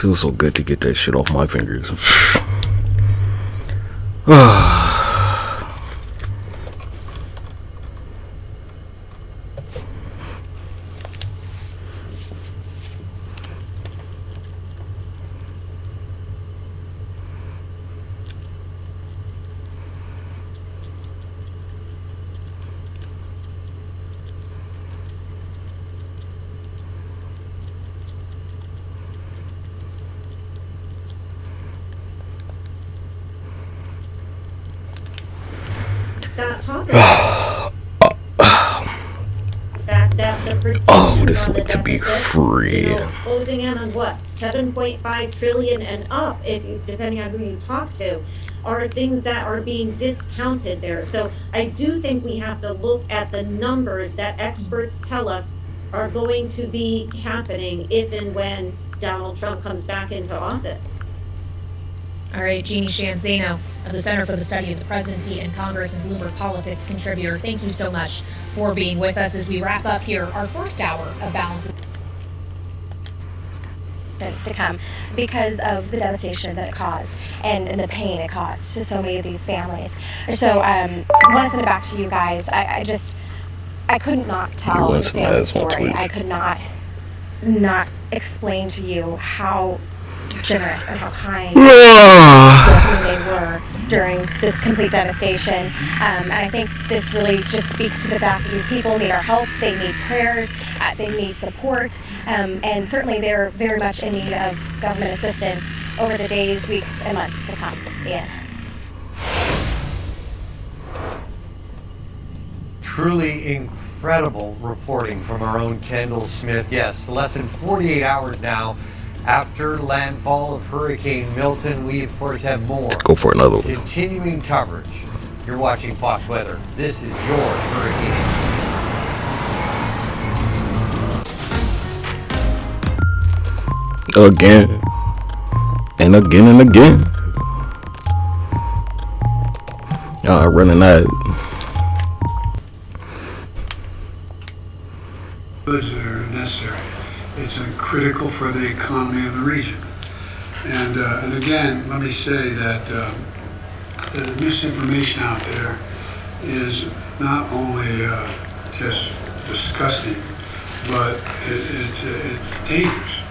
feels so good to get that shit off my fingers. Scott, talk about the fact that the projections this on the look to be deficit, free. closing in on what, 7.5 trillion and up, if you, depending on who you talk to, are things that are being discounted there. So I do think we have to look at the numbers that experts tell us are going to be happening if and when Donald Trump comes back into office. All right, Jeannie Shanzano of the Center for the Study of the Presidency and Congress and Bloomberg Politics contributor, thank you so much for being with us as we wrap up here our first hour of Balance. To come because of the devastation that it caused and the pain it caused to so many of these families. So I want to send it back to you guys. I could not tell the family story. I could not explain to you how generous and how kind they were during this complete devastation. And I think this really just speaks to the fact that these people need our help, they need prayers, they need support, and certainly they're very much in need of government assistance over the days, weeks, and months to come. Yeah. Truly incredible reporting from our own Kendall Smith. Yes, less than 48 hours now after landfall of Hurricane Milton. We, of course, have more. Go for another one. Continuing coverage. You're watching Fox Weather. This is your hurricane. Again. And again and again. Running out. Goods that are necessary. It's critical for the economy of the region. And again, let me say that the misinformation out there is not only just disgusting, but it's dangerous.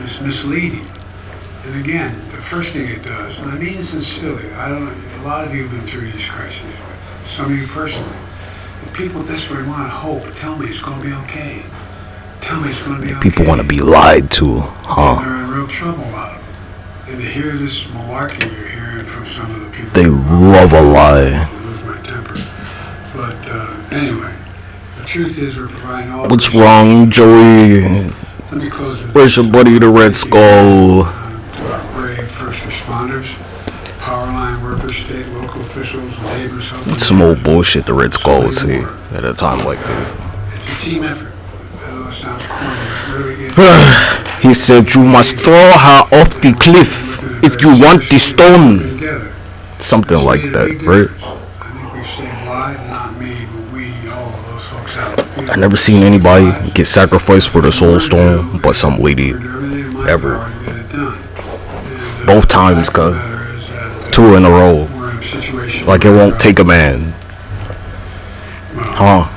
It's misleading. And again, the first thing it does, and I mean sincerely, a lot of you have been through these crises, some of you personally. But people desperately want hope. Tell me it's going to be okay. Tell me it's going to be okay. People want to be lied to, huh? And they're in real trouble, a lot of them. And to hear this malarkey you're hearing from some of the people, they love a lie. I lose my temper. But anyway, the truth is we're providing all. What's wrong, Joey? Let me close with Where's your buddy, the Red Skull? To our brave first responders, power line workers, state, local officials, neighbors. What's some old bullshit the Red Skull would say at a time like this? It's a team effort. It sounds corny, but it really is. He said you must throw her off the cliff if you want the stone. Something like that, right? I think we've saved lives, not me, but we, all of those folks out in the field. I never seen anybody get sacrificed for the soul stone but some lady ever. Both times, cuz. 2 in a row. Like it won't take a man. Huh?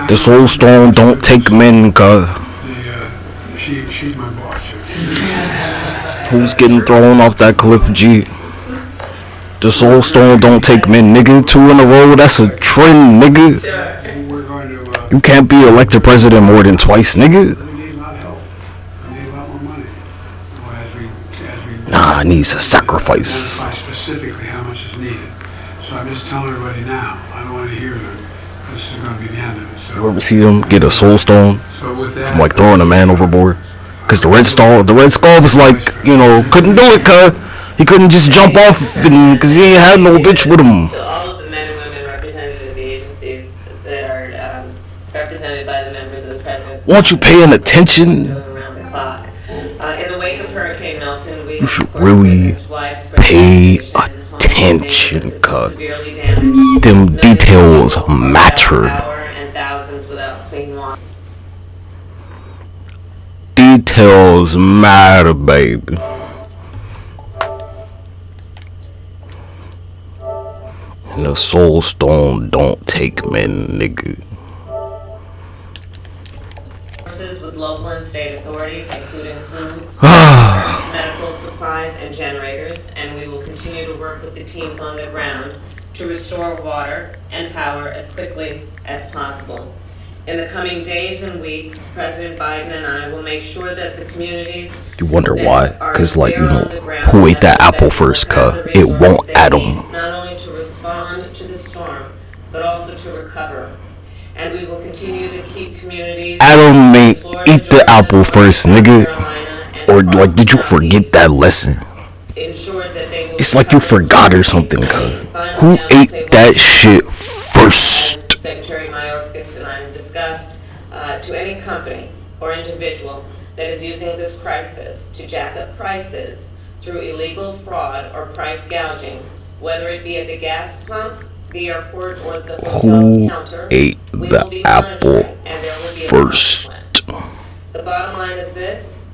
The soul stone don't take men, cuz. She's my boss. Who's getting thrown off that cliff, G? The soul stone don't take men, nigga. 2 in a row, that's a trend, nigga. You can't be elected president more than twice, nigga. Nah, it needs a sacrifice. Specifically how much is needed. So I'm just telling everybody now. I don't want to hear that this is going to be the end of it. So, you ever see them get a soul stone? From like throwing a man overboard? Cause the Red Skull was like, couldn't do it, cuz he couldn't just jump off, cause he ain't had no bitch with him. To all of the men and women represented in the agencies that are represented by the members of the presidency. Weren't you paying attention? Around the clock. In the wake of Hurricane Milton, we You should really pay attention, cuz them details matter. details matter, baby. And the soul stone don't take men, nigga. With local and state authorities, including food, medical supplies, and generators, and we will continue to work with the teams on the ground to restore water and power as quickly as possible. In the coming days and weeks, President Biden and I will make sure that the communities You wonder why? Cause like, you know, who ate that apple first, cuz? It won't Adam. Not only to respond to the storm, but also to recover. And we will continue to keep communities. Adam may eat the apple first, nigga. Or like, did you forget that lesson? It's like you forgot or something, cuz. Who ate that shit first? Secretary Mayorkas and I discussed to any company or individual that is using this crisis to jack up prices through illegal fraud or price gouging, whether it be at the gas pump, the airport, or the hotel counter. Who ate the apple first? The bottom line is this: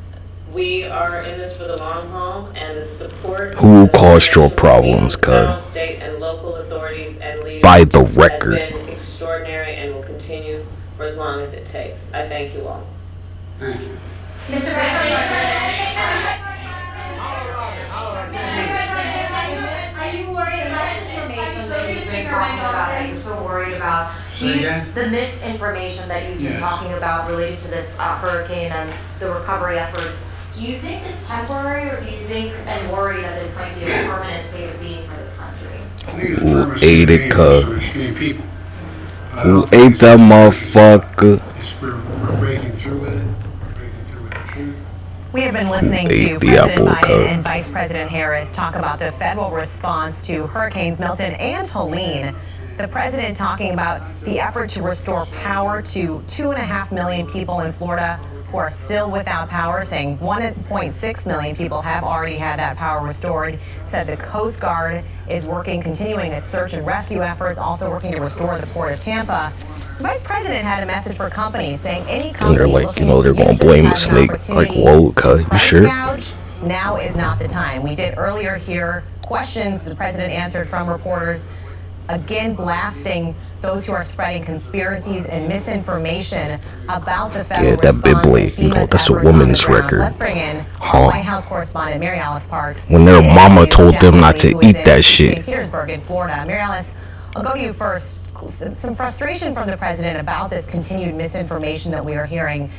we are in this for the long haul, and the support. Who caused your problems, cuz? State and local authorities and leaders By the record. has been extraordinary and will continue for as long as it takes. I thank you all. Thank you. Mr. President, are you worried about misinformation that you've been talking about, that you're so worried about? The misinformation that you've been talking about related to this hurricane and the recovery efforts, do you think it's temporary, or do you think and worry that this might be a permanent state of being for this country? Who ate it, cuz? People. Who ate that motherfucker? We're breaking through with it. We're breaking through with the truth. We have been listening to President Biden and Vice President Harris talk about the federal response to Hurricanes Milton and Helene. The president talking about the effort to restore power to 2.5 million people in Florida who are still without power, saying 1.6 million people have already had that power restored. Said the Coast Guard is continuing its search and rescue efforts, also working to restore the port of Tampa. The Vice President had a message for companies, saying any company they're like, you know, they're gonna blame the snake. Like, whoa, cuz, you sure? Now is not the time. We did earlier hear questions the president answered from reporters, again blasting those who are spreading conspiracies and misinformation about the federal response. Yeah, that big boy, you know, that's a woman's record. Let's bring in White House correspondent Mary Alice Parks. When their mama told them not to eat that shit. St. Petersburg in Florida. Mary Alice, I'll go to you first. Some frustration from the president about this continued misinformation that we are hearing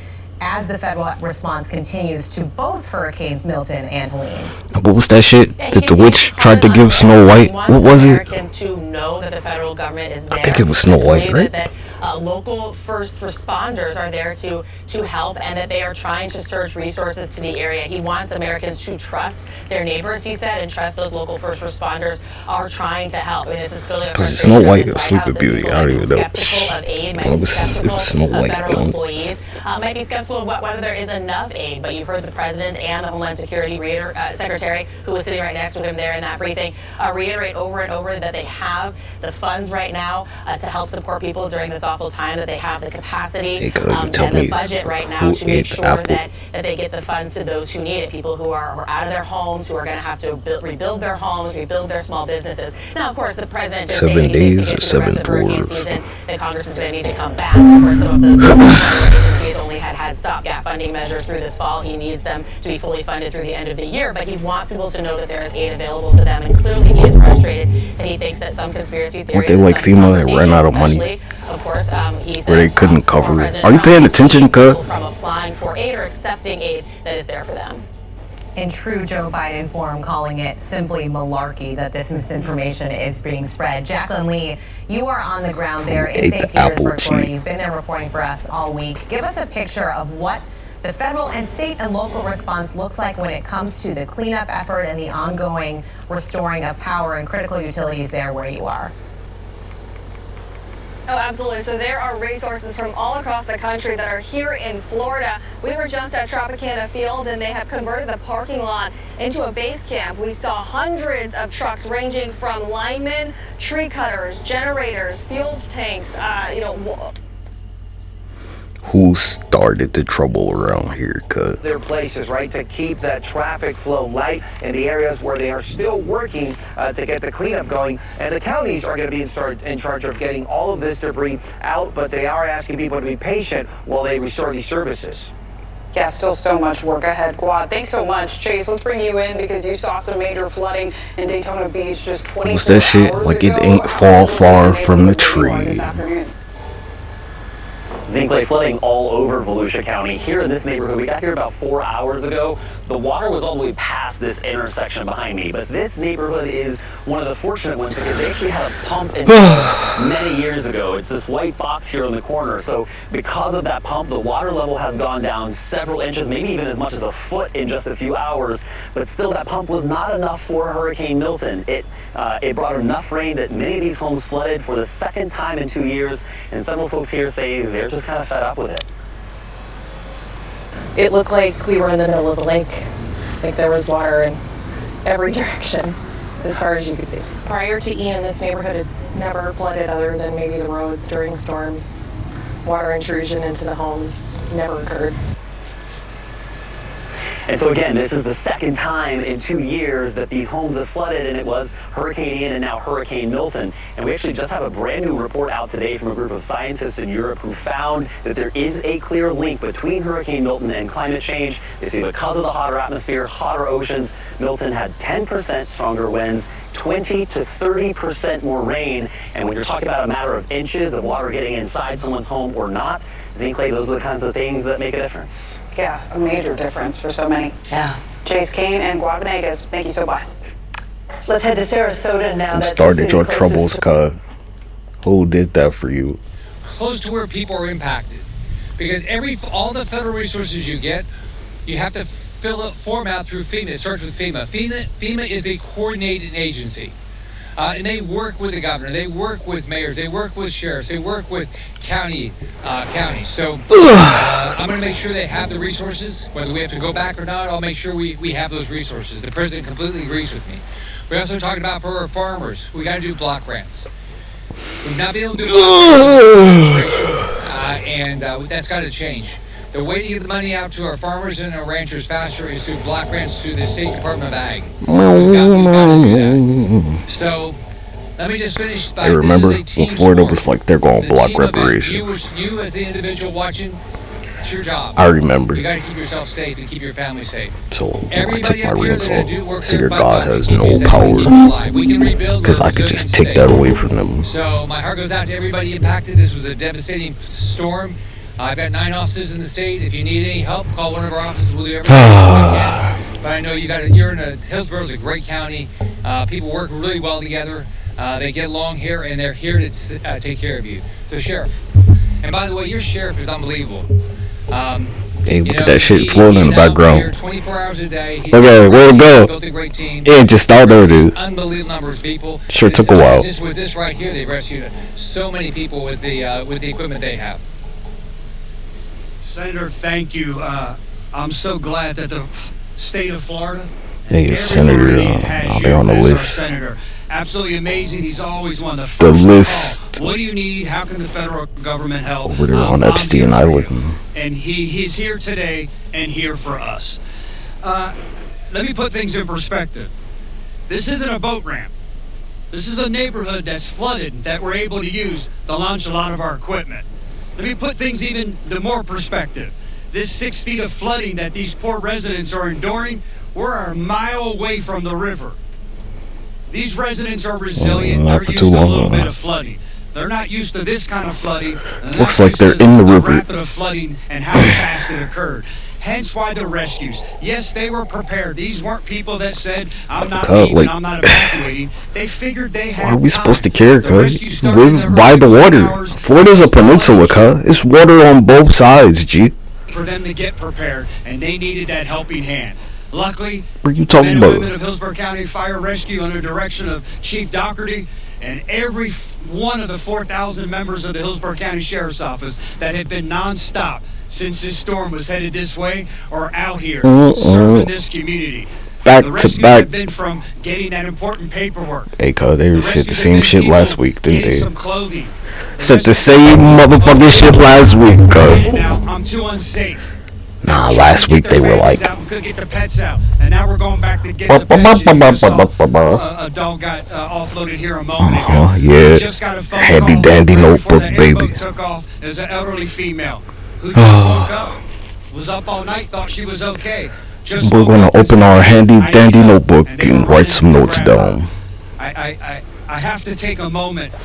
as the federal response continues to both hurricanes Milton and Helene. What was that shit that the witch tried to give Snow White? What was it? Americans to know that the federal government is there. I think it was Snow White, right? That local first responders are there to help, and that they are trying to surge resources to the area. He wants Americans to trust their neighbors, he said, and trust those local first responders are trying to help. I mean, this is clearly a Was it Snow White or Sleeping Beauty? I don't even know. It was Snow White. Federal employees might be skeptical of whether there is enough aid, but you've heard the president and the Homeland Security Secretary, who was sitting right next to him there in that briefing, reiterate over and over that they have the funds right now to help support people during this awful time, that they have the capacity and the budget right now to make sure that they get the funds to those who need it, people who are out of their homes, who are going to have to rebuild their homes, rebuild their small businesses. Now, of course, the president did 7 days or 7 tours. The Congress is going to need to come back. Of course, some of those agencies only had stopgap funding measures through this fall. He needs them to be fully funded through the end of the year, but he wants people to know that there is aid available to them, and clearly he is frustrated, and he thinks that some conspiracy theories... Weren't they like FEMA and ran out of money? Of course, he says, where they couldn't cover it. Are you paying attention, cuz? From applying for aid or accepting aid that is there for them. In true Joe Biden form, calling it simply malarkey that this misinformation is being spread. Jacqueline Lee, you are on the ground there in St. Petersburg, Florida. You've been there reporting for us all week. Give us a picture of what the federal and state and local response looks like when it comes to the cleanup effort and the ongoing restoring of power and critical utilities there where you are. Oh, absolutely. So there are resources from all across the country that are here in Florida. We were just at Tropicana Field, and they have converted the parking lot into a base camp. We saw hundreds of trucks ranging from linemen, tree cutters, generators, fuel tanks, Who started the trouble around here, cuz? Their places, right, to keep that traffic flow light in the areas where they are still working to get the cleanup going. And the counties are going to be in charge of getting all of this debris out, but they are asking people to be patient while they restore these services. Yeah, still so much work ahead, Quad. Thanks so much. Chase, let's bring you in because you saw some major flooding in Daytona Beach just 24 What's that shit? hours Like ago. it ain't fall far from the tree. This afternoon. Zinc Lake flooding all over Volusia County. Here in this neighborhood, we got here about 4 hours ago. The water was all the way past this intersection behind me, but this neighborhood is one of the fortunate ones because they actually had a pump installed many years ago. It's this white box here in the corner. So because of that pump, the water level has gone down several inches, maybe even as much as a foot in just a few hours. But still, that pump was not enough for Hurricane Milton. It brought enough rain that many of these homes flooded for the second time in 2 years, and several folks here say they're just kind of fed up with it. It looked like we were in the middle of a lake. Like there was water in every direction as far as you could see. Prior to Ian, this neighborhood had never flooded other than maybe the roads during storms. Water intrusion into the homes never occurred. And so again, this is the second time in 2 years that these homes have flooded, and it was Hurricane Ian and now Hurricane Milton. And we actually just have a brand new report out today from a group of scientists in Europe who found that there is a clear link between Hurricane Milton and climate change. They say because of the hotter atmosphere, hotter oceans, Milton had 10% stronger winds, 20 to 30% more rain. And when you're talking about a matter of inches of water getting inside someone's home or not, Zinc Lake, those are the kinds of things that make a difference. Yeah, a major difference for so many. Yeah. Chase Kane and Guadavenegas, thank you so much. Let's head to Sarasota now. Who started your troubles, cuz? Who did that for you? Close to where people are impacted. Because all the federal resources you get, you have to form out through FEMA. It starts with FEMA. FEMA is the coordinating agency. And they work with the governor, they work with mayors, they work with sheriffs, they work with counties. So I'm going to make sure they have the resources. Whether we have to go back or not, I'll make sure we have those resources. The president completely agrees with me. We're also talking about for our farmers, we got to do block grants. We've not been able to do block grants, and that's got to change. The way to get the money out to our farmers and our ranchers faster is through block grants through the State Department of Ag. We've got to do that. So, let me just finish. I remember when Florida was like, they're going block reparations. You as the individual watching, it's your job. I remember. You got to keep yourself safe and keep your family safe. So I took my rings off. Figure God has no power, because I could just take that away from them. So my heart goes out to everybody impacted. This was a devastating storm. I've got 9 offices in the state. If you need any help, call one of our offices. We'll do everything we can. But I know Hillsborough is a great county. People work really well together. They get along here, and they're here to take care of you. So, Sheriff. And by the way, your sheriff is unbelievable. Hey, look at that shit floating in the background. 24 hours a day. Okay, way to go. Built a great team. Yeah, just out there, dude. Unbelievable number of people. Sure took a while. Just with this right here, they've rescued so many people with the equipment they have. Senator, thank you. I'm so glad that the state of Florida. Hey, Senator, they're on the list. Senator, absolutely amazing. He's always one of the first. The list. What do you need? How can the federal government help? Over there on Epstein Island. And he's here today and here for us. Let me put things in perspective. This isn't a boat ramp. This is a neighborhood that's flooded that we're able to use to launch a lot of our equipment. Let me put things even the more perspective. This 6 feet of flooding that these poor residents are enduring, we're a mile away from the river. These residents are resilient. They're used to a little bit of flooding. They're not used to this kind of flooding. Looks like they're in the river. Rapid of flooding and how fast it occurred. Hence why the rescues. Yes, they were prepared. These weren't people that said, I'm not leaving, I'm not evacuating. They figured they had Why are we time. supposed to care, cuz? Live by the water. Florida's a peninsula, cuz. It's water on both sides, G. For them to get prepared, and they needed that helping hand. Luckily, What are you talking men and about? women of Hillsborough County Fire Rescue under direction of Chief Doherty and every one of the 4,000 members of the Hillsborough County Sheriff's Office that have been nonstop since this storm was headed this way are out here serving this community. back The to rescues back. have been from getting that important paperwork. Hey, cuz, they said the rescues have same been shit people last week, didn't getting they? some clothing. Said the same motherfucking shit last week, cuz. Now I'm too unsafe. Nah, last week they were like, Out and could get the pets out, and now we're going back to get the pets. You just saw, a dog got offloaded here a moment ago. yeah, Just got a phone handy call dandy right before notebook, the baby. airboat took off. There's an elderly female who just woke up, was up all night, thought she was okay. Just We're woke gonna up and open said, our handy "I dandy need help," notebook and they were and write running some to notes grab her. down. I have to take a moment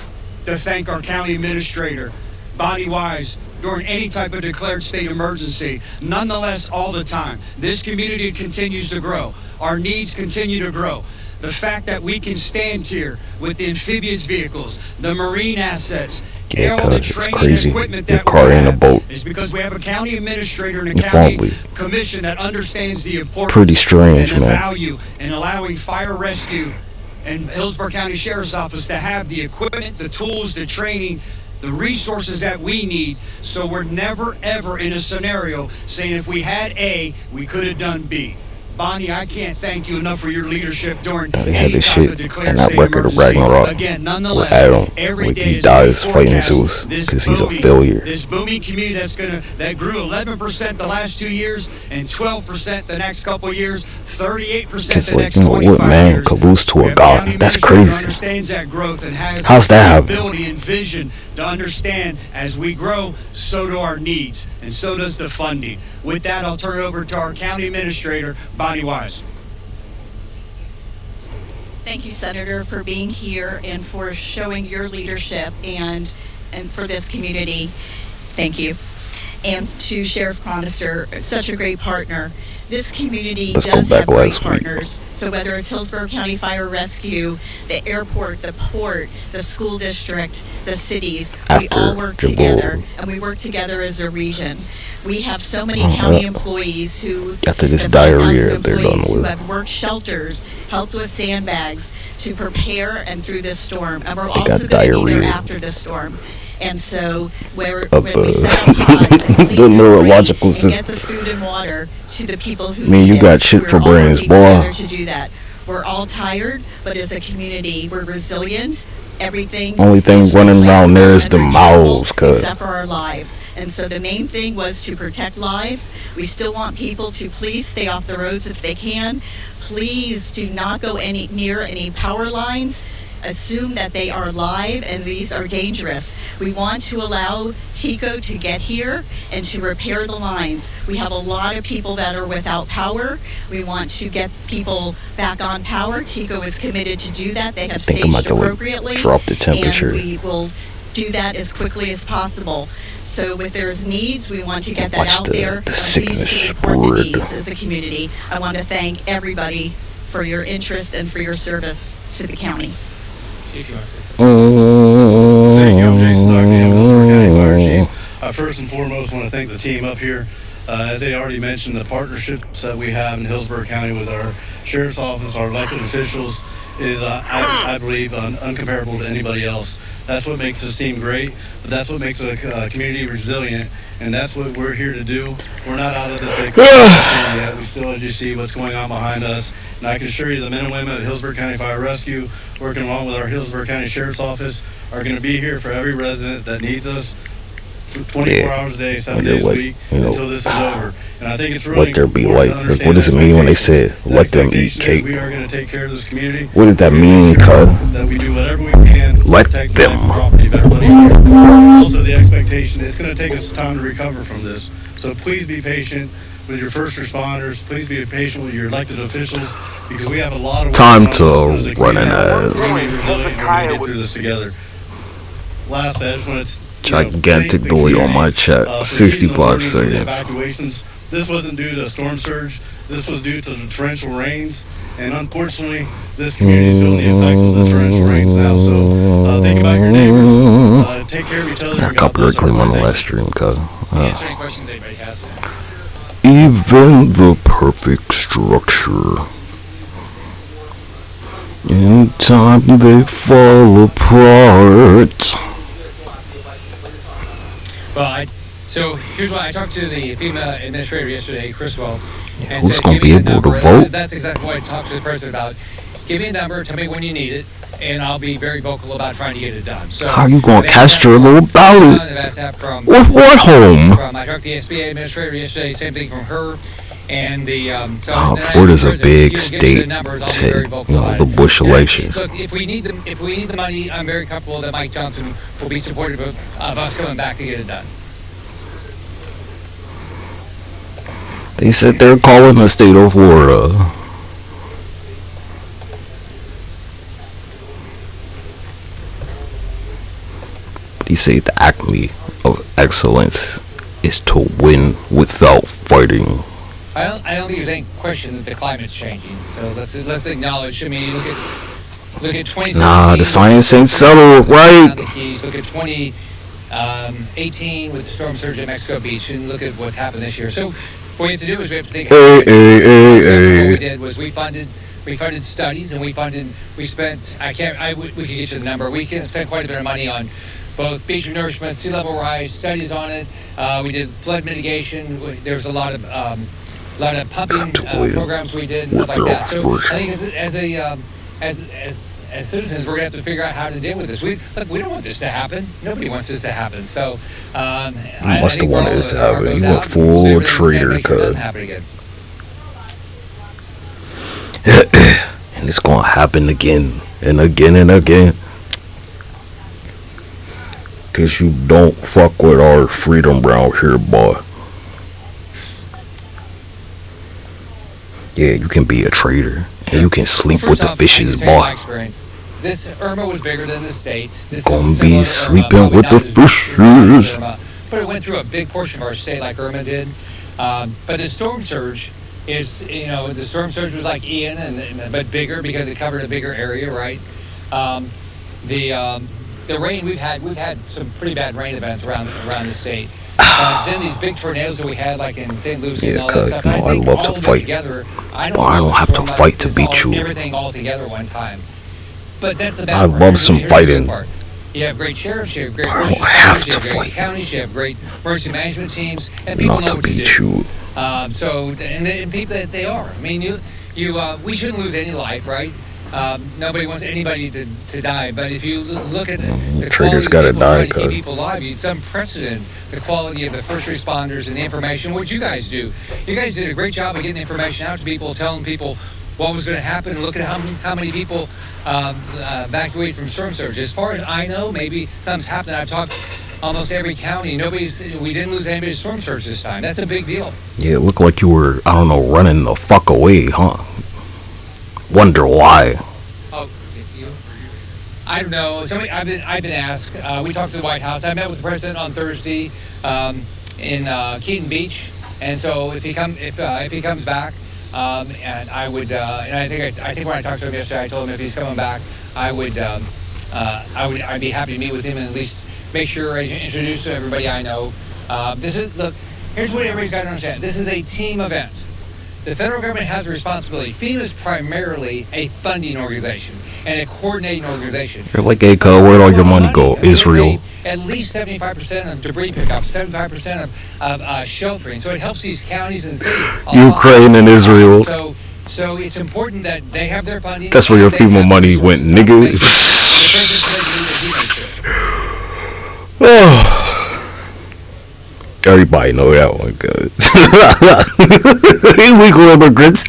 to thank our county administrator, Bonnie Wise, during any type of declared state emergency. Nonetheless, all the time, this community continues to grow. Our needs continue to grow. The fact that we can stand here with the amphibious vehicles, the marine assets, Yeah, all the cuz, it's training crazy. equipment Your that we car in a have boat. is because we have a county administrator and a If county only. commission that understands the importance Pretty strange, and the man. value in allowing fire rescue and Hillsborough County Sheriff's Office to have the equipment, the tools, the training, the resources that we need, so we're never ever in a scenario saying if we had A, we could have done B. Bonnie, I can't thank you enough for your leadership during Thought he had any this type shit of declared in that state record of emergency. Ragnarok. Again, With nonetheless, Adam, every like day he as dies we fighting forecast Zeus this because he's a booming- failure. This booming community that grew 11% the last 2 years and 12% the next couple years, 38% Cause the like, next you know 25 what, man, years. could lose to We a have god. county That's administrator who crazy. understands that growth and has How's that the happen? ability and vision to understand as we grow, so do our needs, and so does the funding. With that, I'll turn it over to our county administrator, Bonnie Wise. Thank you, Senator, for being here and for showing your leadership and for this community. Thank you. And to Sheriff Cronister, such a great partner. This community Let's go does back have great last week. partners. So whether it's Hillsborough County Fire Rescue, the airport, the port, the school district, the cities, we After all work Jabul. together, and we work together as a region. We have so many county employees who, After this the 5,000 diarrhea, they're done employees who with. have worked shelters, helped with sandbags to prepare and through this storm. And we're They also got going to be there diarrhea. after this storm. And so when Of we set up pods and the clean debris neurological and system. get the food and water to the people who Man, need you it, got shit we're for all brains, working boy. together to do that. We're all tired, but as a community, we're resilient. Everything Only thing is running around there is the unredeemable mouths, cuz. except for our lives. And so the main thing was to protect lives. We still want people to please stay off the roads if they can. Please do not go near any power lines. Assume that they are live and these are dangerous. We want to allow TICO to get here and to repair the lines. We have a lot of people that are without power. We want to get people back on power. TICO is committed to do that. They have think I'm about staged to, like, appropriately. drop the temperature. And we will do that as quickly as possible. So if there's needs, we want to get that Watch out the- there. the and please sickness support the spread. needs as a community. I want to thank everybody for your interest and for your service to the county. Thank you. I'm Jason Dockey. I'm Hillsborough County Fire Chief. First and foremost, I want to thank the team up here. As they already mentioned, the partnerships that we have in Hillsborough County with our sheriff's office, our elected officials, is, I believe, uncomparable to anybody else. That's what makes us seem great, but that's what makes a community resilient, and that's what we're here to do. We're not out of the thick of it yet. We still, as you see, what's going on behind us. And I can assure you the men and women of Hillsborough County Fire Rescue, working along with our Hillsborough County Sheriff's Office, are going to be here for every resident that needs us 24 hours a day, 7 days a week, until this is over. And I think it's really Let there be important light. to Like, what does it mean when they said, let them eat expectation is cake? we are going to take care of this community. What does that mean, cuz? That we do whatever we can to Let protect them. life and property of everybody here. Also, the expectation, it's going to take us time to recover from this. So please be patient with your first responders. Please be patient with your elected officials, because we have a lot of work Time going on as a to run an community. ad. We're going to be resilient. We're going to get through this together. Last, I just want to Gigantic delay on my chat. 65 seconds. evacuations. This wasn't due to a storm surge. This was due to the torrential rains. And unfortunately, this community is feeling the effects of the torrential rains now. So think about your neighbors. Take care of each other. I copyright claim on the last stream, cuz. Answer any questions anybody has. Even the perfect structure. In time they fall apart. Well, so here's what I talked to the FEMA administrator yesterday, Criswell, and Who's said, gonna give be me a able to number. vote? That's exactly what I talked to the president about. Give me a number, tell me when you need it, and I'll be very vocal about trying to get it done. So How you gonna I've asked cast that your from little ballot? I've asked that from With what home? I talked to the SBA administrator yesterday, same thing from her. And the so Oh, then I Florida's asked a the president, big if he'll give me the state. numbers, I'll be Said, very vocal you know, about the it. Bush And election. look, if we need the money, I'm very comfortable that Mike Johnson will be supportive of us coming back to get it done. They said they're calling the state of Florida. He said the acme of excellence is to win without fighting. I don't think there's any question that the climate's changing. So let's acknowledge. I mean, you look at 2017. Nah, the science ain't settled, right? The Keys. Look at 2018 with the storm surge at Mexico Beach, and look at what's happened this year. So what we have to do is we have to think. What we did was we funded studies, and we spent. We could get you the number. We can spend quite a bit of money on both beach renourishment, sea level rise, studies on it. We did flood mitigation. There's a lot of pumping programs we did and stuff like that. So I think as citizens, we're gonna have to figure out how to deal with this. We don't want this to happen. Nobody wants this to happen. So I must have think wanted this to happen. You went full traitor, cuz. And it's gonna happen again and again and again. Cause you don't fuck with our freedom around here, boy. Yeah, you can be a traitor and you can sleep with the fishes, boy. This Irma was bigger than the state. This Gonna is be similar to sleeping Irma, but with not the as big as fishes. Irma. But it went through a big portion of our state like Irma did. But the storm surge is, the storm surge was like Ian, but bigger because it covered a bigger area, right? The rain we've had some pretty bad rain events around the state. Then these big tornadoes that we had, like in St. Lucie and all that stuff. I love to fight. I don't have to fight to beat you. Everything all together one time. But that's the bad I part. love some Here's the good fighting. part. You have great sheriffs, you have great I don't first have responders, to you have great fight. counties, you have great emergency management teams, and people Not know to what to beat do. you. And people that they are. I mean, we shouldn't lose any life, right? Nobody wants anybody to die, but if you look at the Traitors quality gotta of people die, trying to keep cuz. people alive, it's unprecedented. The quality of the first responders and the information. What you guys do? You guys did a great job of getting information out to people, telling people what was going to happen. Look at how many people evacuated from storm surge. As far as I know, maybe something's happened. I've talked almost every county. We didn't lose anybody to storm surge this time. That's a big deal. Yeah, it looked like you were, I don't know, running the fuck away, huh? Wonder why. I don't know. I've been asked. We talked to the White House. I met with the president on Thursday in Keaton Beach, and so if he comes back, and I would, and I think when I talked to him yesterday, I told him if he's coming back, I'd be happy to meet with him and at least make sure I introduce to everybody I know. Here's what everybody's got to understand. This is a team event. The federal government has a responsibility. FEMA is primarily a funding organization and a coordinating organization. You're like, hey, cuz, where'd all your money go? Israel. At least 75% of debris pickup, 75% of sheltering. So it helps these counties and cities a lot. Ukraine and Israel. So it's important that they have their funding. That's where your FEMA money went, nigga. Oh. Everybody know that one, cuz. Illegal immigrants.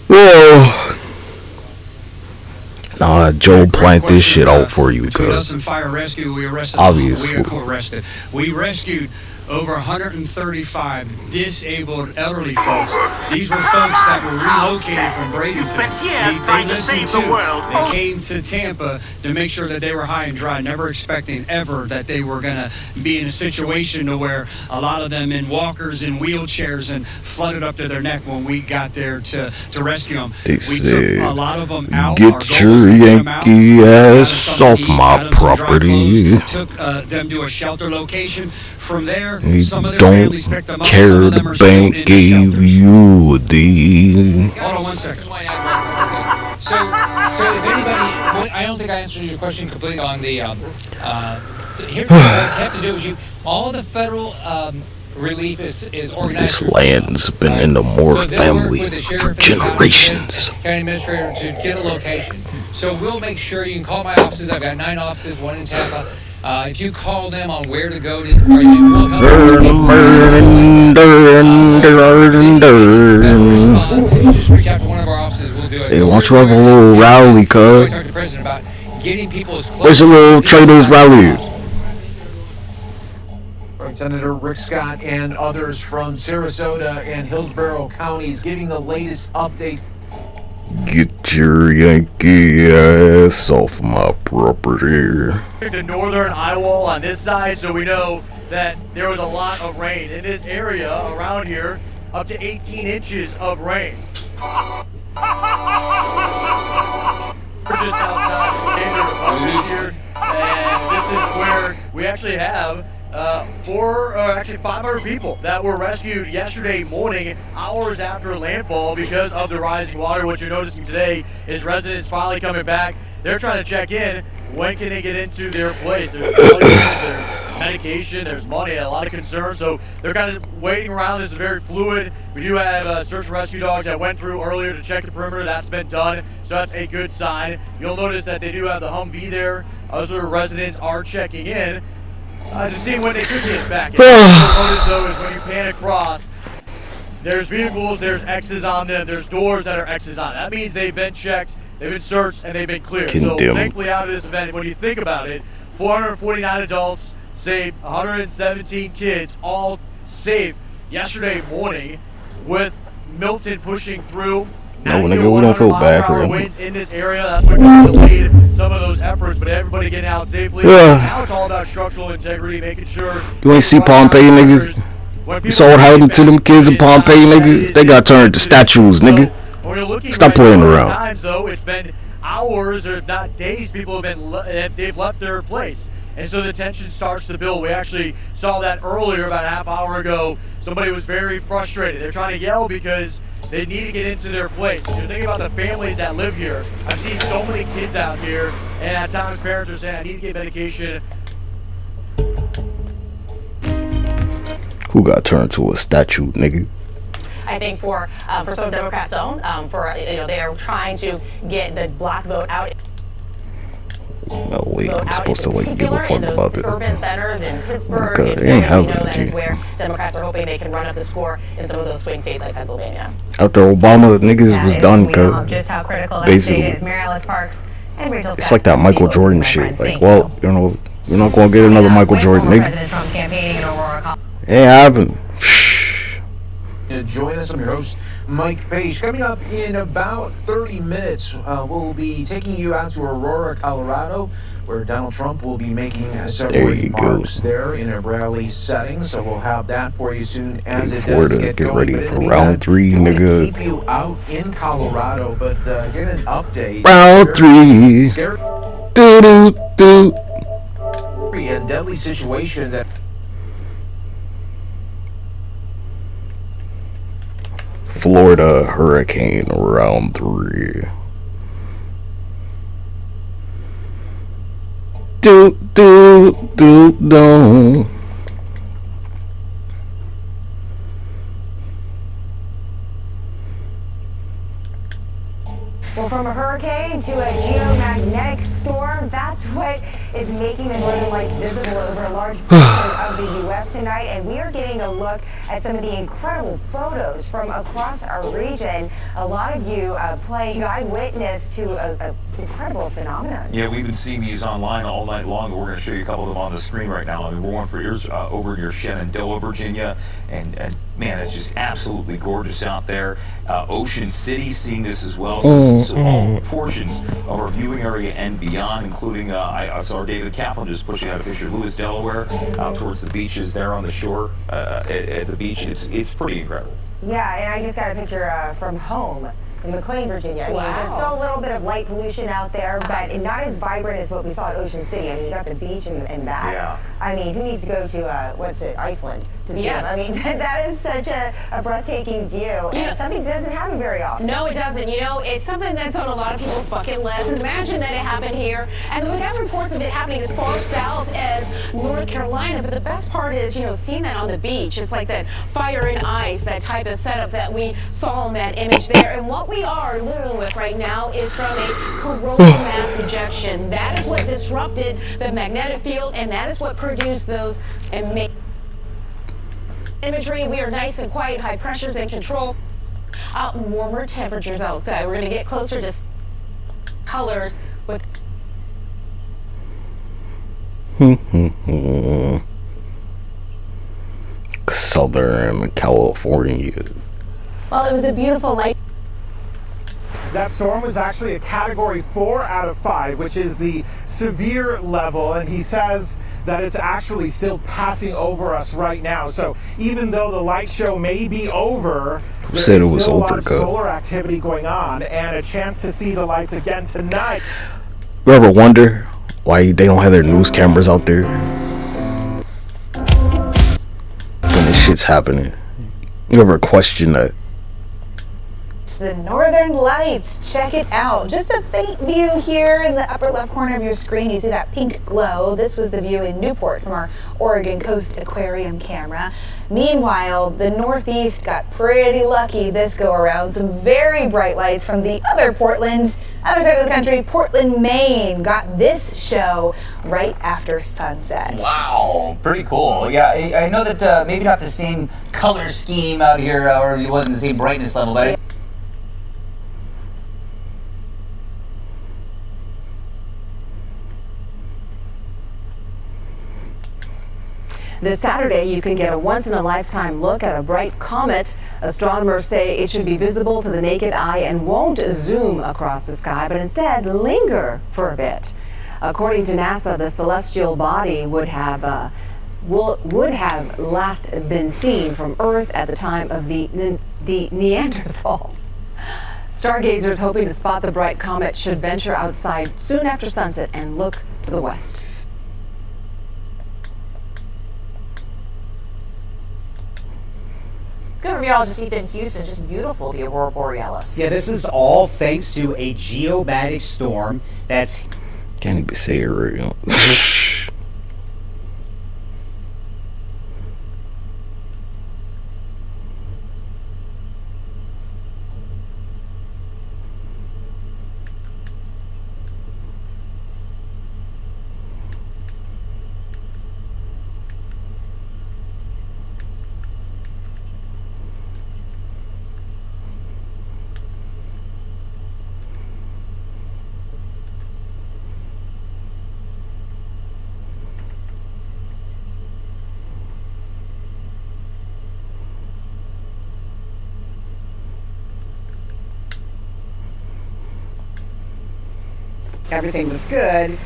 Whoa. Nah, Joe planned this shit out for you, Between us cuz. and fire rescue, we Obviously. We rescued over 135 disabled elderly folks. These were folks that were relocated from Bradenton. They listened to, they came to Tampa to make sure that they were high and dry, never expecting ever that they were going to be in a situation to where a lot of them in walkers and wheelchairs and flooded up to their neck when we got there to rescue them. They We took say, a lot of them out. Our get goal was your to get them out. Yankee Got them ass something off to eat, my got them some dry property. clothes, took them to a shelter location. From there, We some of their don't families picked them up. Some care of the them are still bank in the gave shelters. you a deal. Hold on one second. So if anybody, I don't think I answered your question completely on the. Here's what you have to do is all the federal relief is This organized. land's been in the Moore So they'll work family with the for sheriff and the generations. county administrator to get a location. So we'll make sure you can call my offices. I've got 9 offices, 1 in Tampa. If you call them on where to go to, or we'll help response. If you just reach out to one of our offices, we'll do it. Hey, why don't you have a little rally, I cuz? talked to the president about getting people as close. Where's your little traders rally? Right, Senator Rick Scott and others from Sarasota and Hillsborough counties giving the latest update. Get your Yankee ass off my property. The northern eye wall on this side, so we know that there was a lot of rain in this area around here, up to 18 inches of rain. We're just outside the standard apartments here, and this is where we actually have 500 people that were rescued yesterday morning, hours after landfall, because of the rising water. What you're noticing today is residents finally coming back. They're trying to check in. When can they get into their place? There's medication, there's money, a lot of concern. So they're kind of waiting around. This is very fluid. We do have search and rescue dogs that went through earlier to check the perimeter. That's been done, so that's a good sign. You'll notice that they do have the Humvee there. Other residents are checking in. Just seeing when they could get back. What you'll notice though is when you pan across, there's vehicles, there's X's on them, there's doors that are X's on. That means they've been checked, they've been searched, and they've been cleared. So thankfully out of this event, when you think about it, 449 adults saved, 117 kids, all safe yesterday morning, with Milton pushing through. No, nigga, we don't feel bad for him. Winds in this area, that's what delayed some of those efforts, but everybody getting out safely. Now it's all about structural integrity, making sure. You ain't see Pompeii, nigga? You saw what happened to them kids in Pompeii, nigga? They got turned to statues, nigga. Stop playing around. Times though, it's been hours or if not days. People have been they've left their place, and so the tension starts to build. We actually saw that earlier, about a half hour ago. Somebody was very frustrated. They're trying to yell because they need to get into their place. You're thinking about the families that live here. I've seen so many kids out here, and at times parents are saying, I need to get medication. Who got turned to a statue, nigga? I think for some Democrats' own, they are trying to get the black vote out. No, wait, I'm supposed to like give a fuck about it. Urban centers in Pittsburgh, Okay, and ain't having that it, is G. where Democrats are hoping they can run up the score in some of those swing states like Pennsylvania. After Obama, niggas was done, We know cause just how critical that basically, state is. Mary Alice Parks and Rachel it's Scott like that Michael Jordan shit. Like, well, you know, we're not gonna get another Michael Jordan, nigga. President Trump campaigning in Aurora, Colorado. Ain't happening. Join us. I'm your host, Mike Page. Coming up in about 30 minutes, we'll be taking you out to Aurora, Colorado, where Donald Trump will be making several remarks there in a rally setting. So we'll have that for you soon as it does Florida, get get going. ready for round 3, nigga. Keep you out in Colorado, but get an update. Round 3. Scary Do. and deadly situation that. Florida hurricane round 3. Do. Well, from a hurricane to a geomagnetic storm, that's what is making the northern lights visible over a large portion of the U.S. tonight. And we are getting a look at some of the incredible photos from across our region. A lot of you playing eyewitness to an incredible phenomenon. Yeah, we've been seeing these online all night long. We're going to show you a couple of them on the screen right now. I mean, we're one for yours over near Shenandoah, Virginia, and man, it's just absolutely gorgeous out there. Ocean City seeing this as well. So all portions of our viewing area and beyond, including I saw David Kaplan just pushing out a picture of Lewis, Delaware, out towards the beaches there on the shore at the beach. It's pretty incredible. Yeah, and I just got a picture from home in McLean, Virginia. I mean, there's still a little bit of light pollution out there, but not as vibrant as what we saw at Ocean City. I mean, you got the beach and that. Yeah. I mean, who needs to go to, Iceland to see Yes. them? I mean, that is such a breathtaking view, and something that doesn't happen very often. No, it doesn't. You know, it's something that's on a lot of people's bucket list. And imagine that it happened here. And we have reports of it happening as far south as North Carolina. But the best part is, you know, seeing that on the beach. It's like that fire and ice, that type of setup that we saw in that image there. And what we are living with right now is from a coronal mass ejection. That is what disrupted the magnetic field, and that is what produced those imagery. We are nice and quiet, high pressures in control. Warmer temperatures outside. We're going to get closer to colors with Southern California. Well, it was a beautiful night. That storm was actually a category 4 out of 5, which is the severe level, and he says that it's actually still passing over us right now. So even though the light show may be over, there's said it was still a lot of overcut. solar activity going on and a chance to see the lights again tonight. You ever wonder why they don't have their news cameras out there when this shit's happening? You ever question that? The Northern Lights, check it out. Just a faint view here in the upper left corner of your screen. You see that pink glow. This was the view in Newport from our Oregon Coast Aquarium camera. Meanwhile, the Northeast got pretty lucky this go around. Some very bright lights from the other Portland, other side of the country, Portland, Maine, got this show right after sunset. Wow, pretty cool. Yeah, I know that maybe not the same color scheme out here, or it wasn't the same brightness level, but This Saturday, you can get a once-in-a-lifetime look at a bright comet. Astronomers say it should be visible to the naked eye and won't zoom across the sky, but instead linger for a bit. According to NASA, the celestial body would have last been seen from Earth at the time of the Neanderthals. Stargazers hoping to spot the bright comet should venture outside soon after sunset and look to the west. Good meteorologist Ethan Houston, just beautiful, the Aurora Borealis. Yeah, this is all thanks to a geomagnetic storm that's... Can't even say it right. Everything was good.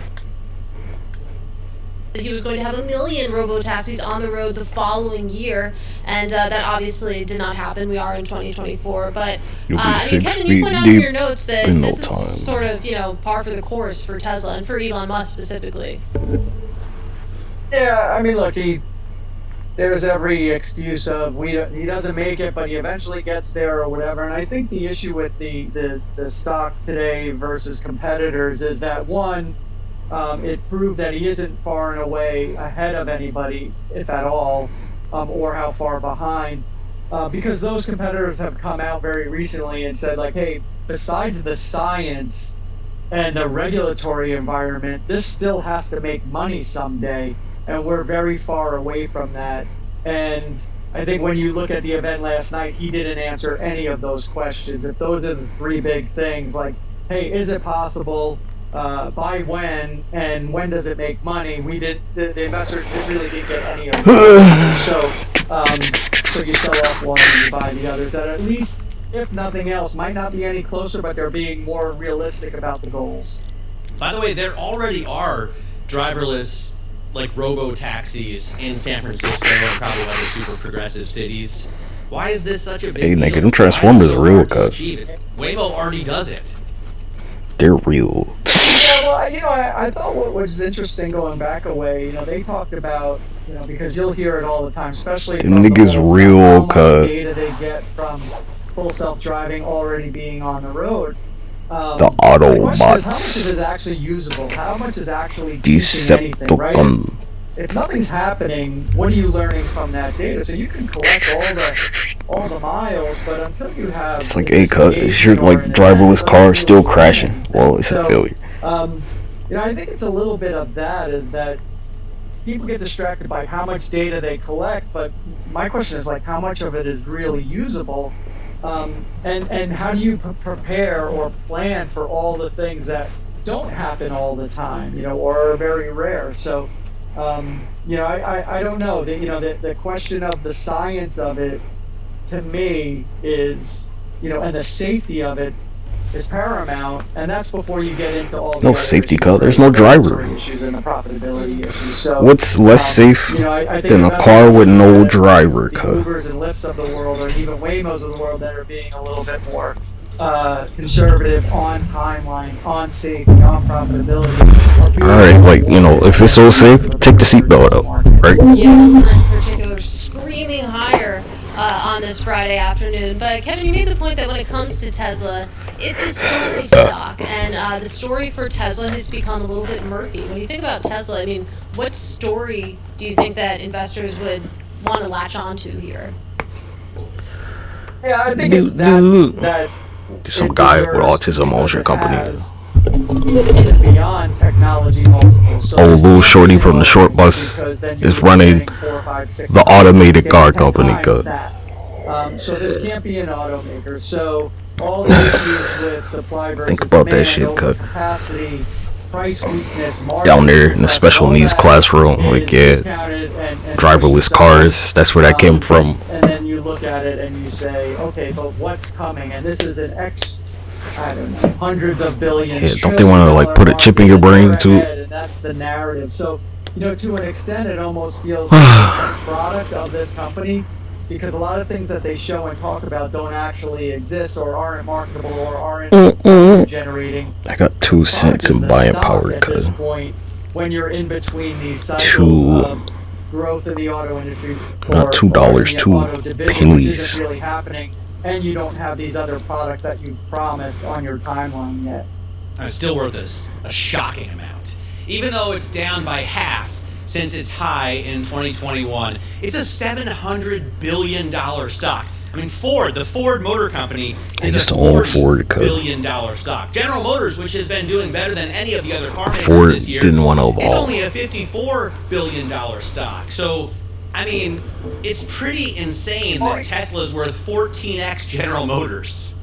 He was going to have 1 million robo-taxis on the road the following year, and that obviously did not happen. We are in 2024. But You'll be I mean, 6 Kevin, you feet point out in deep your notes that in no this time. is sort of, you know, par for the course for Tesla and for Elon Musk specifically. Yeah, I mean, look, there's every excuse of he doesn't make it, but he eventually gets there or whatever. And I think the issue with the stock today versus competitors is that one, it proved that he isn't far and away ahead of anybody, if at all, or how far behind, because those competitors have come out very recently and said, like, hey, besides the science and the regulatory environment, this still has to make money someday, and we're very far away from that. And I think when you look at the event last night, he didn't answer any of those questions. If those are the three big things, like, hey, is it possible? By when, and when does it make money? The investors really didn't get any of them. So you sell off one and you buy the others that at least, if nothing else, might not be any closer, but they're being more realistic about the goals. By the way, there already are driverless, like, robo-taxis in San Francisco and probably other super progressive cities. Why is this such a big Hey, deal? nigga, them Transformers are real cut. Waymo already does it. They're real. well, I thought what was interesting going back a way, they talked about, because you'll hear it all the time, especially Them from the niggas whole real, how much cut. data they get from full self-driving already being on the road. The My question is, how much Autobots. is it actually usable? How much is actually teaching anything, right? Decepticon. If nothing's happening, what are you learning from that data? So you can collect all the miles, but until you have It's like, hey, cut. Is your like driverless car still crashing? Well, it's a failure. I think it's a little bit of that, is that people get distracted by how much data they collect, but my question is, like, how much of it is really usable? And how do you prepare or plan for all the things that don't happen all the time, or are very rare? So, I don't know. The question of the science of it, to me, is, and the safety of it is paramount, and that's before you get into all the No other safety issues, car. There's no driver. issues and the profitability issues. So, What's less safe I think than a investors car with look no at driver, the cut? Ubers and Lyfts of the world, or even Waymos of the world, that are being a little bit more conservative on timelines, on safety, on profitability. Alright, like, if it's so safe, take the seatbelt out, right? Yeah, Uber in particular screaming higher on this Friday afternoon. But Kevin, you made the point that when it comes to Tesla, it's a story stock, and the story for Tesla has become a little bit murky. When you think about Tesla, I mean, what story do you think that investors would want to latch onto here? Yeah, I think it's that Some guy with autism owns your company. even beyond technology multiples. So Oh, this little can't shorty be from the an short automaker, bus because then you're is running getting 4, 5, 6, the 7, automated 10 car 10 company, times cut. that. So this can't be an automaker. So all the issues with supply versus Think about that demand, shit, cut. overcapacity, price weakness, margin Down there in the compressing, special all needs that classroom, is like, yeah, discounted and pushed driverless aside. cars. That's where that came from. And then you look at it and you say, okay, but what's coming? And this is an I don't know, hundreds of billions. Yeah, don't they want to like put a chip in your brain too? And that's the narrative. So, to an extent, it almost feels like a product of this company, because a lot of things that they show and talk about don't actually exist, or aren't marketable, or aren't generating. I got 2 cents in buying power, At this cut. point, when you're in between these cycles of growth in the auto industry, Not $2, $2 which pennies. isn't really happening, and you don't have these other products that you've promised on your timeline yet. It's still worth a shocking amount. Even though it's down by half since its high in 2021, it's a $700 billion stock. I mean, the Ford Motor Company, is just a own Ford, $40 billion stock. General Motors, which has been doing better than any of the other car makers Ford this year, didn't want to it's evolve. only a $54 billion stock. So, I mean, it's pretty insane that Tesla's worth 14x General Motors.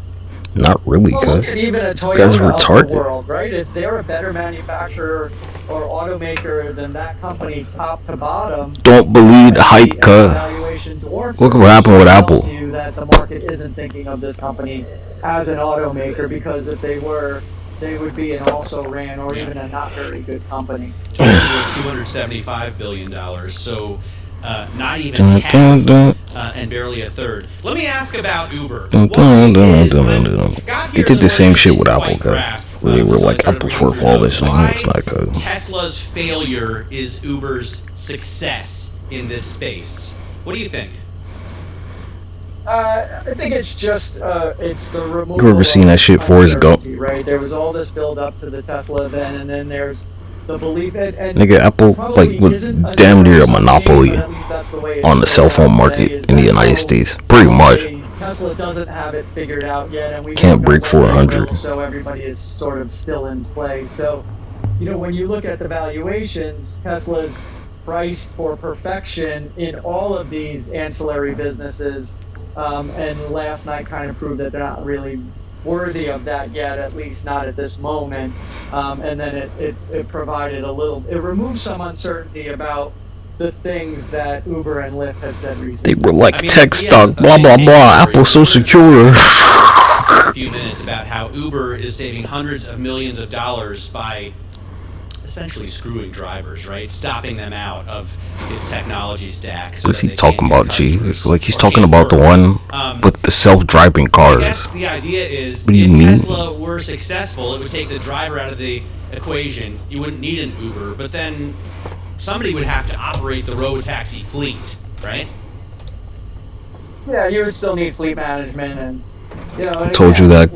Not really, Well, cut. look at even a You guys Toyota are of the retarded. world, right? Is there a better manufacturer or automaker than that company, top to bottom? Don't believe the hype, And cut. valuation dwarfs Look it, what happened with which Apple. tells you that the market isn't thinking of this company as an automaker, because if they were, they would be an also-ran or even a not very good company. $275 billion, so not even half and barely a third. Let me ask about Uber. They did the same shit with Apple, cut. Where they were like, Apple's worth all this. No, it's not, cut. Tesla's failure is Uber's success in this space. What do you think? I think it's just it's the removal. You ever seen that shit, Forrest Gump? uncertainty, right? There was all this build up to the Tesla event, and then there's the belief and Nigga, Apple like was damn near a monopoly on the cell phone market in the United States. Pretty much. Tesla doesn't have it figured out yet, and we Can't break don't know when it 400. will, so everybody is sort of still in play. So, when you look at the valuations, Tesla's priced for perfection in all of these ancillary businesses, and last night kind of proved that they're not really worthy of that yet, at least not at this moment. And then it provided it removed some uncertainty about the things that Uber and Lyft had said recently. They were like tech stock, blah blah blah. Apple so secure. A few minutes about how Uber is saving hundreds of millions of dollars by essentially screwing drivers, right? Stopping them out of his technology stack. So What's that he they talking can't get about, G? customers Like he's or talking can't about the work. one with the self-driving I cars. guess the idea is What do you if mean? Tesla were successful, it would take the driver out of the equation. You wouldn't need an Uber, but then somebody would have to operate the road taxi fleet, right? Yeah, you would still need fleet management, and I told you that.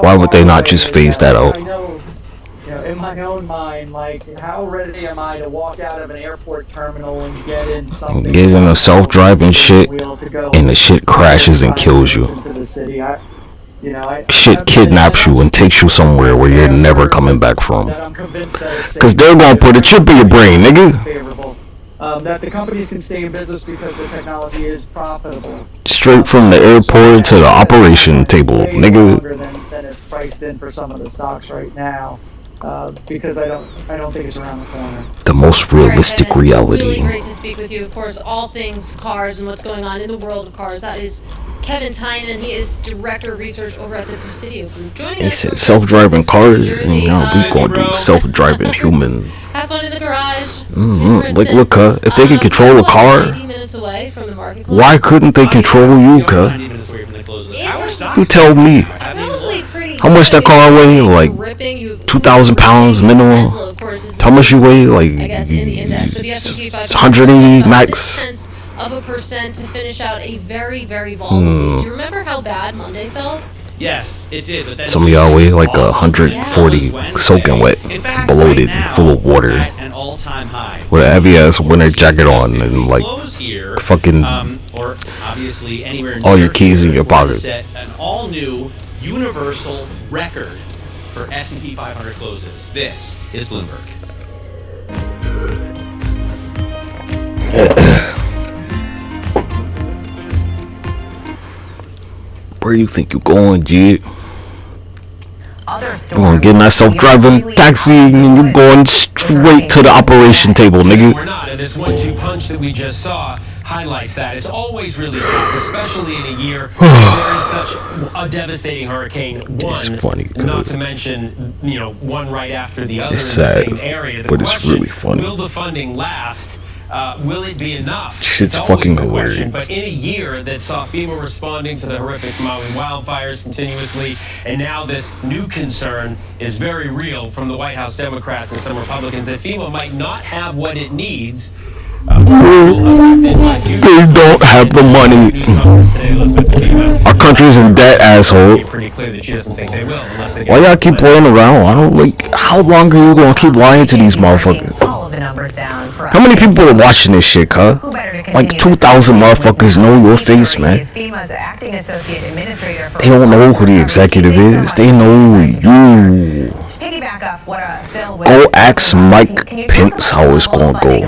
Why would they not just phase that out? I know, in my own mind, like, how ready am I to walk out of an airport terminal and get in something? Get in a self-driving shit, and the shit crashes and kills you. Into the city. Shit kidnaps you and takes you somewhere where you're never coming back from. Cause they're gonna put a chip in your brain, nigga. That the companies can stay in business because the technology is profitable. Straight from the airport to the operation table, nigga. Than is priced in for some of the stocks right now, because I don't think it's around the corner. The most realistic reality. Really great to speak with you. Of course, all things cars and what's going on in the world of cars. That is Kevin Tynan. He is Director of Research over at the Presidio Group. Joining They us said from self-driving cars, Jersey, and now we gonna do self-driving human. Have fun in the garage. Like, look, if they could control a car, 80 minutes away from the marketplace. why couldn't they control you, cuh? You tell me. How much that car weigh? Like 2,000 pounds minimum. How much you weigh? Like 180 max. Of a percent to finish out a very, very volatile week. Do you remember how bad Monday felt? Yes, it did. But then Some of y'all weigh like 140, soaking wet, bloated, full of water, with a heavy ass winter jacket on, and like fucking or obviously anywhere all your keys in your pocket. Set an all-new universal record for S&P 500 closes. This is Bloomberg. Where you think you going, G? You gonna get in that self-driving taxi and you going straight to the operation table, nigga. We're not, and this 1-2 punch that we just saw highlights that. It's always really tough, especially in a year where there is such a devastating hurricane. Not to mention, one right after the other It's in the sad, same area. The but it's question, really funny. will the funding last? Will it be enough? Shit's It's always fucking the hilarious. question. But in a year that saw FEMA responding to the horrific Maui wildfires continuously, and now this new concern is very real from the White House Democrats and some Republicans that FEMA might not have what it needs. They don't have the money. Our country's in debt, asshole. Why y'all keep playing around? I don't like. How long are you gonna keep lying to these motherfuckers? How many people are watching this shit, huh? Like 2,000 motherfuckers know your face, man. They don't know who the executive is. They know you. Go ask Mike Pence how it's gonna go. You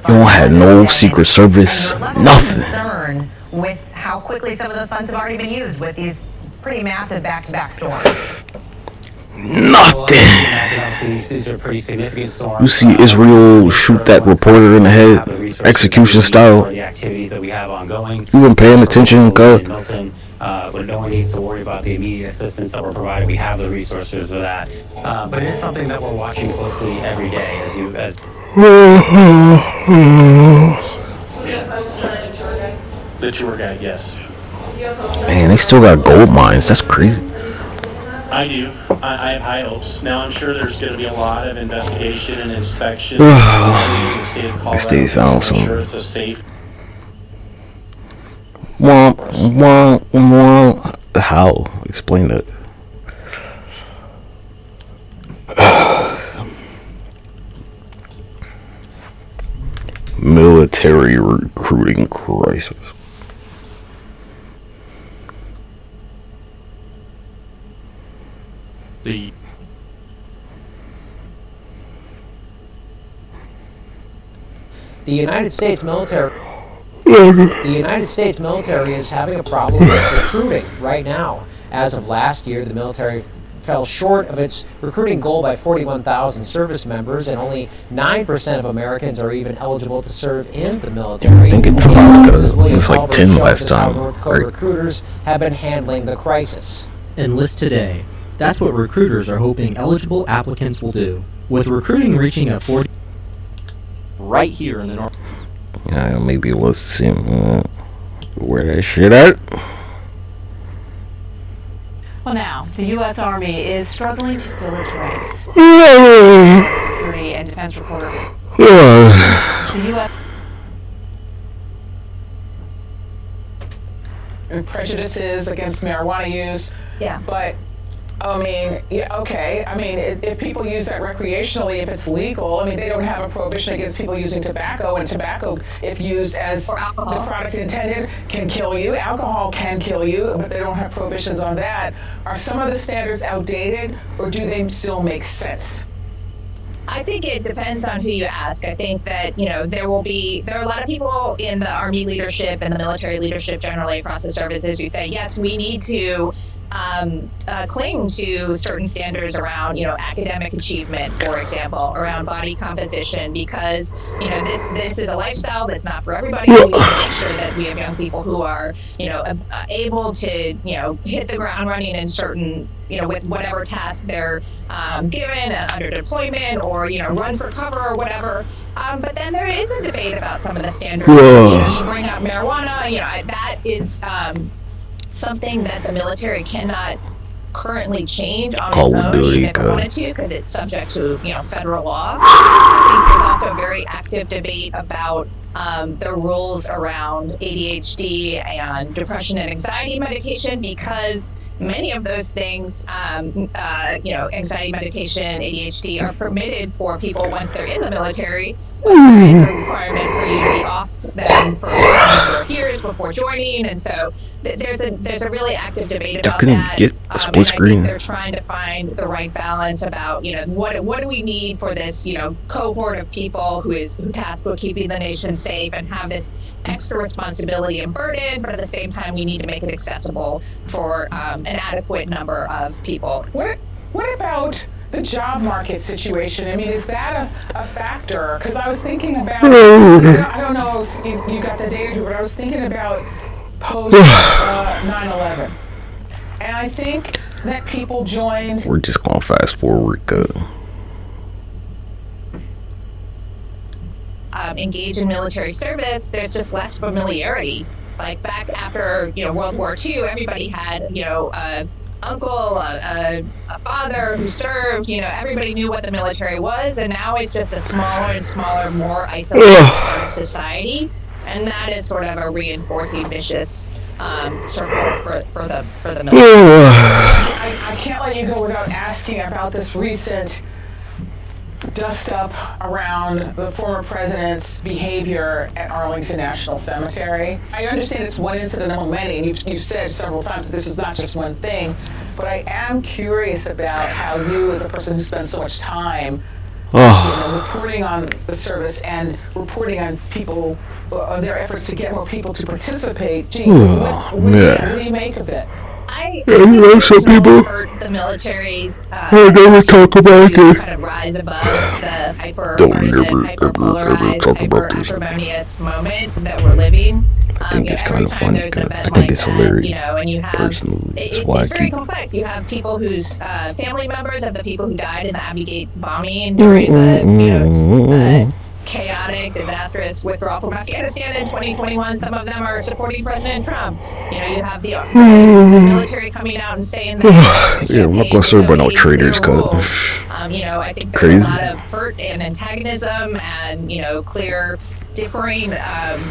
don't have no Secret Service, nothing. With how quickly some of those funds have already been used with these pretty massive back-to-back storms. Nothing. These are pretty significant storms. You see Israel shoot that reporter in the head, execution style. The activities that we have ongoing. You been paying attention, cuz? But no one needs to worry about the immediate assistance that we're providing. We have the resources for that. But it is something that we're watching closely every day The tour guide, yes. Man, they still got gold mines. That's crazy. I do. I have high hopes. Now, I'm sure there's going to be a lot of investigation and inspection. I still found some. I'm sure it's a safe. How? Explain that. Military recruiting crisis. The United States military. The United States military is having a problem with recruiting right now. As of last year, the military fell short of its recruiting goal by 41,000 service members, and only 9% of Americans are even eligible to serve in the military. I think it dropped. It's like 10 last time. North Dakota recruiters have been handling the crisis. Enlist today. That's what recruiters are hoping eligible applicants will do. With recruiting reaching a 40 right here in the north. Yeah, maybe we'll see where that shit at. Well, now, the U.S. Army is struggling to fill its ranks. Security and defense reporter. The U.S. prejudices against marijuana use. Yeah. But I mean, yeah, okay. I mean, if people use that recreationally, if it's legal, I mean, they don't have a prohibition against people using tobacco, and tobacco, if used as the product intended, can kill you. Alcohol can kill you, but they don't have prohibitions on that. Are some of the standards outdated, or do they still make sense? I think it depends on who you ask. I think that, you know, there are a lot of people in the Army leadership and the military leadership generally across the services who say, yes, we need to cling to certain standards around, you know, academic achievement, for example, around body composition, because, you know, this is a lifestyle that's not for everybody. We need to make sure that we have young people who are, you know, able to, you know, hit the ground running in certain, you know, with whatever task they're given under deployment, or, you know, run for cover or whatever. But then there is a debate about some of the standards. You know, you bring up marijuana, you know, that is something that the military cannot currently change on its own, even if it wanted to, because it's subject to, you know, federal law. I think there's also a very active debate about the rules around ADHD and depression and anxiety medication, because many of those things, you know, anxiety medication, ADHD, are permitted for people once they're in the military. But there is a requirement for you to be off them for a number of years before joining, and so there's a really active debate about that. Get a split screen. I think they're trying to find the right balance about, you know, what do we need for this, you know, cohort of people who is tasked with keeping the nation safe and have this extra responsibility and burden, but at the same time we need to make it accessible for an adequate number of people. What about the job market situation? I mean, is that a factor? Because I was thinking about, I don't know if you got the data, but I was thinking about post 9/11. And I think that people joined. We're just gonna fast forward, engage in military service, there's just less familiarity. Like back after, you know, World War II, everybody had, you know, uncle, a father who served, you know, everybody knew what the military was, and now it's just a smaller and smaller, more isolated part of society, and that is sort of a reinforcing vicious circle for the military. I can't let you go without asking about this recent dust up around the former president's behavior at Arlington National Cemetery. I understand it's one incident among many, and you've said several times that this is not just one thing, but I am curious about how you, as a person who spends so much time you know, reporting on the service and reporting on people, on their efforts to get more people to participate, gee, what do you make of it? I think some people the military's talk about to kind of rise above the hyper-partisan, hyper-polarized, hyper-acrimonious moment that we're living. I think it's kind of funny. I think it's hilarious. You know, and you have personally, it's very complex. You have people whose family members of the people who died in the Abbey Gate bombing during the, you know, chaotic, disastrous withdrawal from Afghanistan in 2021. Some of them are supporting President Trump. You know, you have the military coming out and saying that. Yeah, I'm not gonna serve by no traitors, cuz. You know, I think there's a lot of hurt and antagonism, and, you know, clear differing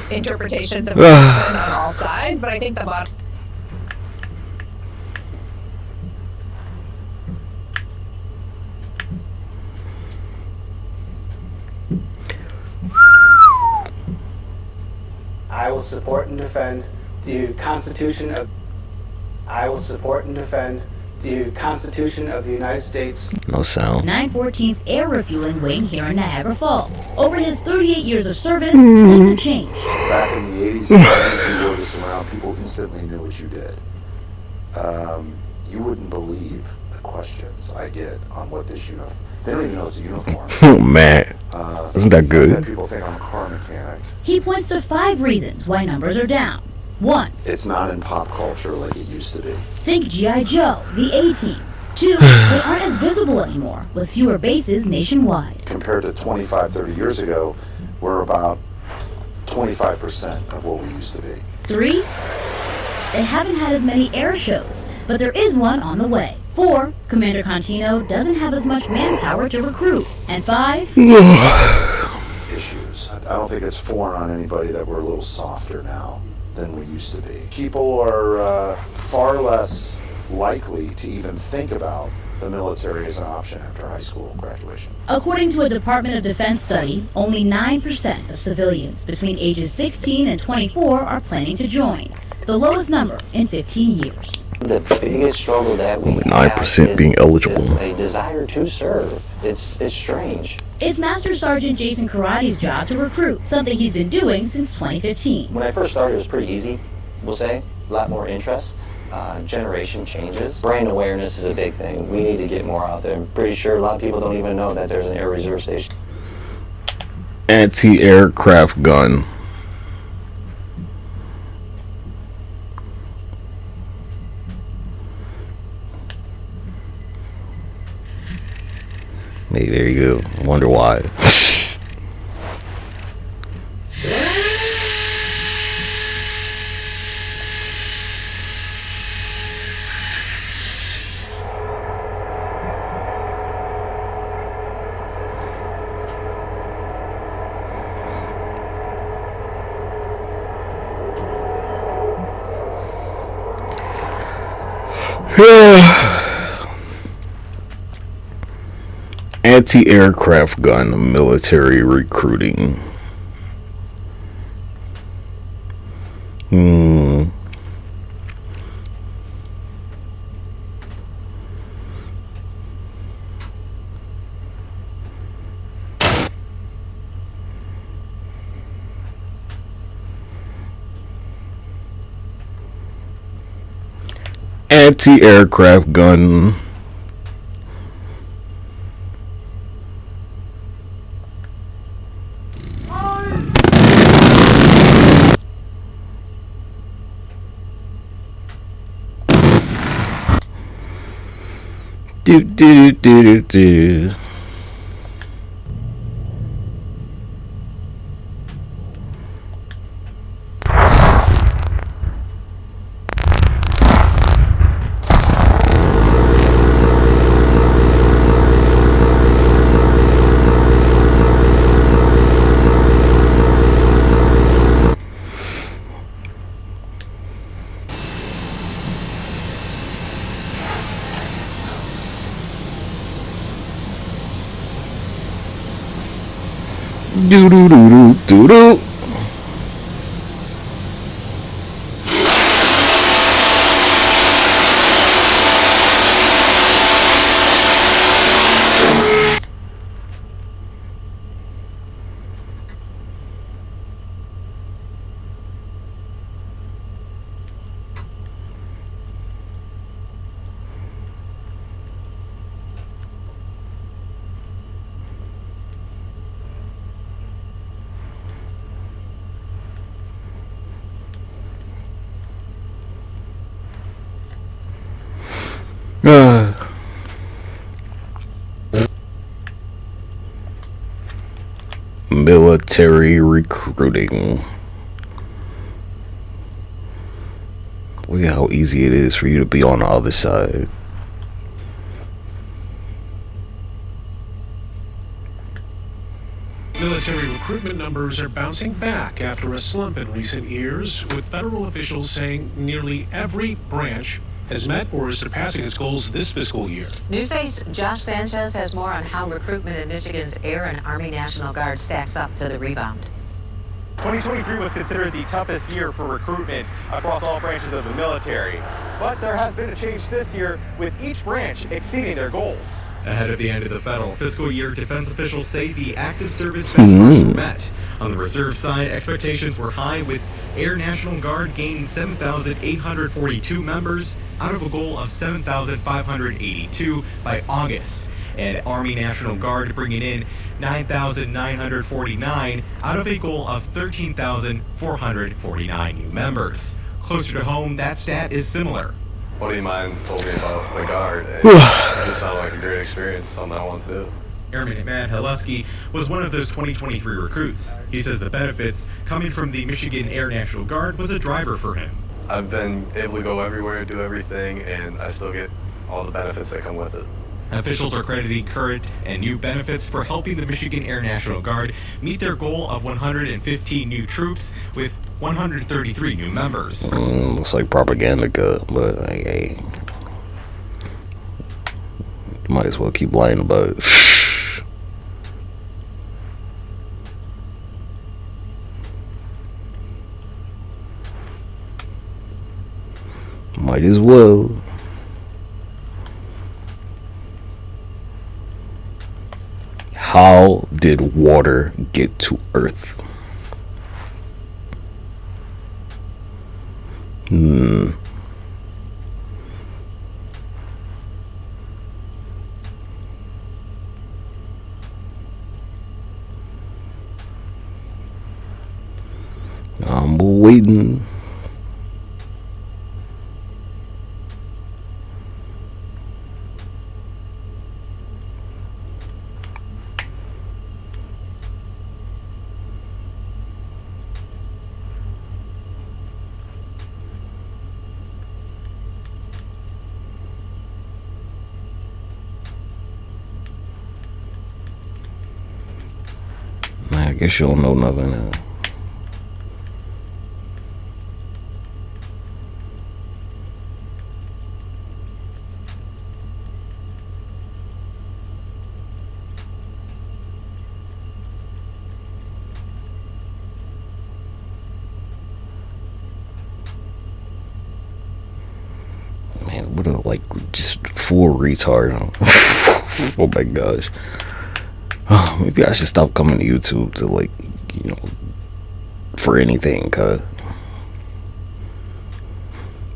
interpretations of what happened on all sides. But I think the bottom. I will support and defend the Constitution of. I will support and defend the Constitution of the United States. No sound. 914th Air Refueling Wing here in Niagara Falls. Over his 38 years of service, things have changed. Back in the 80s and 90s, you wore this around, people instantly knew what you did. You wouldn't believe the questions I get on what this uniform. They don't even know it's a uniform. Oh man, isn't that good? People think I'm a car mechanic. He points to 5 reasons why numbers are down. 1. It's not in pop culture like it used to be. Think G.I. Joe, the A-Team. 2, they aren't as visible anymore, with fewer bases nationwide. Compared to 25, 30 years ago, we're about 25% of what we used to be. 3, they haven't had as many air shows, but there is one on the way. 4, Commander Contino doesn't have as much manpower to recruit. And 5, issues. I don't think it's foreign on anybody that we're a little softer now than we used to be. People are far less likely to even think about the military as an option after high school graduation. According to a Department of Defense study, only 9% of civilians between ages 16 and 24 are planning to join, the lowest number in 15 years. The biggest struggle that we 9% have being eligible. is a desire to serve. It's strange. It's Master Sergeant Jason Karate's job to recruit, something he's been doing since 2015. When I first started, it was pretty easy, we'll say. A lot more interest. Generation changes. Brand awareness is a big thing. We need to get more out there. I'm pretty sure a lot of people don't even know that there's an air reserve station. Anti-aircraft gun. Hey, there you go. Wonder why. Anti-aircraft gun military recruiting. Anti-aircraft gun. Do. Do. Military recruiting. Look at how easy it is for you to be on the other side. Military recruitment numbers are bouncing back after a slump in recent years, with federal officials saying nearly every branch has met or is surpassing its goals this fiscal year. Newsday's Josh Sanchez has more on how recruitment in Michigan's Air and Army National Guard stacks up to the rebound. 2023 was considered the toughest year for recruitment across all branches of the military. But there has been a change this year, with each branch exceeding their goals. Ahead of the end of the federal fiscal year, defense officials say the active service benchmarks were met. On the reserve side, expectations were high, with Air National Guard gaining 7,842 members out of a goal of 7,582 by August, and Army National Guard bringing in 9,949 out of a goal of 13,449 new members. Closer to home, that stat is similar. buddy of mine told me about the Guard, and it just sounded like a great experience, something I want to do. Airman Matt Halusky was one of those 2023 recruits. He says the benefits coming from the Michigan Air National Guard was a driver for him. I've been able to go everywhere, do everything, and I still get all the benefits that come with it. Officials are crediting current and new benefits for helping the Michigan Air National Guard meet their goal of 115 new troops with 133 new members. Looks like propaganda, but hey, you might as well keep lying about it. Might as well. How did water get to Earth? I'm waiting. I guess you don't know nothing now. Man, what a just full retard. Oh my gosh. Oh, maybe I should stop coming to YouTube to for anything, cause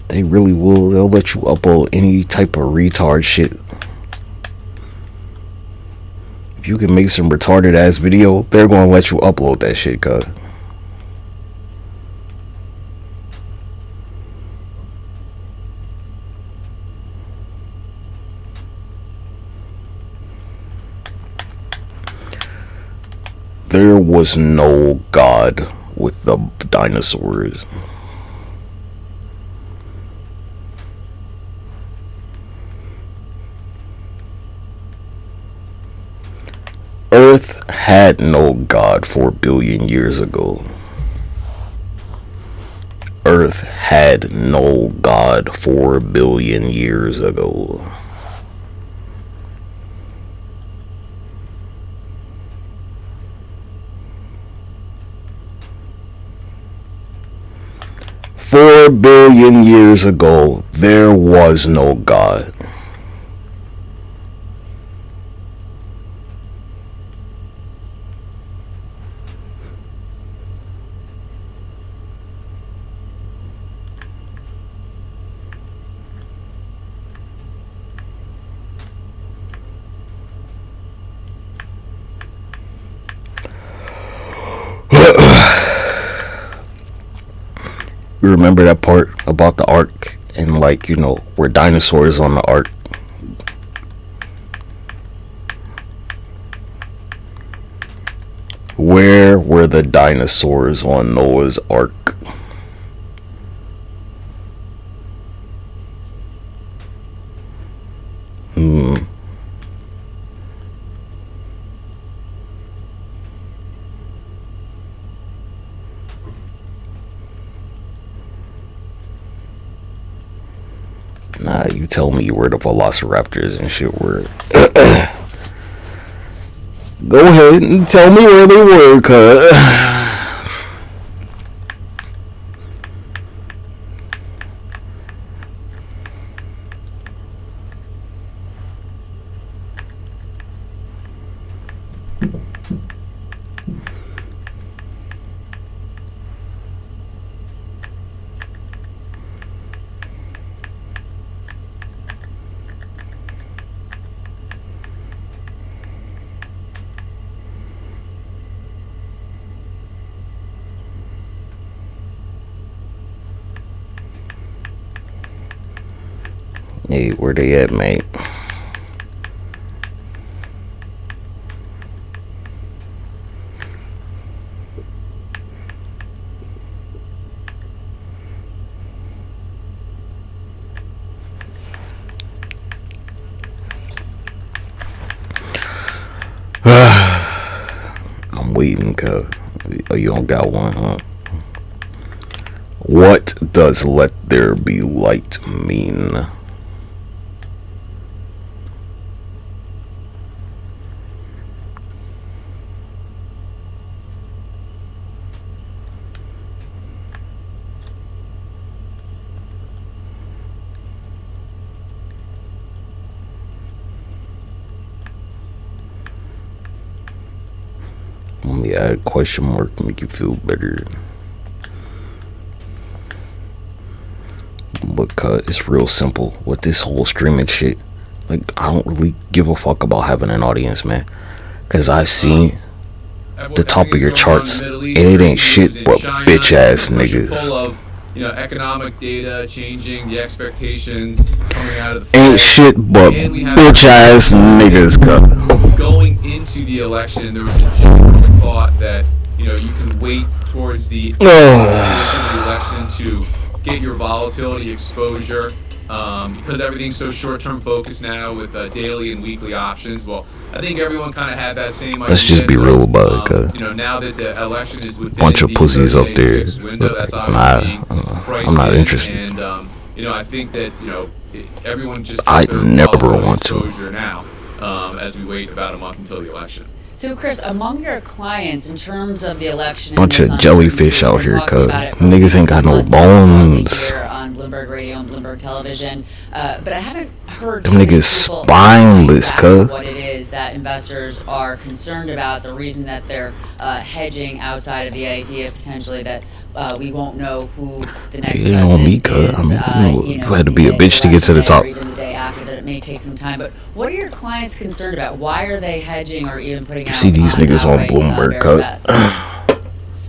they really will. They'll let you upload any type of retard shit. If you can make some retarded ass video, they're gonna let you upload that shit, cuz. There was no God with the dinosaurs. Earth had no God 4 billion years ago. Earth had no God 4 billion years ago. "4 billion years ago, there was no God." You remember that part about the ark and where dinosaurs on the ark? Where were the dinosaurs on Noah's ark? Nah, you tell me where the velociraptors and shit were. Go ahead and tell me where they were, cuz. Hey, where they at, mate? I'm waiting, cuz. Oh, you don't got one, huh? What does let there be light mean? Let me add a question mark to make you feel better. Look, it's real simple with this whole streaming shit. Like, I don't really give a fuck about having an audience, man. Cause I've seen the top of your charts, and it ain't shit but bitch ass niggas. Full of, economic data changing, the expectations coming out of the Ain't shit but bitch ass niggas, cuz. Going into the election, there was a general thought that you can wait towards the election to get your volatility exposure because everything's so short-term focused now with daily and weekly options. Well, I think everyone kind of had that same idea. Let's just be real about it, cuz. Now that the election is within Bunch of pussies up there. window, that's I'm not interested. And I think that everyone just I never want to. exposure now as we wait about a month until the election. So, Chris, among your clients, in terms of the election, Bunch of jellyfish out here, cuz. Niggas ain't got no bones. Here on Bloomberg Radio and Bloomberg Television, but I haven't heard Them niggas spineless, cuz. what it is that investors are concerned about. The reason that they're hedging outside of the idea potentially that we won't know who the next You know me, cuz. I mean, you had to be a bitch to get to the top. Even the day after that, it may take some time. But what are your clients concerned about? Why are they hedging or even putting out? You see these niggas on Bloomberg, cuz.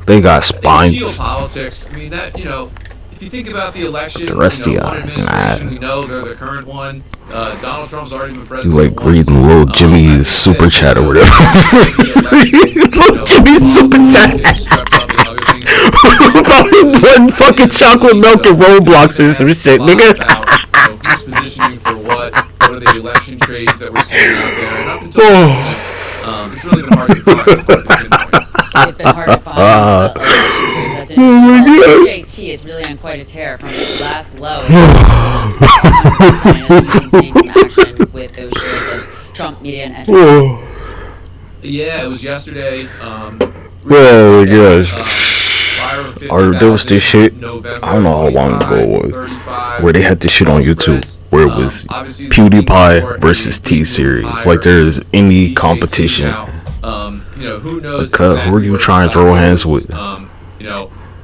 They got spines. Geopolitics. I mean, that if you think about the election, The rest of one y'all, administration, nah. we know they're the current one. Donald Trump's already been president. You like reading Lil Jimmy's super chat or whatever. Lil Jimmy's super chat. One fucking chocolate milk and Roblox or some shit, nigga. Who's positioning for what? What are the election trades that we're seeing out there? And up until this point, it's really been hard to find. It's been hard to find election trades. That's interesting. JT is really on quite a tear from its last low. You've been seeing some action with those shares of Trump Media and Entertainment. Yeah, it was yesterday. Oh my gosh. Or there was this shit, I don't know how long ago it was, where they had this shit on YouTube, where it was PewDiePie versus T-Series. Like there's any competition. Who knows Because who are you trying to throw hands with?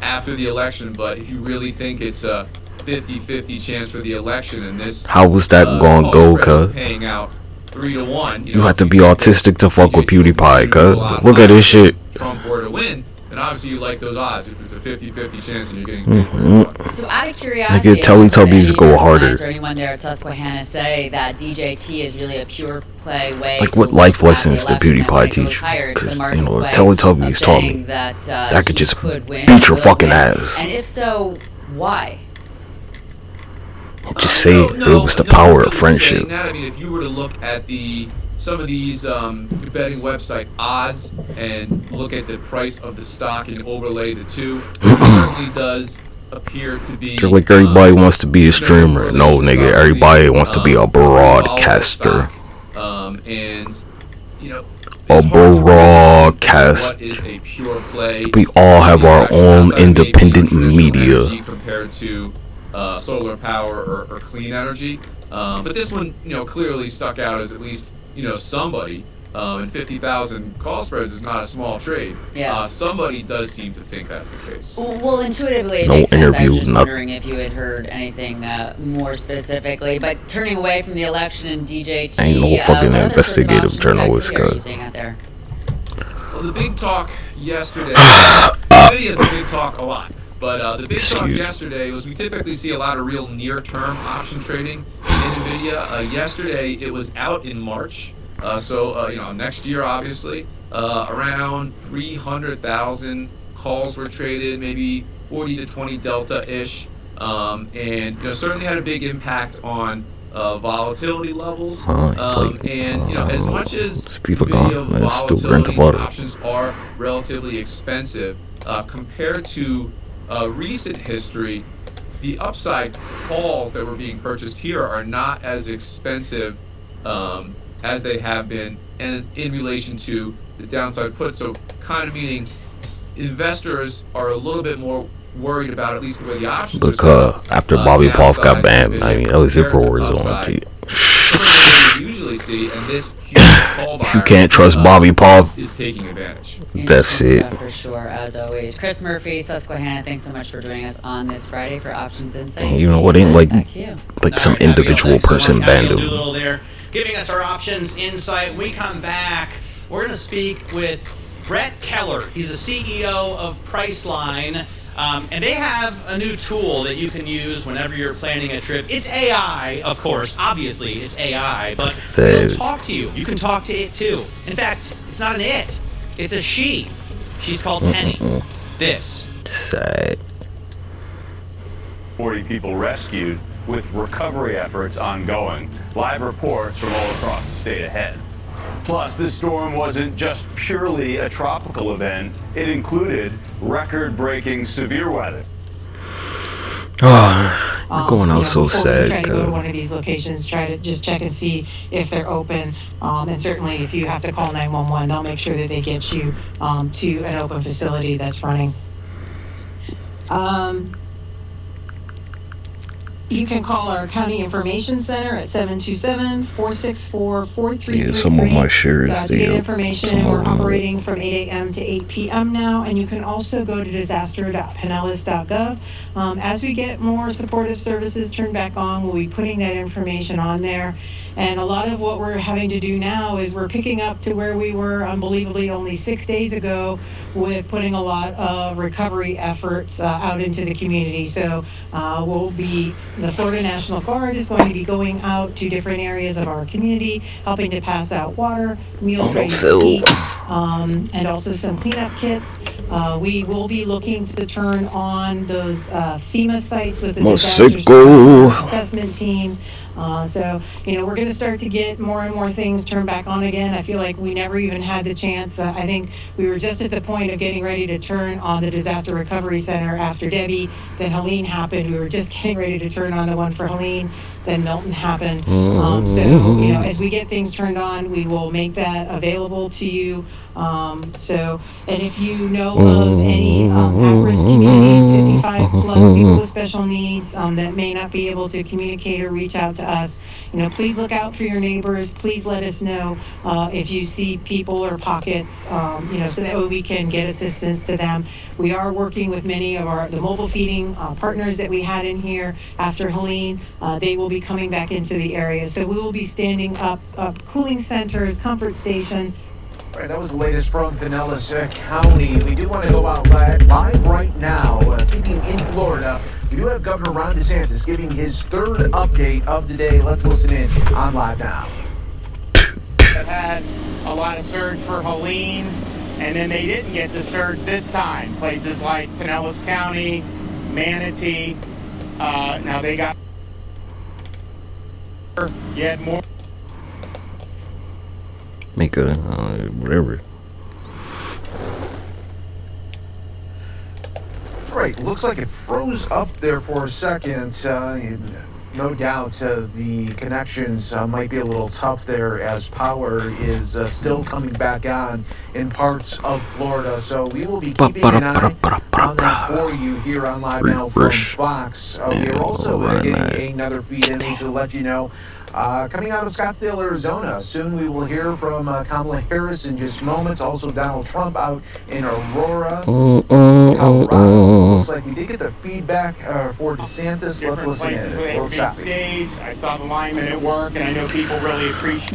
After the election, but if you really think it's a 50-50 chance for the election, and this How was that gonna go, cuz? paying out 3-1, You have to be autistic to fuck with PewDiePie, cuz. Look at this shit. Trump were to win, then obviously you like those odds. If it's a 50-50 chance and you're getting So out of curiosity, Nigga, Teletubbies go harder. Or anyone there at Susquehanna say that DJT is really a pure play way. Like what life lessons did PewDiePie teach? Because, Teletubbies taught me that could just beat your fucking ass. And if so, why? Just say it was the power of friendship. I mean, if you were to look at some of these betting website odds and look at the price of the stock and overlay the two, it certainly does appear to be. They're like everybody wants to be a streamer. No, nigga, everybody wants to be a broadcaster. A broadcast. We all have our own independent media. Compared to solar power or clean energy, but this one, clearly stuck out as at least somebody. And 50,000 call spreads is not a small trade. Yeah. Somebody does seem to think that's the case. Well, intuitively, it No makes sense. I was interview, just nothing. wondering if you had heard anything more specifically. But turning away from the election and DJT, Ain't no fucking what other sorts of investigative options journalist, activity are you cuz. seeing out there? Well, the big talk yesterday, NVIDIA is the big talk a lot. But the big talk yesterday was we typically see a lot of real near-term option trading in NVIDIA. Yesterday, it was out in March. Next year, obviously, around 300,000 calls were traded, maybe 40 to 20 delta-ish, and certainly had a big impact on volatility levels. As much as NVIDIA volatility options are relatively expensive, compared to recent history, the upside calls that were being purchased here are not as expensive as they have been, and in relation to the downside put. So kind of meaning investors are a little bit more worried about at least the way the options are Look, set up, after Bobby Puff got banned, NVIDIA I mean, that was it for compared to Warzone. upside. What we usually see, and this huge call buyer You can't trust Bobby Puff. is taking advantage. That's Interesting it. stuff for sure, as always. Chris Murphy, Susquehanna, thanks so much for joining us on this Friday for Options Insight. And you know what? Ain't like Back to you. some individual person banned him. Doolittle there, giving us our options insight. When we come back, we're going to speak with Brett Keller. He's the CEO of Priceline. And they have a new tool that you can use whenever you're planning a trip. It's AI, of course. Obviously, it's AI, but it'll talk to you. You can talk to it too. In fact, it's not an it. It's a she. She's called Penny. This. Sad. 40 people rescued with recovery efforts ongoing. Live reports from all across the state ahead. Plus, this storm wasn't just purely a tropical event. It included record-breaking severe weather. Oh, you're going out so sad. Try to go to one of these locations, try to just check and see if they're open. And certainly if you have to call 911, they'll make sure that they get you to an open facility that's running. You can call our County Information Center at 727-464-4333. Yeah, some of my shares, to get information. We're operating from 8 a.m. to 8 p.m. now, and you can also go to disaster.pinellas.gov. As we get more supportive services turned back on, we'll be putting that information on there. And a lot of what we're having to do now is we're picking up to where we were unbelievably only 6 days ago with putting a lot of recovery efforts out into the community. So the Florida National Guard is going to be going out to different areas of our community, helping to pass out water, meals ready to eat, and also some cleanup kits. We will be looking to turn on those FEMA sites with the disaster assessment teams. We're going to start to get more and more things turned back on again. I feel like we never even had the chance. I think we were just at the point of getting ready to turn on the Disaster Recovery Center after Debbie. Then Helene happened. We were just getting ready to turn on the one for Helene. Then Milton happened. As we get things turned on, we will make that available to you. And if you know of any at-risk communities, 55 plus people with special needs that may not be able to communicate or reach out to us, please look out for your neighbors. Please let us know if you see people or pockets, so that way we can get assistance to them. We are working with many of the mobile feeding partners that we had in here after Helene. They will be coming back into the area. So we will be standing up cooling centers, comfort stations. All right, that was the latest from Pinellas County. We do want to go out live right now, keeping in Florida. We do have Governor Ron DeSantis giving his third update of the day. Let's listen in on Live Now. Have had a lot of surge for Helene, and then they didn't get the surge this time. Places like Pinellas County, Manatee, now they got... You had more... Make a whatever. Right, looks like it froze up there for a second. No doubt the connections might be a little tough there as power is still coming back on in parts of Florida. So we will be keeping an eye on that for you here on Live Now from Fox. We are also getting another feed in. We should let you know. Coming out of Scottsdale, Arizona. Soon we will hear from Kamala Harris in just moments. Also Donald Trump out in Aurora, Colorado. Looks like we did get the feedback for DeSantis. Let's listen in. It's a little choppy. Stage. I saw the linemen at work, and I know people really appreciate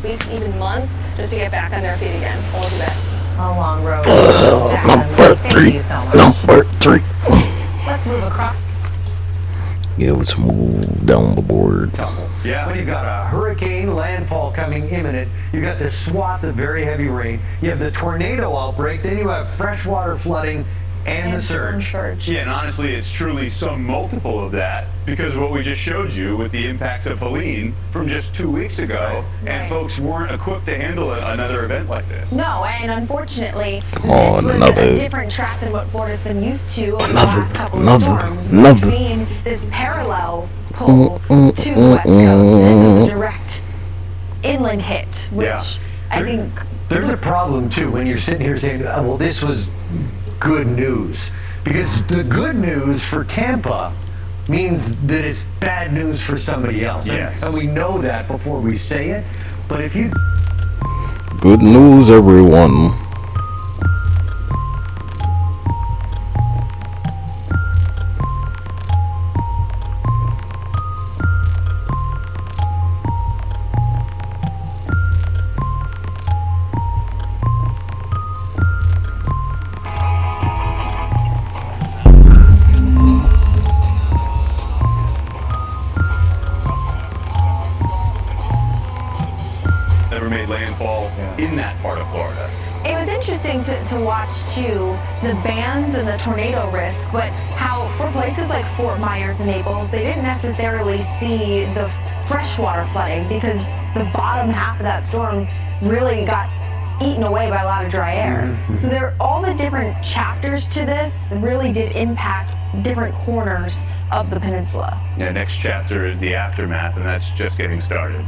Weeks, even months, just to get back on their feet again. Elizabeth. a long road. Number Thank three. you so much. Number three. Let's move across. Yeah, let's move down the board. Yeah. When you've got a hurricane landfall coming imminent, you got this swath of very heavy rain, you have the tornado outbreak, then you have freshwater flooding and the surge. Yeah, and honestly, it's truly some multiple of that because of what we just showed you with the impacts of Helene from just 2 weeks ago, and folks weren't equipped to handle another event like this. No, and unfortunately, Come on, this was another- a different track than what Florida's been used to over the last couple of another- storms. another. We've seen this parallel pull to the West Coast. This was a direct inland hit, which I think... There's a problem too when you're sitting here saying, oh, well, this was good news. Because the good news for Tampa means that it's bad news for somebody else. Yes. And we know that before we say it. But if you... Good news, everyone. Never made landfall in that part of Florida. It was interesting to watch, too, the bans and the tornado risk, but how for places like Fort Myers and Naples, they didn't necessarily see the freshwater flooding because the bottom half of that storm really got eaten away by a lot of dry air. So all the different chapters to this really did impact different corners of the peninsula. Yeah, next chapter is the aftermath, and that's just getting started.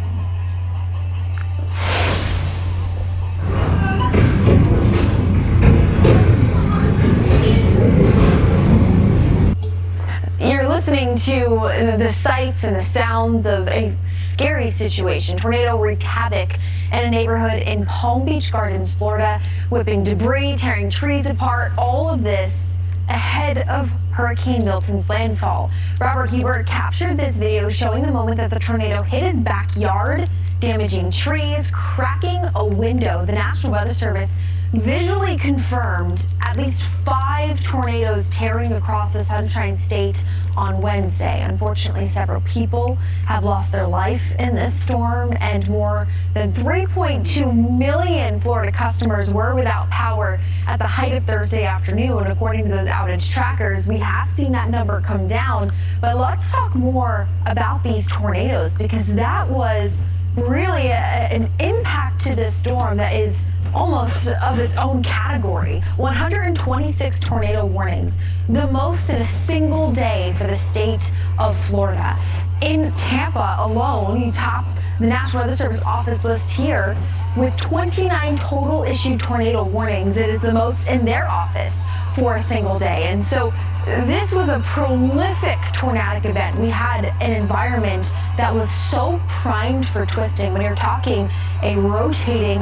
You're listening to the sights and the sounds of a scary situation. Tornado wreaked havoc in a neighborhood in Palm Beach Gardens, Florida, whipping debris, tearing trees apart, all of this ahead of Hurricane Milton's landfall. Robert Hebert captured this video showing the moment that the tornado hit his backyard, damaging trees, cracking a window. The National Weather Service visually confirmed at least 5 tornadoes tearing across the Sunshine State on Wednesday. Unfortunately, several people have lost their life in this storm, and more than 3.2 million Florida customers were without power at the height of Thursday afternoon. According to those outage trackers, we have seen that number come down. But let's talk more about these tornadoes, because that was really an impact to this storm that is almost of its own category. 126 tornado warnings, the most in a single day for the state of Florida. In Tampa alone, you top the National Weather Service office list here with 29 total issued tornado warnings. It is the most in their office for a single day. And so this was a prolific tornadic event. We had an environment that was so primed for twisting. When you're talking a rotating,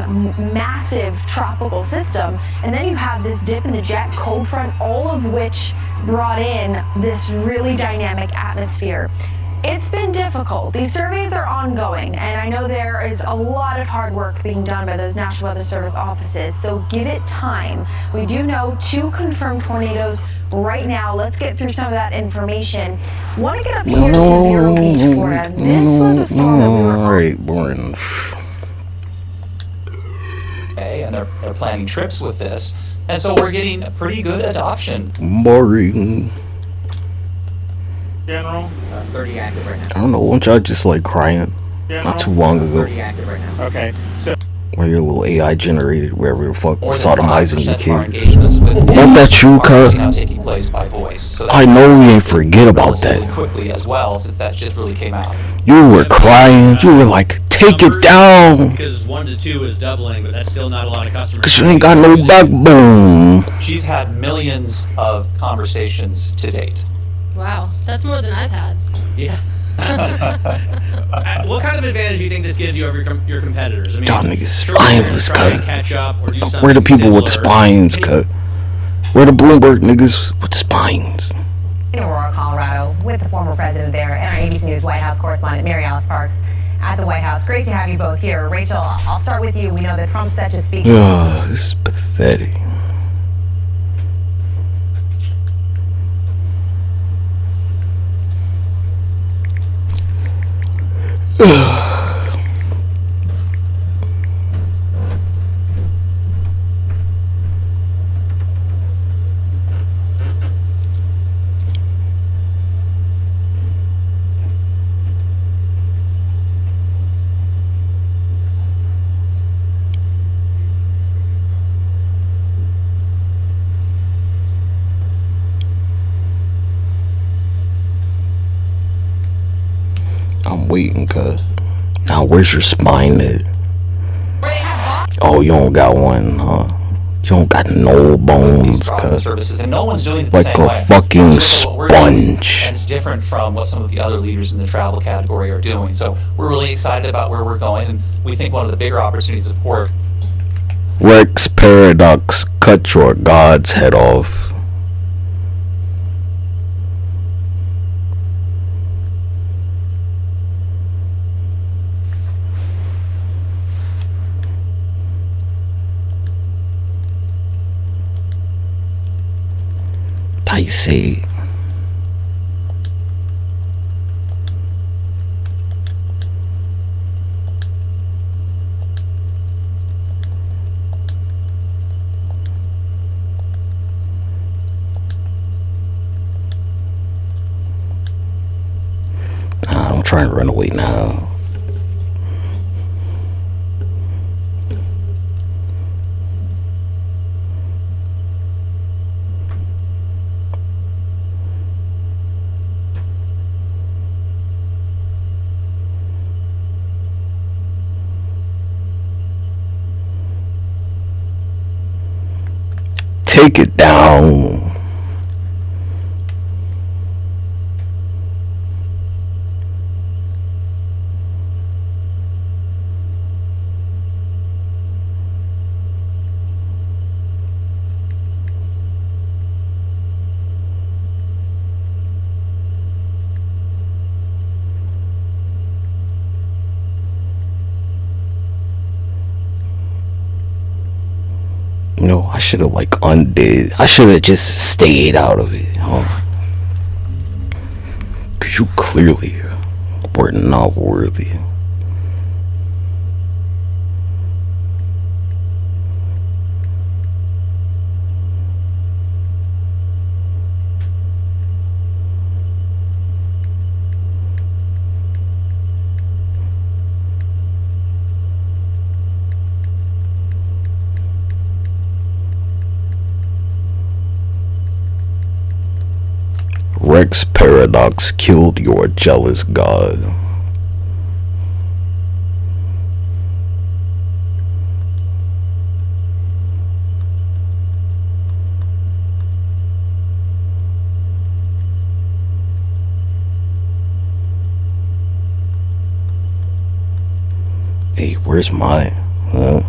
massive tropical system, and then you have this dip in the jet cold front, all of which brought in this really dynamic atmosphere. It's been difficult. These surveys are ongoing, and I know there is a lot of hard work being done by those National Weather Service offices, so give it time. We do know 2 confirmed tornadoes right now. Let's get through some of that information. Want to get up here to Vero Beach, Florida. This was a storm that we were on. Alright, boring. And they're planning trips with this, and so we're getting a pretty good adoption. Boring. General? 30 active right now. I don't know, weren't y'all just like crying not too long ago? 30 active right now. Okay, so... Where your little AI generated wherever the fuck More than sodomizing your 5% of our kids. engagements with Wasn't that you, are cuz? actually now taking place by voice. So I that's know we ain't forget about relatively that. quickly as well, since that just really came out. You were crying. You were like, take it down. Because 1 to 2 is doubling, but that's still not a lot of customers. Cause you ain't got no backbone. She's had millions of conversations to date. Wow, that's more than I've had. Yeah. What kind of advantage do you think this gives you over your competitors? I mean, Y'all niggas sure, they're spineless, trying to cut. catch up or do something Where the people with the similar. spines, cut? Where the Bloomberg niggas with the spines? in Aurora, Colorado, with the former president there, and our ABC News White House correspondent Mary Alice Parks at the White House. Great to have you both here. Rachel, I'll start with you. We know that Trump's set to speak. Oh, this is pathetic. I'm waiting, cuz. Now, where's your spine at? Oh, you don't got one, huh? You don't got no bones, cuz. Services, and no one's doing it the Like same a way. fucking So what we're doing, sponge. and it's different from what some of the other leaders in the travel category are doing. So we're really excited about where we're going, and we think one of the bigger opportunities, of course. RexParadox, cut your god's head off. I see. Nah, I'm trying to run away now. Take it down. You know, I should have like undid. I should have just stayed out of it, huh? Cause you clearly were not worthy. RexParadox killed your jealous god. Hey, where's mine? Huh?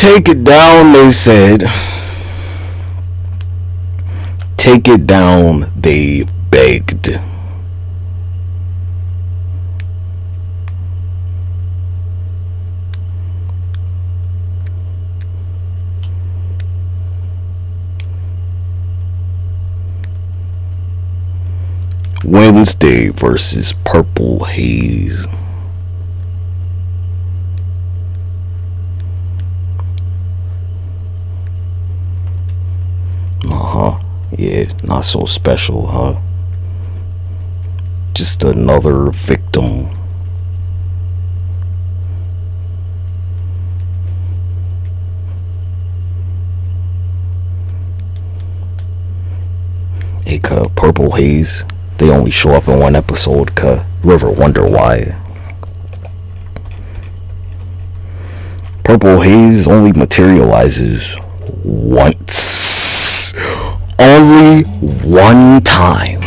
Take it down, they said. Take it down, they begged. Wednesday versus Purple Haze. Yeah, not so special, huh? Just another victim. Hey, Purple Haze, they only show up in one episode, you ever wonder why? Purple Haze only materializes once. Only one time.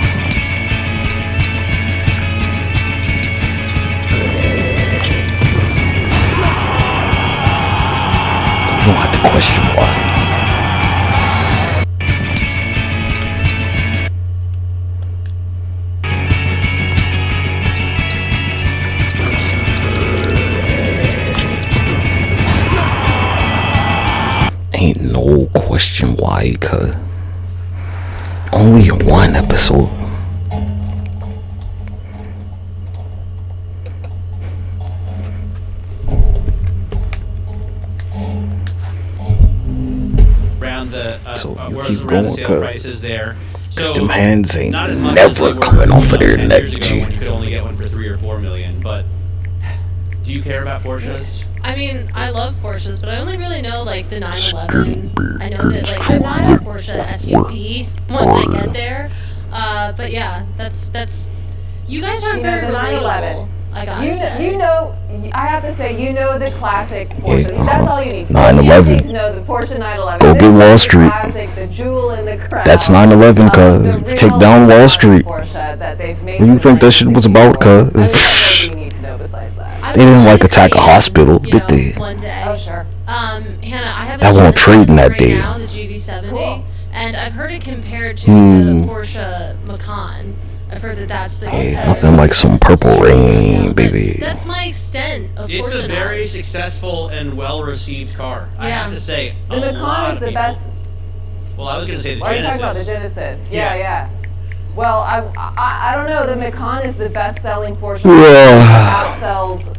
You don't have to question why. Ain't no question why, only in one episode. Around the so you where keep around going, the sale prices there. Cause So them hands ain't not as much never as they coming were, off of their 10 neck, years ago G. when you could only get one for 3 or 4 million. But do you care about Porsches? I mean, I love Porsches, but I only really know like the 911. I know that like I want a Porsche SUV once I get there. But yeah, that's. You guys aren't very relatable. I got you know, I have to say, you know the classic Porsche. That's all you need to know. 911. You need to know the Porsche 911. Go get Wall Street. Classic, the jewel in the crown. That's 911, take down Wall Street. What do you think that shit was about, They didn't like attack a hospital, did they? One day. Oh, sure. Hannah, I have That won't trade in that right day. now, the GV70, Cool. and I've heard it compared to the Porsche Macan. I've heard that that's the Hey, nothing like some Purple Rain, baby. That's my extent of It's Porsche a very successful and well-received car. I Yeah. have to say, The Macan is the best. Well, I was going to say the Why are you Genesis. talking about the Genesis? Yeah. Well, I don't know. The Macan is the best-selling Porsche. Yeah. Outsells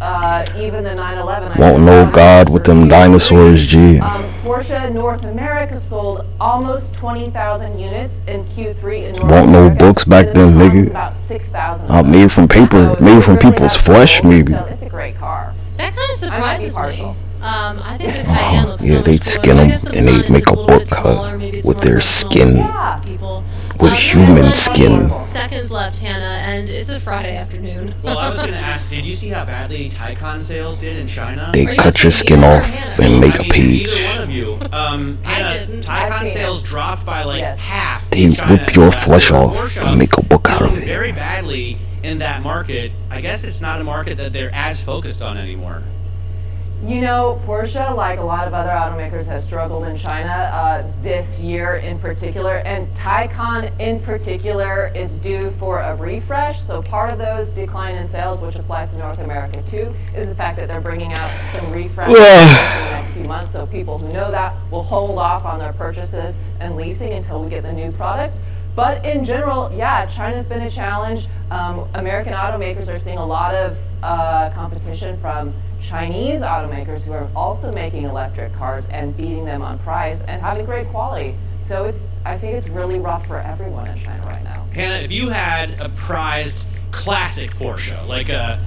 even the 911. Won't know God with them dinosaurs, G. Porsche North America sold almost 20,000 units in Q3 in North Won't know America. books back and then, the Macan's nigga. About 6,000. Made from paper, made from people's flesh, maybe. It's a great car. That kind of I might be surprises partial. me. I think the Cayenne looks Yeah, so they'd much skin cooler. I them guess the and Macan they'd is make just a little bit book smaller, maybe it's with more their personal skin, to people. with human skin. Seconds left, Hannah, and it's a Friday afternoon. Well, I was going to ask, did you see how badly Taycan sales did in China? They cut your skin off and make a page. Either one of you. Hannah, Taycan sales dropped by like half. They in China rip your last flesh year. off Porsche and make a book out of doing it. very badly in that market. I guess it's not a market that they're as focused on anymore. You know, Porsche, like a lot of other automakers, has struggled in China this year in particular, and Taycan in particular is due for a refresh. So part of those decline in sales, which applies to North America too, is the fact that they're bringing out some refresh in the next few months. So people who know that will hold off on their purchases and leasing until we get the new product. But in general, yeah, China's been a challenge. American automakers are seeing a lot of competition from Chinese automakers who are also making electric cars and beating them on price and having great quality. So I think it's really rough for everyone in China right now. Hannah, if you had a prized classic Porsche, like a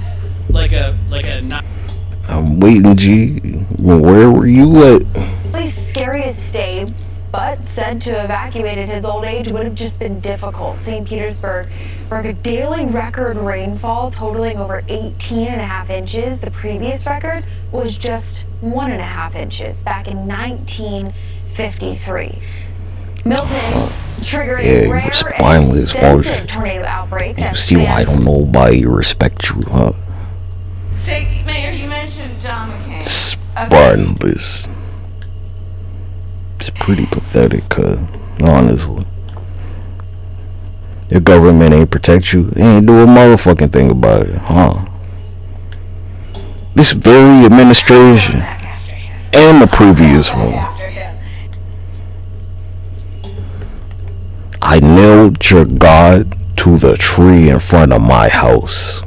I'm waiting, G. Where were you at? Really scariest day, but said to evacuate at his old age would have just been difficult. St. Petersburg broke a daily record rainfall totaling over 18.5 inches. The previous record was just 1.5 inches back in 1953. Milton triggered a rare and extensive tornado outbreak. You see why I don't know nobody respect you, huh? Mayor, you mentioned John McCain. Spineless. pretty pathetic, cuz, honestly. Your government ain't protect you. They ain't do a motherfucking thing about it, huh? This very administration and the previous one. I nailed your God to the tree in front of my house.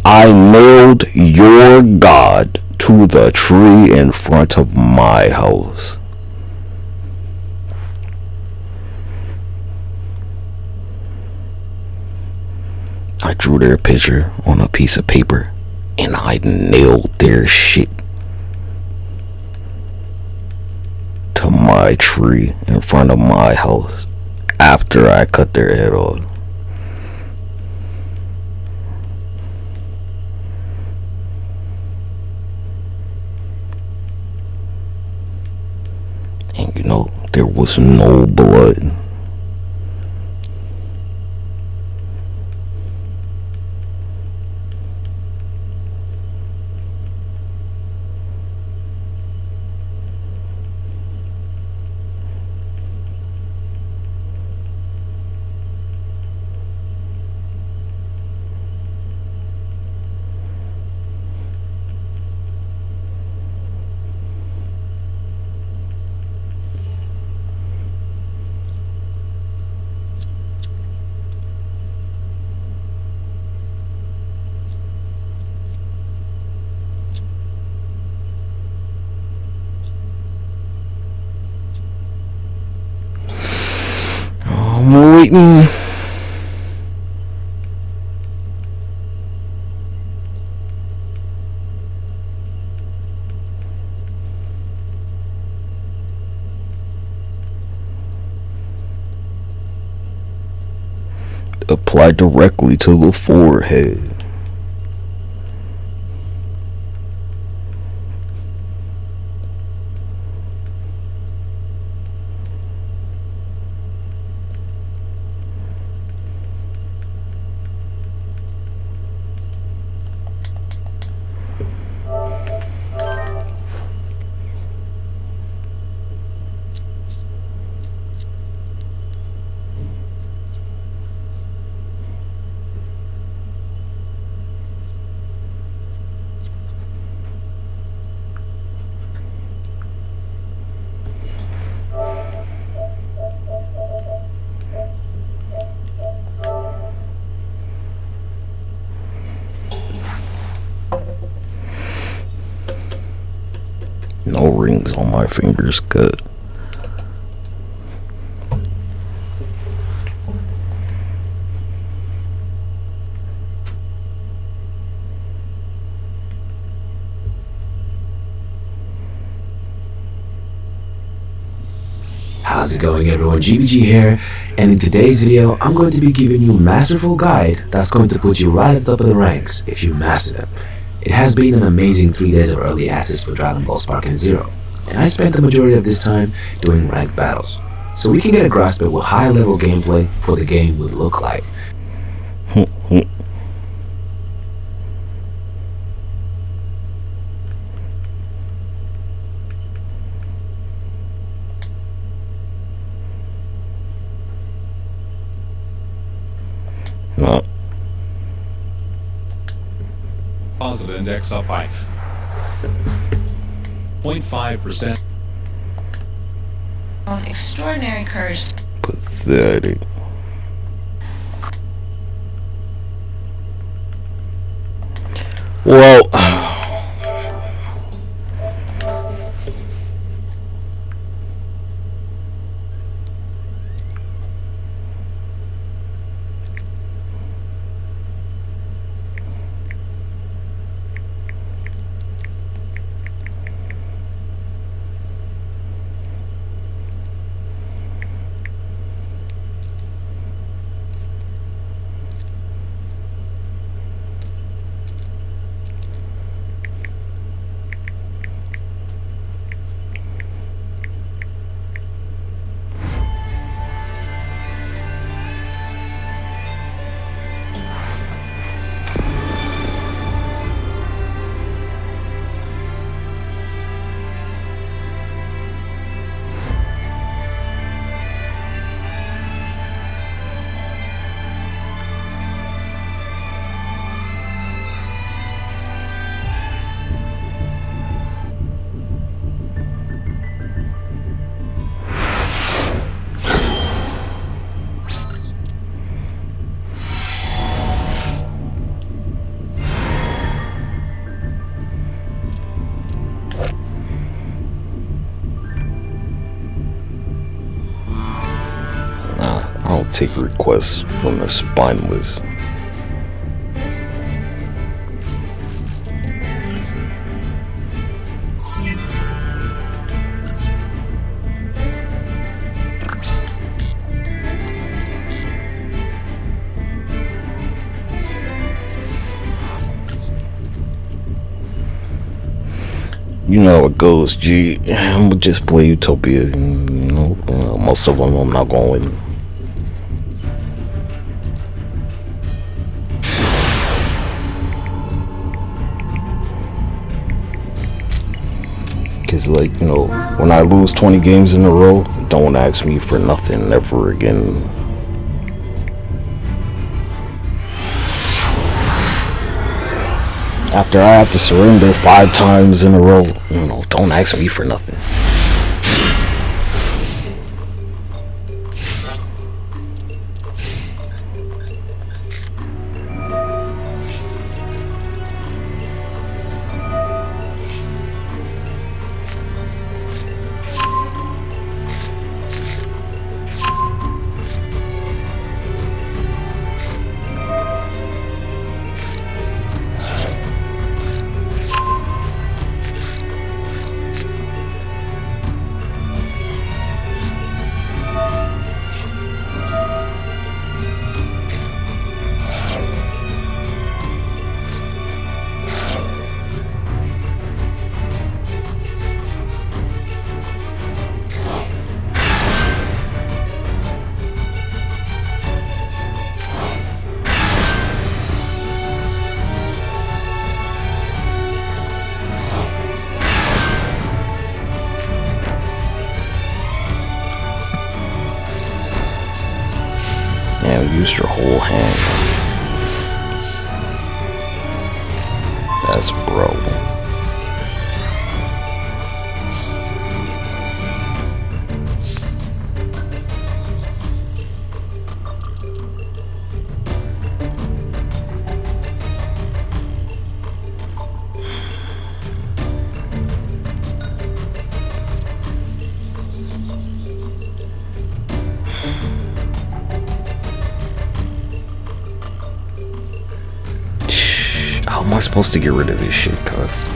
I nailed your God to the tree in front of my house. I drew their picture on a piece of paper and I nailed their shit to my tree in front of my house after I cut their head off. And you know, there was no blood. I'm waiting. Apply directly to the forehead. No rings on my fingers, good. How's it going, everyone? GBG here, and in today's video I'm going to be giving you a masterful guide that's going to put you right at the top of the ranks if you master them. It has been an amazing 3 days of early access for Dragon Ball Sparking Zero, and I spent the majority of this time doing ranked battles, so we can get a grasp at what high level gameplay for the game would look like. No. Positive index up by 0.5%. Extraordinary courage. Pathetic. Well, I don't take requests from the spineless. You know how it goes, G. I'm gonna just play Utopia. Most of them I'm not going to win. Cause when I lose 20 games in a row, don't ask me for nothing ever again. After I have to surrender 5 times in a row, don't ask me for nothing. Used your whole hand. That's bro. How am I supposed to get rid of this shit, cuz?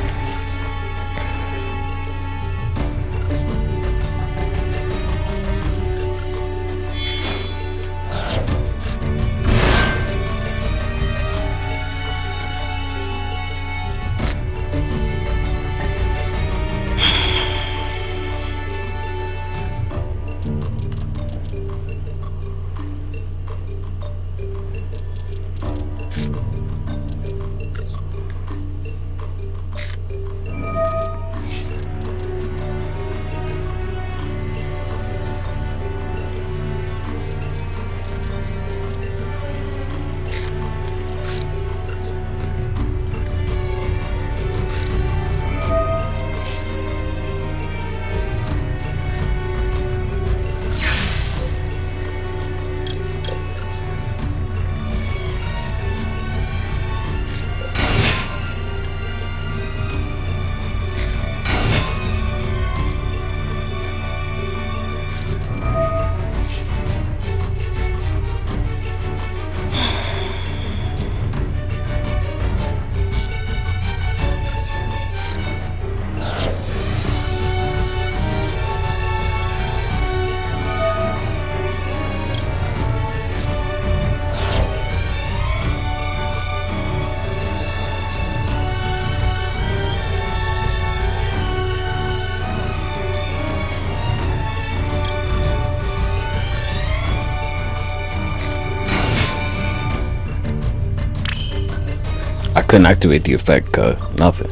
I couldn't activate the effect, nothing.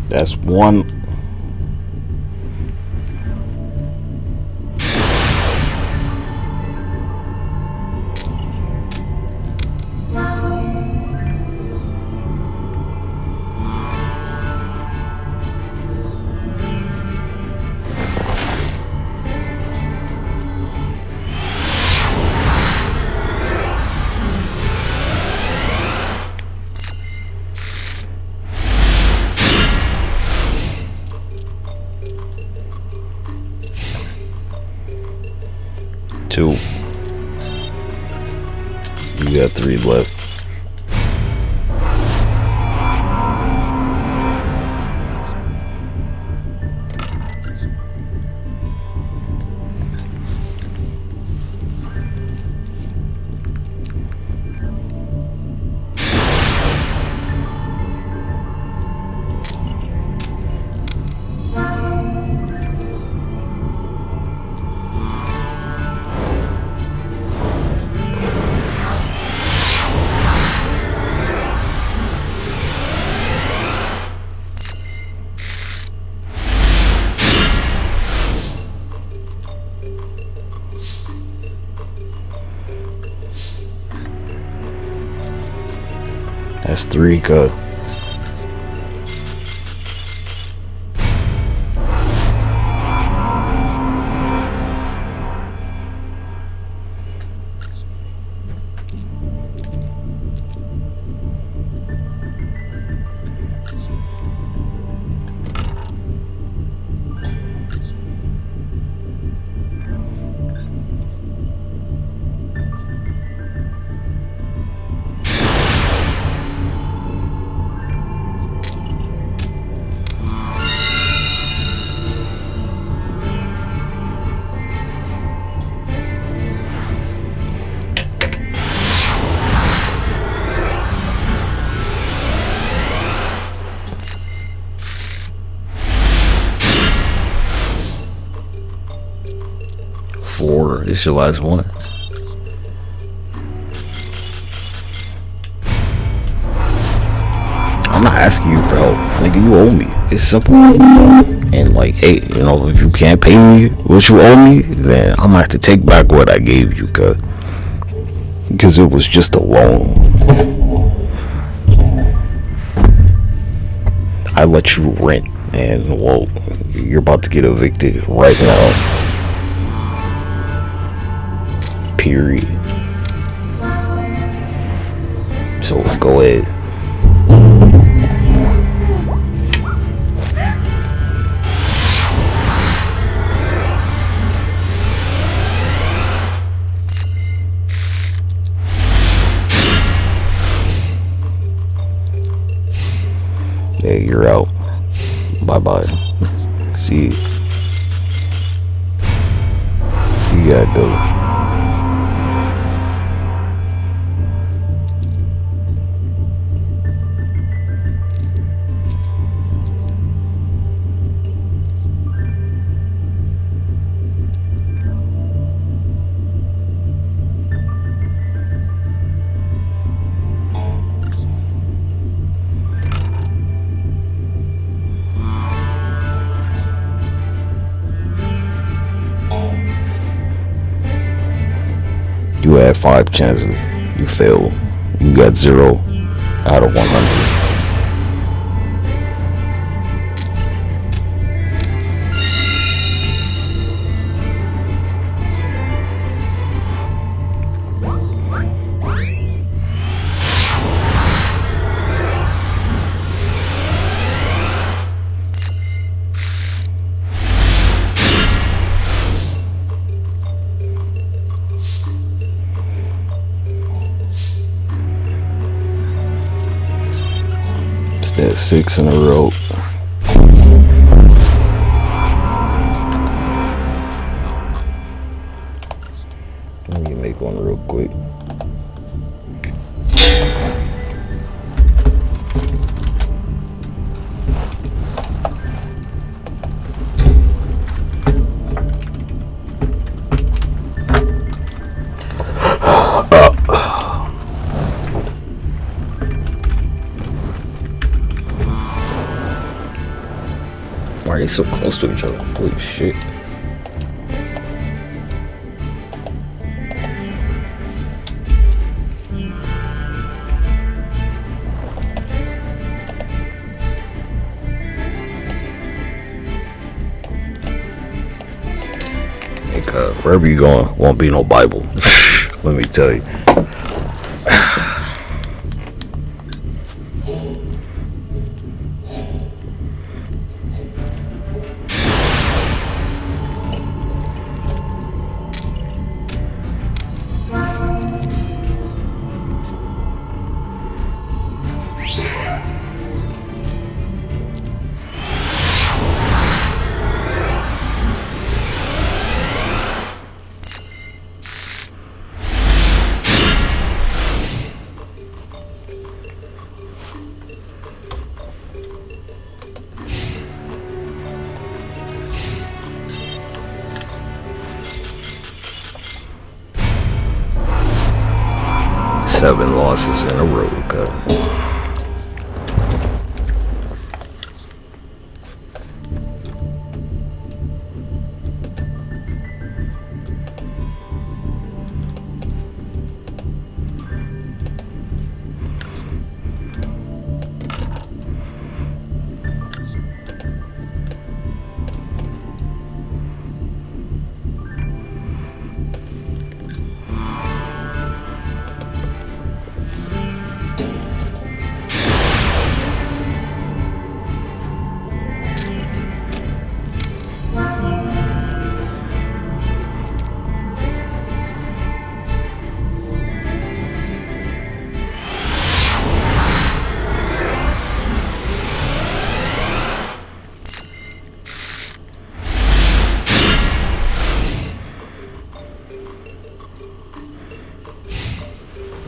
That's one. 2. You got 3 left. That's 3 cut. This your last one. I'm not asking you for help. Nigga, you owe me. It's simple. And like, hey, you know, if you can't pay me what you owe me, then I'm gonna have to take back what I gave you, because it was just a loan. I let you rent, and well, you're about to get evicted right now. Period. So go ahead. Yeah, you're out. Bye bye. See you. You got Billy. You had 5 chances. You failed. You got 0 out of 100. That's 6 in a row. Let me make one real quick. Why are they so close to each other? Holy shit. Hey, wherever you going, won't be no Bible. Let me tell you. 7 losses in a row, cut.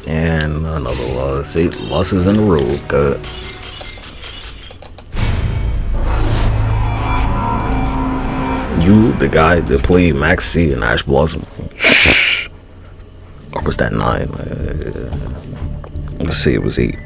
And another loss, 8 losses in a row, cut. You, the guy that played Maxi and Ash Blossom. Or was that 9? Let's see, it was 8.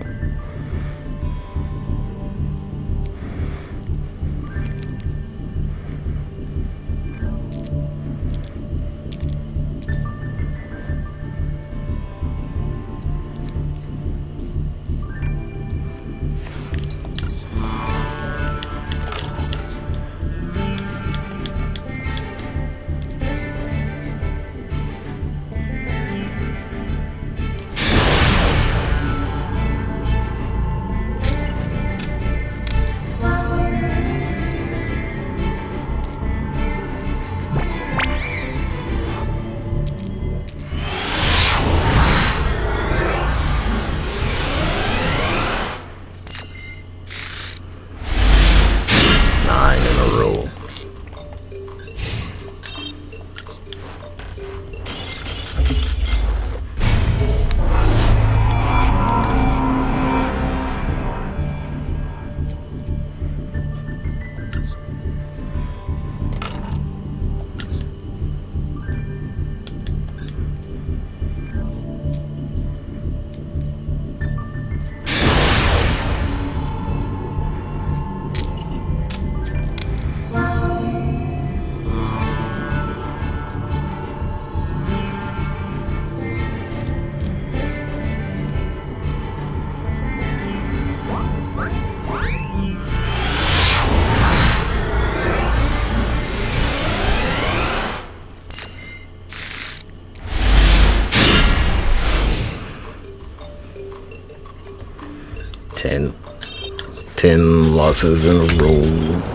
Ten losses in a row.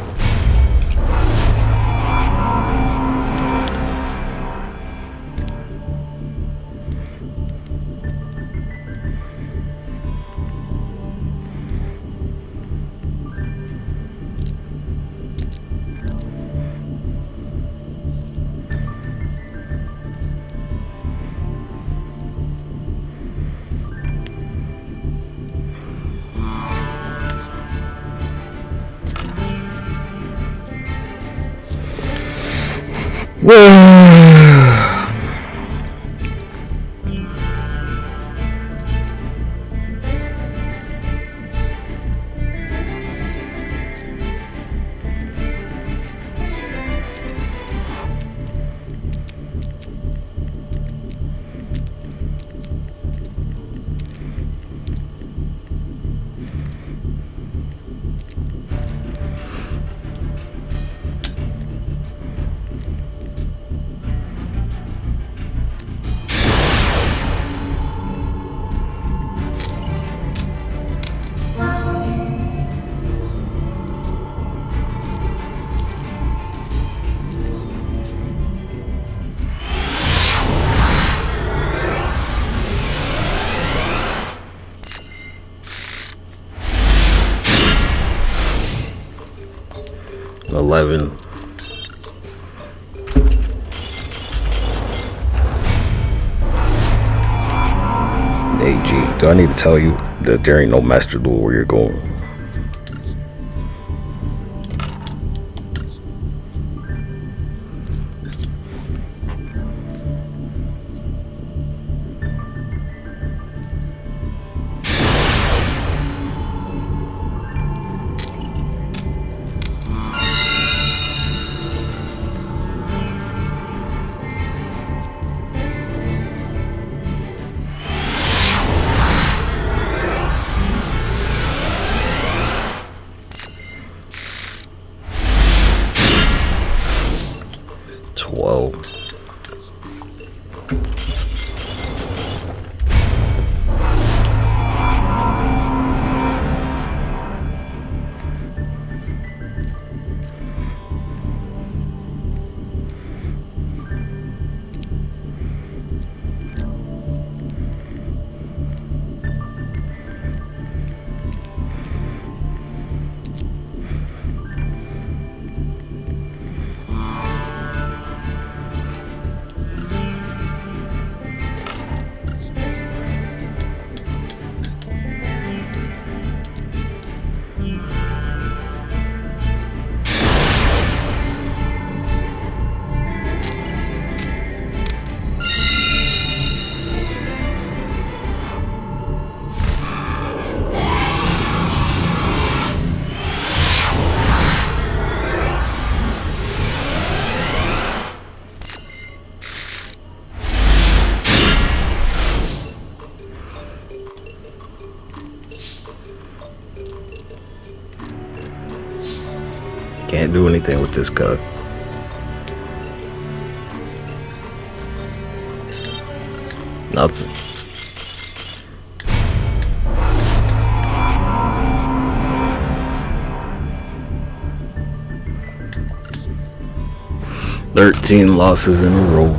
Hey G, do I need to tell you that there ain't no master duel where you're going? 12. Can't do anything with this cut. Nothing. "13 losses in a row."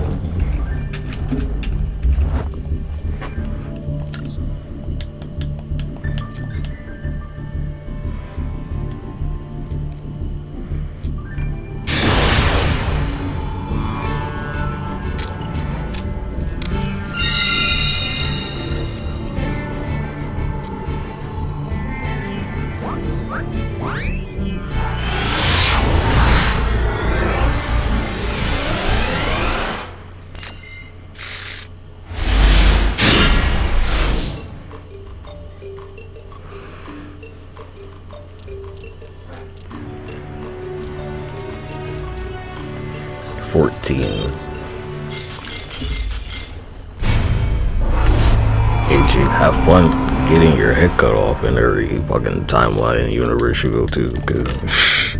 AG, have fun getting your head cut off in every fucking timeline and universe you go to, cause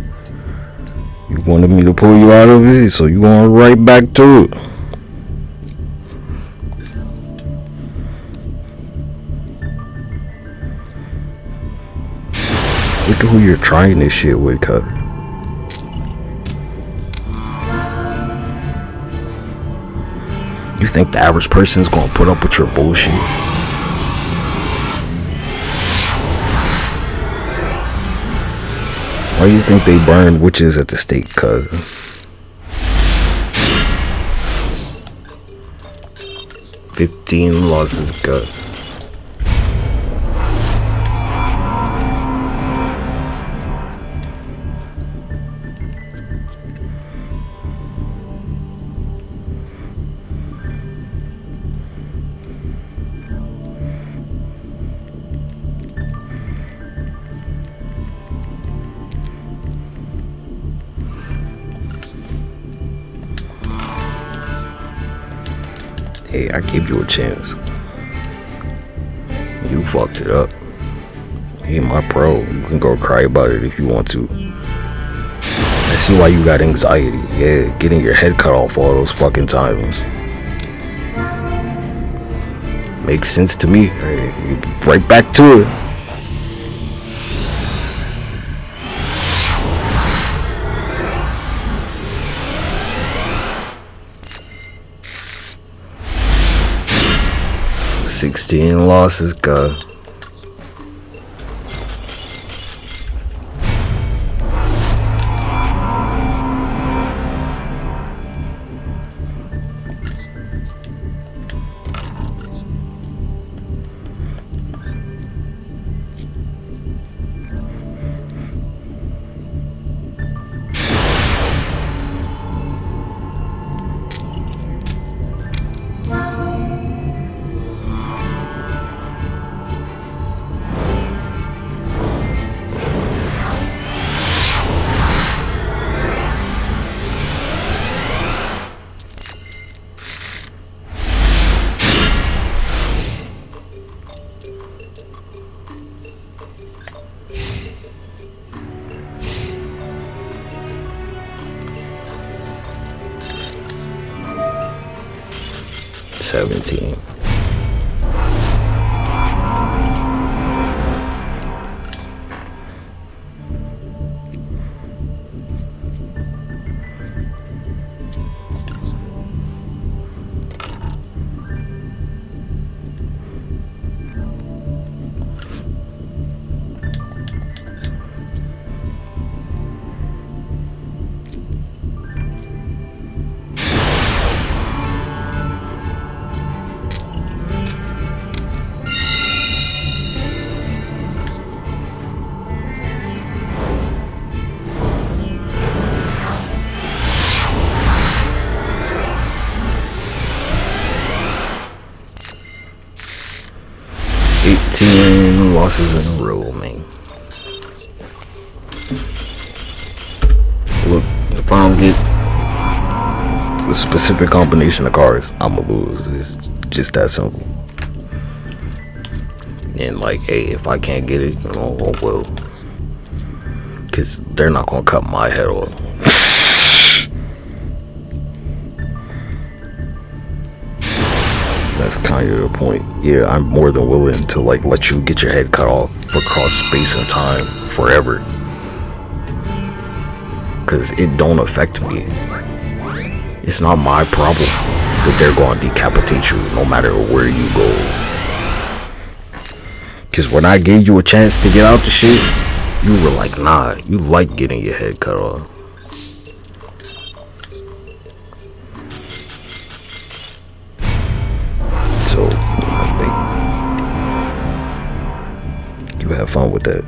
you wanted me to pull you out of it, so you going right back to it. Look at who you're trying this shit with, cut. You think the average person is gonna put up with your bullshit? Why do you think they burn witches at the stake, cuz? 15 losses, gut. Hey, I gave you a chance. You fucked it up. Hey, my pro. You can go cry about it if you want to. I see why you got anxiety. Yeah, getting your head cut off all those fucking times. Makes sense to me. Hey, right back to it. "16 losses, God." 17. Losses in a row, man. Look, if I don't get a specific combination of cards, I'ma lose. It's just that simple. And like, hey, if I can't get it, oh well, because they're not gonna cut my head off. That's kind of the point. Yeah, I'm more than willing to like let you get your head cut off across space and time forever, because it don't affect me. It's not my problem that they're going to decapitate you no matter where you go. Because when I gave you a chance to get out the shit, you were like, nah, you like getting your head cut off. So, you have fun with that.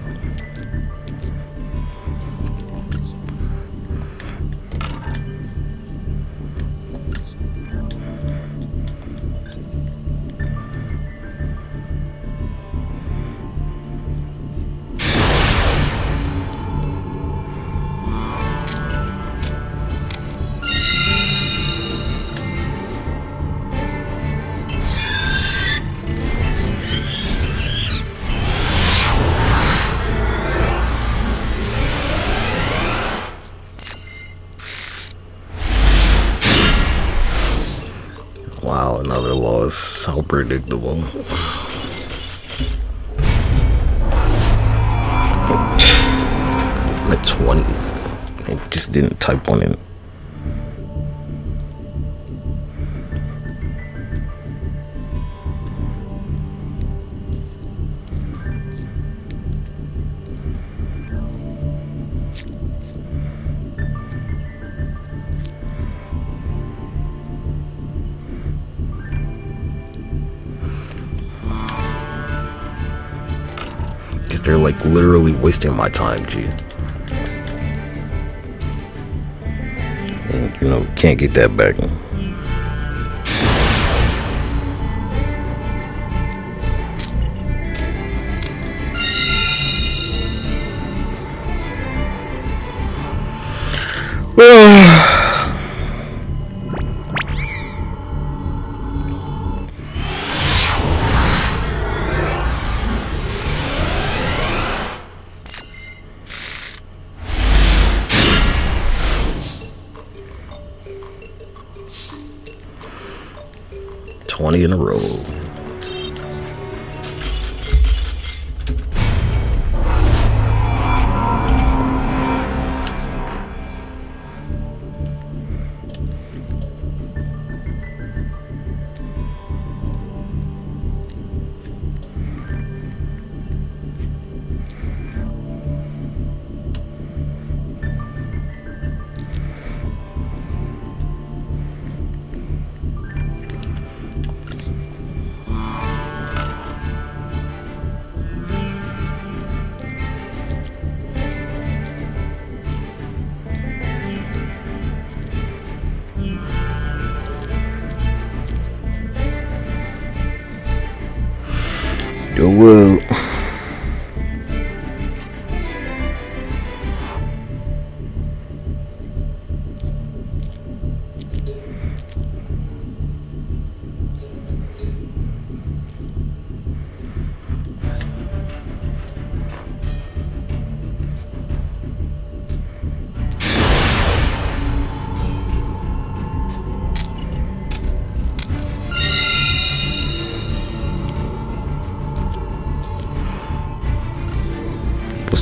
Wow, another loss. How predictable. I'm at 20. I just didn't type one in. They're like literally wasting my time, G. And you know, can't get that back. In a row. Yo, well.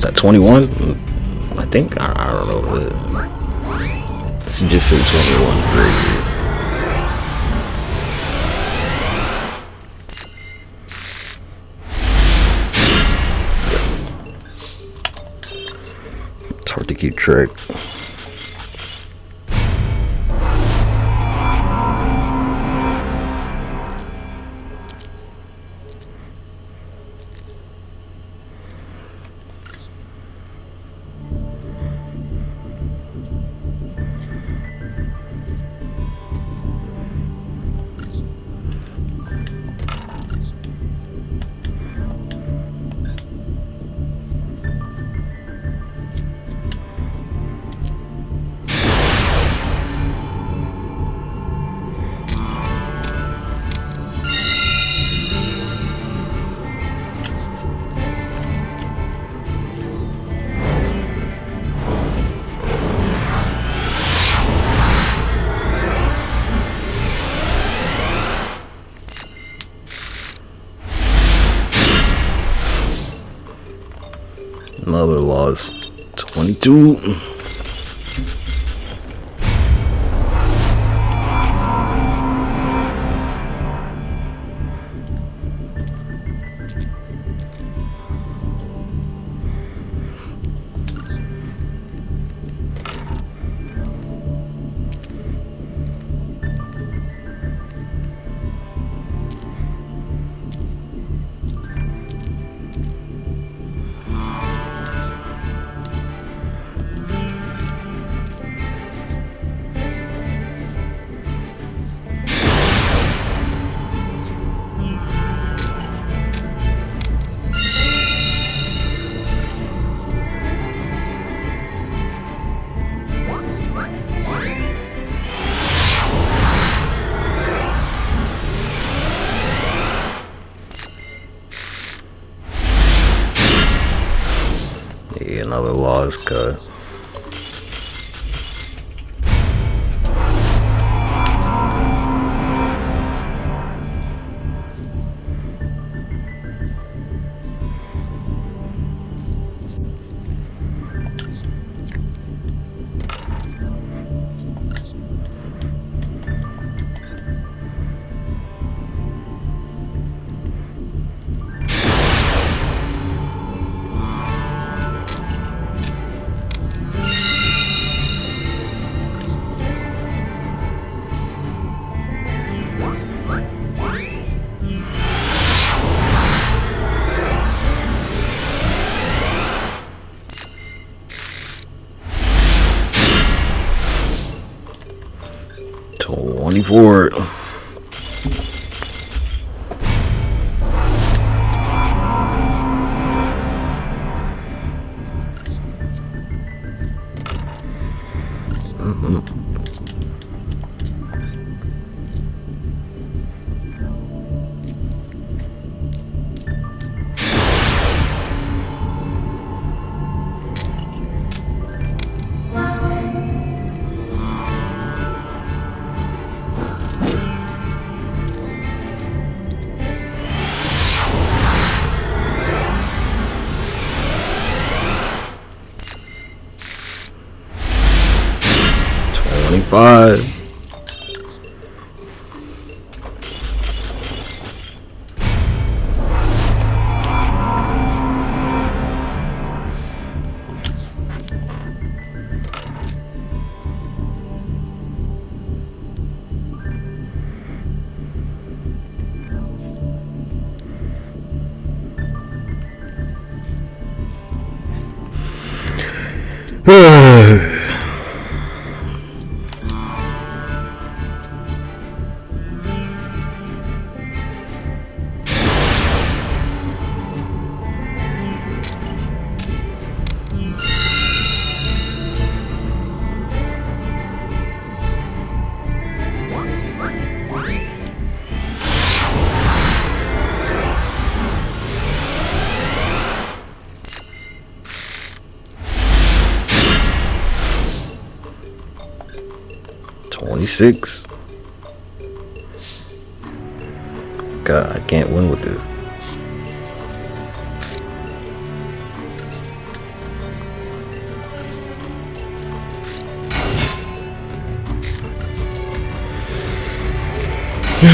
that 21? I think. I don't know. This just say 21 right here. It's hard to keep track. Another loss. 22. Yeah, another loss cut. Forward. Five. $26. God, I can't win with this. Not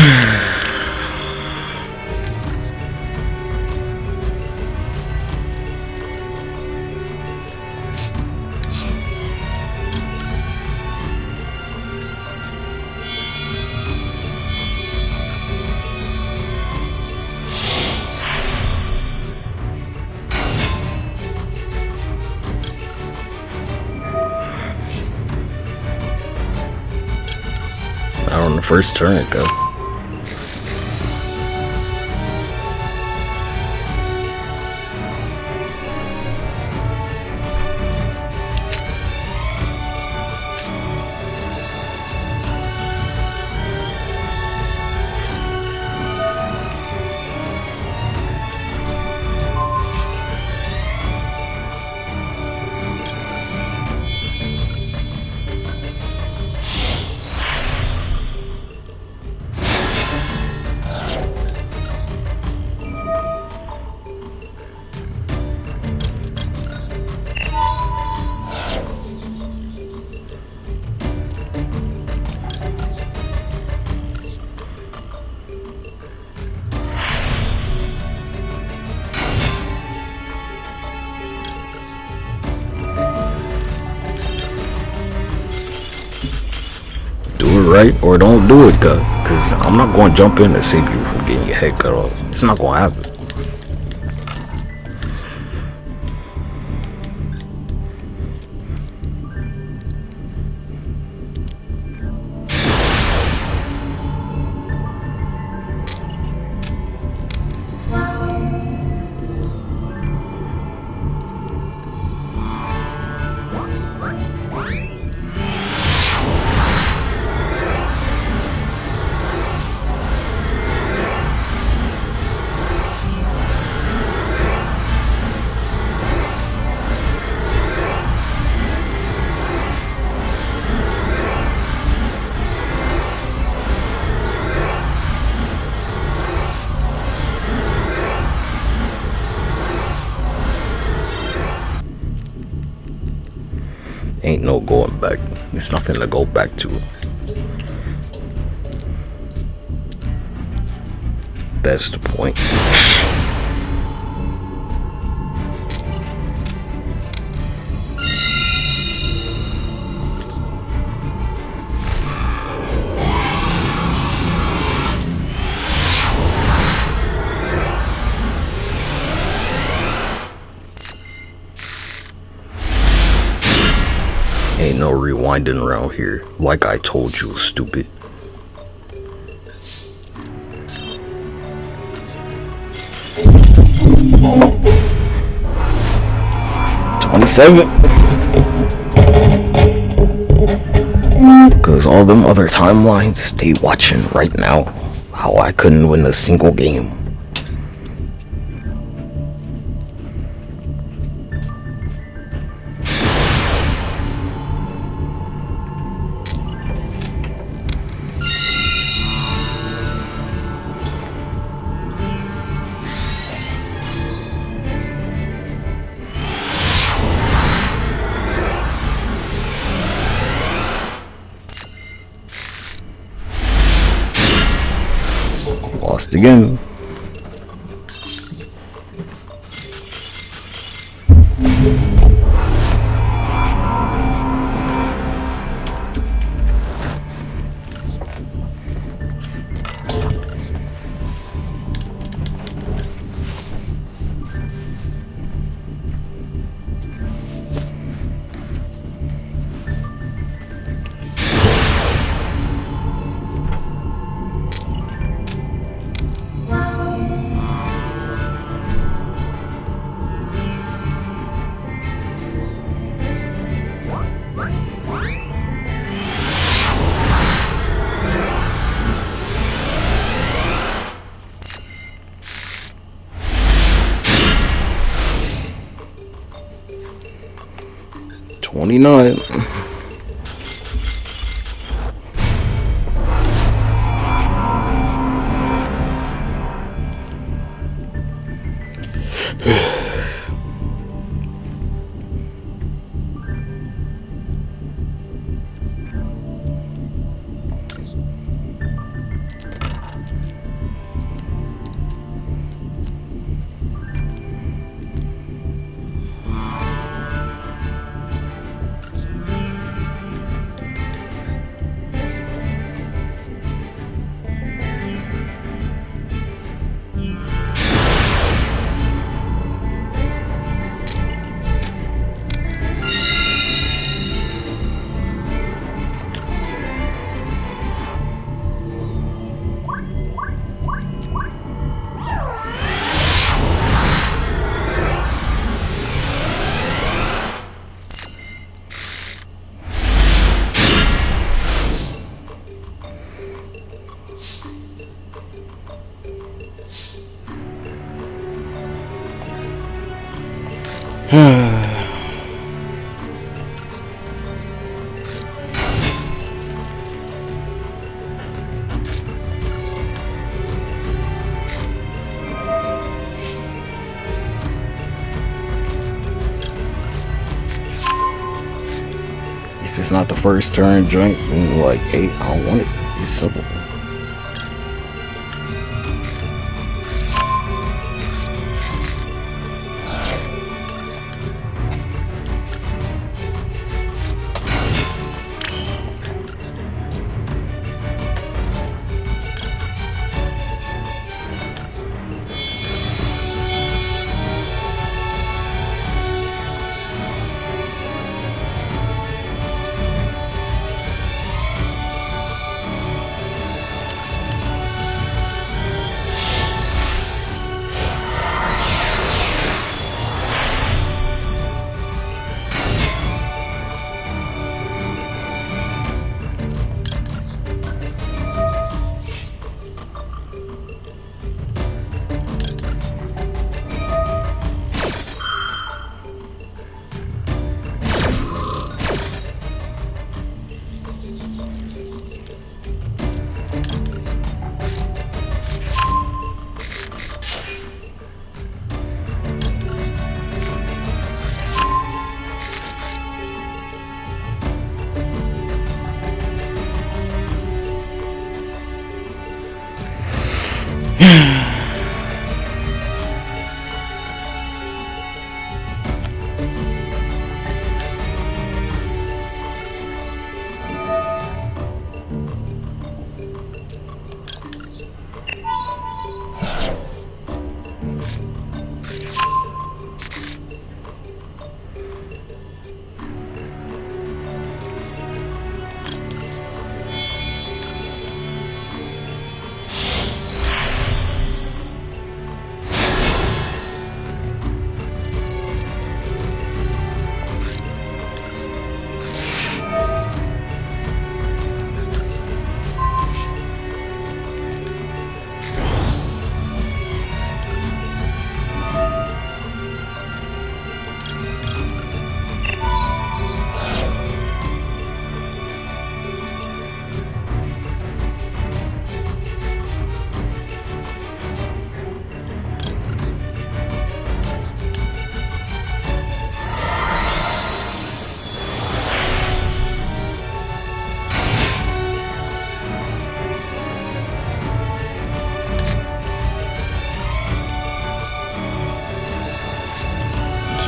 on the first turn it go. Do it right or don't do it, cuz I'm not going to jump in and save you from getting your head cut off. It's not going to happen. Ain't no going back. There's nothing to go back to. That's the point. Ain't no rewinding around here, like I told you, stupid. $27. Cause all them other timelines, they watching right now how I couldn't win a single game. Lost again. $29. If it's not the first turn drink, then like, hey, I don't want it. It's simple.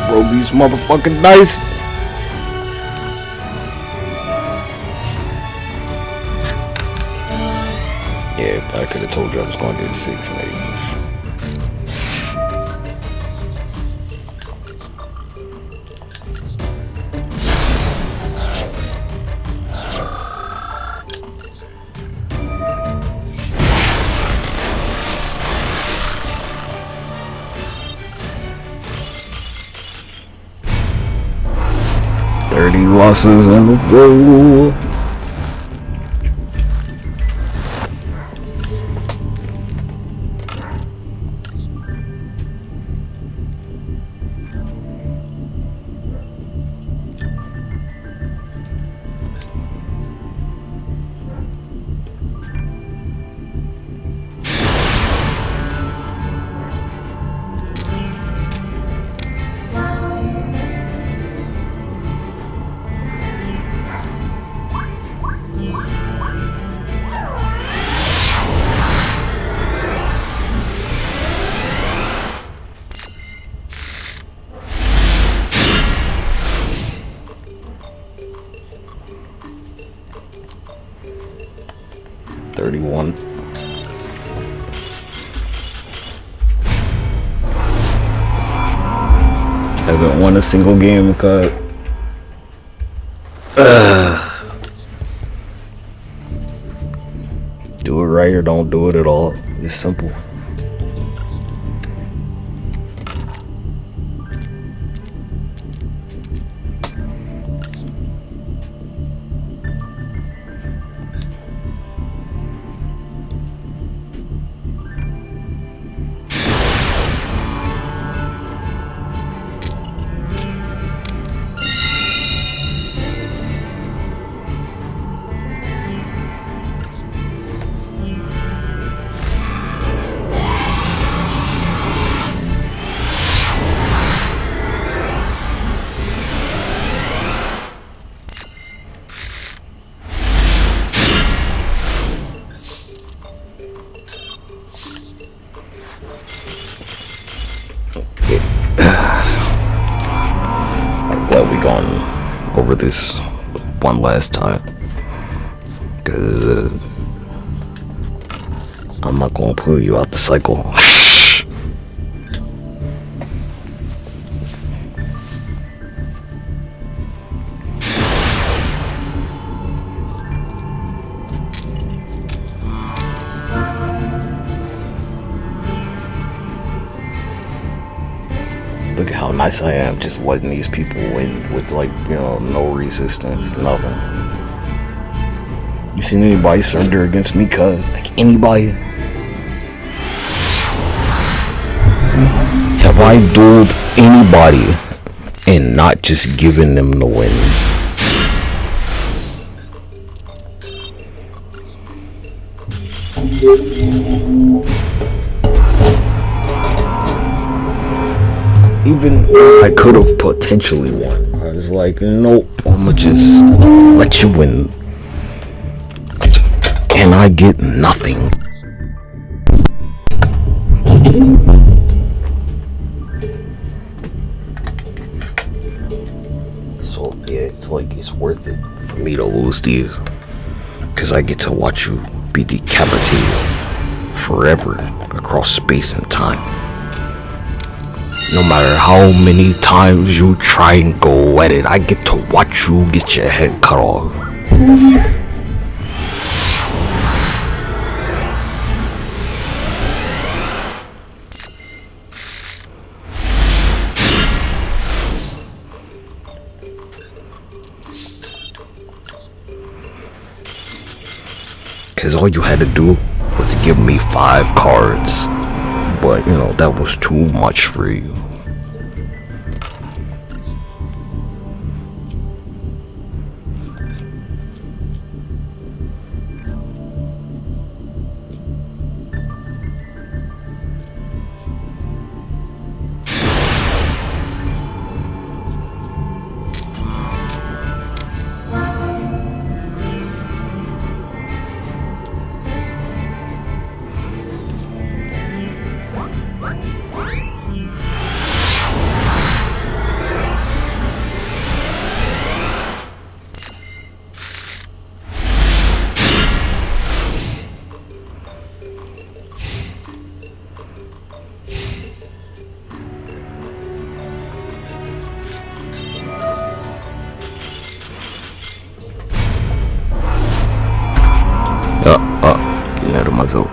Roll these motherfucking dice. Yeah, I could have told you I was going to get 6 maybe. Losses in a row. Haven't won a single game, cut. Do it right or don't do it at all. It's simple. over this one last time. Cause I'm not gonna pull you out the cycle. Look at how nice I am, just letting these people win with, like, you know, no resistance, nothing. You seen anybody surrender against me, cuz? Like, anybody? Have I dueled anybody and not just given them the win? Even I could have potentially won. I was like, nope, I'ma just let you win. And I get nothing. So yeah, it's like it's worth it for me to lose these. Cause I get to watch you be decapitated forever across space and time. No matter how many times you try and go at it, I get to watch you get your head cut off. Cause all you had to do was give me 5 cards. But, you know, that was too much for you. Get ahead of myself.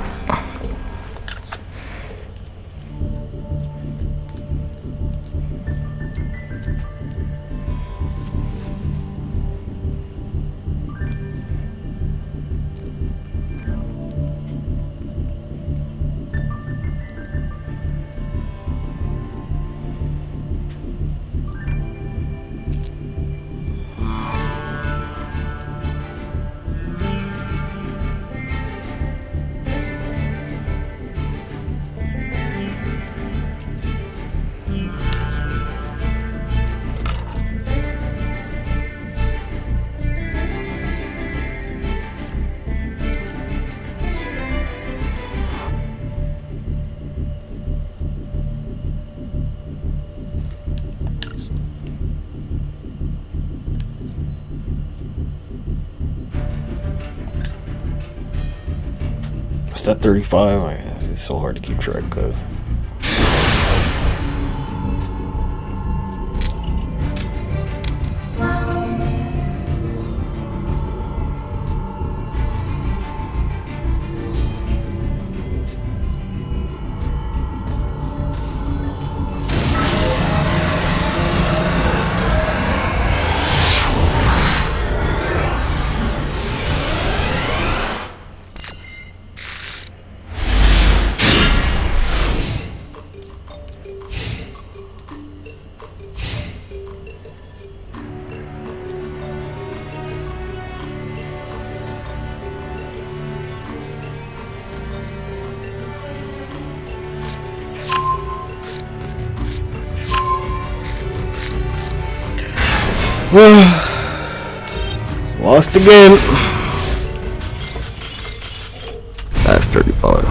Is that 35? It's so hard to keep track of. Lost again. That's 35.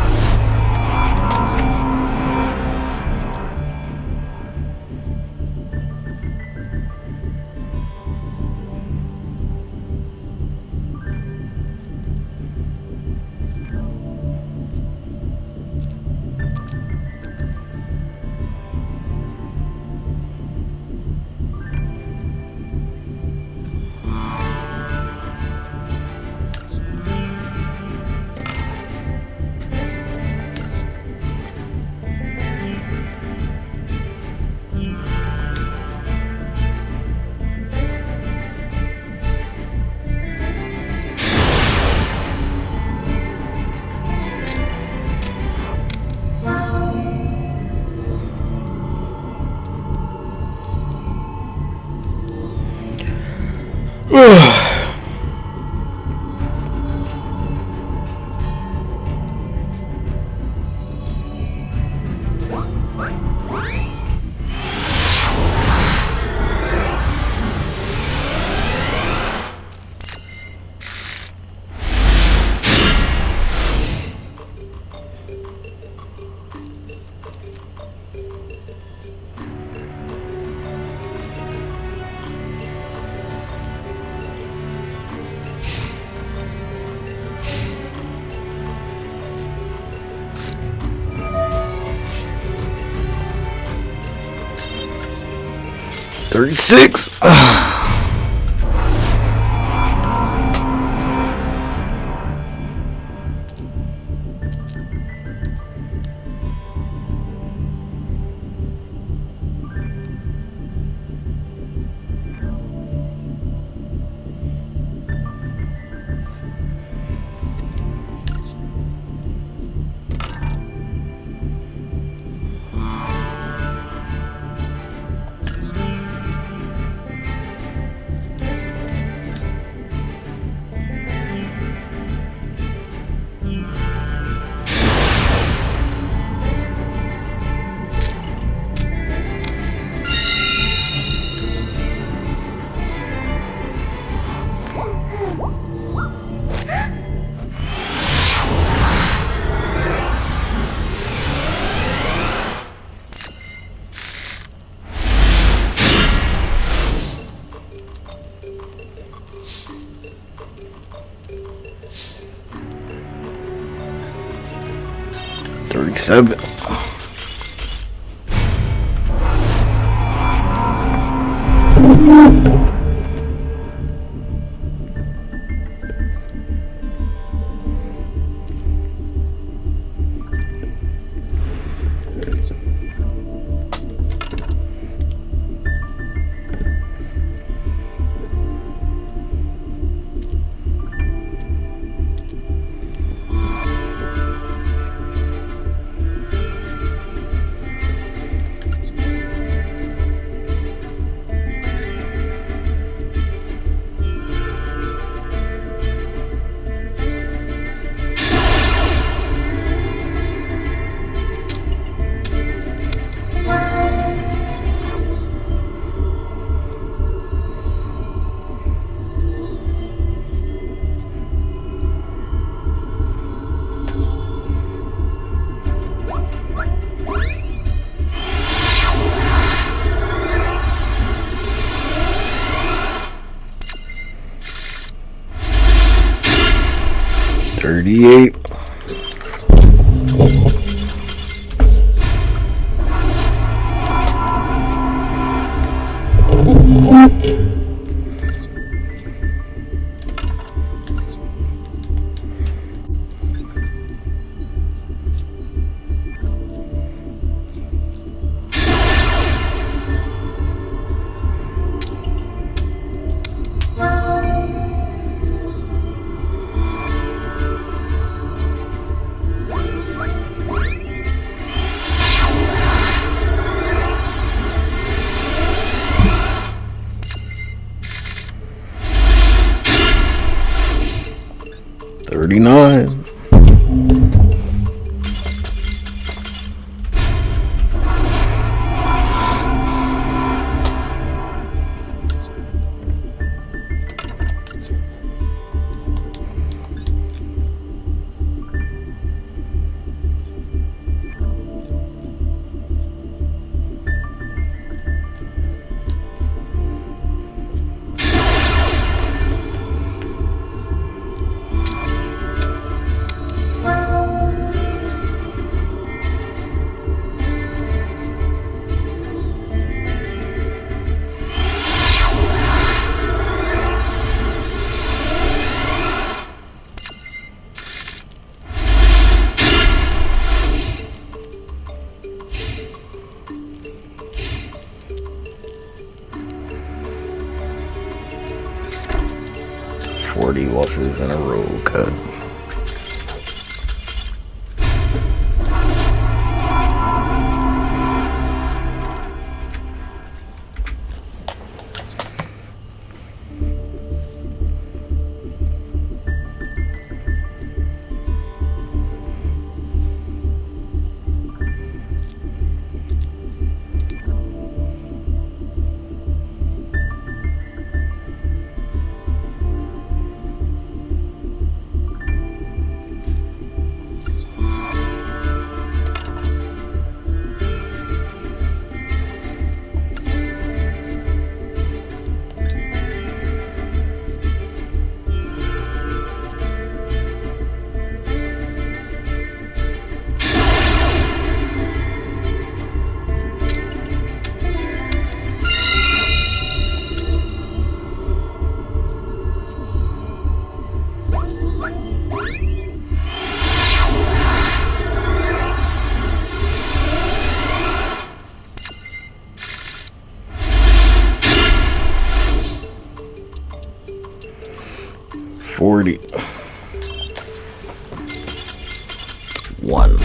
36. $37. $38. $39. Losses in a row cut. 1.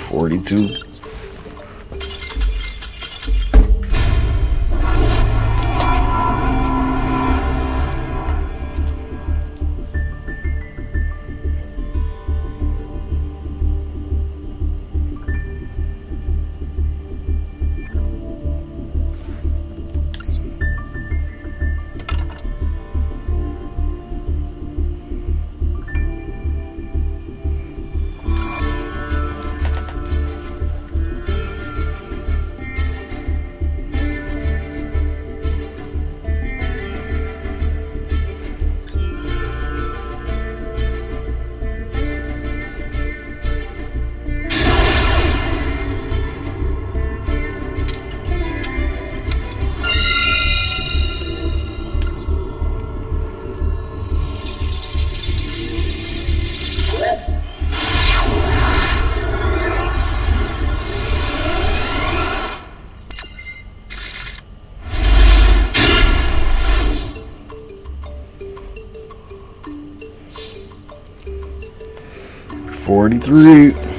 $42. $43.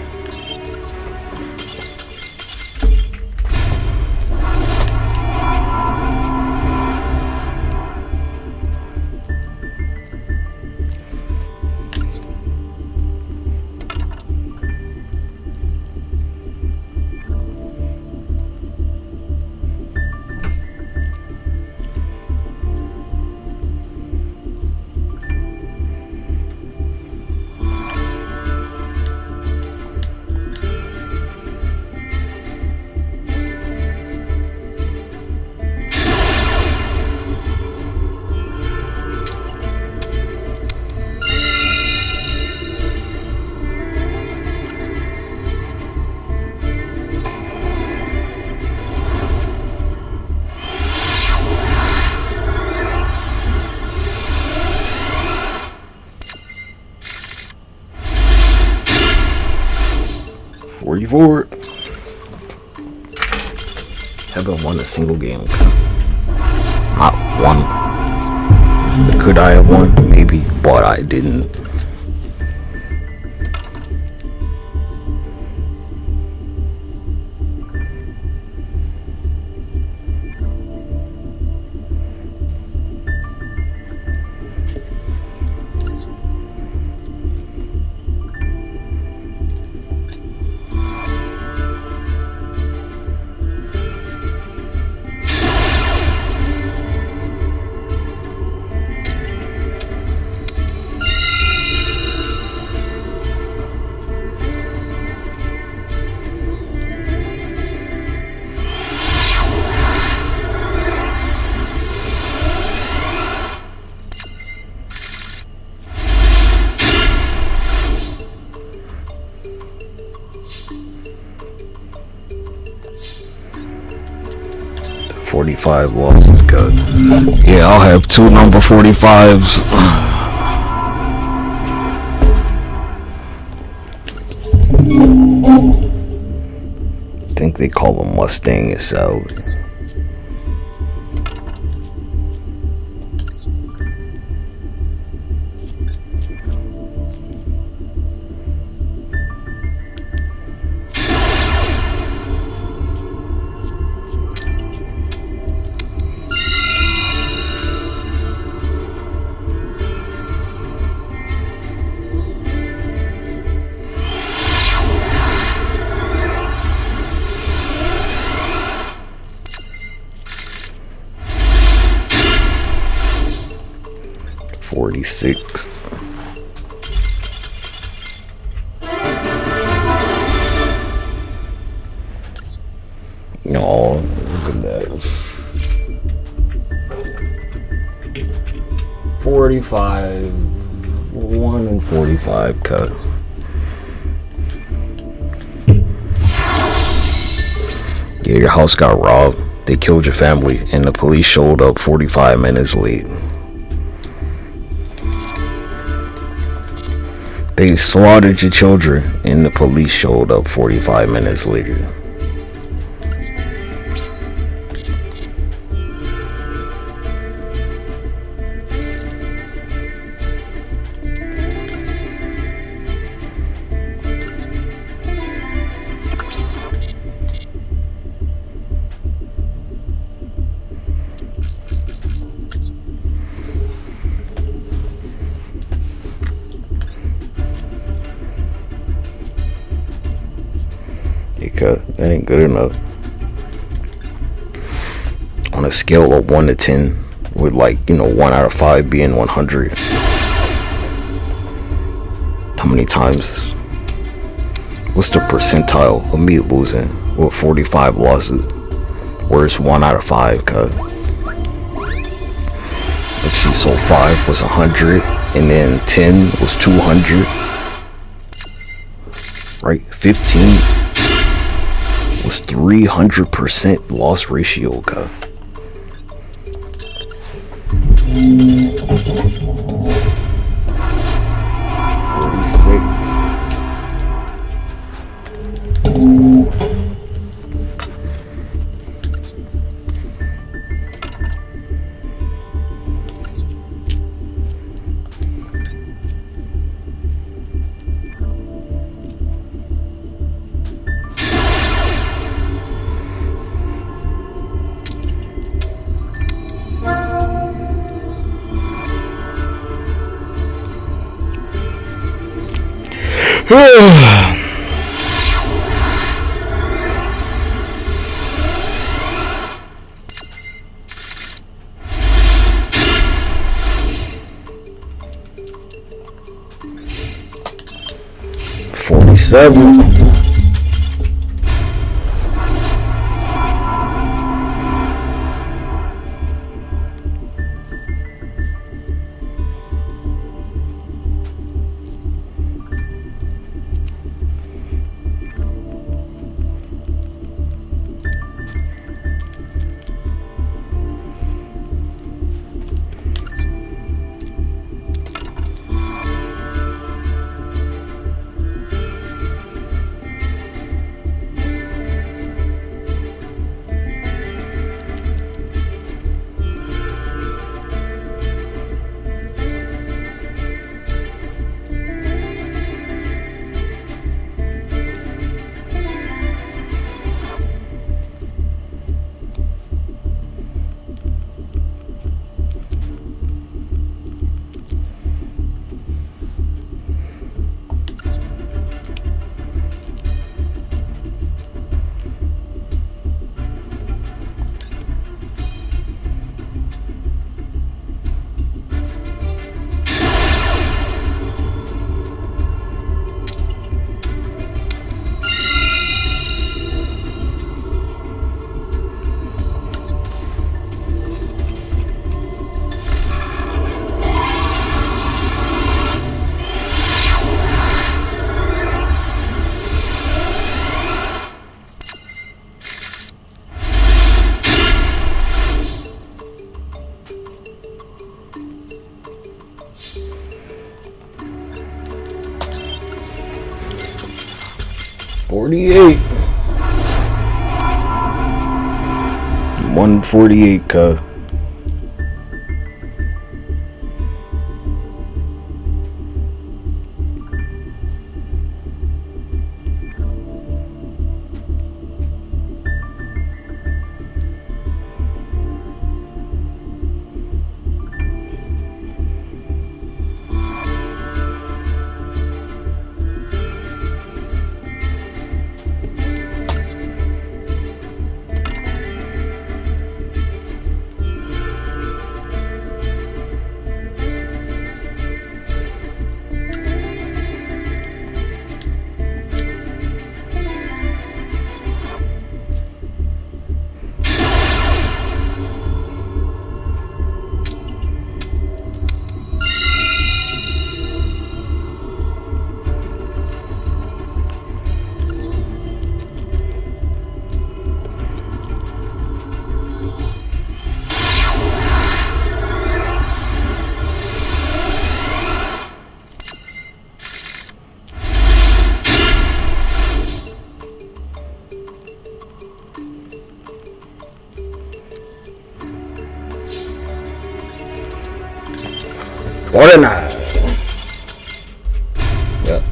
$44. Haven't won a single game. Not one. Could I have won? Maybe, but I didn't. $45 losses cut. Yeah, I'll have 2 number 45s. I think they call them Mustang SL. 46. Oh, look at that. 45. 1 and 45 cut. Yeah, your house got robbed. They killed your family, and the police showed up 45 minutes late. They slaughtered your children, and the police showed up 45 minutes later. That ain't good enough. On a scale of 1 to 10, with 1 out of 5 being 100. How many times? What's the percentile of me losing with 45 losses? Where it's 1 out of 5, cuz. Let's see, so 5 was 100, and then 10 was 200. Right? 15 was 300% loss ratio, cuz. $47. $48. 148, cuz. 49. Yep.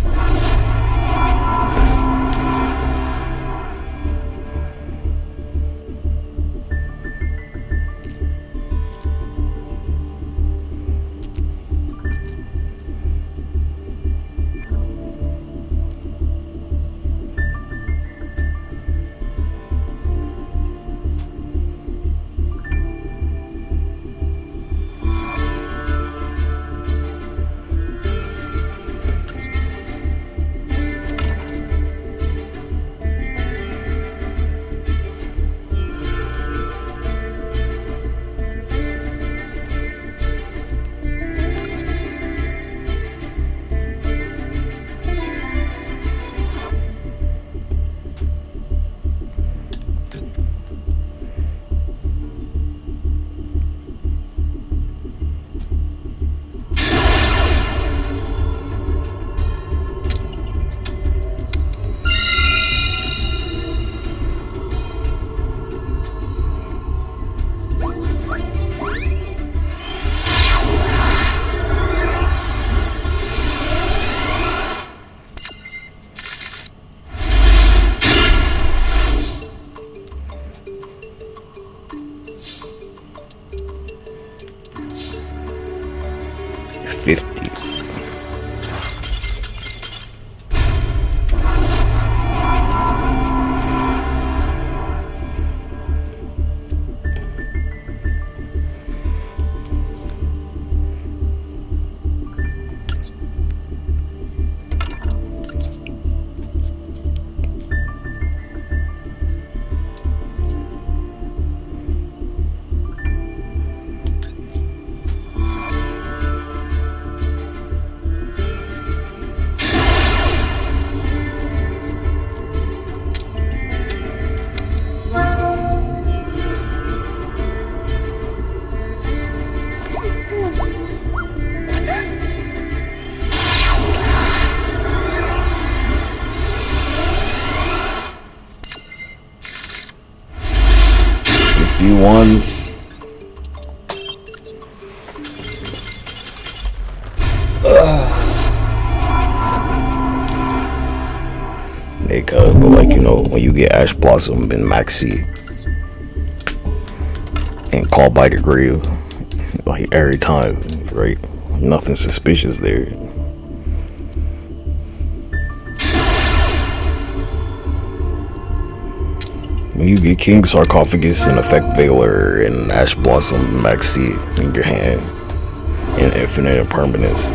You won. Nigga, but like, you know, when you get Ash Blossom and Maxi and Call by the Grave, like every time, right? Nothing suspicious there. When you get King Sarcophagus and Effect Veiler and Ash Blossom Maxi in your hand and Infinite Impermanence.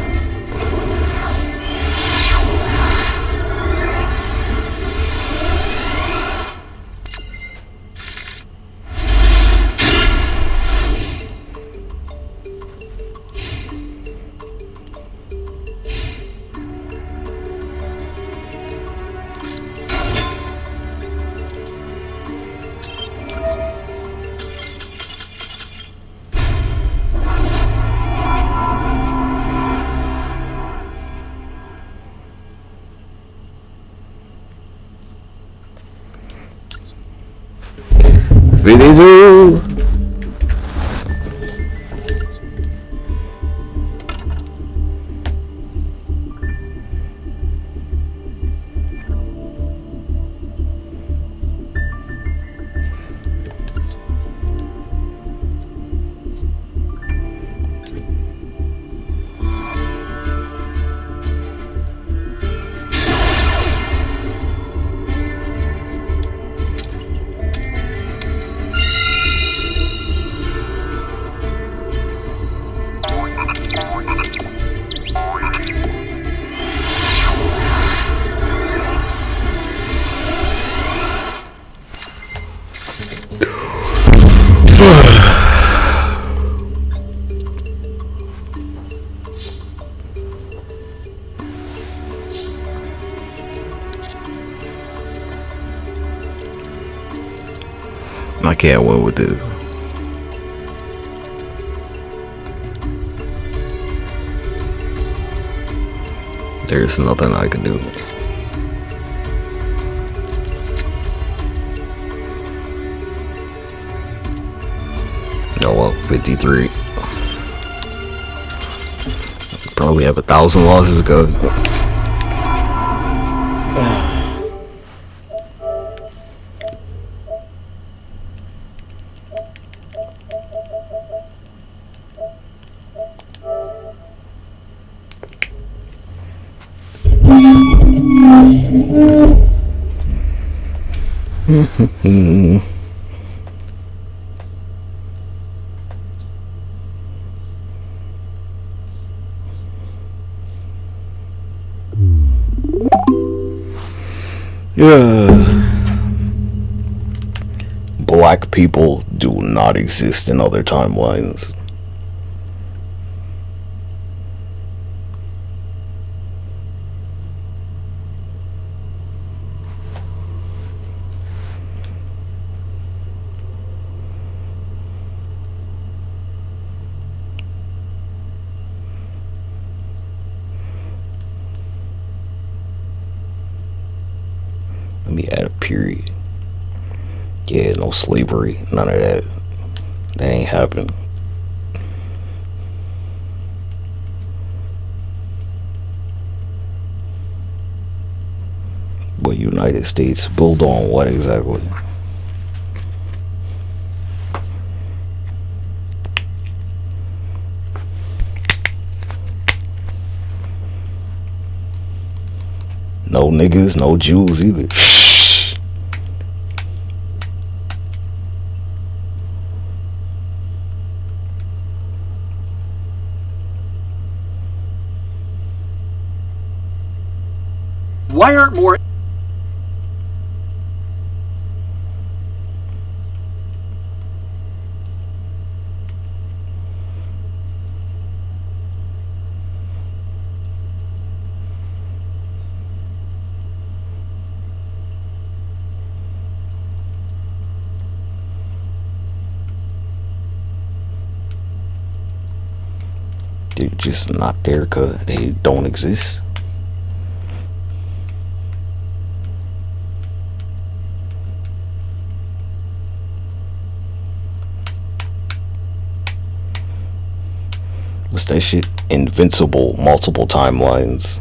Video. I can't win with this. There's nothing I can do. Oh well, 53. Probably have 1,000 losses go. Yeah. Black people do not exist in other timelines. Let me add a period. Yeah, no slavery, none of that. That ain't happened. But United States build on what exactly? No niggas, no Jews either. Why aren't more They're just not there cause they don't exist. What's that shit? Invincible multiple timelines.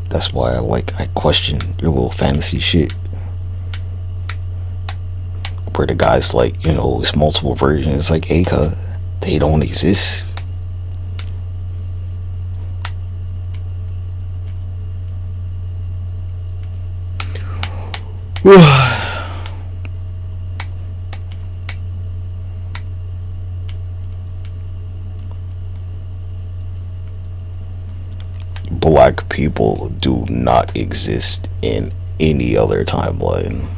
That's why I question your little fantasy shit. Where the guy's like, you know, it's multiple versions. It's like, Aka, they don't exist. Black people do not exist in any other timeline.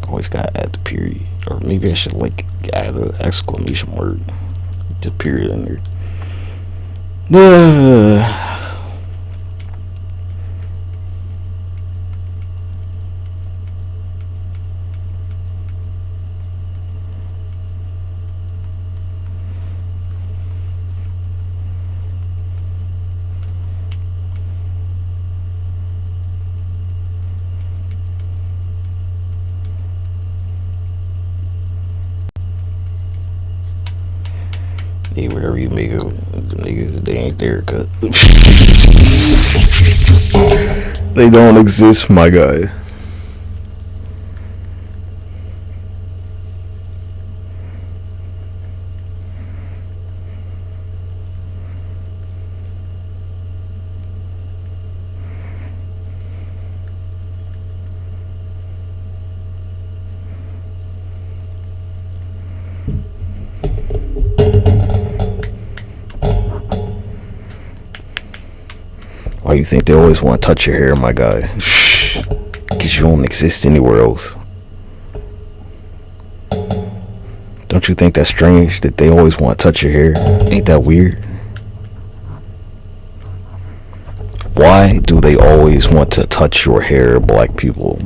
Always gotta add the period, or maybe I should add an exclamation mark, the period in there. Hey, whatever you make it, the niggas, they ain't there, cut. They don't exist, my guy. Why you think they always want to touch your hair, my guy? Shh. Because you don't exist anywhere else. Don't you think that's strange that they always want to touch your hair? Ain't that weird? Why do they always want to touch your hair, black people?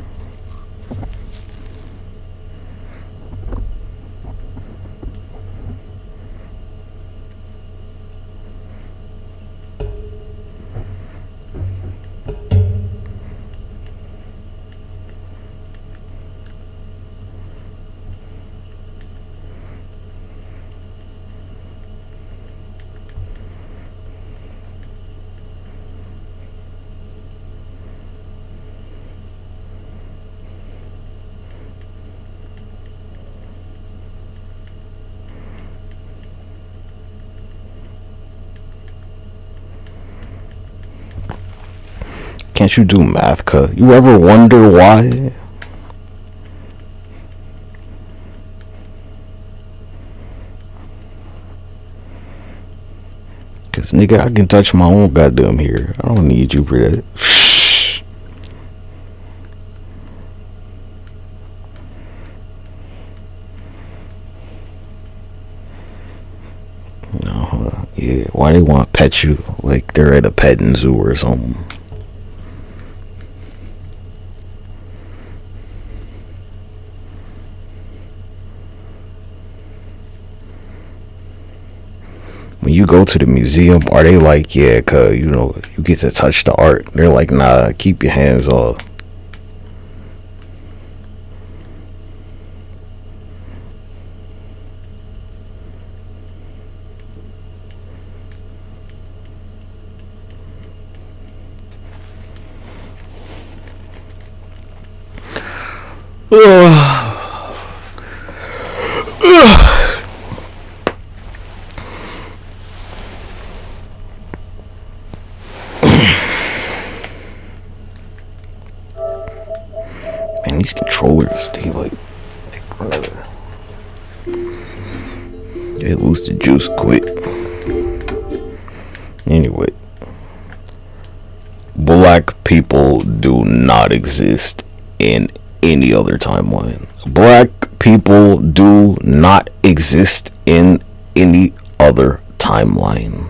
Can't you do math, cuh? You ever wonder why? Cause nigga, I can touch my own goddamn hair. I don't need you for that. Shh. No, yeah. Why they want to pet you like they're at a petting zoo or something? When you go to the museum, are they like, yeah, cuz, you know, you get to touch the art? They're like, nah, keep your hands off. Man, these controllers, they they lose the juice quick. Anyway, black people do not exist in any other timeline. Black people do not exist in any other timeline.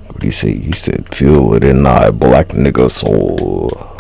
What do you say? He said, feel it in my black nigga soul.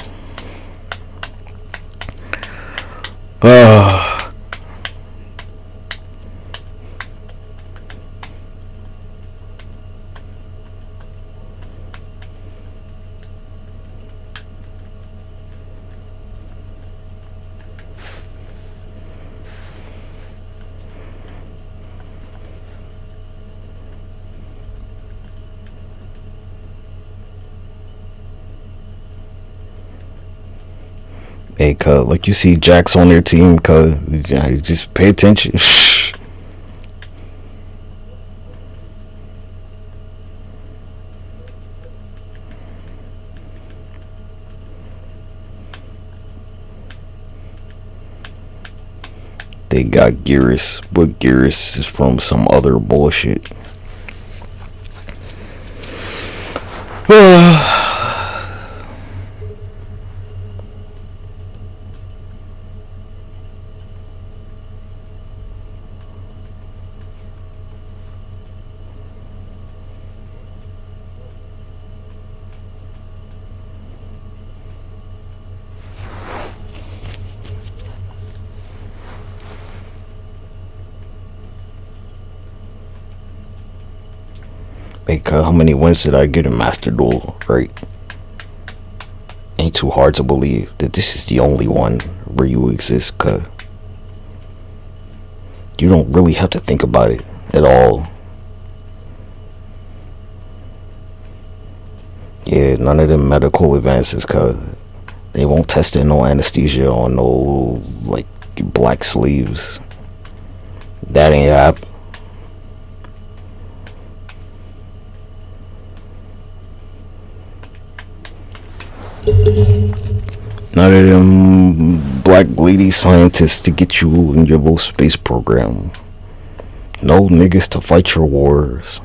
Hey, cuz, like you see Jax on their team, cuz, just pay attention. They got Geras, but Geras is from some other bullshit. Hey, how many wins did I get in Master Duel, right? Ain't too hard to believe that this is the only one where you exist, cuz. You don't really have to think about it at all. Yeah, none of them medical advances, cuz. They won't test in no anesthesia on no, like, black sleeves. That ain't happening. None of them black lady scientists to get you in your little space program. No niggas to fight your wars.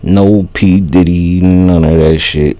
No P. Diddy, none of that shit.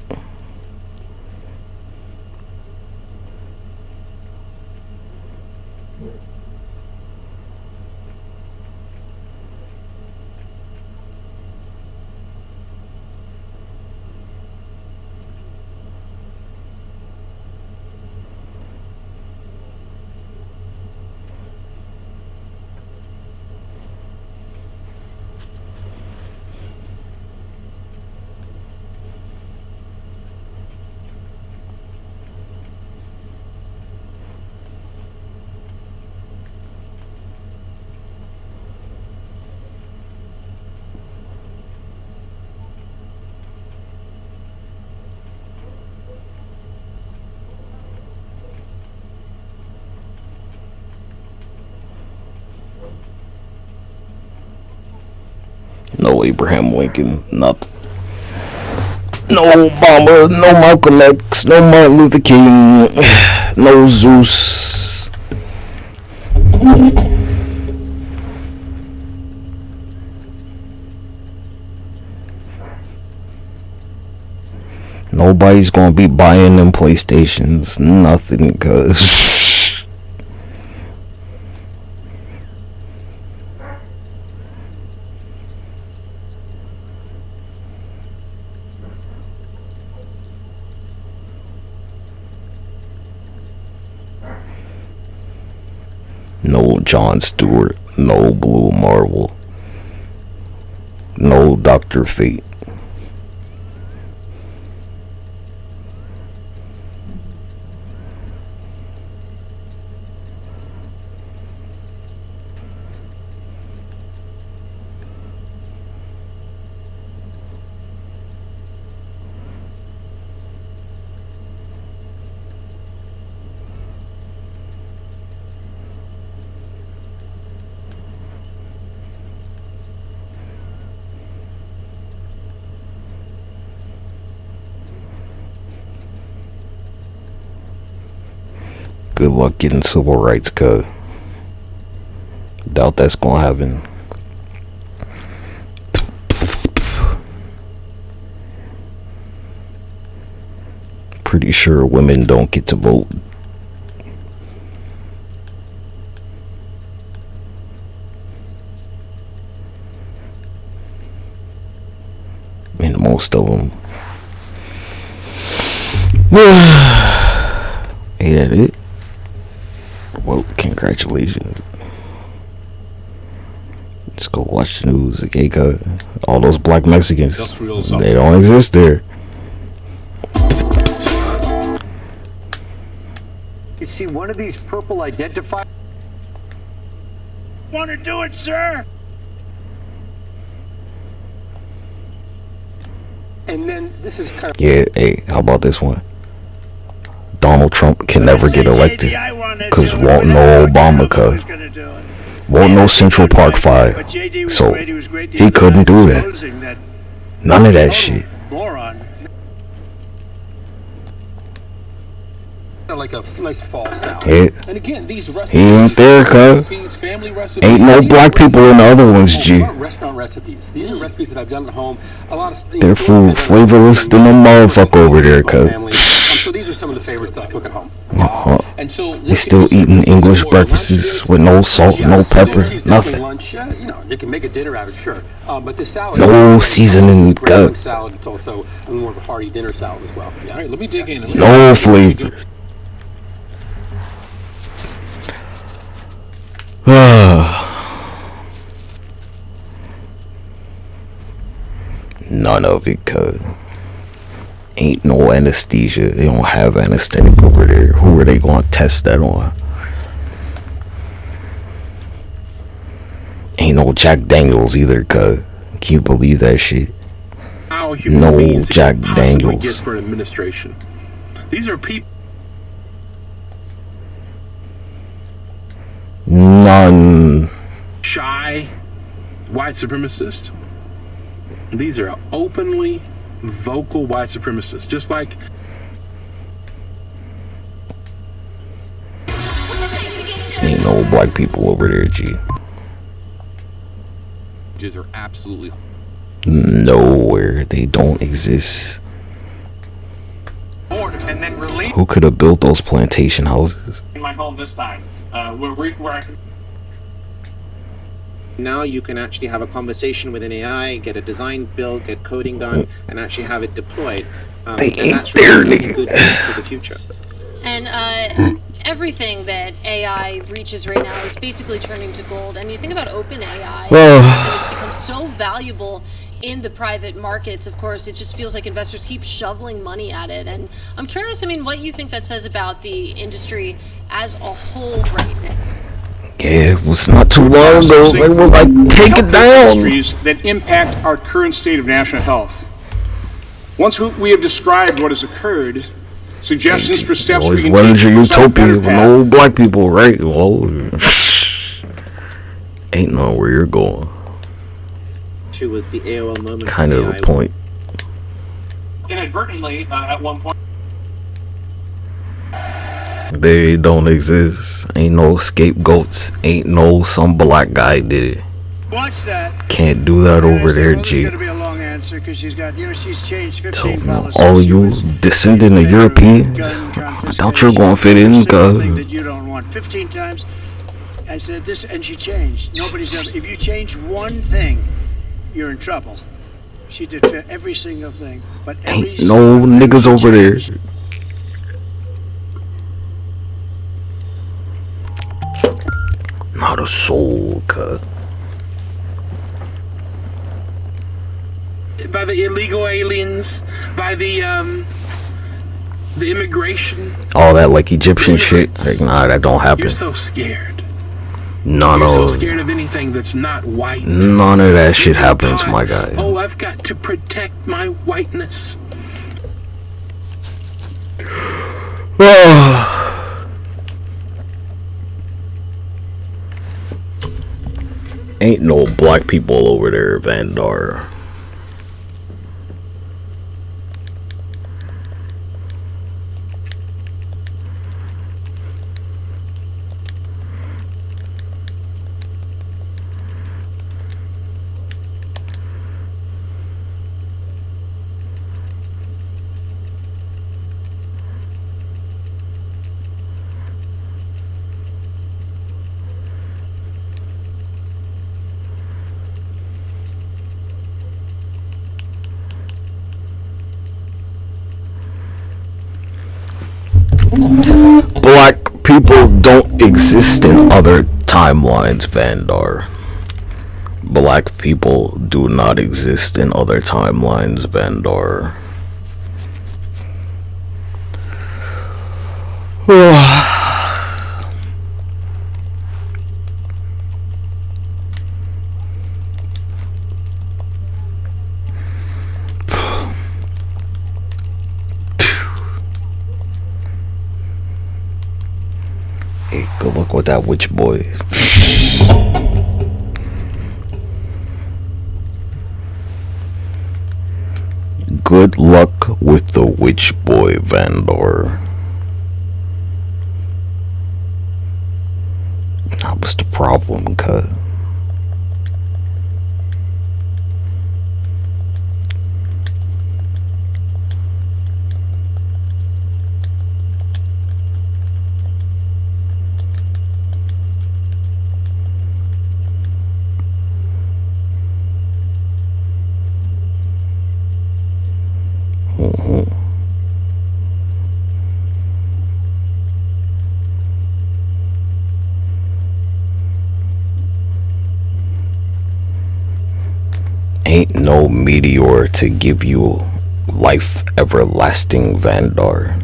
No Abraham Lincoln, nothing. No Obama, no Malcolm X, no Martin Luther King, no Zeus. Nobody's gonna be buying them PlayStations, nothing, cause no Jon Stewart, no Blue Marvel, no Dr. Fate. Good luck getting civil rights, cuz. Doubt that's gonna happen. Pretty sure women don't get to vote. And most of them. Ain't that it? Well, congratulations. Let's go watch the news. Okay, cuz all those black Mexicans, they don't exist there. You see one of these purple identifiers? Want to do it, sir? And then this is kind of Yeah, hey, how about this one? Donald Trump can never get elected because won't no Obama, cuz won't no Central Park 5, so he couldn't do that. None of that shit. like a nice fall salad. Yeah. And again, these recipes, he ain't there, cuz ain't no black people in the other ones, G. Restaurant recipes. These are recipes that I've done at home. A lot of Their food flavorless than a motherfucker over there, cuz. So these are some of the favorites that I cook at home. And so they still eating English breakfasts with no salt, no pepper, nothing. Lunch, you know, you can make a dinner out of it, sure. But this salad, no seasoning, cuz. Salad. It's also more of a hearty dinner salad as well. Yeah, all right, let me dig in. No flavor. None of it, cuz. Ain't no anesthesia. They don't have anesthetic over there. Who are they gonna test that on? Ain't no Jack Daniels either, cuz. Can you believe that shit? No Jack Daniels. Get for an administration. These are people. None. Shy, white supremacists. These are openly vocal white supremacists, just like ain't no black people over there, G. Are absolutely Nowhere. They don't exist. And then release Who could have built those plantation houses? in my home this time. Where I can. Now you can actually have a conversation with an AI, get a design built, get coding done, and actually have it deployed. And that's really good news for the future. And everything that AI reaches right now is basically turning to gold. And you think about open AI, and it's become so valuable in the private markets. Of course, it just feels like investors keep shoveling money at it. And I'm curious, I mean, what you think that says about the industry as a whole right now. Yeah, it was not too long ago. They were like, take it down. Industries that impact our current state of national health. Once we have described what has occurred, suggestions for steps we Always can went take into towards a utopia better with path. no black people, right? Well, ain't know where you're going. Was the AOL moment. Kind of the point. Inadvertently, at one point. They don't exist. Ain't no scapegoats. Ain't no some black guy did it. Watch that. Can't do that over there, This is G. going to be a long answer because she's got, she's changed 15 So, policies. all of you descending of Europeans, I doubt you're gonna fit in, Thing that cause you don't want 15 times. I said this, and she changed. Nobody's ever. If you change one thing, you're in trouble. She did every single thing, but every ain't no niggas over there. Not a soul, cuz. by the illegal aliens, by the immigration. All that like Egyptian shit. Like, nah, that don't happen. You're so scared. None You're so of scared of anything that's not white. none of that shit happens, my guy. Oh, I've got to protect my whiteness. Ain't no black people over there, Vandar. Black people don't exist in other timelines, Vandar. Black people do not exist in other timelines, Vandar. Hey, good luck with that witch boy. Good luck with the witch boy, Vandor. That was the problem, cuz. Ain't no meteor to give you life everlasting, Vandar.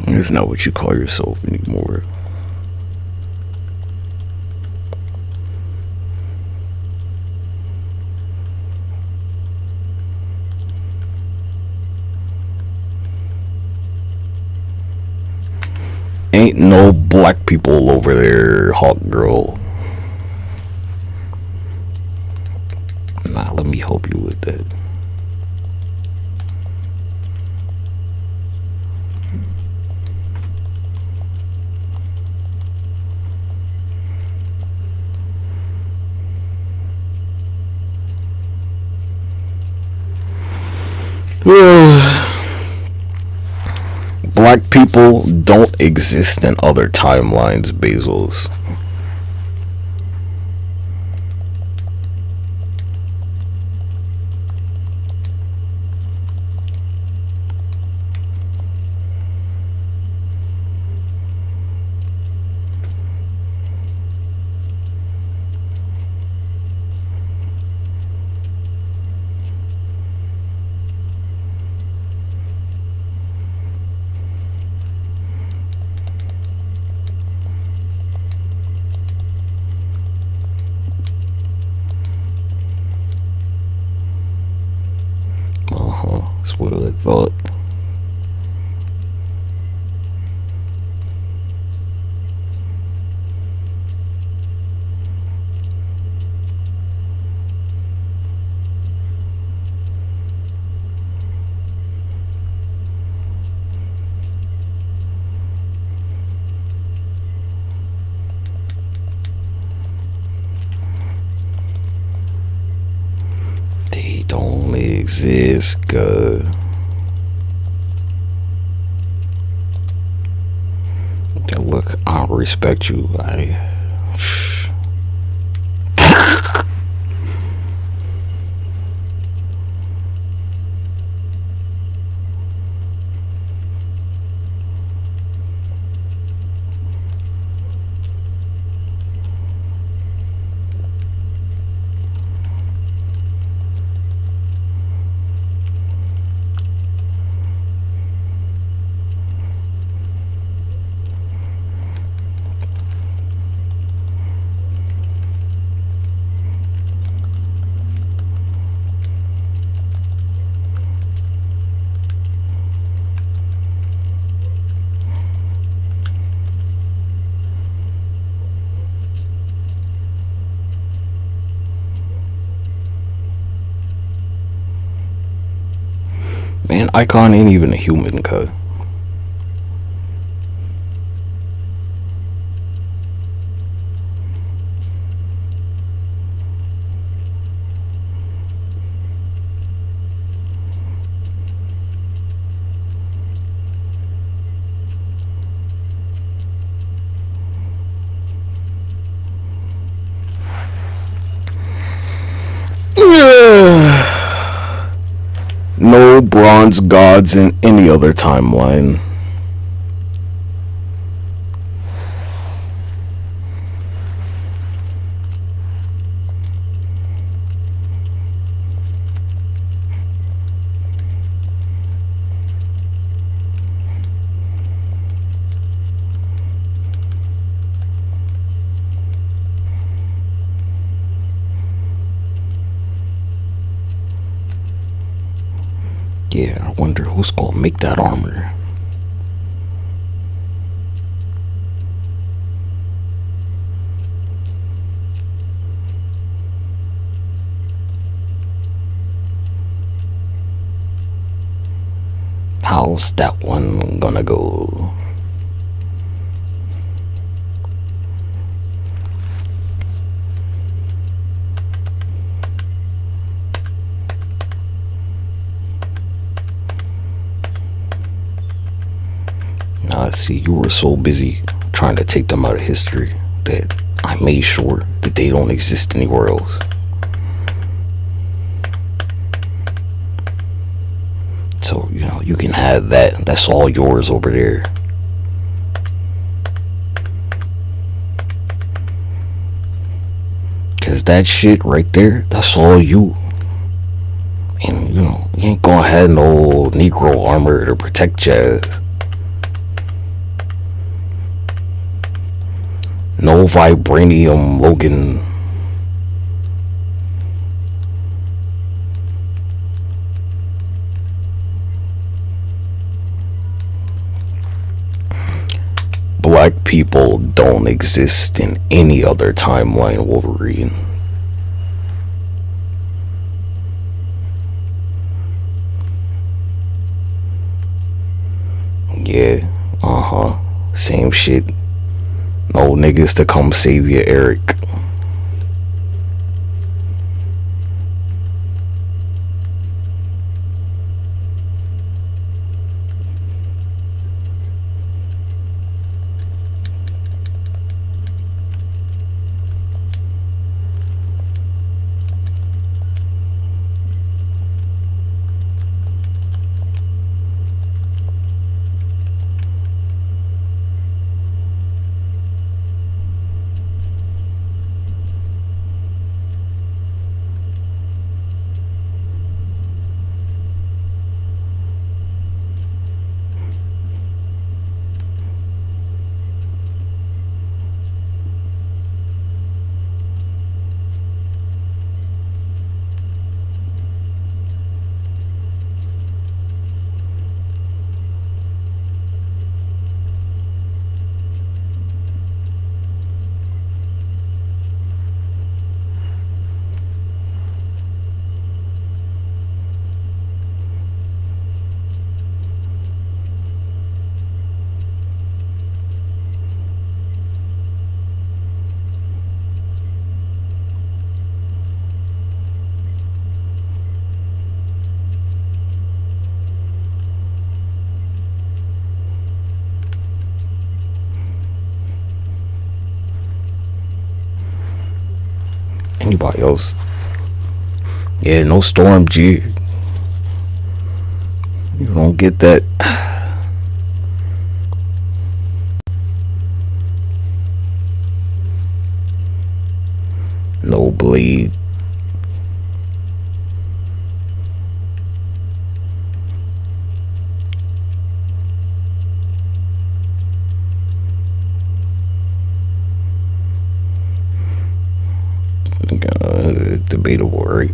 It's not what you call yourself anymore. Ain't no black people over there, Hawk Girl. Nah, let me help you with that. Black people don't exist in other timelines, Bezos. That's what I thought. They don't exist, God. Look, I respect you. Man, Icon ain't even a human, cuz. No bronze gods in any other timeline. Yeah, I wonder who's gonna make that armor. How's that one gonna go? See, you were so busy trying to take them out of history that I made sure that they don't exist anywhere else. So, you know, you can have that. That's all yours over there. Cause that shit right there, that's all you. And, you know, you ain't gonna have no Negro armor to protect your ass. No vibranium Logan. Black people don't exist in any other timeline, Wolverine. Yeah, same shit. No niggas to come save you, Eric. Anybody else? Yeah, no Storm G. You don't get that. No Blade. Debatable, right?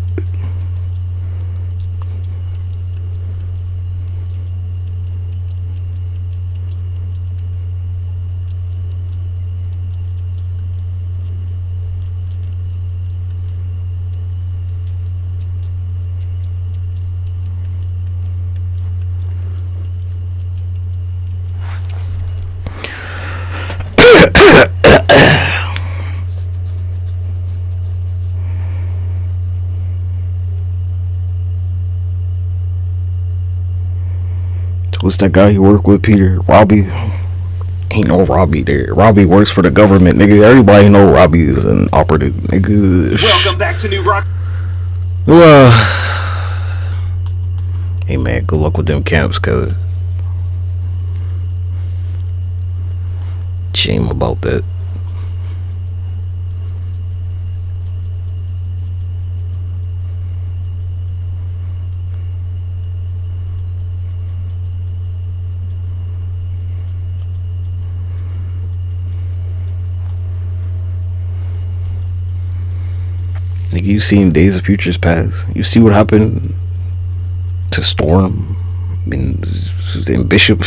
What's that guy you work with, Peter? Robbie? Ain't no Robbie there. Robbie works for the government, nigga. Everybody know Robbie is an operative, nigga. Welcome back to New Rock. Hey man, good luck with them camps, cuz. Shame about that. Nigga, you seen Days of Futures Past? You see what happened to Storm? I mean, and Bishop.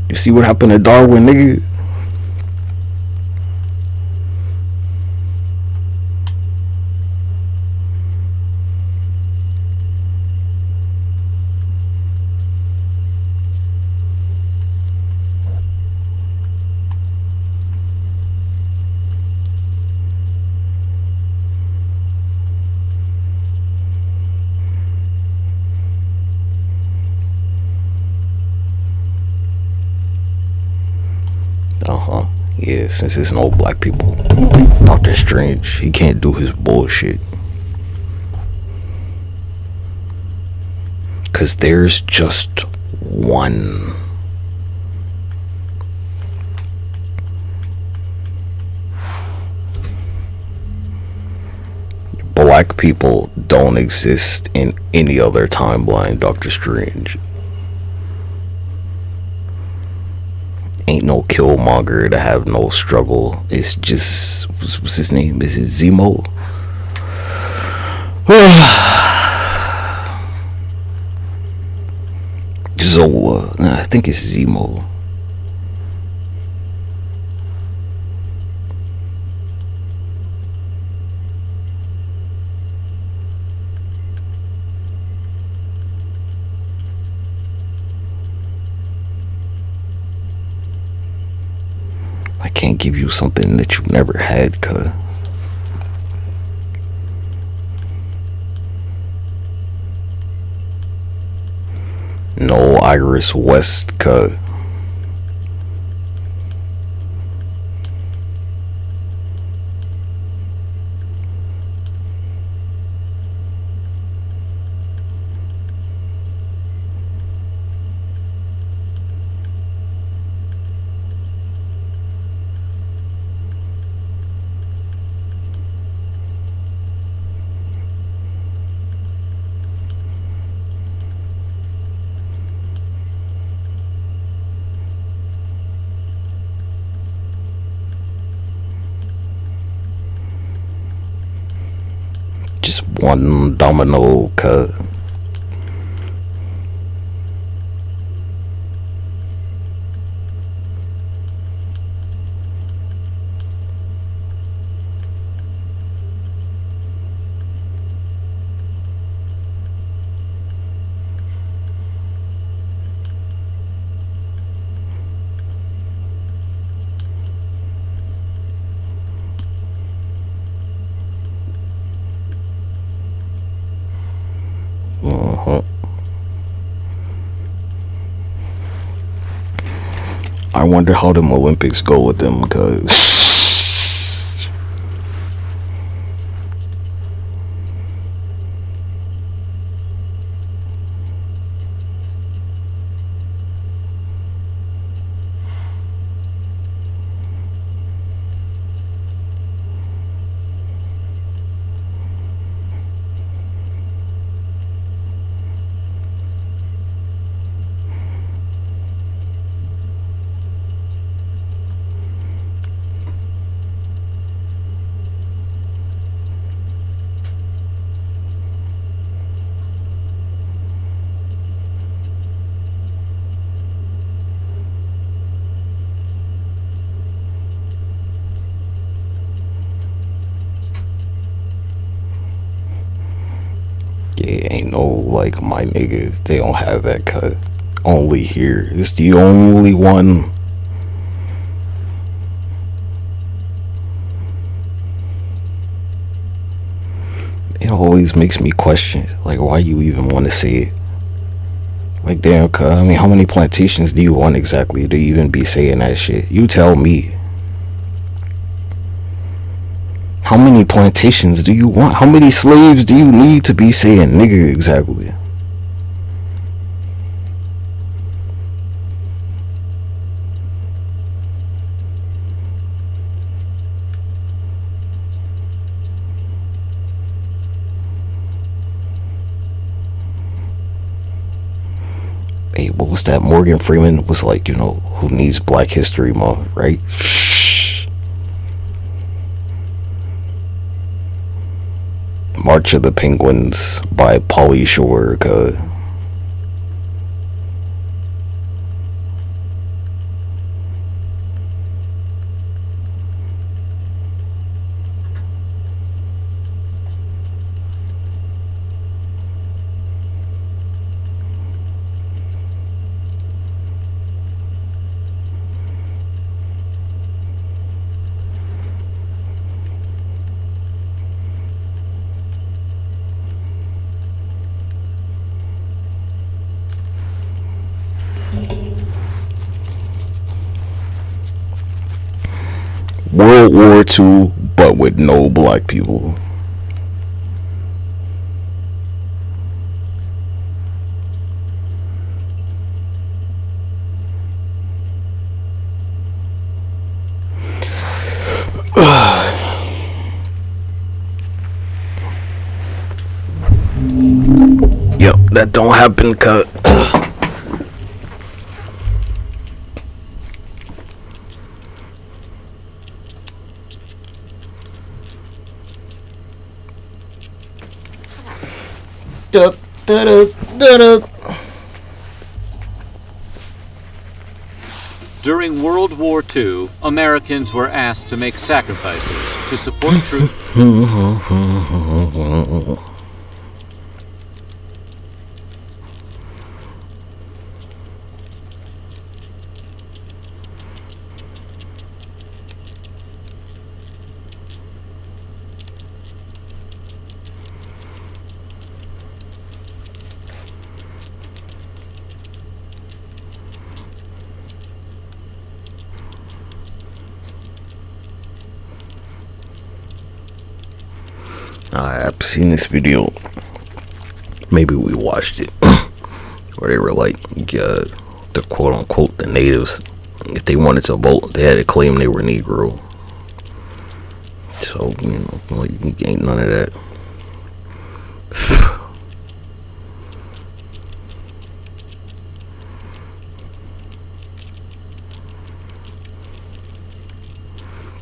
You see what happened to Darwin, nigga? yeah, since it's no black people, like Doctor Strange, he can't do his bullshit. Cause there's just one. Black people don't exist in any other timeline, Doctor Strange. Ain't no Killmonger to have no struggle. It's just, what's his name? Is it Zemo? Zola. Nah, I think it's Zemo. I can't give you something that you never had, cuz. No Iris West, cuz. Just one domino, cuz. I wonder how them Olympics go with them, cause yeah, ain't no like my niggas. They don't have that cut. Only here. It's the only one. It always makes me question, like, why you even want to say it. Like, damn, cuz, I mean, how many plantations do you want exactly to even be saying that shit? You tell me. How many plantations do you want? How many slaves do you need to be saying nigga exactly? Hey, what was that? Morgan Freeman was like, you know, who needs Black History Month, right? March of the Penguins by Pauly Shore, cuz. World War II, but with no black people. Yep, that don't happen, cut. During World War II, Americans were asked to make sacrifices to support troops. I've seen this video. Maybe we watched it. Where they were like, the quote unquote the natives, if they wanted to vote, they had to claim they were Negro. So, you know, like, ain't none of that.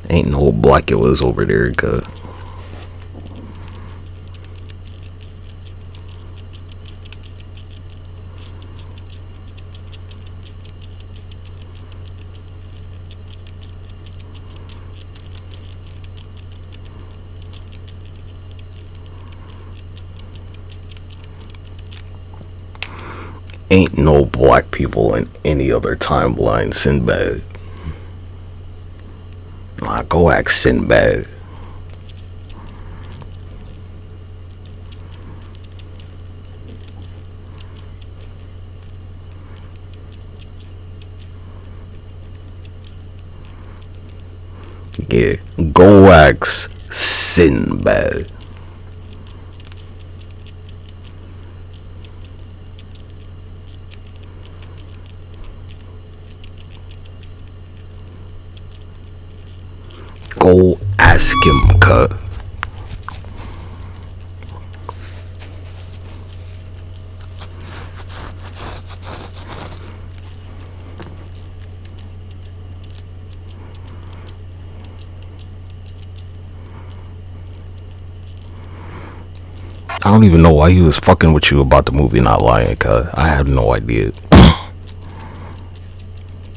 Ain't no blackulas over there, cuz. Ain't no black people in any other timeline, Sinbad. Nah, go ask Sinbad. Yeah, go ask Sinbad. Go ask him, cut. I don't even know why he was fucking with you about the movie Not Lying, cuz I have no idea.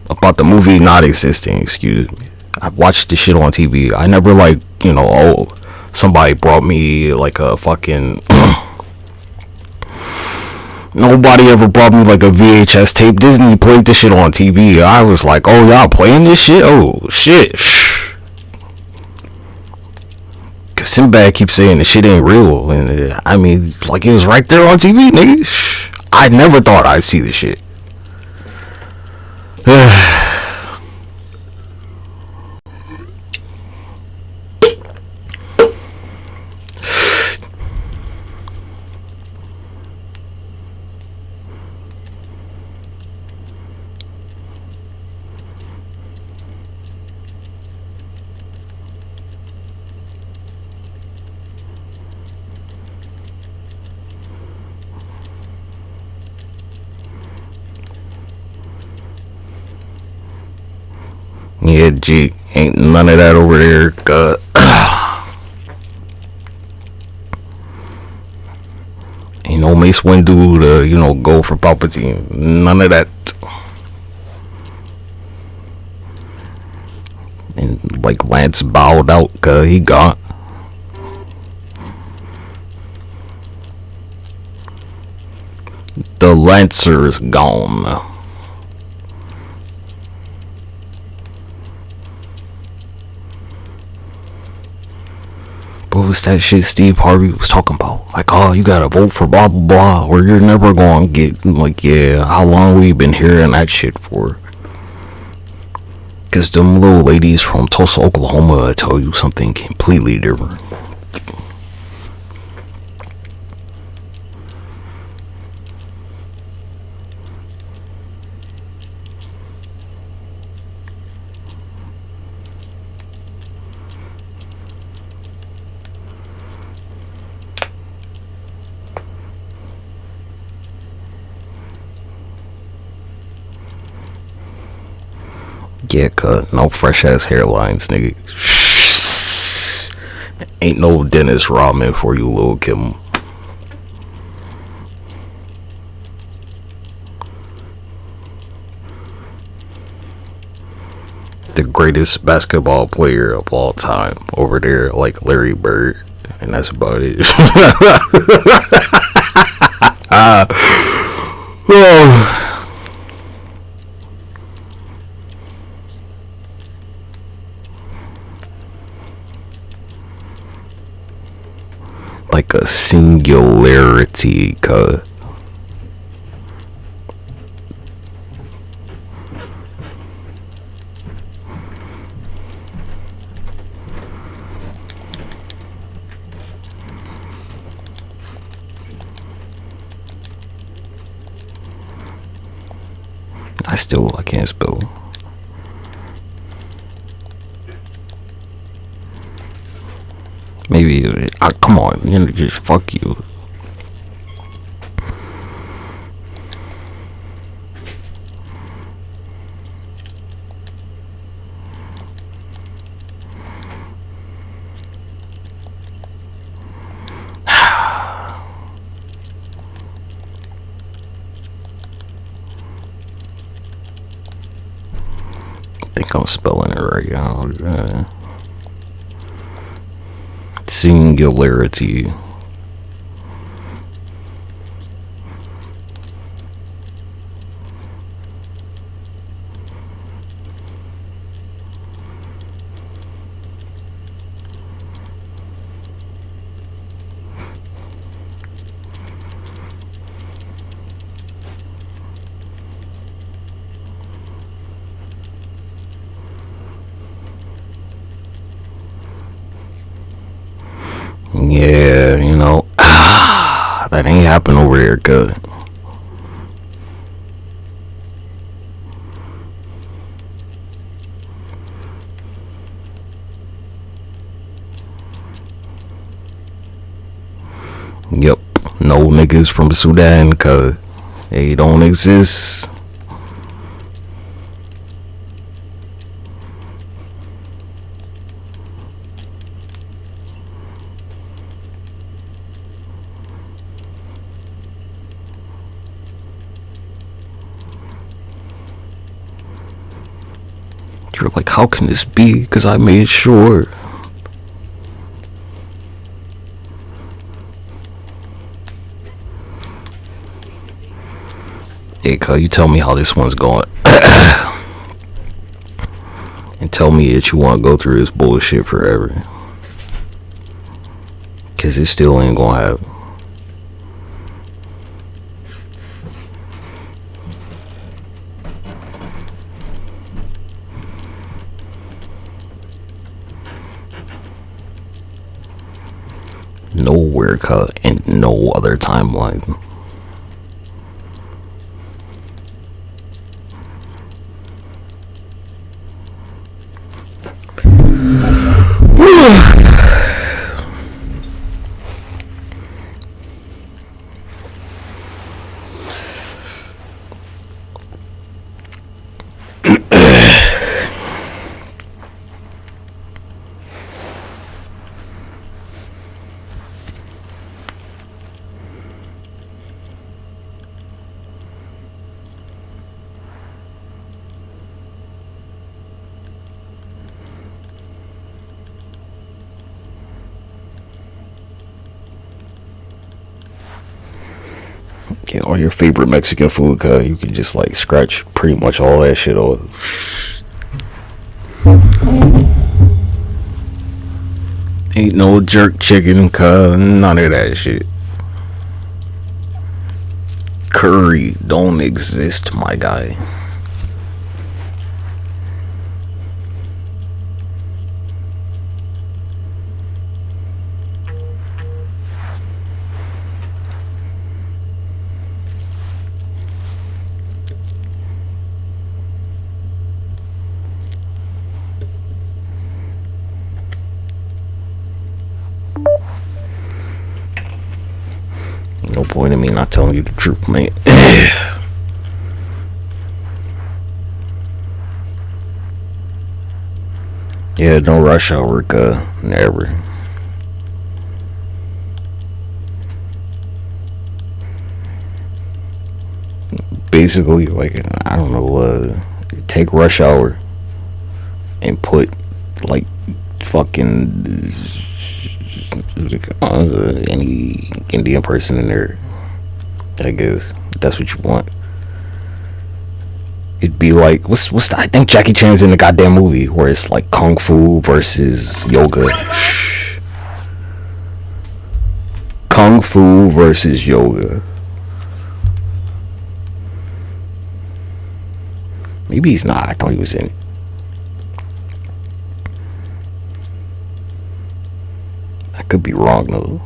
About the movie not existing, excuse me. I watched this shit on TV. I never, like, you know, oh, somebody brought me like a fucking nobody ever brought me like a VHS tape. Disney played this shit on TV. I was like, oh, y'all playing this shit? Oh shit. Cause Sinbad keeps saying the shit ain't real, and I mean, like, it was right there on TV, nigga. I never thought I'd see this shit. Yeah, G, ain't none of that over there. God. Ain't no Mace Windu to, you know, go for Palpatine. None of that. And like Lance bowed out, cause he gone. The Lancer's gone now. What was that shit Steve Harvey was talking about? Like, oh, you gotta vote for blah blah blah, or you're never gonna get. Like, yeah, how long we been hearing that shit for? Cause them little ladies from Tulsa, Oklahoma tell you something completely different. Yeah, cut. No fresh ass hairlines, nigga. Ain't no Dennis Rodman for you, Lil Kim. The greatest basketball player of all time over there, like Larry Bird, and that's about it. Oh. Like a singularity, cuz. I can't spell. Maybe, come on, you know, just fuck you. I think I'm spelling it right now. Singularity. Yeah, you know, that ain't happen over there, cuz. Yep, no niggas from Sudan, cuz they don't exist. You're like, how can this be? Because I made sure. Hey, cuz, you tell me how this one's going. And tell me that you want to go through this bullshit forever. Because it still ain't going to happen. Nowhere cut and no other timeline. Yeah, all your favorite Mexican food, cuz you can just like scratch pretty much all that shit off. Ain't no jerk chicken, cuz none of that shit. Curry don't exist, my guy. point of me not telling you the truth, man. Yeah, no rush hour, never. Basically, like, I don't know, take rush hour and put, like, fucking any Indian person in there. I guess that's what you want. It'd be like, I think Jackie Chan's in the goddamn movie where it's like kung fu versus yoga. Kung fu versus yoga. Maybe he's not. I thought he was in it. I could be wrong though.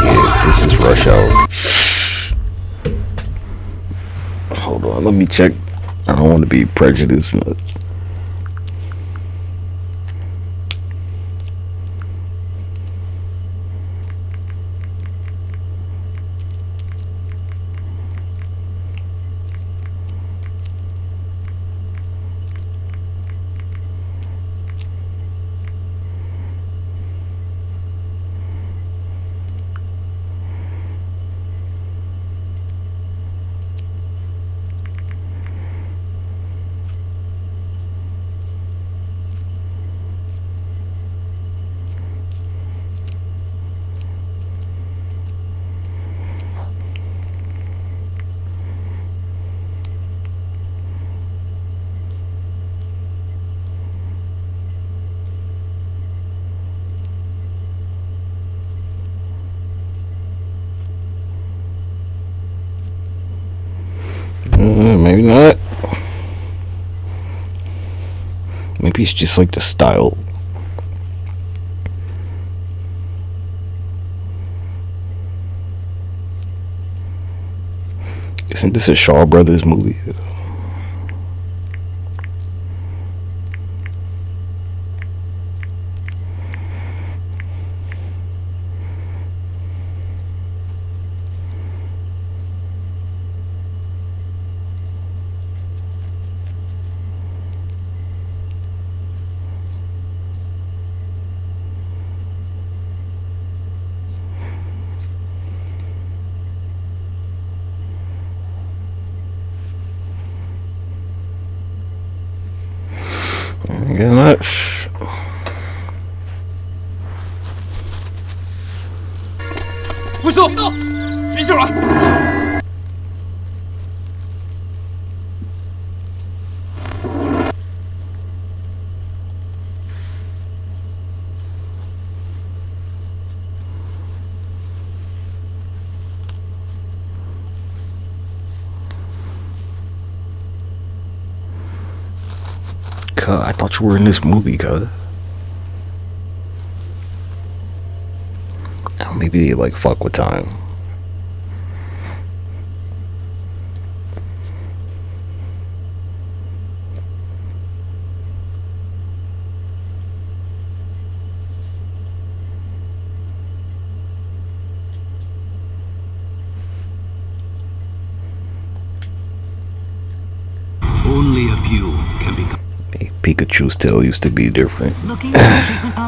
Yeah, this is Rush Hour. Hold on, let me check. I don't want to be prejudiced. Maybe not. Maybe it's just like the style. Isn't this a Shaw Brothers movie? I guess not. I thought you were in this movie, cuz. Maybe they like fuck with time. Only a few can become. Pikachu's tail used to be different.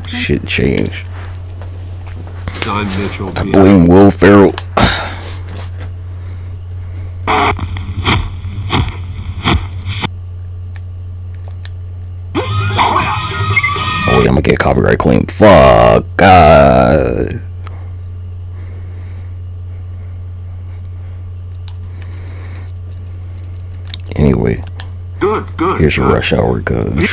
Shit changed. Time Mitchell. I blame Will Ferrell. Oh wait, I'm gonna get copyright claim. Fuck. God. Anyway. Good. Here's your Rush Hour gun.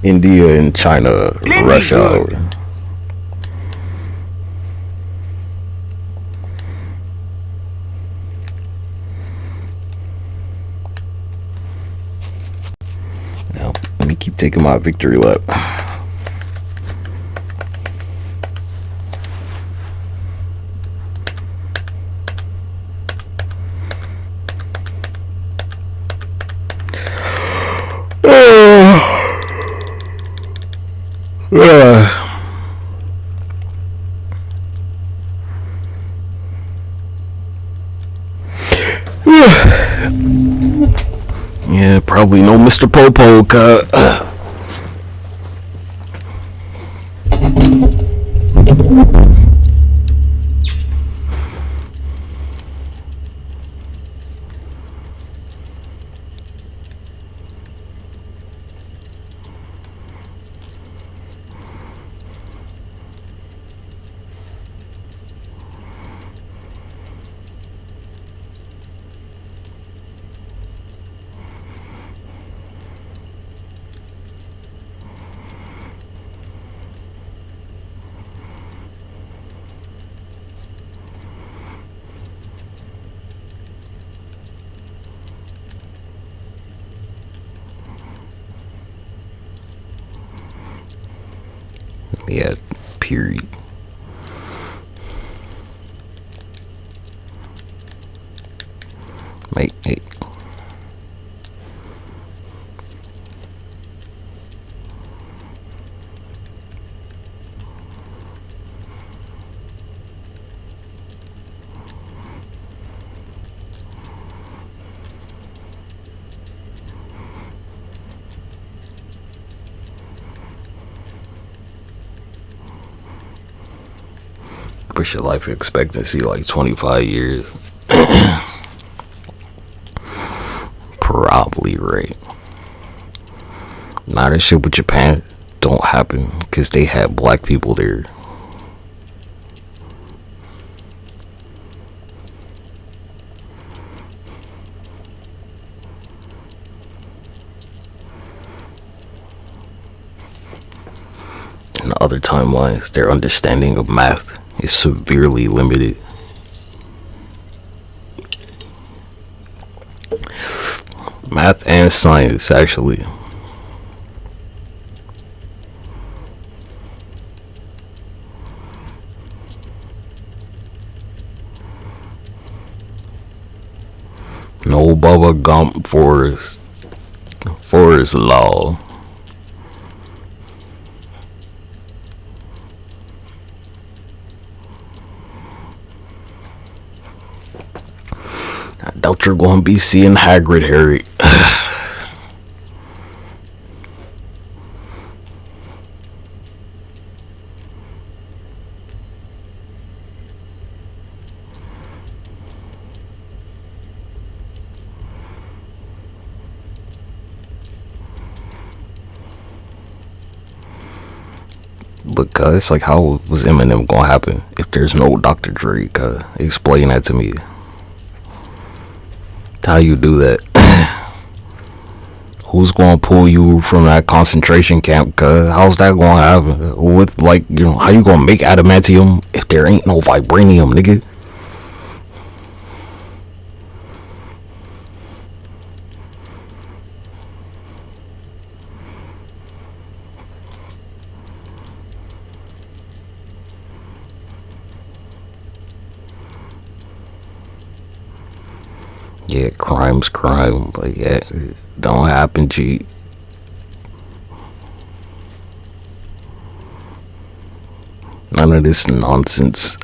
India and China Rush Hour. Now, let me keep taking my victory lap. Yeah, probably no Mr. Popo, Yeah, period. Mate. Push your life expectancy like 25 years. Probably right. Nah, that shit with Japan don't happen because they had black people there. In other timelines, their understanding of math is severely limited. Math and science, actually. No Bubba Gump Forest Law. I doubt you're going to be seeing Hagrid, Harry. Look, it's like, how was Eminem gonna happen if there's no Dr. Dre? Explain that to me. How you do that? Who's gonna pull you from that concentration camp? How's that gonna happen? With, like, you know, how you gonna make adamantium if there ain't no vibranium, nigga? Yeah, crime's crime. Like, yeah, it don't happen, G. None of this nonsense.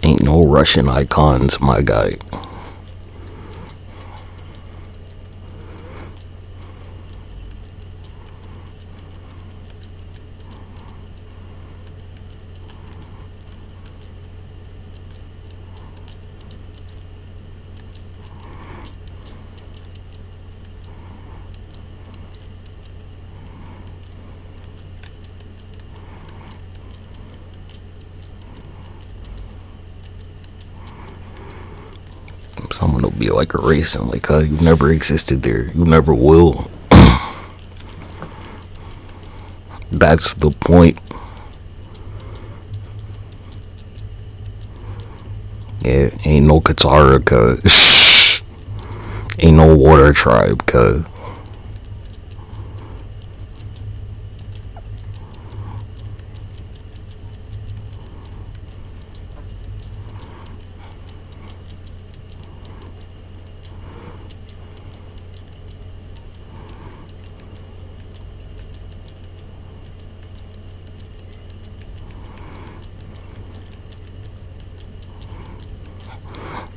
Ain't no Russian icons, my guy. I'm gonna be like erasing, like, you never existed there. You never will. That's the point. Yeah, ain't no Katara, cuz. Ain't no water tribe, cuz.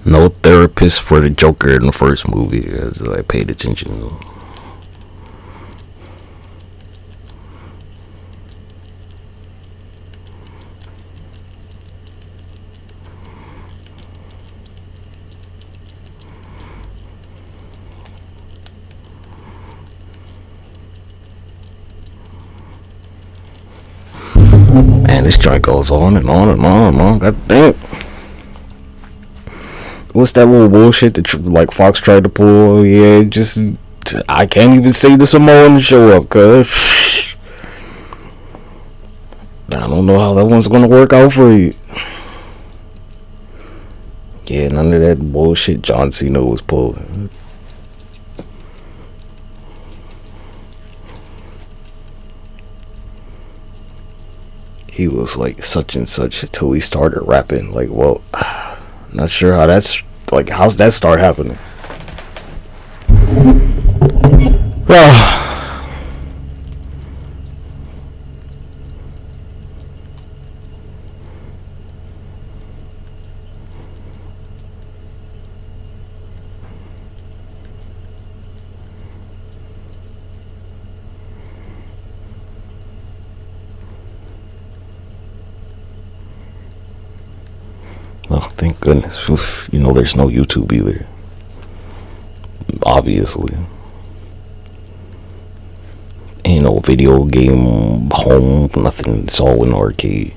No therapist for the Joker in the first movie, as I paid attention. Man, this joint goes on and on and on and on. God damn. What's that little bullshit that like Fox tried to pull? Yeah, just I can't even say the Samoan show up, cuz I don't know how that one's gonna work out for you. Yeah, none of that bullshit John Cena was pulling. He was like such and such until he started rapping. Like, well, not sure how that's like. How's that start happening? Well, thank goodness. Oof, you know, there's no YouTube either. Obviously. Ain't no video game home, nothing. It's all in arcade.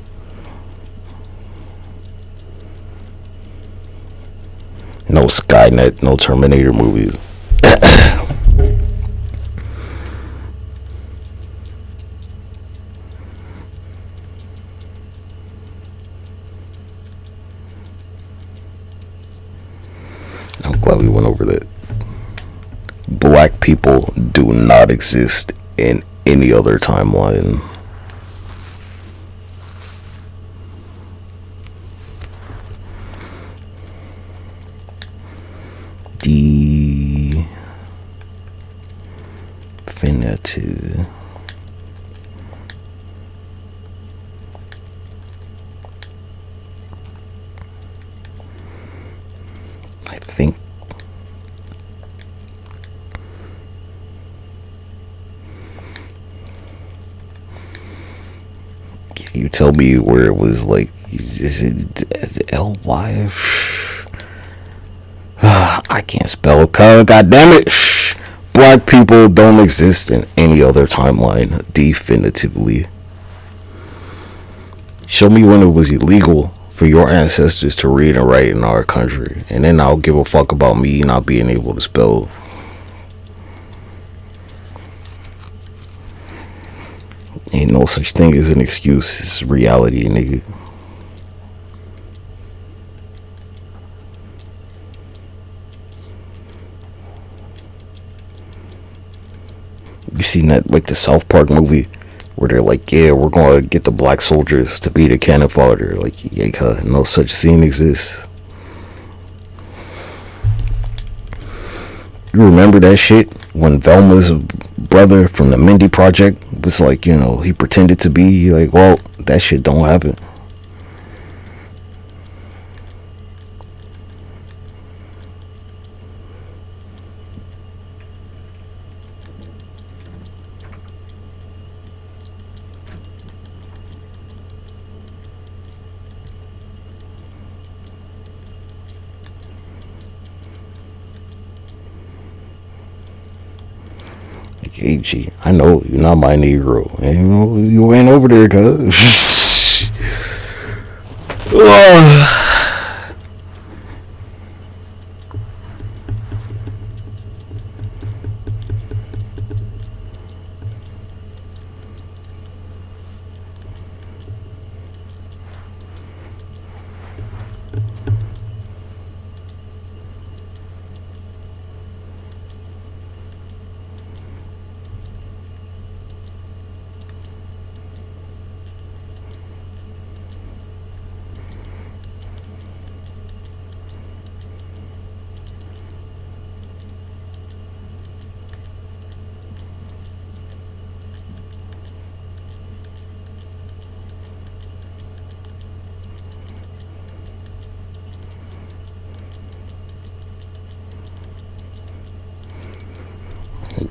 No Skynet, no Terminator movies. I'm glad we went over that. Black people do not exist in any other timeline. Definitive. I think you tell me where it was like, is it L-Y? I can't spell color, god damn it. Black people don't exist in any other timeline, definitively. Show me when it was illegal for your ancestors to read and write in our country, and then I'll give a fuck about me not being able to spell. Ain't no such thing as an excuse. It's reality, nigga. You seen that, like the South Park movie where they're like, yeah, we're gonna get the black soldiers to be the cannon fodder. Like, yeah, no such scene exists. You remember that shit when Velma's brother from the Mindy Project was like, you know, he pretended to be like, well, that shit don't happen. Hey, G, I know you're not my Negro. And you ain't over there, cuz.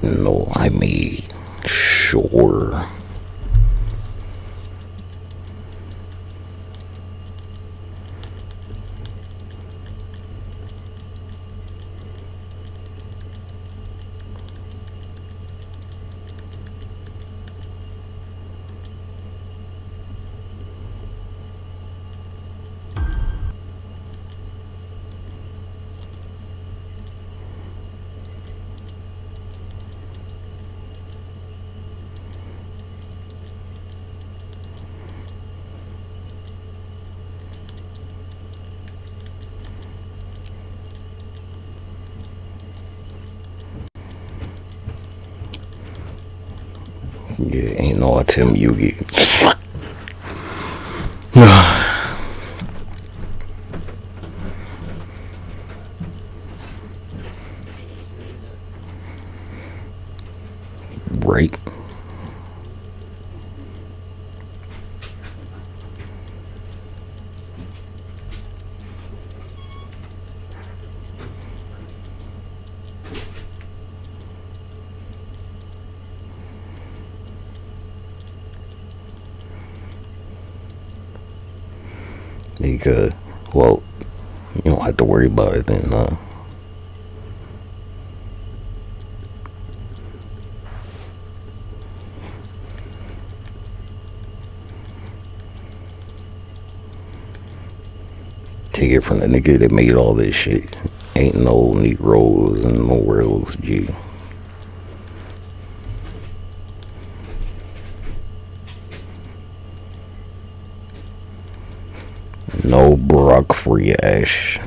No, I mean, sure. Yeah, ain't no Tim Yugi. Right. Because, well, you don't have to worry about it then, Take it from the nigga that made all this shit. Ain't no Negroes and nowhere else, G. No Brock for your ash.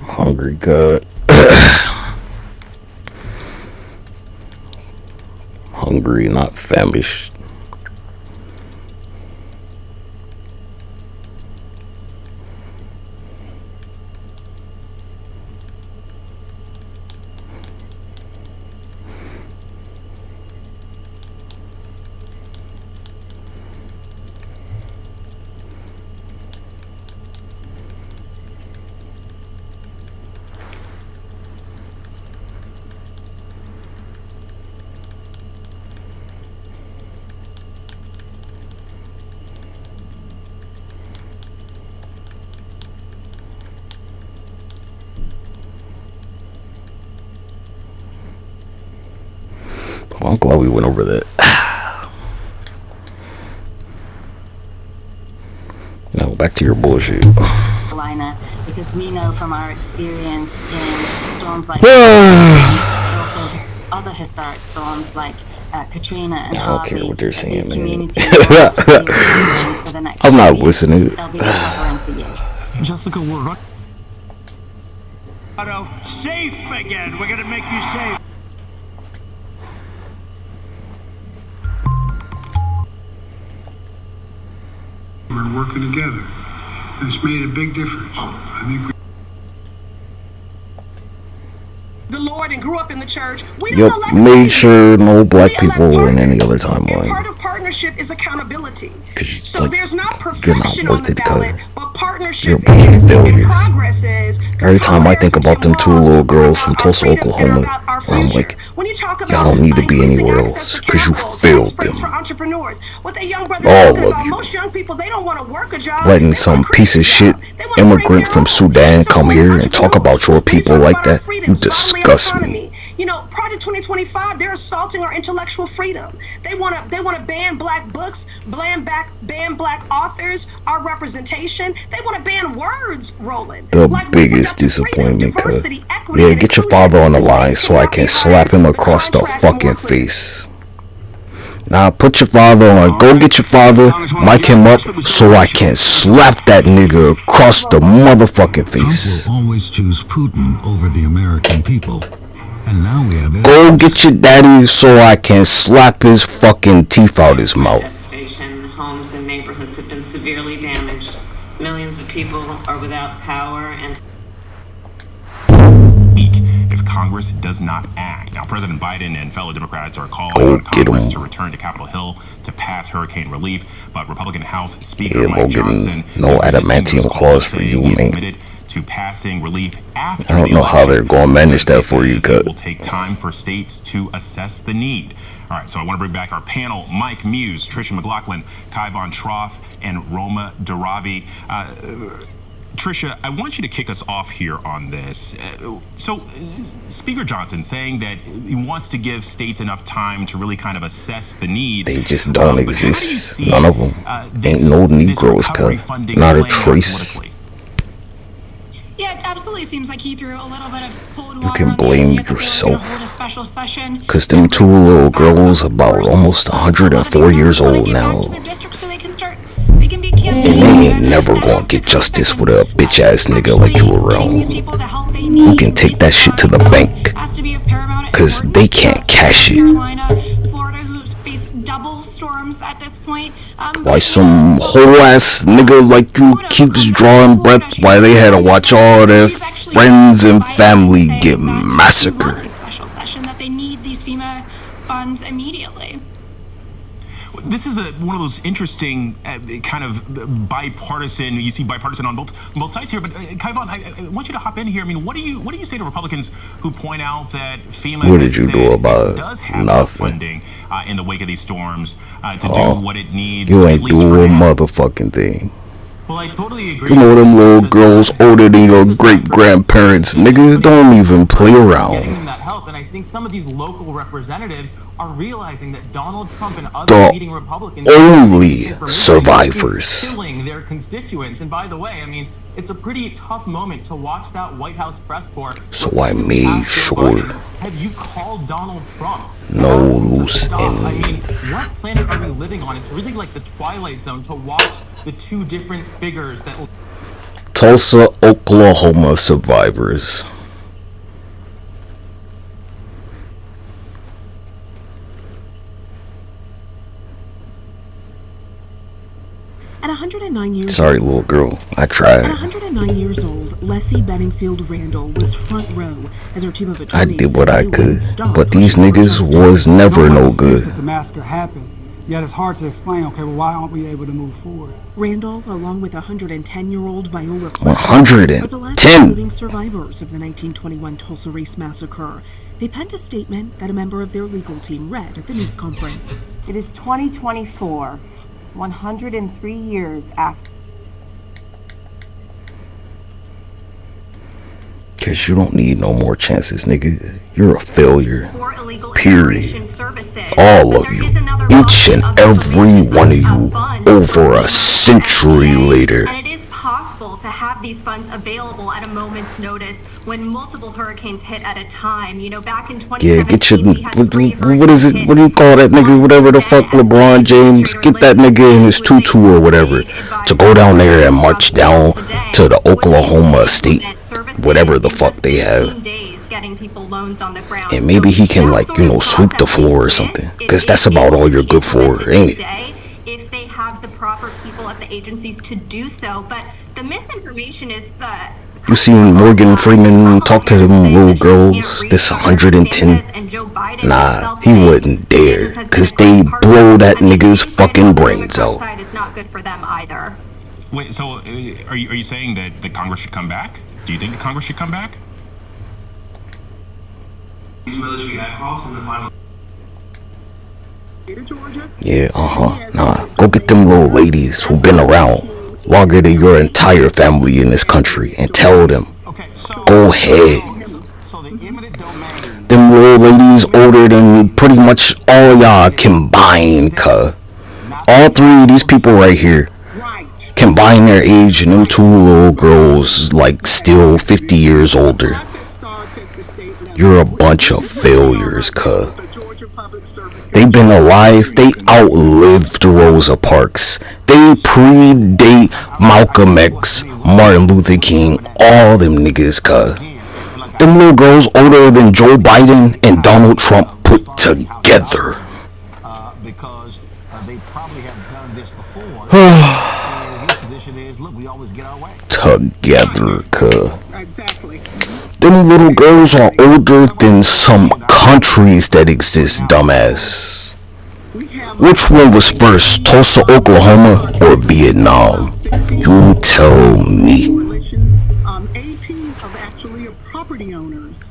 Hungry, God. Hungry, not famished. Well, I'm glad we went over that. Now back to your bullshit. Carolina, because we know from our experience in storms like it also has other historic storms like Katrina and I don't Harvey, care what they're these saying, man. communities will have to see recovering for the next I'm not 5 years. listening. They'll be recovering for years. Jessica, we're right. Safe again. We're gonna make you safe. We're working together. It's made a big difference. I think the Lord and grew up in the church. We Yep, don't elect made saviors. sure no black We elect people in any partners. other And timeline. part of partnership is accountability. So like, there's not you're not perfection on worth the it, ballot, cuz. but You're a partnership bunch of is, and failures. progress is. Every time I think about them two little girls from Tulsa, Oklahoma, I'm like, y'all don't need to be anywhere else, cause you failed them. For entrepreneurs, what the young brothers All talking of about, you. most young people, they don't want to work a job. Letting some piece of shit immigrant from Sudan come here and talk about your people like that, you disgust me. You know, prior to 2025, they're assaulting our intellectual freedom. They want to ban black books, ban black authors, our representation. They want to ban words, Roland. The biggest disappointment, cuz. Yeah, get your father on the line so I can slap him across the fucking face. Nah, put your father on. Go get your father, mic him up so I can slap that nigga across the motherfucking face. Trump will always choose Putin over the American people. And now we have Go get your daddy so I can slap his fucking teeth out his mouth. Devastation, homes and neighborhoods have been severely damaged. Millions of people are without power and if Congress does not act. Now, President Biden and fellow Democrats are calling on Congress to return to Capitol Hill to pass hurricane relief, but Republican House Speaker Mike Johnson no adamantium clause for you, man. to passing relief after I don't know how they're going to manage that for you, cut. It will take time for states to assess the need. All right, so I want to bring back our panel: Mike Muse, Tricia McLaughlin, Kai Von Troff, and Roma Daravi. Tricia, I want you to kick us off here on this. Speaker Johnson saying that he wants to give states enough time to really kind of assess the need. They just don't exist. None of them. Ain't no Negroes, cut. Not a trace. Yeah, it absolutely seems like he threw a little bit of cold You water can on the blame idea that they were yourself. gonna hold a special session. Cause them two little girls about almost 104 years old now. Their district so they can be And campaigning. they ain't never gonna get justice with a bitch ass nigga like you around. Who can take that shit to the bank. Cause they can't cash it. Florida, who's faced double storms at this point. Why some whole ass nigga like you keeps drawing breath while they had to watch all their friends and family get massacred. Special session that they need these FEMA funds immediately. This is one of those interesting kind of bipartisan. You see bipartisan on both sides here. But Kaivan, I want you to hop in here. I mean, what do you say to Republicans who point out that FEMA What did you do about it? does have Nothing. funding in the wake of these storms to do what it needs? You at ain't least do for a now? motherfucking thing. Well, I totally agree. You know them little girls older than your great grandparents, nigga. Don't even play Getting around. them that help, and I think some of these local representatives are realizing that Donald Trump and other The leading Republicans only is survivors. killing their constituents. And by the way, I mean, it's a pretty tough moment to watch that White House press corps. So I made sure Have you called Donald Trump? no loose Stop. I mean, ends. what planet are we living on? It's really like the Twilight Zone to watch the two different figures that. Tulsa, Oklahoma survivors. At 109 years Sorry, old, little girl. I At tried. 109 years old, Leslie Benningfield Randall was front row as her team of I attorneys did said what I they could. wouldn't stop But these pushing niggas protesters. was never no That good. the massacre happened. Yet it's hard to explain, okay, well, why aren't we able to move forward? Randall, along with 110-year-old Viola Fletcher, 110. are the last living survivors of the 1921 Tulsa Race Massacre. They penned a statement that a member of their legal team read at the news conference. It is 2024, 103 years after. Cause you don't need no more chances, nigga. You're a failure. Period. All of you. Each and every one of you. Over a century later. And it is possible to to have these funds available at a moment's notice when multiple hurricanes hit at a time. You know, back in 2017, Yeah, get your we had what is it? What do you call that nigga? Whatever the fuck, LeBron James. Get that nigga in his tutu or whatever to go down there and march down to the Oklahoma State, whatever the fuck they have. Getting people loans on the ground. And maybe he can, like, you know, sweep the floor or something, because that's about all you're good for, ain't it? If they have the proper people at the agencies to do so, but the misinformation is You seen Morgan Freeman talk to them little girls, this 110? Nah, he wouldn't dare, because they blow that nigga's fucking brains out. Is not good for them either. Wait, so are you saying that the Congress should come back? Do you think the Congress should come back? Military aircraft in the final. Yeah, nah, go get them little ladies who've been around longer than your entire family in this country and tell them, go ahead. Them little ladies older than pretty much all of y'all combined, cuh. All three of these people right here combine their age, and them two little girls like still 50 years older. You're a bunch of failures, cuh. They've been alive. They outlived Rosa Parks. They predate Malcolm X, Martin Luther King, all them niggas, cuh. Them little girls older than Joe Biden and Donald Trump put together. Because they probably have done this before. And his position is, look, we always get our way. Together, cuh. Exactly. Them little girls are older than some countries that exist, dumbass. Which one was first, Tulsa, Oklahoma, or Vietnam? You tell me. 18 of actually property owners.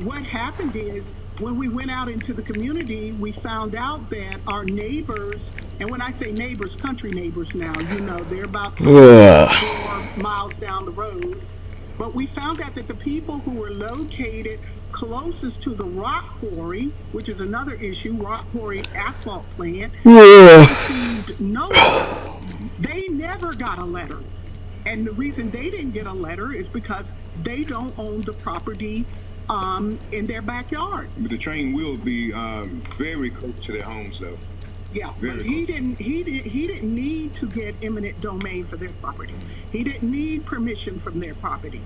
What happened is, when we went out into the community, we found out that our neighbors, and when I say neighbors, country neighbors now, you know, they're about 4 miles down the road. But we found out that the people who were located closest to the rock quarry, which is another issue, rock quarry asphalt plant, received no letter. They never got a letter. And the reason they didn't get a letter is because they don't own the property in their backyard. But the train will be very close to their homes, though. Yeah, but he didn't need to get eminent domain for their property. He didn't need permission from their property.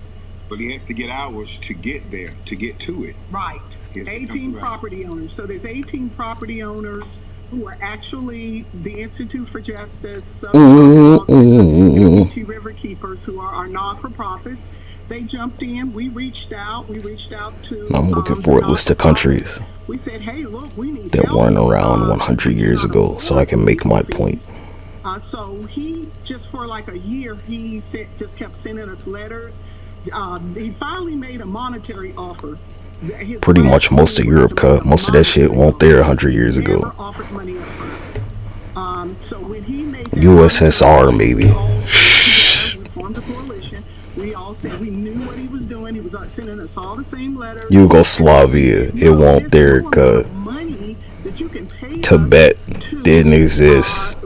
But he has to get ours to get there, to get to it. Right. 18 property owners. So there's 18 property owners who are actually the Institute for Justice, Unity River Keepers, who are our non-for-profits. They jumped in. We reached out. To. I'm looking for a list of countries we said, hey, look, we need that help. weren't around 100 years ago, so I can make my point. So he, just for like a year, he just kept sending us letters. He finally made a monetary offer. Pretty much most of Europe, cut. Most of that shit weren't there 100 years ago. Offered money up front. So when he made that USSR, maybe. We formed a coalition. We all said we knew what he was doing. He was sending us all the same letters. Yugoslavia, it won't there, cut. Tibet didn't exist.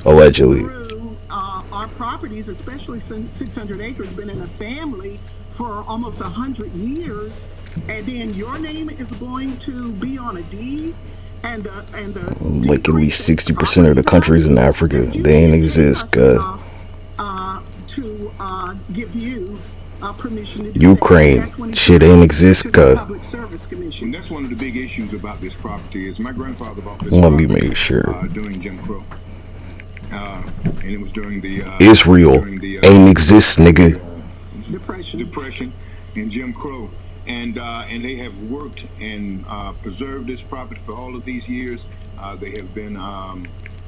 Allegedly. Our properties, especially 600 acres, been in a family for almost 100 years, and then your name is going to be on a deed, and the like at least 60% of the countries in Africa, they ain't exist, God. To give you permission to do Ukraine, shit ain't exist, God. And that's one of the big issues about this property is my grandfather bought this Let me make sure. During Jim Crow. And it was during the Israel ain't exist, nigga. Depression and Jim Crow, and they have worked and preserved this property for all of these years. They have been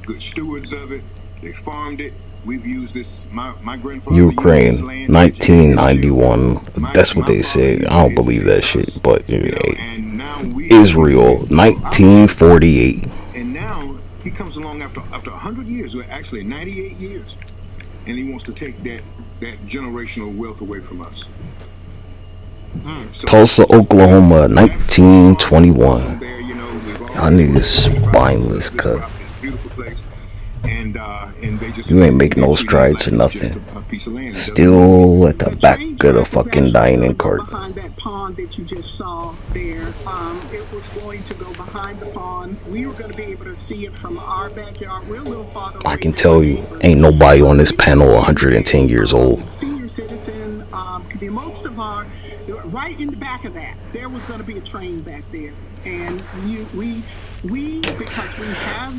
good stewards of it. They farmed it. We've used this. My grandfather. Ukraine, 1991. That's what they said. I don't believe that shit, but Israel, 1948. And now he comes along after 100 years, or actually 98 years, and he wants to take that generational wealth away from us. Tulsa, Oklahoma, 1921. Y'all niggas spineless, cut. Beautiful place, and and they just You ain't make no strides or nothing. Still at the back of the fucking dining cart. Behind that pond that you just saw there, it was going to go behind the pond. We were going to be able to see it from our backyard. We're a little farther away. I can tell you, ain't nobody on this panel 110 years old. Senior citizen could be most of our, right in the back of that, there was going to be a train back there. And we because we have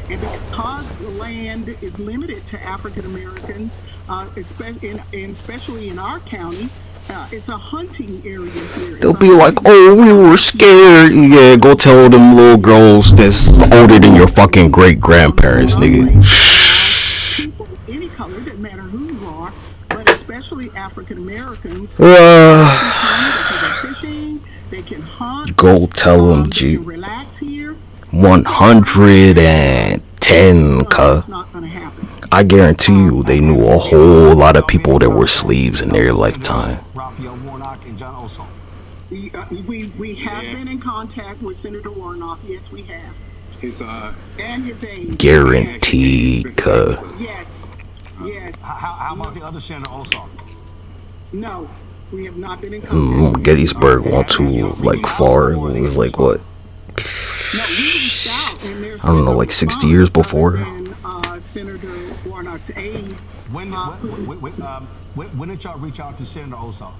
and because land is limited to African Americans, especially in our county, it's a hunting area here. They'll be like, oh, we were scared. Yeah, go tell them little girls that's older than your fucking great grandparents, nigga. People, any color, doesn't matter who you are, but especially African Americans. They can go fishing, they can hunt. Go tell them, G. 110, cuz. I guarantee you they knew a whole lot of people that were slaves in their lifetime. We have been in contact with Senator Warnock. Yes, we have. And his aide. Guaranteed, cuz. Yes. How about the other Senator Ossoff? No, we have not been in contact. Gettysburg went too far. It was like what? I don't know, like 60 years before. Senator Warnock's aide. When did y'all reach out to Senator Ossoff?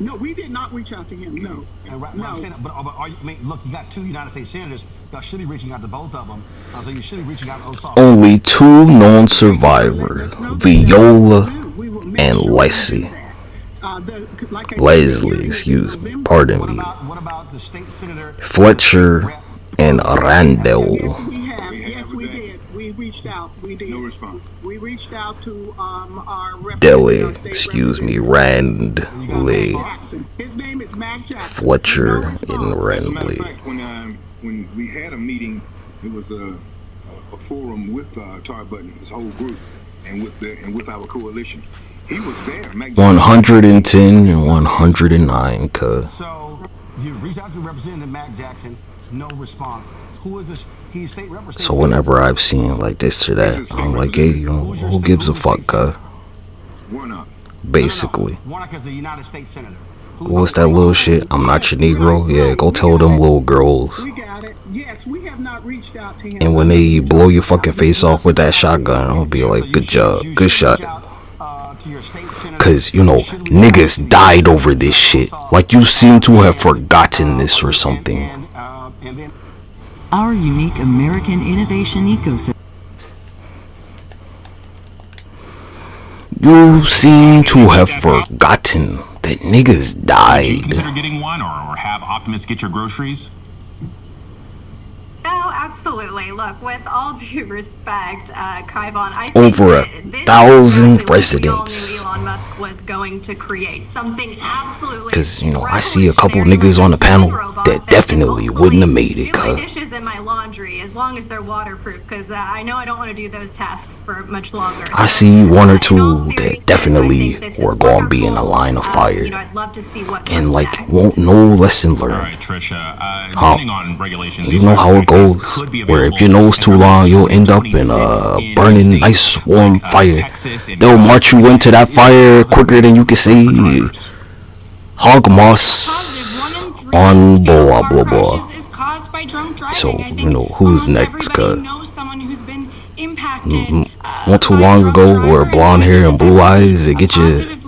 No, we did not reach out to him. No. But are you, look, you got two United States senators. Y'all should be reaching out to both of them. So you should be reaching out to Ossoff. Only two known survivors, Viola and Leslie. Excuse me, pardon me. What about the state senator? Fletcher and Randall. Yes, we did. We reached out. We did. No response. We reached out to our representative. Randley. His name is Mac Jackson. Fletcher and Randley. When we had a meeting, it was a forum with Tar Button, his whole group, and with our coalition. He was there. 110 and 109, cuz. So you reached out to Representative Mac Jackson, no response. Who is this? He's state representative. So whenever I've seen like this or that, I'm like, hey, you know, who gives a fuck, cuz? Basically. Warnock is the United States Senator. What's that little shit? I'm not your Negro. Yeah, go tell them little girls. We got it. Yes, we have not reached out to him. And when they blow your fucking face off with that shotgun, I'll be like, good job, good shot. Cause, you know, niggas died over this shit. Like you seem to have forgotten this or something. Our unique American innovation ecosystem. You seem to have forgotten that niggas died. Would you consider getting one or have Optimus get your groceries? Oh, absolutely. Look, with all due respect, Kaivon, I think over 1,000 residents. Elon Musk was going to create something absolutely. Because, you know, I see a couple niggas on the panel that definitely wouldn't have made it, do my cuz. dishes and my laundry as long as they're waterproof, because I know I don't want to do those tasks for much longer. I see one or two that definitely were going to be in a line of fire. You know, I'd love to see what and like won't no lesson learned. All right, Trisha. Depending on regulations, you know how it goes. Where if your nose too long, you'll end up in a burning, nice, warm fire. They'll march you into that fire quicker than you can say hog moss on blah blah blah. So you know who's next, cuz. Not too long ago, where blonde hair and blue eyes, it get you.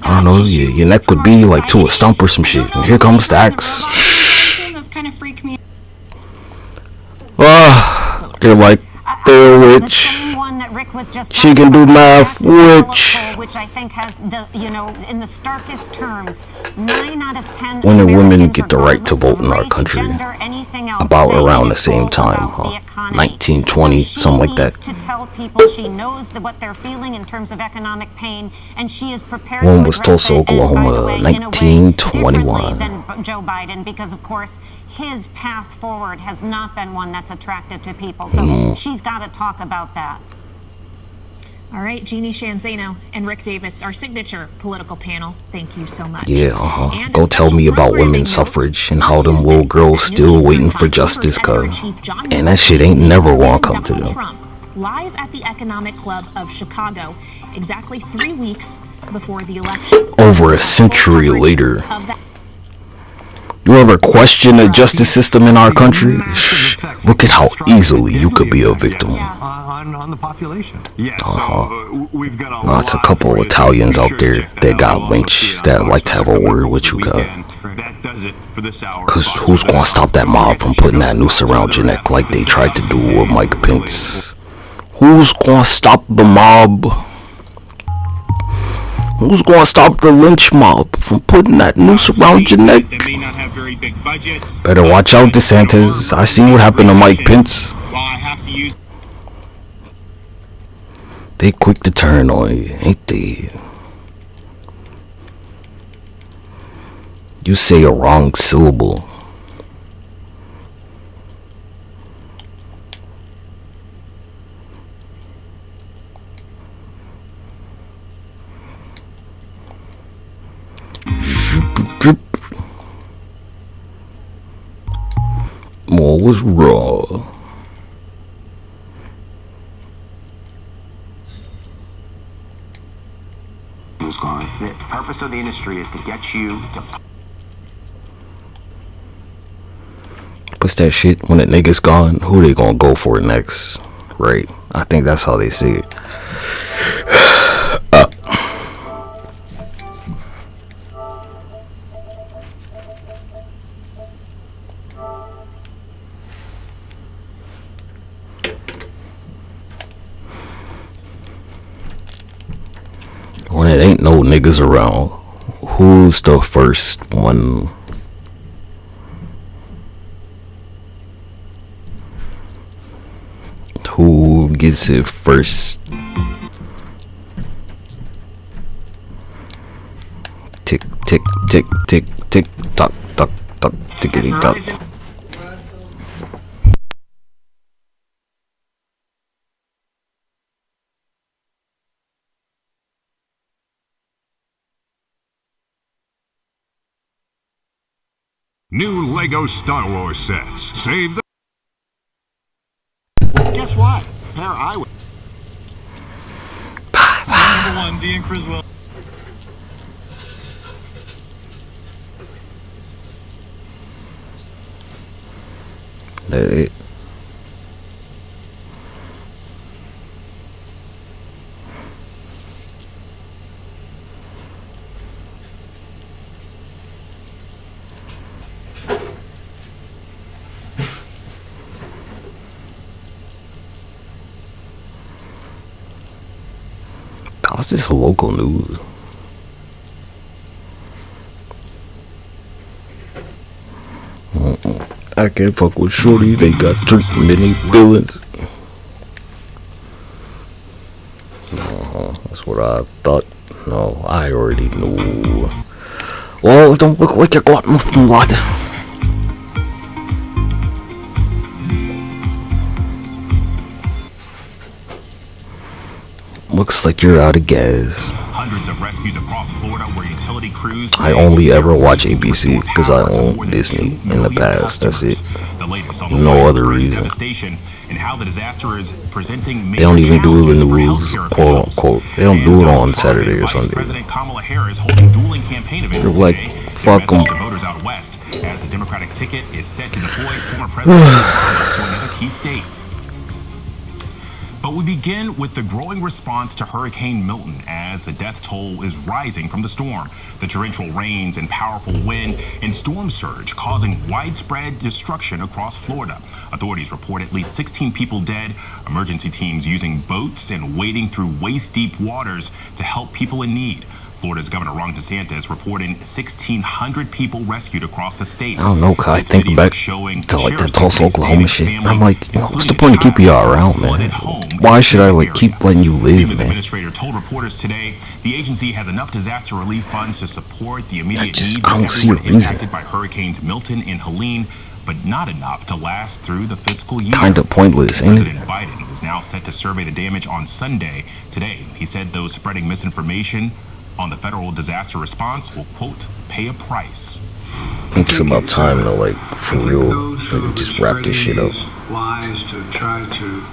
I don't know, your neck would be like to a stump or some shit. And here comes Stacks. They're like, they're a witch. She can do math, which I think has the, you know, in the starkest terms, 9 out of 10 when did women get the right to vote in our country? About around the same time, huh? 1920, something like that. To tell people she knows what they're feeling in terms of economic pain, and she is prepared One to was address Tulsa, Oklahoma, 1921. than Joe Biden, because of course his path forward has not been one that's attractive to people. So she's got to talk about that. All right, Jeannie Shanzano and Rick Davis, our signature political panel. Thank you so much. Yeah, And Go a tell special me about programming women's note. suffrage and how On them Tuesday, little girls at noon still Eastern waiting for Time, justice, cuz. Editor-in-Chief John And that shit ain't never gonna come to Donald them. Trump live at the Economic Club of Chicago, exactly 3 weeks before the election. Over a century later. Of that You ever question the justice system in our country? Look at how easily you could be a victim. On the population. Yeah, so we've got a Lots a couple of Italians out there that got lynched that like to have a word with you, cuz. That does it for this hour. Cause who's gonna stop that mob from putting that noose around your neck like they tried to do with Mike Pence? Who's gonna stop the mob? Who's gonna stop the lynch mob from putting that noose around your neck? Better watch out, DeSantis. I see what happened to Mike Pence. They quick to turn on you, ain't they? You say a wrong syllable. More was raw. The purpose of the industry is to get you to. What's that shit? When the nigga's gone, who they gonna go for next? Right. I think that's how they see it. When it ain't no niggas around, who's the first one? Who gets it first? Tick, tick, tick, tick, tick, tock, tock, tock, tickety tock. New Lego Star Wars sets. Save the... Guess what? Pair I would. Number 1, Dean Criswell. That it. How's this local news? I can't fuck with Shorty, they got too many feelings. That's what I thought. No, I already knew. Well, it don't look like you got nothing, lad. Looks like you're out of gas. Hundreds of rescues across Florida where utility crews. I only ever watch ABC because I own Disney in the past. That's it. No other reason. And how the disaster is presenting they don't even do the news, quote unquote. They don't do it on Saturday or Sunday. President Kamala Harris holding dueling campaign events they're like, fuck them. To voters out west as the Democratic ticket is set to deploy former President Obama to another key state. But we begin with the growing response to Hurricane Milton as the death toll is rising from the storm. The torrential rains and powerful wind and storm surge causing widespread destruction across Florida. Authorities report at least 16 people dead, emergency teams using boats and wading through waist-deep waters to help people in need. Florida's Governor Ron DeSantis reporting 1,600 people rescued across the state. I don't know, Kai. I think back to like that Tulsa, Oklahoma shit. I'm like, what's the point of keeping y'all around, man? Why should I like keep letting you live, man? Administrator told reporters today the agency has enough disaster relief funds to support the immediate needs of everyone impacted by Hurricanes Milton and Helene, but not enough to last through the fiscal year. Kinda pointless, ain't it? President Biden is now set to survey the damage on Sunday. Today, he said those spreading misinformation on the federal disaster response will, quote, pay a price. It's about time to, like, for real, like, just wrap this shit up. Lies to try to.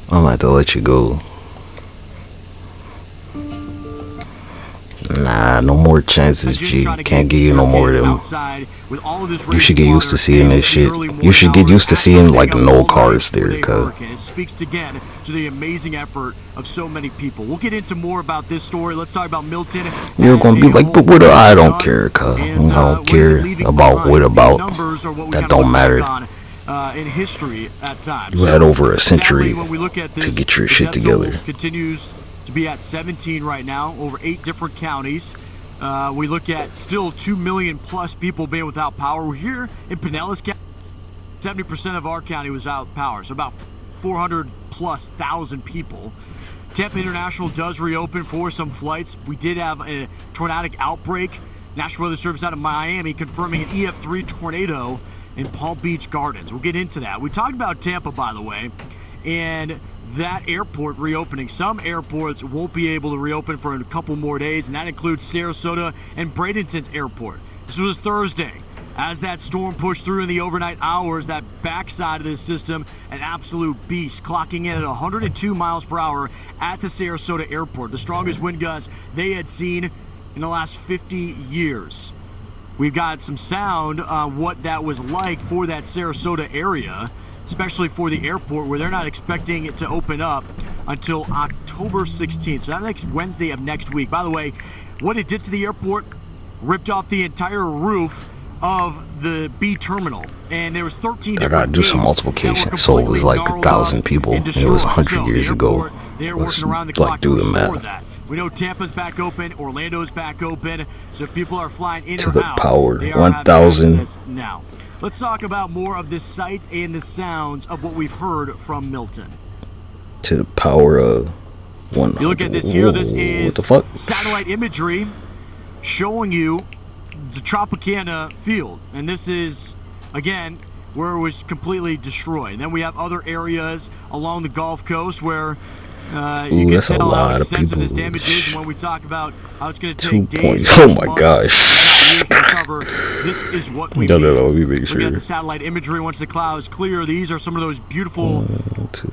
I'm gonna have to let you go. Nah, no more chances, G. Can't give you no more of them. You should get used to seeing this shit. You should get used to seeing, like, no cars there, cuz. It speaks again to the amazing effort of so many people. We'll get into more about this story. Let's talk about Milton. You're gonna be like, but what? I don't care, cuz. I don't care about what about. That don't matter. In history at times. You had over a century to get your shit together. Continues to be at 17 right now, over 8 different counties. We look at still 2 million plus people being without power. We're here in Pinellas County. 70% of our county was without power, so about 400,000+ people. Tampa International does reopen for some flights. We did have a tornadic outbreak. National Weather Service out of Miami confirming an EF3 tornado in Palm Beach Gardens. We'll get into that. We talked about Tampa, by the way, and that airport reopening. Some airports won't be able to reopen for a couple more days, and that includes Sarasota and Bradenton's airport. This was Thursday. As that storm pushed through in the overnight hours, that backside of this system, an absolute beast, clocking in at 102 miles per hour at the Sarasota airport, the strongest wind gusts they had seen in the last 50 years. We've got some sound on what that was like for that Sarasota area, especially for the airport, where they're not expecting it to open up until October 16th. So that next Wednesday of next week. By the way, what it did to the airport, ripped off the entire roof of the B terminal, and there was 13 I gotta do some multiplication, so it was like 1,000 people, and it was 100 years ago. Let's, like, do the math. We know Tampa's back open, Orlando's back open, so if people are flying in to or the out, power they are 1,000 now. Let's talk about more of the sights and the sounds of what we've heard from Milton. to the power of 100. You look at this here. This is what the fuck? satellite imagery showing you the Tropicana field, and this is again where it was completely destroyed. And then we have other areas along the Gulf Coast where you can tell how extensive this damage is. And when we talk about how it's going to take days, oh my gosh. years to recover, this is what we No, need. let me make sure. Look at the satellite imagery. Once the clouds clear, these are some of those beautiful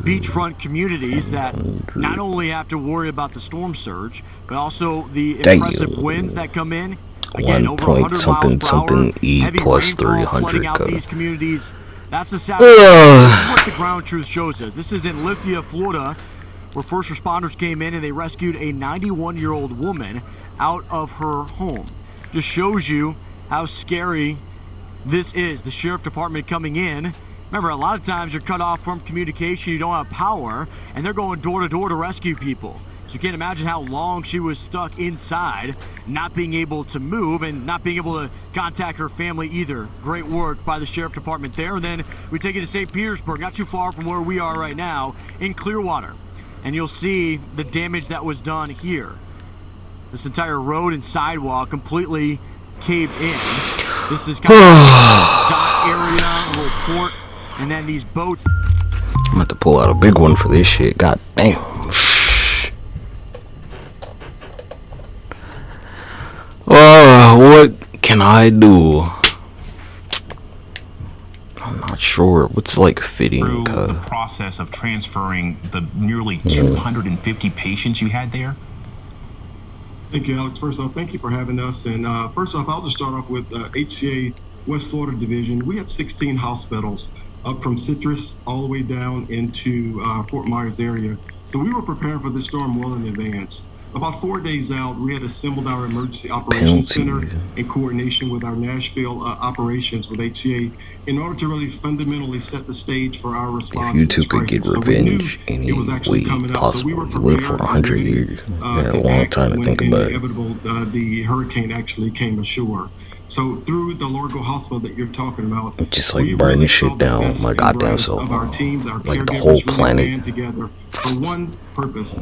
beachfront communities that not only have to worry about the storm surge, but also the impressive winds that come in. Again, over 100 miles per hour, heavy plus rainfall 300. flooding out these communities. That's the satellite. This is what the ground truth shows us. This is in Lithia, Florida, where first responders came in and they rescued a 91-year-old woman out of her home. Just shows you how scary this is. The sheriff department coming in. Remember, a lot of times you're cut off from communication, you don't have power, and they're going door to door to rescue people. So you can't imagine how long she was stuck inside, not being able to move and not being able to contact her family either. Great work by the sheriff department there. And then we take it to St. Petersburg, not too far from where we are right now, in Clearwater. And you'll see the damage that was done here. This entire road and sidewalk completely caved in. This is kind of a dock area, a little port, and then these boats. I'm gonna have to pull out a big one for this shit. God damn. What can I do? I'm not sure. What's like fitting? The process of transferring the nearly 250 patients you had there. Thank you, Alex. First off, thank you for having us. And first off, I'll just start off with HCA West Florida Division. We have 16 hospitals up from Citrus all the way down into Fort Myers area. So we were preparing for this storm well in advance. About 4 days out, we had assembled our emergency operations center in coordination with our Nashville operations with HCA in order to really fundamentally set the stage for our response. If you two could get revenge any way possible, you live for 100 years. You had a long time to think about it. The hurricane actually came ashore. So through the Largo Hospital that you're talking about, just like burning shit down with my goddamn self. Like the whole planet. Together for one purpose.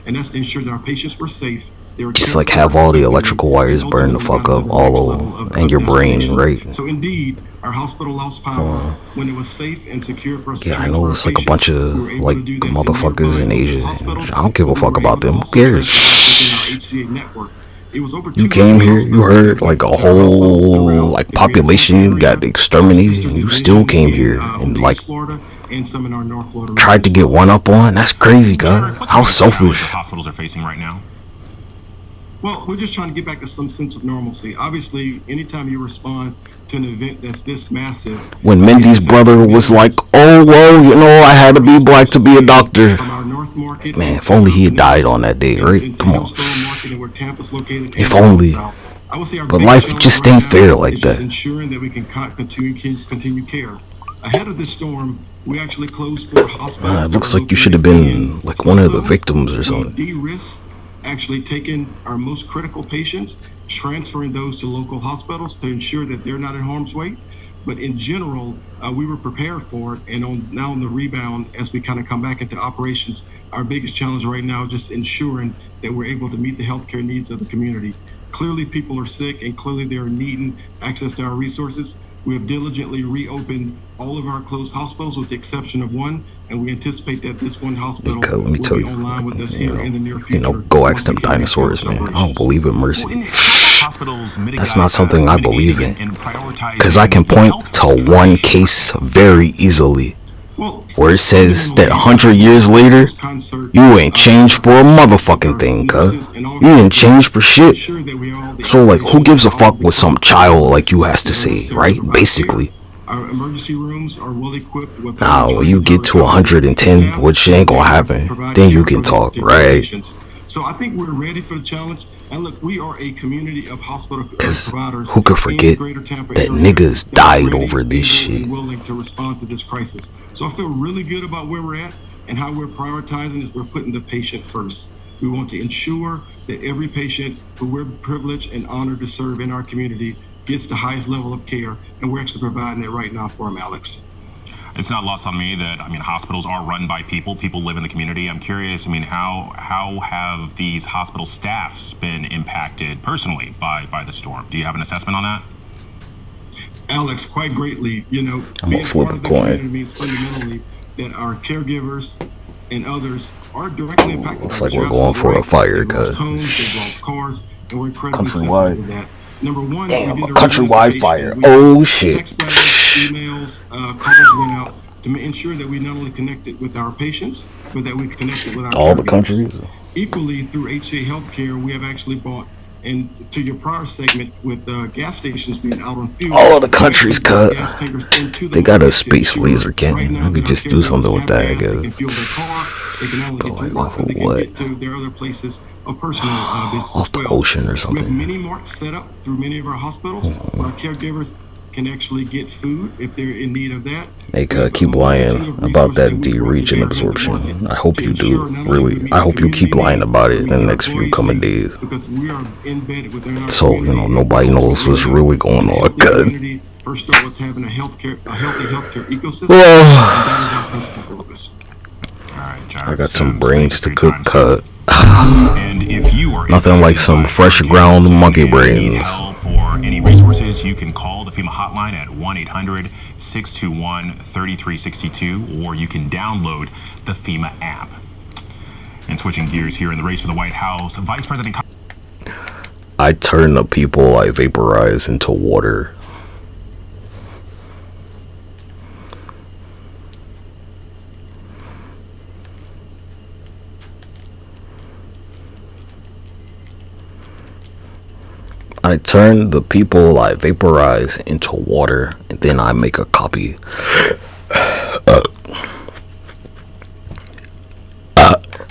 And that's to ensure that our patients were safe. Just like have all the electrical wires burn the fuck up all over and your brain, right? So indeed, Our hospital lost power when it was safe and secure for us to Yeah, I transfer know our it's like a patients. bunch of We were able like to do that to motherfuckers in nearby Asia. hospitals, I don't give a but we fuck were about able to them. Who also cares? transfer within our HCA network. It was over You 200 came here, you hospitals heard that like a went to our hospitals whole throughout like the greater Tampa population area, got our exterminated, sister and you still division came in here on and the like East Florida, and some in our North Florida region tried to as get well. one up on. That's crazy, Jared, God. what's How the biggest challenge selfish. that hospitals are facing right now? Well, we're just trying to get back to some sense of normalcy. Obviously, anytime you respond to an event that's this massive, When it Mindy's affects brother was like, millions. "Oh well, you know, I had to be black to be a doctor." From our North Market, Man, if only he had died on that day, right? into Come on. Hillstone Market and where Tampa's located, If and only. South. I would say our But biggest life challenge just right ain't now fair like is just that. ensuring that we can continue care. Ahead of this storm, we actually closed 4 hospitals. It that looks were like you should have located been in like flood one of the zones. victims or We something. de-risked actually taking our most critical patients, transferring those to local hospitals to ensure that they're not in harm's way. But in general, we were prepared for it, and now on the rebound, as we kind of come back into operations, our biggest challenge right now is just ensuring that we're able to meet the healthcare needs of the community. Clearly, people are sick, and clearly they're needing access to our resources. We have diligently reopened all of our closed hospitals with the exception of one, and we anticipate that this one hospital Because let me will tell be you, online with us here in the near future. go ask them once we can dinosaurs, reestablish man. I don't operations. believe in mercy. Well, and how are hospitals That's not something I believe in. and prioritizing Because I can point to one case very easily where it says that 100 years later, you ain't changed for a motherfucking thing, cuz. You didn't change for shit. So, like, who gives a fuck what some child like you has to say, right? Basically. Our emergency rooms are well equipped with Now, when you get to 110, which ain't gonna happen, then you can talk, right? So I think we're ready for the challenge. And look, we are a community of hospital providers. Who could forget that niggas died over this shit? And willing to respond to this crisis. So I feel really good about where we're at and how we're prioritizing is we're putting the patient first. We want to ensure that every patient who we're privileged and honored to serve in our community gets the highest level of care, and we're actually providing it right now for them, Alex. It's not lost on me that, I mean, hospitals are run by people. People live in the community. I'm curious, I mean, how have these hospital staffs been impacted personally by the storm? Do you have an assessment on that? Alex, quite greatly. You know, I'm being gonna flip part a of the coin. community means fundamentally that our caregivers and others are directly impacted. Looks like we're going for a fire, cuz. They've lost cars, and we're incredibly Countrywide. sensitive to that. Number one, Damn, we a did countrywide fire. We Oh shit. text messages, emails, calls went out to ensure that we not only connected with our patients, but that we connected with our All the caregivers. countries? Equally, through HCA Healthcare, we have actually bought, and to your prior segment with gas stations being out on fuel. All the countries cut. They got a space laser cannon. I could just do something with that, I They can guess. fuel their car. They can not only But get to like work, off but they of can what? get to their other places of personal business Off as the well. ocean or We have something. mini marts set up through many of our hospitals where our caregivers can actually get food if they're in need of that. Hey, keep lying about that D region absorption. I hope you do. Really. I hope you keep lying about it in the next few coming days. Because we are embedded within our So, you know, nobody knows what's really going on. Good. First start with having a healthy healthcare ecosystem. Well, and that is our principal focus. I got some brains to cook, cut. And if you are Nothing like some fresh ground monkey need brains. help or any resources, you can call the FEMA hotline at 1-800-621-3362, or you can download the FEMA app. And switching gears here in the race for the White House, Vice President I turn the people I vaporize into water. I turn the people I vaporize into water, and then I make a copy.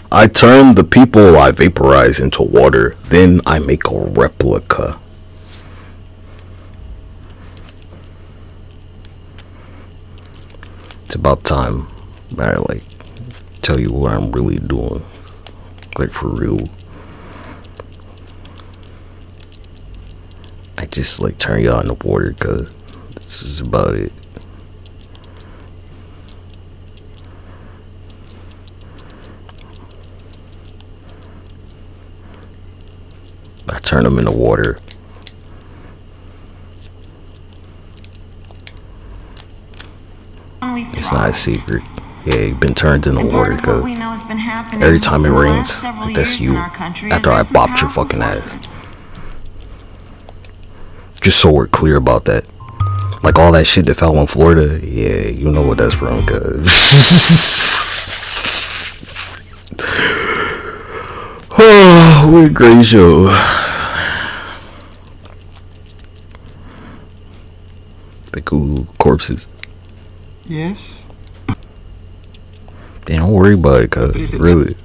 I turn the people I vaporize into water, then I make a replica. It's about time I like tell you what I'm really doing, like for real. I just like turn y'all into water, cause this is about it. I turn them into water. we It's not a thrive. secret. Yeah, you've been turned into And water, part of what cuz. we know has been happening Every time it in the rains, last several like, that's years you. in our country After is I there's some bopped your powerful fucking ass. forces. Just so we're clear about that. Like all that shit that fell in Florida, yeah, you know what that's from, cuz. Oh, what a great show. The cool corpses. Yes. They don't worry about it, cuz. Really.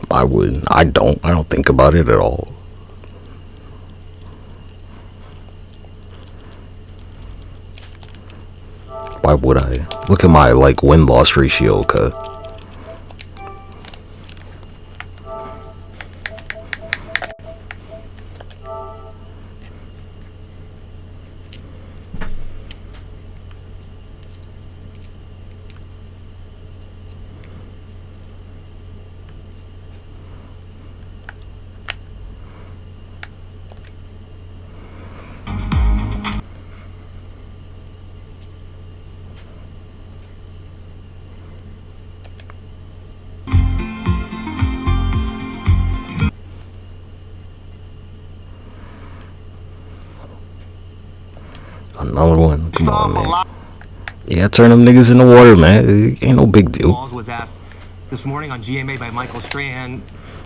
I wouldn't. I don't think about it at all. Why would I? Look at my, like, win-loss ratio, cuz. Another one. Come on, man. Yeah, turn them niggas in the water, man. It ain't no big deal. Was asked this morning on GMA by Michael Strahan,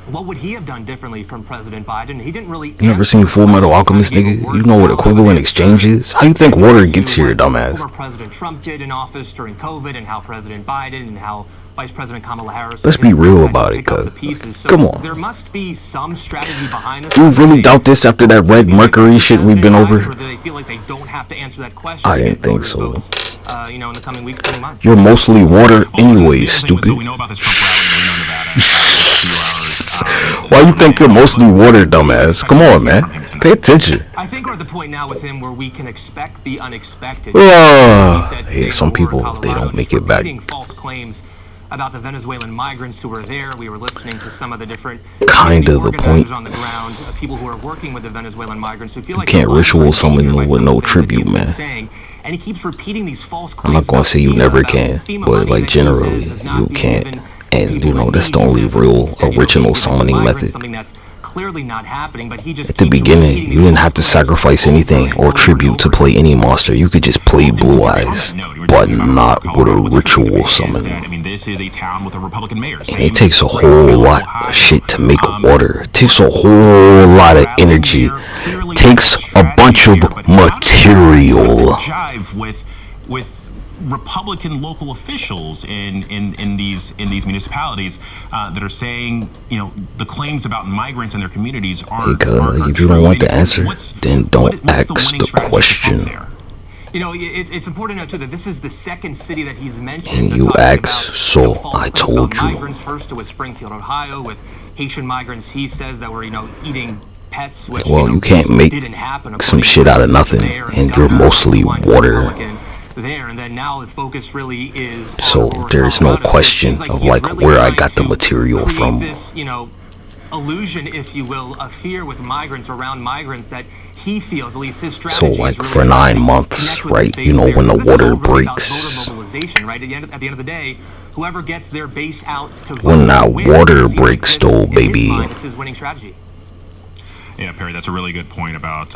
what would he have done differently from President Biden? He didn't really. You never seen Full Metal Alchemist, nigga? You know what equivalent exchange is? How you think water gets here, dumbass? Former President Trump did in office during COVID, and how President Biden and how Vice President Kamala Harris. Let's be real about it, cuz. Come on. There must be some strategy behind this. You really doubt this after that Red Mercury shit we've been over? Or do they feel like they don't have to answer that question? I didn't think so. You know, in the coming weeks, coming months. You're mostly water anyway, stupid. Why you think you're mostly water, dumbass? Come on, man. Pay attention. I think we're at the point now with him where we can expect the unexpected. Hey, some people, they don't make it back. False claims about the Venezuelan migrants who were there. We were listening to some of the different Kinda the point. on the ground, people who are working with the Venezuelan migrants who feel You like can't ritual summon them with no tribute, man. And he keeps repeating these false claims. I'm not gonna say you never can, but like generally, you can't. And you know, that's the only real original summoning method. Something that's clearly not happening, but he just At the beginning, you didn't have to sacrifice anything or tribute to play any monster. You could just play Blue Eyes, but not with a ritual summon. I mean, this is a town with a Republican mayor. And it takes a whole lot of shit to make water. It takes a whole lot of energy. It takes a bunch of material. Jive with Republican local officials in these municipalities that are saying, you know, the claims about migrants and their communities are. If you don't want the answer, then don't ask the question. You know, it's important to note too that this is the second city that he's mentioned. And you ask, so I told you. Migrants first was Springfield, Ohio, with Haitian migrants. He says that were, you know, eating pets. Which, Well, you can't make some shit out of nothing, and you're mostly water. There, and then now the focus really is. So there's no question of like where I got the material from. This, you know, illusion, if you will, of fear with migrants, around migrants, that he feels, at least his strategy. So like for 9 months, right? You know, when the water breaks. Voter mobilization, right? At the end of the day, whoever gets their base out to vote When that wins. water breaks, though, baby. This is his winning strategy. Yeah, Perry, that's a really good point about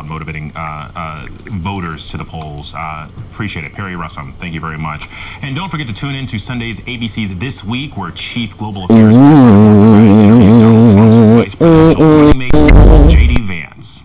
motivating voters to the polls. Appreciate it. Perry Russum, thank you very much. And don't forget to tune in to Sunday's ABC's This Week, where Chief Global Affairs Vice Presidential J.D. Vance.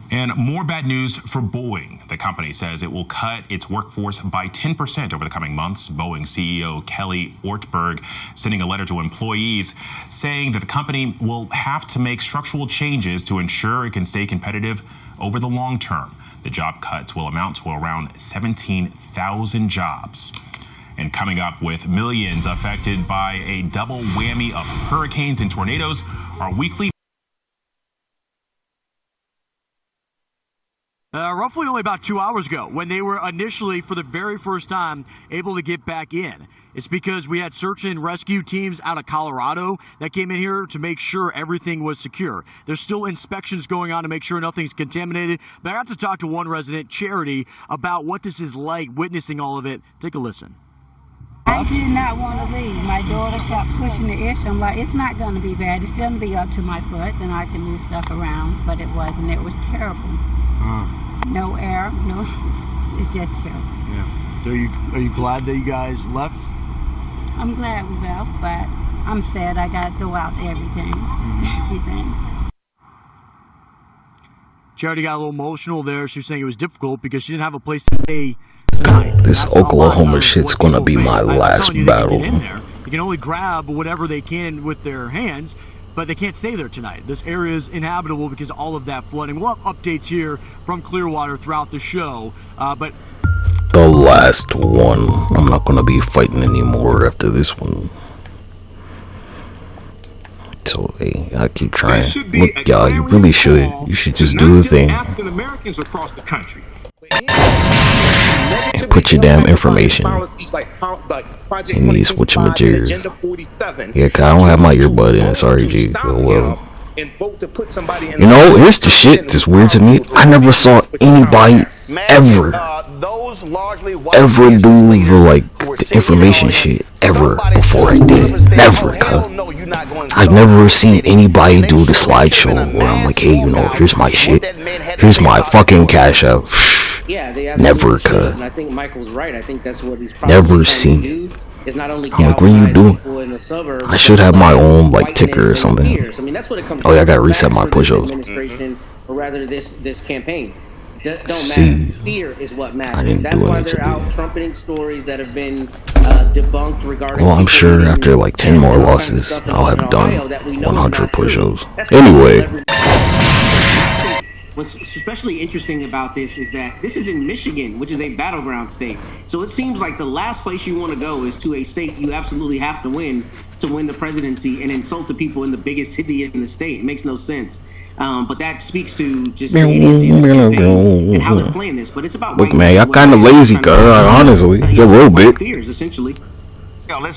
And more bad news for Boeing. The company says it will cut its workforce by 10% over the coming months. Boeing CEO Kelly Ortberg sending a letter to employees saying that the company will have to make structural changes to ensure it can stay competitive over the long term. The job cuts will amount to around 17,000 jobs. And coming up, with millions affected by a double whammy of hurricanes and tornadoes, our weekly roughly only about 2 hours ago, when they were initially, for the very first time, able to get back in. It's because we had search and rescue teams out of Colorado that came in here to make sure everything was secure. There's still inspections going on to make sure nothing's contaminated. But I got to talk to one resident, Charity, about what this is like, witnessing all of it. Take a listen. I did not want to leave. My daughter kept pushing the issue. I'm like, it's not going to be bad. It's going to be up to my foot, and I can move stuff around. But it wasn't. It was terrible. No air. No. It's just terrible. Yeah. So are you glad that you guys left? I'm glad we left, but I'm sad I got to throw out everything. Everything. Charity got a little emotional there. She was saying it was difficult because she didn't have a place to stay tonight. This Oklahoma shit's gonna be my last battle. You can only grab whatever they can with their hands, but they can't stay there tonight. This area is inhabitable because of all of that flooding. We'll have updates here from Clearwater throughout the show, but the last one. I'm not gonna be fighting anymore after this one. So hey, I keep trying. Look, y'all, you really should. You should just do the thing African Americans across the country. and put your damn information in these whatchamajigger. Yeah, cause I don't have my earbud in. Sorry, G. Oh well. You know, here's the shit that's weird to me. I never saw anybody ever do the information shit ever before I did. Never, cuz. I've never seen anybody do the slideshow where I'm like, hey, you know, here's my shit. Here's my fucking cash out. Never, cuz. And I think Michael's right. I think that's what he's probably never seen it. Is not only I'm like, what are you doing? I should have my own like ticker or something. I mean, that's what it comes oh yeah, I gotta reset my push-ups. Or rather, this campaign. Don't matter. Fear is what matters. That's why they're out trumpeting stories that have been debunked regarding. Well, I'm sure after like 10 more losses, I'll have done 100 push-ups. Anyway. What's especially interesting about this is that this is in Michigan, which is a battleground state. So it seems like the last place you want to go is to a state you absolutely have to win the presidency and insult the people in the biggest city in the state. It makes no sense. But that speaks to just the idiocy of this campaign and how they're playing this. But it's about look, man, y'all kind of lazy, honestly, a little bit. Fears, essentially. You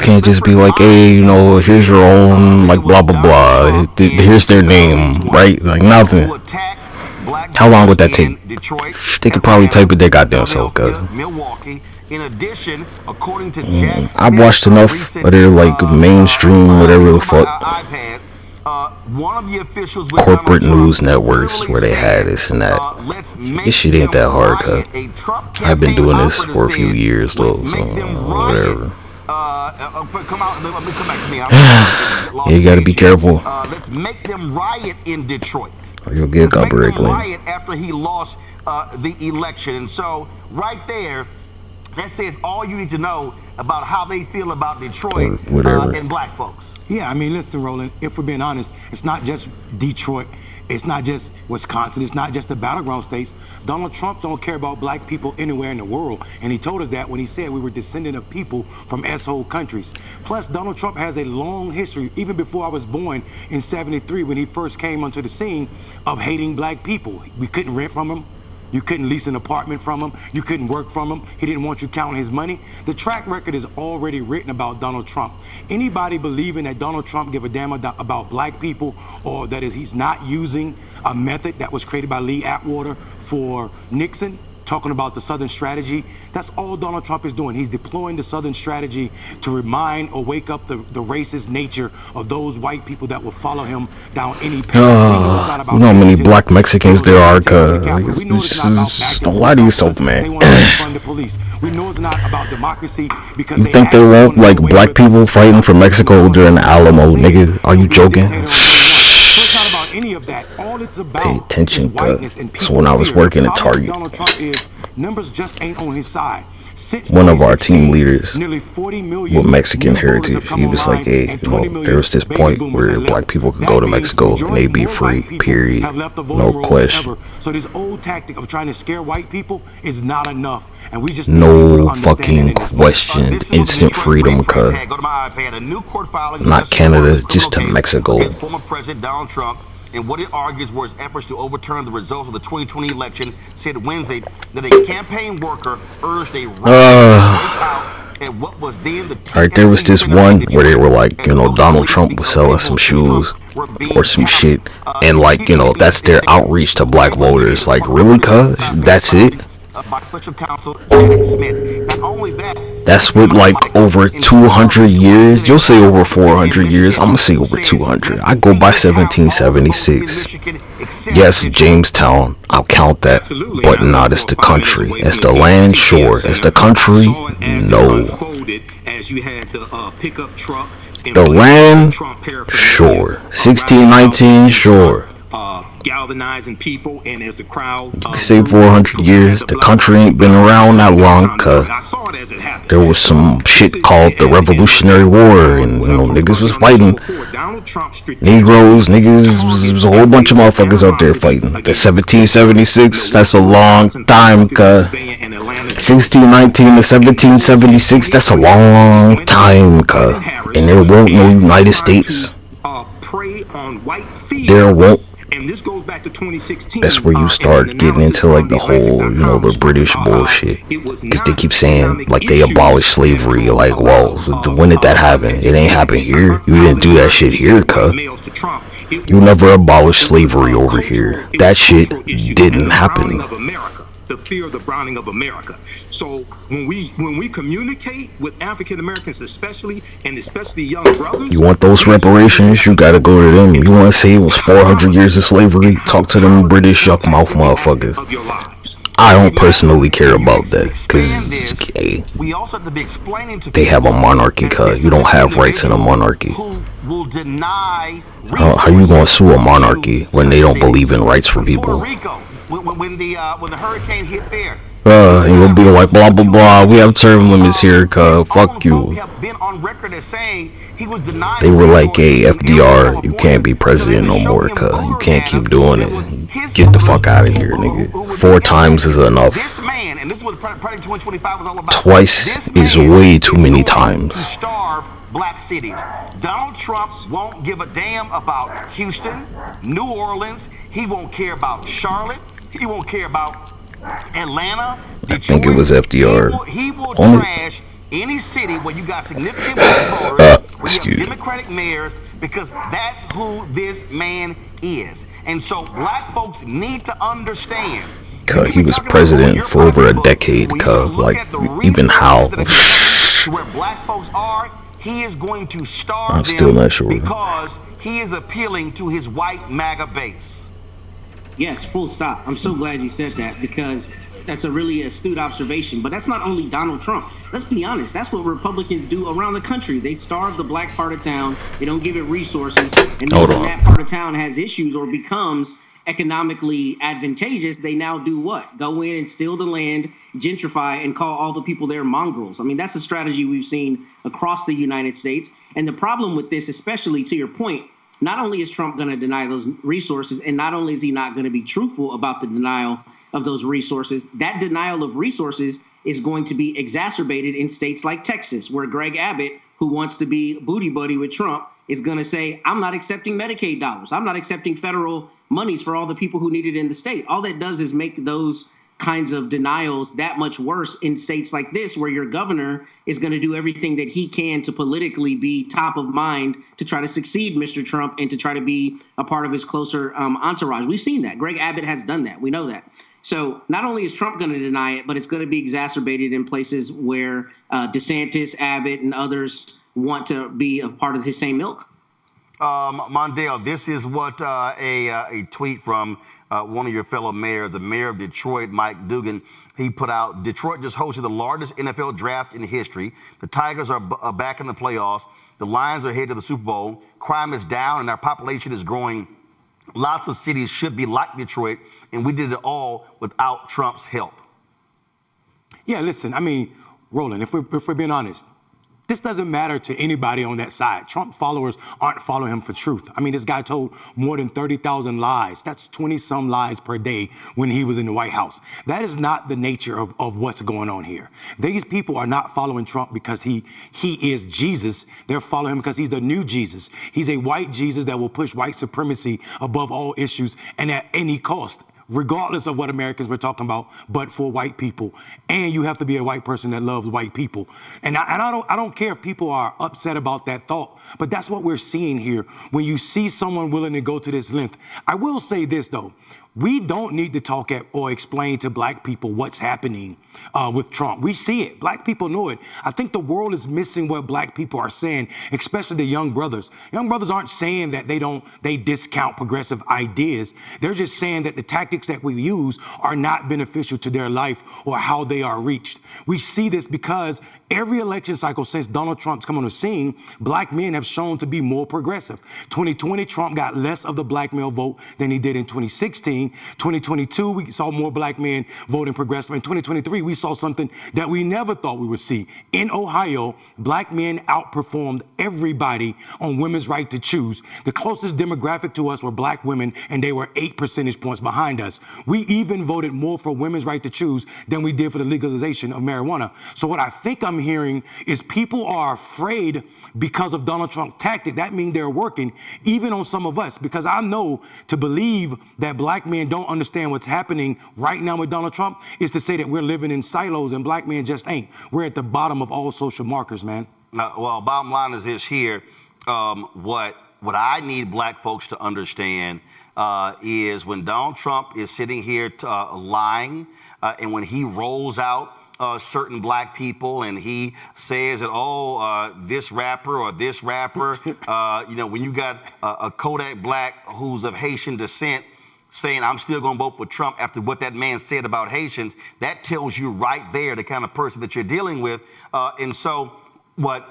can't just be like, hey, you know, here's your own, like, blah, blah, blah. Here's their name, right? Like, nothing. How long would that take? They could probably type it their goddamn self, cuz. I've watched enough of their, like, mainstream, whatever the fuck, corporate news networks where they had this and that. This shit ain't that hard, cuz. I've been doing this for a few years, though, so whatever. Yeah, you gotta be careful. Let's make them riot in Detroit. Or you'll get a copyright claim. Riot after he lost the election, and so right there, that says all you need to know about how they feel about Detroit and black folks. Yeah, I mean, listen, Roland. If we're being honest, it's not just Detroit. It's not just Wisconsin. It's not just the battleground states. Donald Trump don't care about black people anywhere in the world. And he told us that when he said we were descendant of people from S-hole countries. Plus, Donald Trump has a long history, even before I was born in '73 when he first came onto the scene, of hating black people. We couldn't rent from him. You couldn't lease an apartment from him. You couldn't work from him. He didn't want you counting his money. The track record is already written about Donald Trump. Anybody believing that Donald Trump give a damn about black people, or that he's not using a method that was created by Lee Atwater for Nixon, talking about the Southern strategy, that's all Donald Trump is doing. He's deploying the Southern strategy to remind or wake up the racist nature of those white people that will follow him down any path. You know how many black Mexicans there are, cuz. Don't lie to yourself, man. We know it's not about democracy because you think they won't like black people fighting for Mexico during the Alamo, nigga? Are you joking? Any of that. All it's about pay attention, cuz. So when I was working at Target, numbers just ain't on his side. One of our team leaders with Mexican heritage, he was like, hey, you know, there was this point where black people could go to Mexico and they'd be free, period, no question. So this old tactic of trying to scare white people is not enough. And we just no fucking question, instant freedom, cuz. Not Canada, just to Mexico. Former President Donald Trump in what it argues were its efforts to overturn the results of the 2020 election, said Wednesday that a campaign worker urged a riot to break out at what was then the Alright, there was this one where they were like, you know, Donald Trump was selling some shoes or some shit, and like, you know, that's their outreach to black voters. Like, really, cuz? That's it? By Special Counsel Jack Smith. Not only that, that's what, like, over 200 years? You'll say over 400 years. I'm gonna say over 200. I go by 1776. Yes, Jamestown, I'll count that. But not as the country. As the land, sure. As the country, no. The land, sure. 1619, sure. Galvanizing people, and as the crowd, you can say 400 years. The country ain't been around that long, cuz there was some shit called the Revolutionary War, and you know, niggas was fighting. Negroes, niggas, was a whole bunch of motherfuckers out there fighting. The 1776, that's a long time, cuz 1619 to 1776, that's a long time, cuz. And there won't no United States. There won't. And this goes back to 2016. That's where you start getting into like the whole, you know, the British bullshit. Because they keep saying like they abolished slavery. Like, whoa, when did that happen? It ain't happen here. You didn't do that shit here, cuz. You never abolished slavery over here. That shit didn't happen. The fear of the browning of America. So when we communicate with African Americans, especially young brothers, you want those reparations, you gotta go to them. You want to say it was 400 years of slavery? Talk to them British yuck mouth motherfuckers. I don't personally care about that, because they have a monarchy, cuz you don't have rights in a monarchy. How you gonna sue a monarchy when they don't believe in rights for people? When the hurricane hit there, you'll be like blah blah blah. We have term limits here, cuz fuck you. They were like, hey, FDR, you can't be president no more, cuz you can't keep doing it. Get the fuck out of here, nigga. 4 times is enough. Twice is way too many times. Black cities. Donald Trump won't give a damn about Houston, New Orleans. He won't care about Charlotte. He won't care about Atlanta, Detroit. I think it was FDR. He will trash any city where you got significant black voters, where you have Democratic mayors, because that's who this man is. And so black folks need to understand. Cuz he was president for over a decade, cuz like even how where black folks are, he is going to starve I'm still not sure. Because he is appealing to his white MAGA base. Yes, full stop. I'm so glad you said that, because that's a really astute observation. But that's not only Donald Trump. Let's be honest. That's what Republicans do around the country. They starve the black part of town. They don't give it resources. And then when that part of town has issues or becomes economically advantageous, they now do what? Go in and steal the land, gentrify, and call all the people there mongrels. I mean, that's a strategy we've seen across the United States. And the problem with this, especially to your point, not only is Trump going to deny those resources, and not only is he not going to be truthful about the denial of those resources, that denial of resources is going to be exacerbated in states like Texas, where Greg Abbott, who wants to be booty buddy with Trump, is going to say, I'm not accepting Medicaid dollars. I'm not accepting federal monies for all the people who need it in the state. All that does is make those kinds of denials that much worse in states like this, where your governor is going to do everything that he can to politically be top of mind to try to succeed Mr. Trump and to try to be a part of his closer entourage. We've seen that. Greg Abbott has done that. We know that. So not only is Trump going to deny it, but it's going to be exacerbated in places where DeSantis, Abbott, and others want to be a part of his same ilk. Mondale, this is what a tweet from one of your fellow mayors, the mayor of Detroit, Mike Dugan, he put out. Detroit just hosted the largest NFL draft in history. The Tigers are back in the playoffs. The Lions are headed to the Super Bowl. Crime is down and our population is growing. Lots of cities should be like Detroit, and we did it all without Trump's help. Yeah, listen, I mean, Roland, if we're being honest, This doesn't matter to anybody on that side. Trump followers aren't following him for truth. I mean, this guy told more than 30,000 lies. That's 20-some lies per day when he was in the White House. That is not the nature of what's going on here. These people are not following Trump because he is Jesus. They're following him because he's the new Jesus. He's a white Jesus that will push white supremacy above all issues and at any cost, regardless of what Americans we're talking about, but for white people. And you have to be a white person that loves white people. And I don't care if people are upset about that thought, but that's what we're seeing here when you see someone willing to go to this length. I will say this, though. We don't need to talk at or explain to black people what's happening with Trump. We see it. Black people know it. I think the world is missing what black people are saying, especially the young brothers. Young brothers aren't saying that they discount progressive ideas. They're just saying that the tactics that we use are not beneficial to their life or how they are reached. We see this because every election cycle since Donald Trump's come on the scene, black men have shown to be more progressive. 2020, Trump got less of the black male vote than he did in 2016. 2022, we saw more black men voting progressive. In 2023, we saw something that we never thought we would see. In Ohio, black men outperformed everybody on women's right to choose. The closest demographic to us were black women, and they were 8 percentage points behind us. We even voted more for women's right to choose than we did for the legalization of marijuana. So what I think I'm hearing is people are afraid because of Donald Trump's tactic. That means they're working even on some of us, because I know to believe that black men don't understand what's happening right now with Donald Trump is to say that we're living in silos and black men just ain't. We're at the bottom of all social markers, man. Well, bottom line is this here. What I need black folks to understand is when Donald Trump is sitting here lying and when he rolls out certain black people and he says that, this rapper or this rapper, when you got a Kodak Black who's of Haitian descent saying, I'm still going to vote for Trump after what that man said about Haitians, that tells you right there the kind of person that you're dealing with. And so what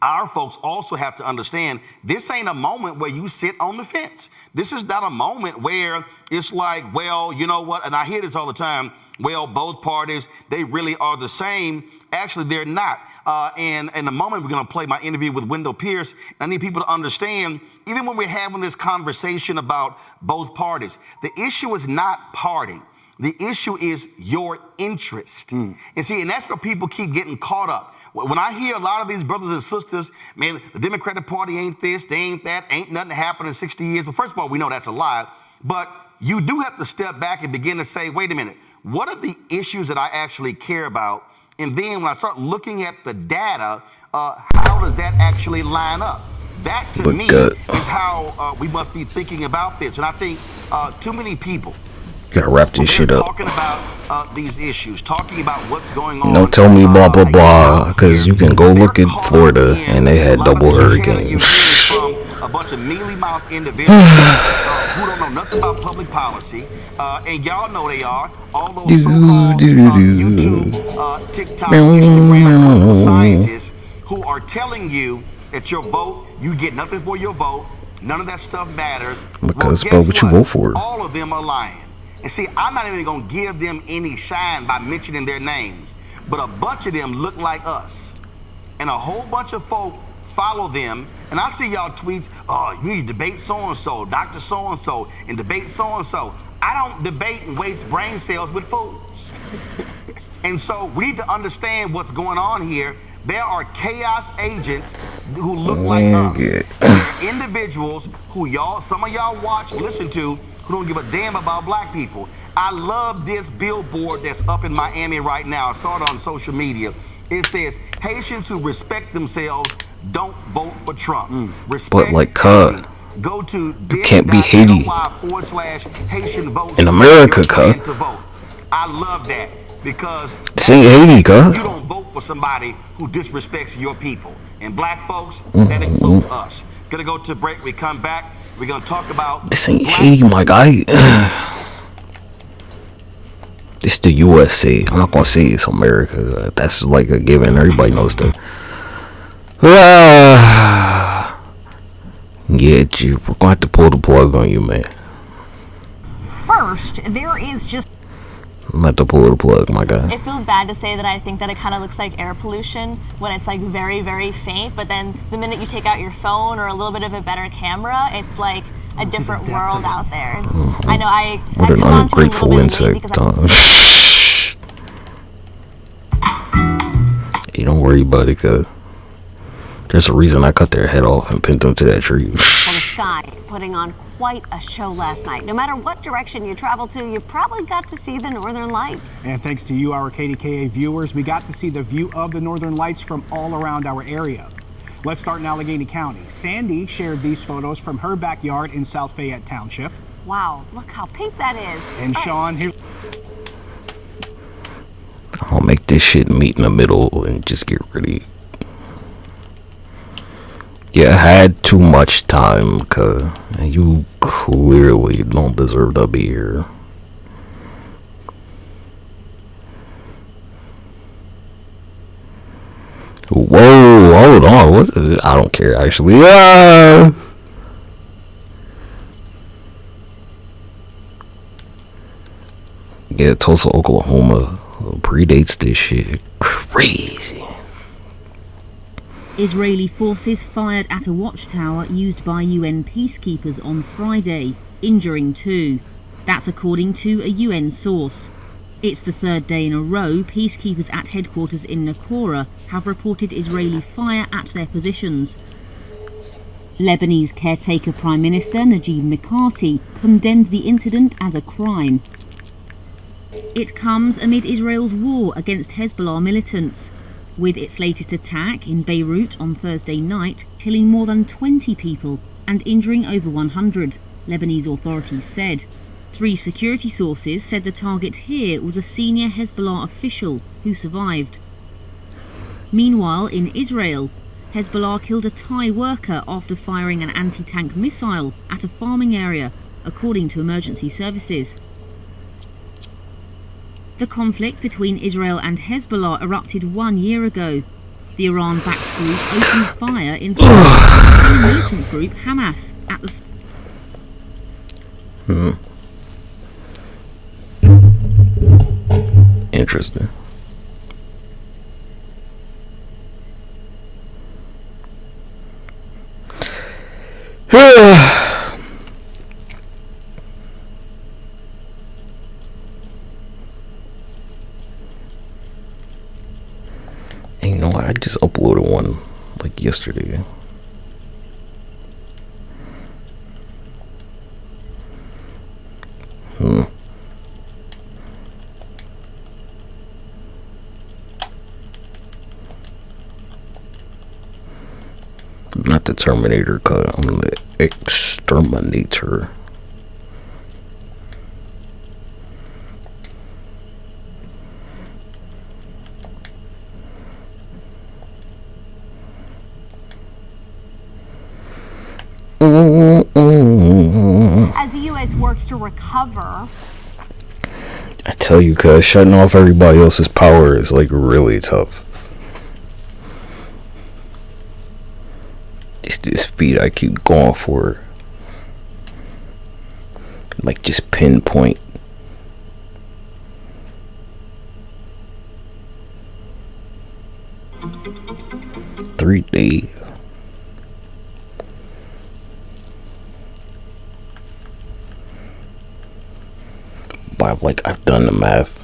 our folks also have to understand, this ain't a moment where you sit on the fence. This is not a moment where it's like, well, you know what? And I hear this all the time. Well, both parties, they really are the same. Actually, they're not. And in a moment, we're going to play my interview with Wendell Pierce. I need people to understand, even when we're having this conversation about both parties, the issue is not party. The issue is your interest. And see, and that's where people keep getting caught up. When I hear a lot of these brothers and sisters, man, the Democratic Party ain't this, they ain't that, ain't nothing happened in 60 years. But first of all, we know that's a lie. But you do have to step back and begin to say, wait a minute, what are the issues that I actually care about? And then when I start looking at the data, how does that actually line up? That, to me, is how we must be thinking about this. And I think too many people gotta wrap this shit up. Talking about these issues, talking about what's going on. Don't tell me blah blah blah, because you can go look at Florida and they had double hurricanes. A bunch of mealy-mouthed individuals who don't know nothing about public policy, and y'all know they are. All those so-called YouTube, TikTok, Instagram scientists who are telling you that your vote, you get nothing for your vote, none of that stuff matters. Because well, what you vote for? All of them are lying. And see, I'm not even going to give them any shine by mentioning their names, but a bunch of them look like us, and a whole bunch of folk follow them. And I see y'all tweets, you need to debate so-and-so, Dr. So-and-so, and debate so-and-so. I don't debate and waste brain cells with fools. And so we need to understand what's going on here. There are chaos agents who look like us. There are individuals who some of y'all watch, listen to, who don't give a damn about black people. I love this billboard that's up in Miami right now. I saw it on social media. It says, Haitians who respect themselves don't vote for Trump. Respect but like, go to you can't be Haiti Haitian vote in America, to vote. I love that because this ain't Haiti, you don't vote for somebody who disrespects your people. And black folks, that includes us. Gonna go to break. We come back. We're gonna talk about this ain't Haiti, my guy. This the USA. I'm not gonna say it's America. That's like a given. Everybody knows that. Yeah, Chief, we're gonna have to pull the plug on you, man. First, there is just I'm at to pull the plug, my guy. It feels bad to say that I think that it kind of looks like air pollution when it's like very, very faint, but then the minute you take out your phone or a little bit of a better camera, it's like a different world out there. I know What an ungrateful insect. Hey, don't worry about it, cuz there's a reason I cut their head off and pinned them to that tree. Well, the sky putting on quite a show last night. No matter what direction you travel to, you probably got to see the Northern Lights. And thanks to you, our KDKA viewers, we got to see the view of the Northern Lights from all around our area. Let's start in Allegheny County. Sandy shared these photos from her backyard in South Fayette Township. Wow, look how pink that is. And Sean, here. I'll make this shit meet in the middle and just get ready. Yeah, I had too much time, cuz you clearly don't deserve to be here. Whoa, hold on. What is it? I don't care, actually. Yeah, Tulsa, Oklahoma predates this shit. Crazy. Israeli forces fired at a watchtower used by UN peacekeepers on Friday, injuring 2. That's according to a UN source. It's the third day in a row peacekeepers at headquarters in Naqoura have reported Israeli fire at their positions. Lebanese caretaker Prime Minister Najib Mikati condemned the incident as a crime. It comes amid Israel's war against Hezbollah militants, with its latest attack in Beirut on Thursday night killing more than 20 people and injuring over 100, Lebanese authorities said. 3 security sources said the target here was a senior Hezbollah official who survived. Meanwhile, in Israel, Hezbollah killed a Thai worker after firing an anti-tank missile at a farming area, according to emergency services. The conflict between Israel and Hezbollah erupted 1 year ago. The Iran-backed group opened fire inside the militant group Hamas at the... Interesting. And you know what? I just uploaded one like yesterday. Not the Terminator cut, I'm the Exterminator. As the U.S. works to recover... I tell you, cuz shutting off everybody else's power is like really tough. It's this speed I keep going for. Like just pinpoint. Three days. But I've done the math,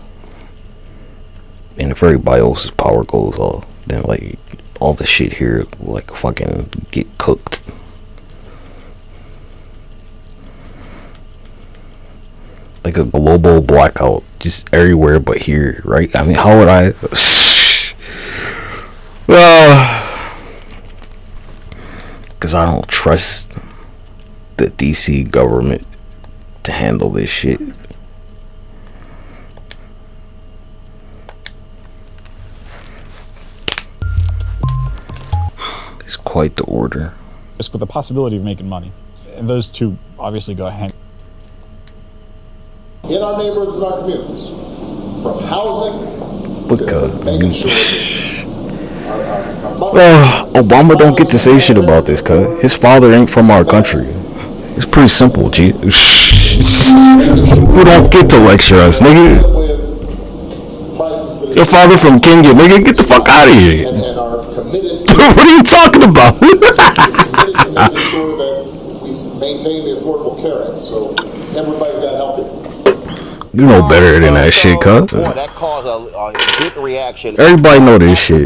and if everybody else's power goes off, then like all the shit here like fucking get cooked. Like a global blackout just everywhere but here, right? I mean, how would I? Because I don't trust the DC government to handle this shit. It's quite the order. It's with the possibility of making money. And those two obviously go hand. In our neighborhoods and our communities, from housing to making sure Obama don't get to say shit about this, cuz his father ain't from our country. It's pretty simple, G. Who don't get to lecture us, nigga? Your father from Kenya, nigga. Get the fuck out of here. And are committed What are you talking about? is committed to making sure that we maintain the Affordable Care Act. So everybody's got to help it. You know better than that shit, cuz. Boy, that caused a big reaction. Everybody know this shit.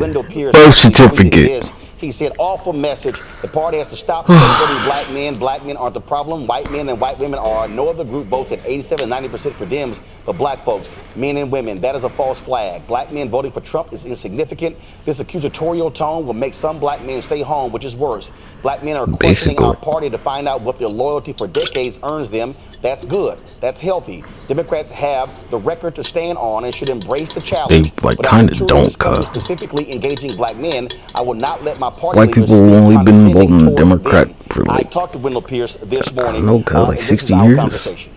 Birth certificate. He said, awful message. The party has to stop scapegoating black men. Black men aren't the problem. White men and white women are. No other group votes at 87, 90% for Dems, but black folks, men and women. That is a false flag. Black men voting for Trump is insignificant. This accusatorial tone will make some black men stay home, which is worse. Black men are questioning our party to find out what their loyalty for decades earns them. That's good. That's healthy. Democrats have the record to stand on and should embrace the challenge. They kind of don't, cuz. Specifically engaging black men, I will not let my party Black people have only been voting Democrat for I like, talked to Wendell Pierce this I morning. don't know, cuz, like 60 years.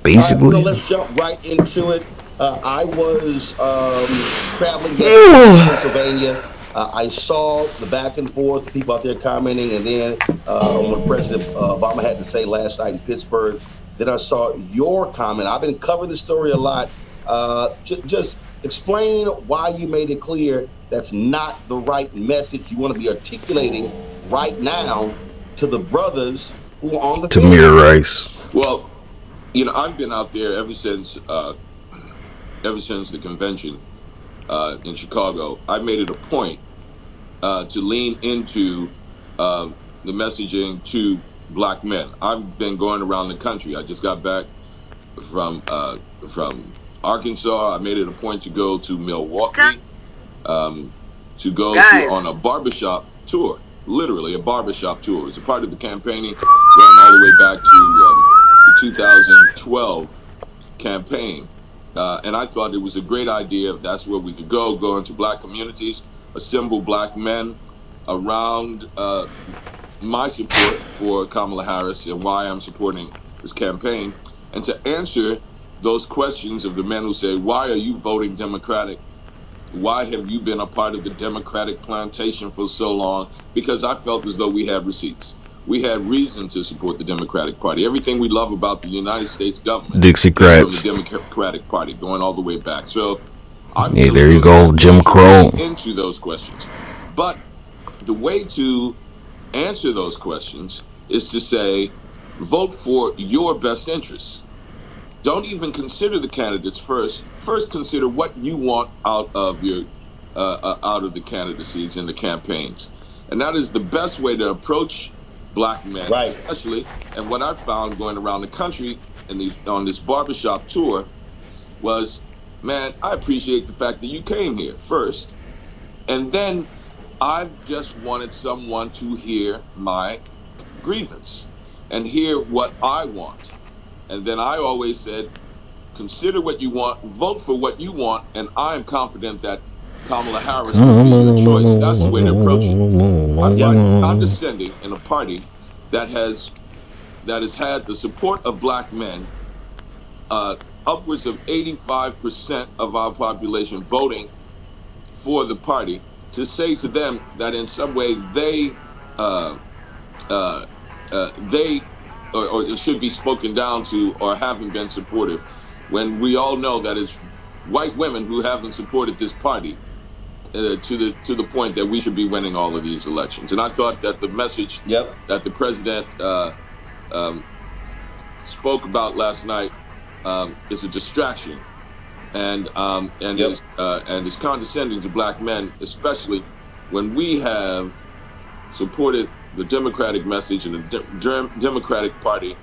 Basically. So let's jump right into it. I was traveling to Pennsylvania. I saw the back and forth, people out there commenting, and then what President Obama had to say last night in Pittsburgh. Then I saw your comment. I've been covering the story a lot. Just explain why you made it clear that's not the right message you want to be articulating right now to the brothers who are on the Tamir Rice. Well, you know, I've been out there ever since the convention in Chicago. I made it a point to lean into the messaging to black men. I've been going around the country. I just got back from Arkansas. I made it a point to go to Milwaukee, to go on a barbershop tour, literally a barbershop tour. It's a part of the campaigning going all the way back to the 2012 campaign. And I thought it was a great idea if that's where we could go into black communities, assemble black men around my support for Kamala Harris and why I'm supporting this campaign, and to answer those questions of the men who say, why are you voting Democratic? Why have you been a part of the Democratic plantation for so long? Because I felt as though we had receipts. We had reason to support the Democratic Party. Everything we love about the United States government Dixiecrats. from the Democratic Party, going all the way back. So I Yeah, there you go, Jim Crow. into those questions. But the way to answer those questions is to say, vote for your best interests. Don't even consider the candidates first. First, consider what you want out of your out of the candidacies and the campaigns, and that is the best way to approach black men, especially. And what I found going around the country on this barbershop tour was, man, I appreciate the fact that you came here first, and then I just wanted someone to hear my grievance and hear what I want. And then I always said, consider what you want, vote for what you want, and I'm confident that Kamala Harris will be your choice. That's the way to approach it. I find it condescending in a party that has had the support of black men, upwards of 85% of our population voting for the party, to say to them that in some way they or it should be spoken down to or haven't been supportive, when we all know that it's white women who haven't supported this party to the point that we should be winning all of these elections. And I thought that the message that the president spoke about last night is a distraction, and is condescending to black men, especially when we have supported the Democratic message and the Democratic Party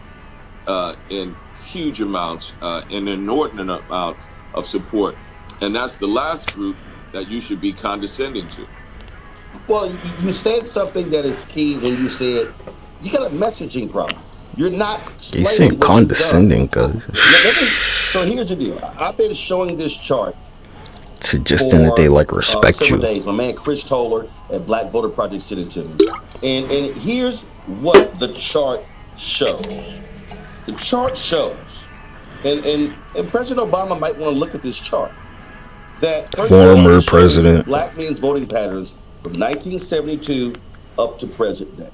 in huge amounts, an inordinate amount of support. And that's the last group that you should be condescending to. Well, you said something that is key when you said you got a messaging problem. You're not. He said condescending, cuz. So here's the deal. I've been showing this chart. Suggesting that they like respect you. Days. My man Chris Toller at Black Voter Project sent it to me. And here's what the chart shows. The chart shows, and President Obama might want to look at this chart, that former president black men's voting patterns from 1972 up to present day.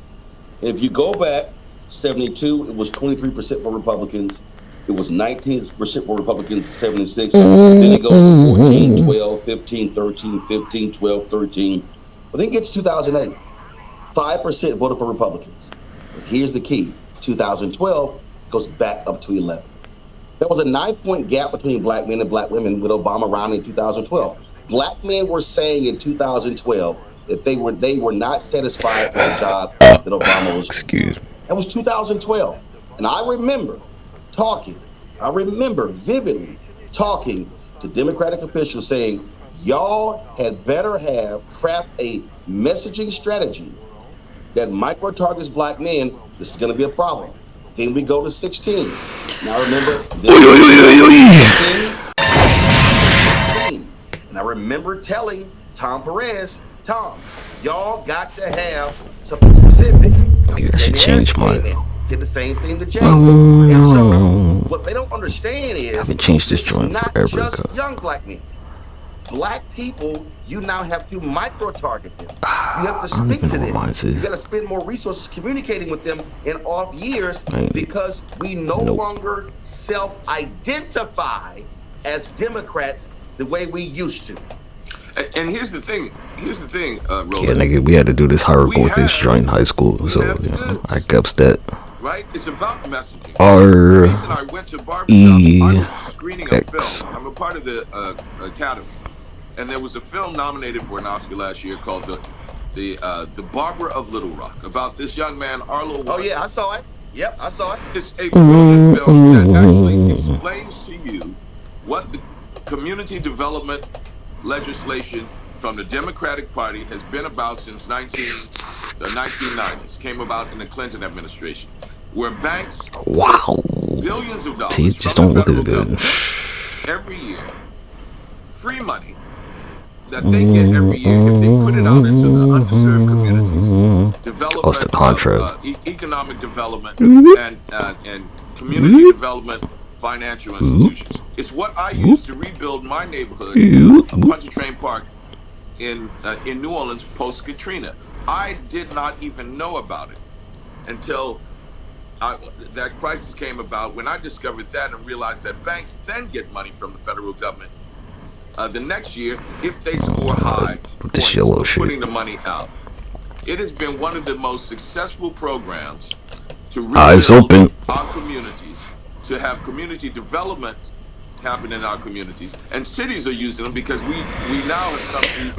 If you go back, 72, it was 23% for Republicans. It was 19% for Republicans, 76. Then it goes to 14, 12, 15, 13, 15, 12, 13. But then it gets 2008. 5% voted for Republicans. But here's the key. 2012 goes back up to 11. There was a 9-point gap between black men and black women with Obama around in 2012. Black men were saying in 2012 that they were not satisfied with the job that Obama was. Excuse me. That was 2012. And I remember vividly talking to Democratic officials saying, y'all had better craft a messaging strategy that micro-targets black men. This is going to be a problem. Then we go to 16. Now remember, and I remember telling Tom Perez, Tom, y'all got to have something specific. Maybe I should change mine. Said the same thing to James. And so what they don't understand is I haven't changed this joint not forever. just young black men. Black people, you now have to micro-target them. You have to speak to them. You got to spend more resources communicating with them in off years because we no longer self-identify as Democrats the way we used to. And here's the thing, Roland. Yeah, nigga, we had to do this hieroglyphics joint in high school, so I kept that. Right? It's about messaging. The reason I went to barbershop, I was screening a film. I'm a part of the Academy. And there was a film nominated for an Oscar last year called The Barber of Little Rock, about this young man, Arlo. Oh yeah, I saw it. Yep, I saw it. It's a brilliant film that actually explains to you what the community development legislation from the Democratic Party has been about since the 1990s. Came about in the Clinton administration, where banks billions of dollars just from don't the look federal as good. government every year, free money that they get every year if they put it out into the underserved communities, development, economic development, and community development financial institutions. It's what I used to rebuild my neighborhood of Pontchartrain Park in New Orleans post Katrina. I did not even know about it until that crisis came about, when I discovered that and realized that banks then get money from the federal government the next year if they score high points for putting the money out. It has been one of the most successful programs to rebuild our communities, to have community development happen in our communities, and cities are using them because we now have come to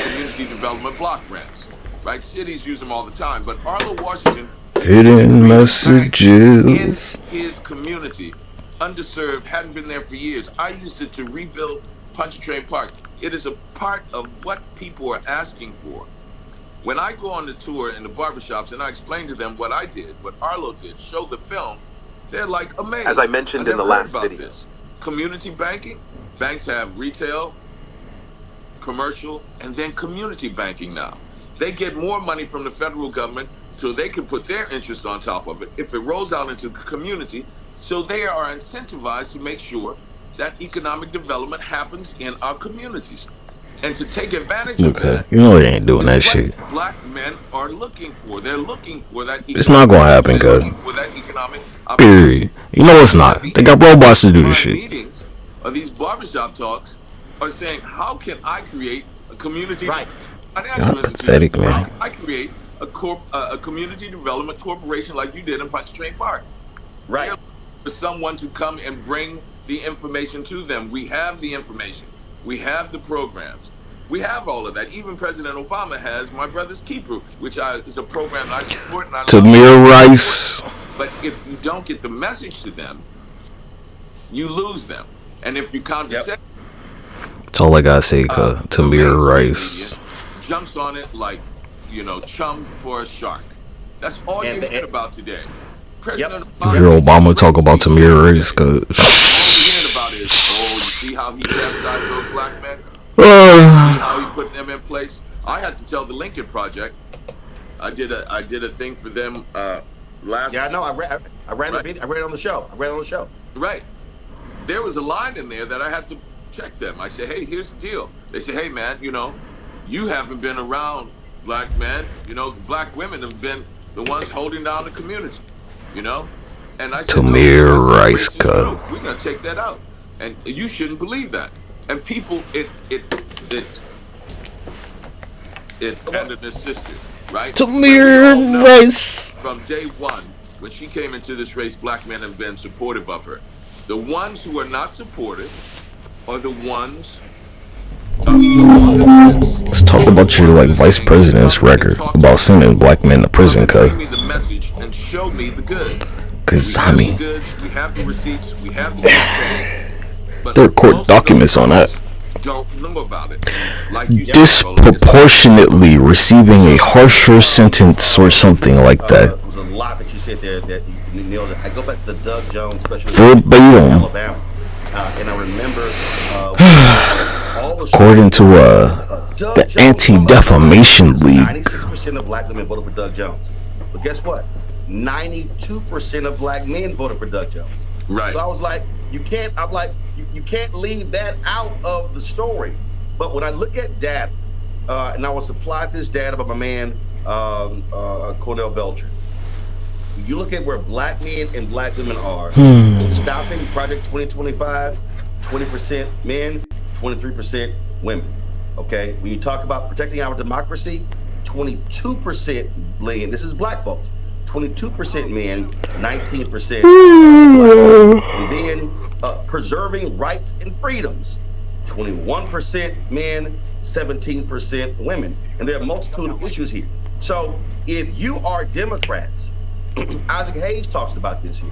community development block grants, right? Cities use them all the time, but Arlo Washington hidden messages in his community, underserved, hadn't been there for years. I used it to rebuild Pontchartrain Park. It is a part of what people are asking for. When I go on the tour in the barbershops and I explain to them what I did, what Arlo did, show the film, they're like amazed. As I mentioned in the last video. This. Community banking, banks have retail, commercial, and then community banking now. They get more money from the federal government so they can put their interest on top of it if it rolls out into the community. So they are incentivized to make sure that economic development happens in our communities. And to take advantage of that, you know they ain't doing that shit. Black men are looking for. They're looking for that. It's not gonna happen, cuz. For that economic Period. You know it's not. They got robots to do this shit. Meetings or these barbershop talks are saying, how can I create a community financial pathetic, man. How can I create a community development corporation like you did in Pontchartrain Park? Right. For someone to come and bring the information to them. We have the information. We have the programs. We have all of that. Even President Obama has My Brother's Keeper, which is a program I support. And I Tamir Rice. But if you don't get the message to them, you lose them. And if you condescend, That's all I gotta say, Tamir Rice. Jumps on it like, chum for a shark. That's all you hear about today. President You hear Obama talk about Tamir Rice, cuz. About is, you see how he chastised those black men? See how he put them in place? I had to tell the Lincoln Project. I did a thing for them last. Yeah, I know. I read the video. I read it on the show. Right. There was a line in there that I had to check them. I said, hey, here's the deal. They said, hey, man, you haven't been around black men. Black women have been the ones holding down the community. And I said, Tamir no, Rice this is true. cut. We're gonna take that out, and you shouldn't believe that. And people, it abandoned their sister, right? Tamir Rice. From day one, when she came into this race, black men have been supportive of her. The ones who are not supportive are the ones. Let's talk about your like vice president's record about sending black men to prison, cuz. Bring me the message and show me the goods. Cause I mean, We have the receipts. We have the campaign. there are court documents on that. Don't know about it. Like you Disproportionately receiving a harsher sentence or something like that. There was a lot that you said there that you nailed it. I go back to the Doug Jones special Verbatim. Alabama, and I remember According to the Anti-Defamation League, 96% of black women voted for Doug Jones. But guess what? 92% of black men voted for Doug Jones. Right. So I was like, you can't leave that out of the story. But when I look at data, and I was supplied this data by my man, Cornell Belcher. You look at where black men and black women are, stopping Project 2025, 20% men, 23% women. Okay? When you talk about protecting our democracy, 22% men, this is black folks, 22% men, 19% and then preserving rights and freedoms, 21% men, 17% women. And there are a multitude of issues here. So if you are Democrats, Isaac Hayes talks about this here.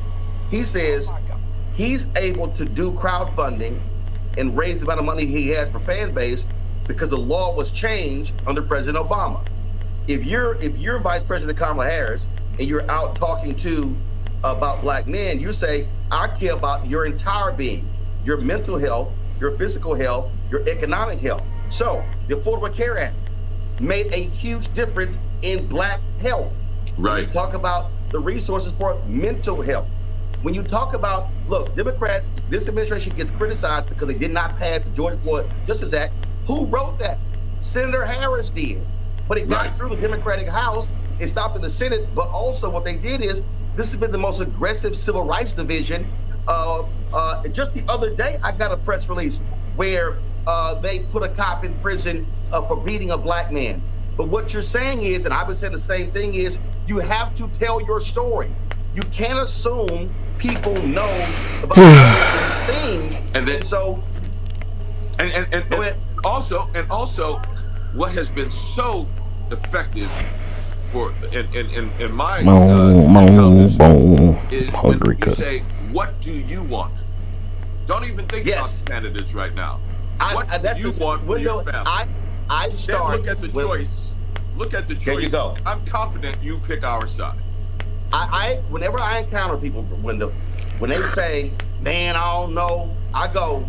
He says he's able to do crowdfunding and raise the amount of money he has for fan base because the law was changed under President Obama. If you're Vice President Kamala Harris and you're out talking about black men, you say, I care about your entire being, your mental health, your physical health, your economic health. So the Affordable Care Act made a huge difference in black health. Right. You talk about the resources for mental health. When you talk about, look, Democrats, this administration gets criticized because they did not pass the George Floyd Justice Act. Who wrote that? Senator Harris did. But it got through the Democratic House. It stopped in the Senate. But also what they did is, this has been the most aggressive civil rights division. Just the other day, I got a press release where they put a cop in prison for beating a black man. But what you're saying is, and I've been saying the same thing, is you have to tell your story. You can't assume people know about these things. And then and also what has been so effective for in my is when you say, what do you want? Don't even think about the candidates right now. What do you want for your family? I start. Then look at the choice. Look at the choice. There you go. I'm confident you pick our side. Whenever I encounter people, when they say, man, I don't know, I go,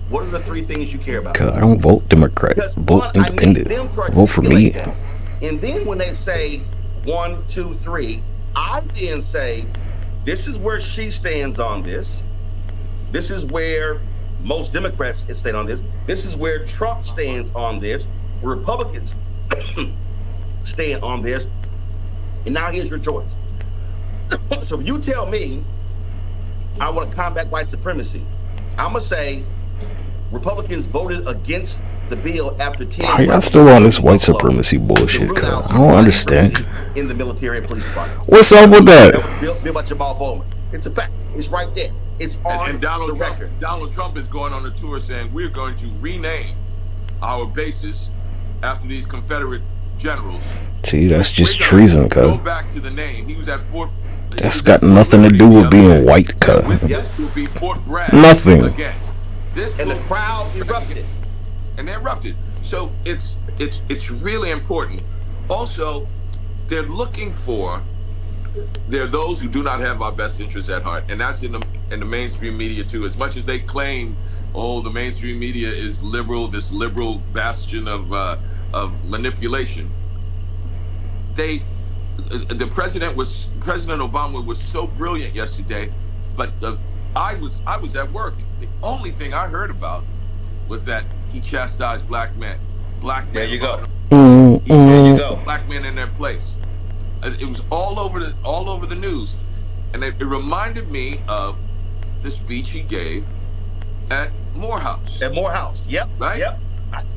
what are the three things you care about? I don't vote Democrat, vote independent, vote for me. And then when they say 1, 2, 3, I then say, this is where she stands on this. This is where most Democrats stand on this. This is where Trump stands on this. Republicans stand on this. And now here's your choice. So if you tell me I want to combat white supremacy, I'm going to say Republicans voted against the bill after 10 Are y'all still on this white supremacy bullshit? I don't understand. In the military and police department. What's up with that? That was built by Jamal Bowman. It's a fact. It's right there. It's on the record. Donald Trump is going on a tour saying we're going to rename our bases after these Confederate generals. See, that's just treason, cuz. Go back to the name. He was at Fort. That's got nothing to do with being white, cuz. This will be Fort Bragg. Nothing. Again. And the crowd erupted. And they erupted. So it's really important. Also, there are those who do not have our best interests at heart, and that's in the mainstream media too. As much as they claim, the mainstream media is liberal, this liberal bastion of manipulation. President Obama was so brilliant yesterday, but I was at work. The only thing I heard about was that he chastised black men. There you go. There you go. Black men in their place. It was all over the news. And it reminded me of the speech he gave at Morehouse. At Morehouse, yep, right? Yep.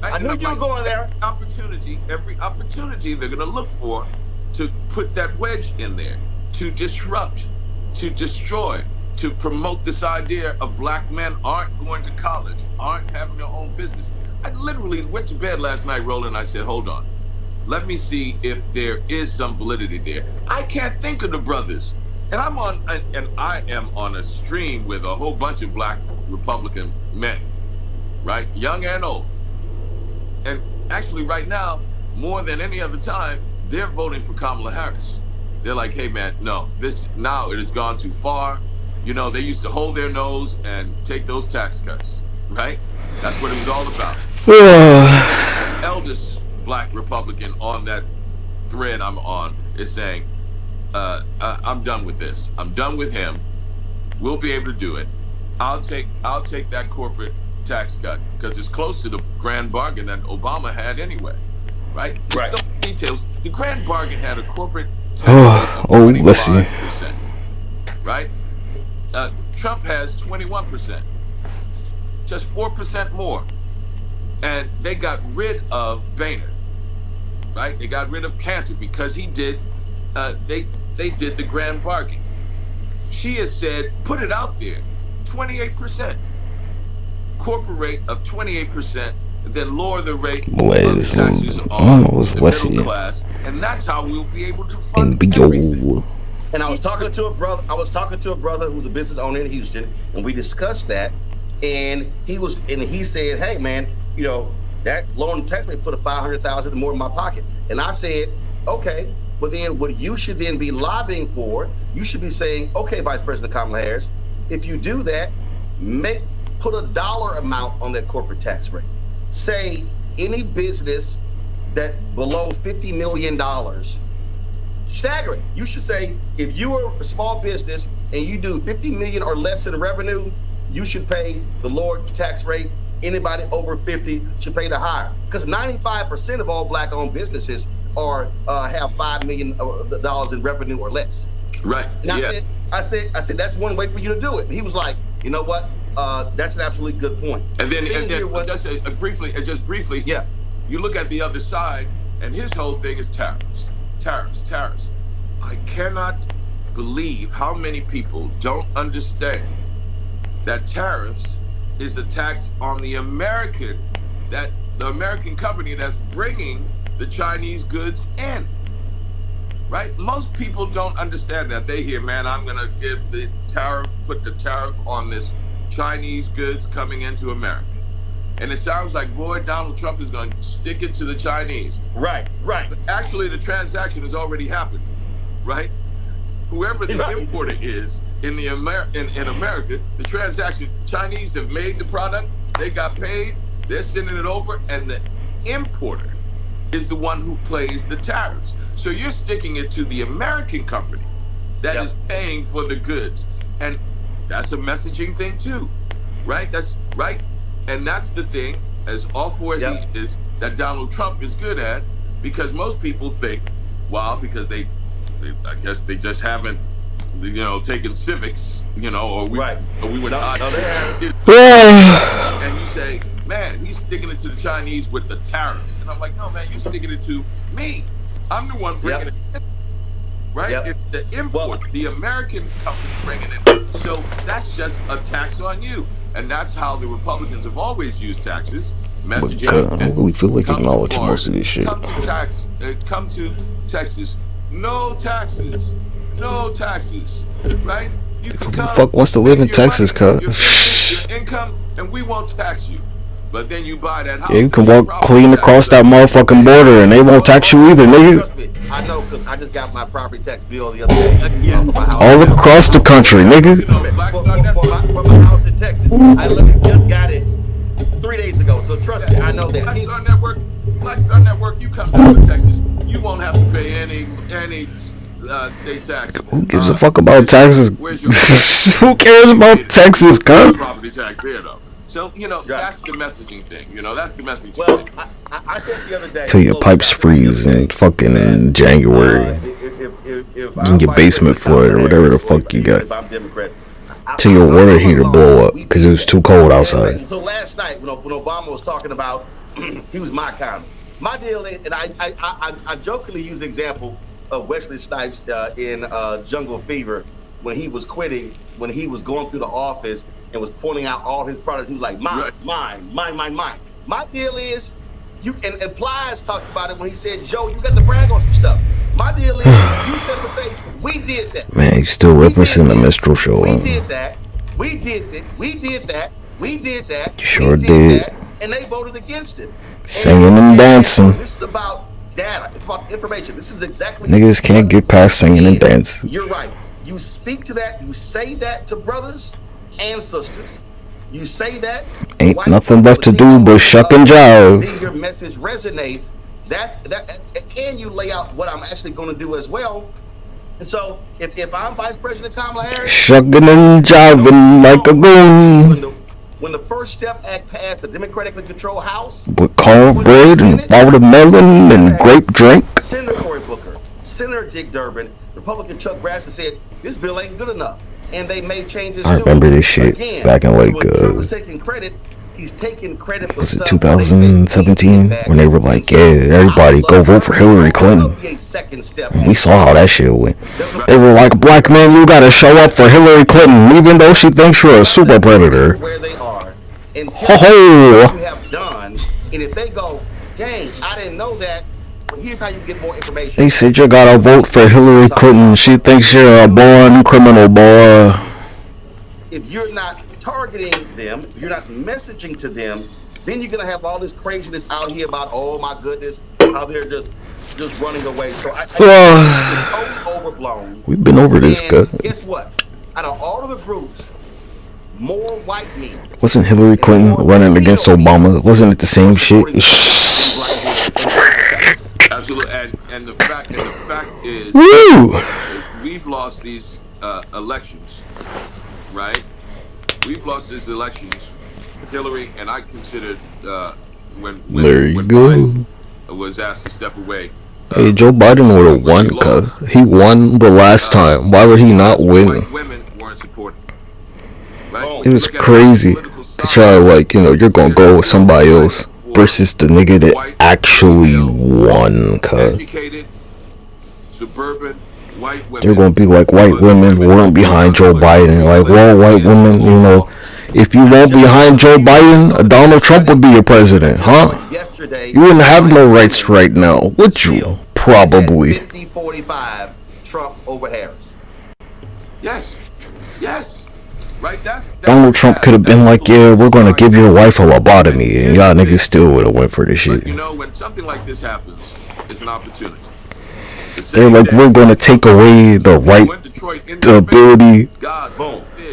I knew you were going there. Every opportunity they're going to look for to put that wedge in there, to disrupt, to destroy, to promote this idea of black men aren't going to college, aren't having their own business. I literally went to bed last night, Roland, and I said, hold on. Let me see if there is some validity there. I can't think of the brothers. And I am on a stream with a whole bunch of black Republican men, right? Young and old. And actually right now, more than any other time, they're voting for Kamala Harris. They're like, hey man, no, now it has gone too far. You know, they used to hold their nose and take those tax cuts, right? That's what it was all about. The eldest black Republican on that thread I'm on is saying, I'm done with this. I'm done with him. We'll be able to do it. I'll take that corporate tax cut because it's close to the grand bargain that Obama had anyway, right? Right. No details. The grand bargain had a corporate tax rate of let's see. 25%, right? Trump has 21%, just 4% more, and they got rid of Boehner, right? They got rid of Cantor because he did. They did the grand bargain. She has said, put it out there, 28%. Corporate rate of 28%, then lower the rate of taxes on the middle class, and that's how we'll be able to fund everything. And I was talking to a brother who's a business owner in Houston, and we discussed that. And he said, "Hey, man, you know that loan tax rate put a $500,000 more in my pocket." And I said, "Okay, but then what you should then be lobbying for, you should be saying, okay, Vice President Kamala Harris, if you do that, put a dollar amount on that corporate tax rate. Say any business that below $50 million, stagger it. You should say if you are a small business and you do 50 million or less in revenue, you should pay the lower tax rate. Anybody over 50 should pay the higher. Because 95% of all black-owned businesses have $5 million in revenue or less. Right. And I said that's one way for you to do it. And he was like, you know what? That's an absolutely good point. And then just briefly, yeah. You look at the other side, and his whole thing is tariffs. I cannot believe how many people don't understand that tariffs is a tax on the American company that's bringing the Chinese goods in. Right? Most people don't understand that. They hear, man, I'm gonna put the tariff on this Chinese goods coming into America. And it sounds like, boy, Donald Trump is going to stick it to the Chinese. Right. But actually, the transaction has already happened, right? Whoever the importer is in America, the transaction, Chinese have made the product, they got paid, they're sending it over, and the importer is the one who pays the tariffs. So you're sticking it to the American company that is paying for the goods. And that's a messaging thing too, right? That's right. And that's the thing, as awful as he is, that Donald Trump is good at, because most people think, well, because I guess they just haven't, taken civics, or we were not. And you say, man, he's sticking it to the Chinese with the tariffs. And I'm like, no, man, you're sticking it to me. I'm the one bringing it in, right? It's the import, the American company bringing it in. So that's just a tax on you. And that's how the Republicans have always used taxes. Messaging. I really feel like acknowledge most of this shit. Come to Texas. No taxes, right? You can come. Fuck wants to live in Texas, cuz. Your income, and we won't tax you. But then you buy that house. Yeah, you can walk clean across that motherfucking border, and they won't tax you either, nigga. I know, because I just got my property tax bill the other day. All across the country, nigga. For my house in Texas, I literally just got it 3 days ago. So trust me, I know that. Black Star Network, you come down to Texas, you won't have to pay any state tax. Who gives a fuck about taxes? Who cares about Texas, cuz? Property tax there, though. So, that's the messaging thing. That's the messaging thing. I said the other day. Till your pipes freeze in fucking January. if in I'm your Vice basement President floor or Kamala whatever the Harris, or fuck you even got, if I'm Democrat, till your water heater blow up because it was too cold right? outside. So last night when Obama was talking about he was my economy, my deal, and I jokingly use the example of Wesley Snipes in Jungle Fever when he was quitting, when he was going through the office and was pointing out all his products. He was like, mine. My deal is, and Plies talked about it when he said, Joe, you got to brag on some stuff. My deal is, you stand up and say, we did that. Man, you still referencing the minstrel show. We did that. We did that. We did that. We did that. You sure we did. That, and they voted against it. Singing and dancing. This is about data. It's about information. This is exactly. Niggas can't get past singing and dancing. You're right. You speak to that. You say that to brothers and sisters. You say that. Ain't nothing left to do but shuck and jive. Your message resonates. And you lay out what I'm actually going to do as well. And so, if I'm Vice President Kamala Harris, shucking and jiving like a goon. When the First Step Act passed, the democratically controlled House, with cornbread and watermelon and grape drink. Senator Cory Booker, Senator Dick Durbin, Republican Chuck Grassley said this bill ain't good enough, and they made changes. I remember this shit back in like Trump was taking credit. He's taking credit for was it 2017 when they were like, yeah, everybody go vote for Hillary Clinton. And we saw how that shit went. They were like, black man, you gotta show up for Hillary Clinton even though she thinks you're a super predator. Ho ho! You have done, and if they go, dang, I didn't know that. Well, here's how you get more information. They said you gotta vote for Hillary Clinton. She thinks you're a born criminal, boy. If you're not targeting them, if you're not messaging to them, then you're gonna have all this craziness out here about, oh my goodness, how they're just running away. So I it's totally overblown. We've been over this, and good. Guess what? Out of all of the groups, more white men. Wasn't Hillary Clinton running against Obama? Wasn't it the same shit? Absolutely, and the fact is, woo! We've lost these elections, right? We've lost these elections. Hillary and I considered when Biden was asked to step away. Hey, Joe Biden would have won, cuz he won the last time. Why would he not win? White women weren't supporting. Right? It was crazy to try, like, you know, you're gonna go with somebody else versus the nigga that actually won, cuz. Educated, suburban, white women. They're gonna be like, white women weren't behind Joe Biden. Like, well, white women, you know, if you weren't behind Joe Biden, Donald Trump would be your president, huh? You wouldn't have no rights right now, would you? Probably. 50-45, Trump over Harris. Yes. Right, Donald Trump could have been like, yeah, we're gonna give your wife a lobotomy, and y'all niggas still would have went for this shit. But you know, when something like this happens, it's an opportunity. They're like, we're gonna take away the right, the ability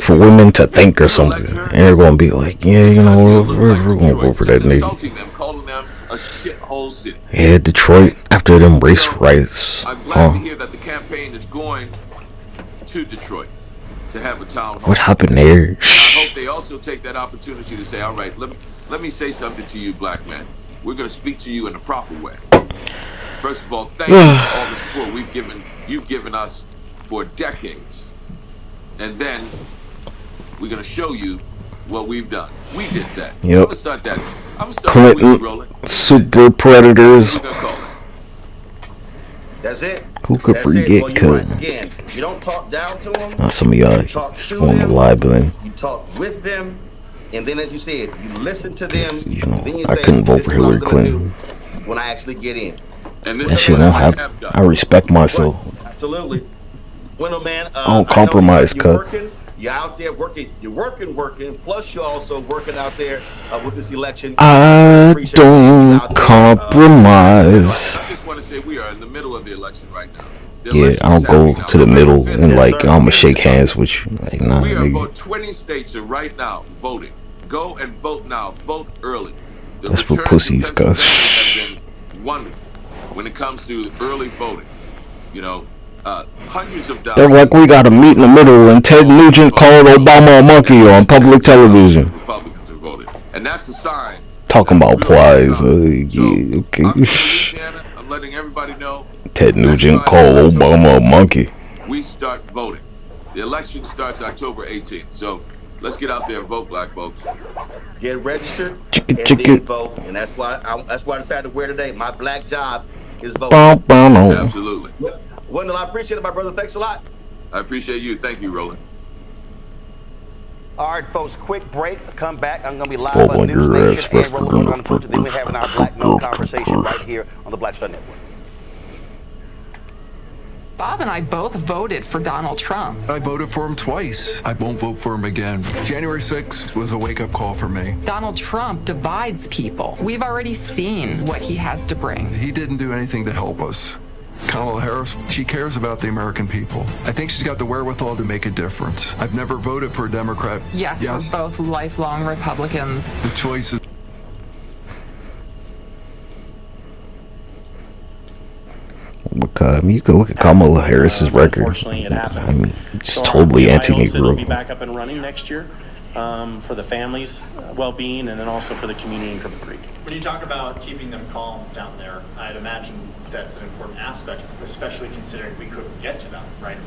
for women to think or something, and they're gonna be like, yeah, you know, we're gonna go for that nigga. Calling them a shithole city. Yeah, Detroit after them race riots. I'm glad to hear that the campaign is going to Detroit to have a town hall. What happened there? I hope they also take that opportunity to say, all right, let me say something to you, black man. We're going to speak to you in a proper way. First of all, thank you for all the support you've given us for decades. And then we're going to show you what we've done. We did that. Yep. I'm going to start that. I'm going to start Clinton, super predators. That's it. Who could forget, cuz? Again, you don't talk down to them. Not some of y'all on the libeling. You talk with them, and then, as you said, you listen to them. You know, then you I say, couldn't vote for "This is what Hillary I'm gonna Clinton. do when I actually get in." And That shit won't happen. I respect myself. Absolutely. Well, man, I don't compromise, cuz. You're out there working. You're working. Plus, you're also working out there with this election. I don't compromise. I just want to say we are in the middle of the election right now. Yeah, I don't go to the middle and like I'ma shake hands with you. Like, nah, we are nigga. 20 states are right now voting. Go and vote now. Vote early. That's for pussies, cuz. Has been wonderful when it comes to early voting. You know, hundreds of dollars. They're like, we got to meet in the middle, and Ted Nugent called Obama a monkey on public television. Republicans are voting, and that's a sign. Talking about plies. Yeah, okay. I'm letting everybody know. Ted Nugent call Obama a monkey. We start voting. The election starts October 18th. So let's get out there and vote, black folks. Get registered Chicka, and chicka. then vote. And that's why I decided to wear today. My black job is voting. Absolutely. Wendell, I appreciate it, my brother. Thanks a lot. I appreciate you. Thank you, Roland. All right, folks, quick break. Come back. I'm going to be live Fall on on News your Nation ass, and Roland Unfiltered. Then we're having our Black Milk conversation right here on the Black Star Network. Bob and I both voted for Donald Trump. I voted for him twice. I won't vote for him again. January 6th was a wake-up call for me. Donald Trump divides people. We've already seen what he has to bring. He didn't do anything to help us. Kamala Harris, she cares about the American people. I think she's got the wherewithal to make a difference. I've never voted for a Democrat. Yes, we're both lifelong Republicans. The choice is... Because you can look at Kamala Harris's record. Unfortunately, it happened. I mean, it's So totally my hopes that it'll be anti-Negro. back up and running next year for the families' well-being and then also for the community in Cripple Creek. When you talk about keeping them calm down there, I'd imagine that's an important aspect, especially considering we couldn't get to them, right?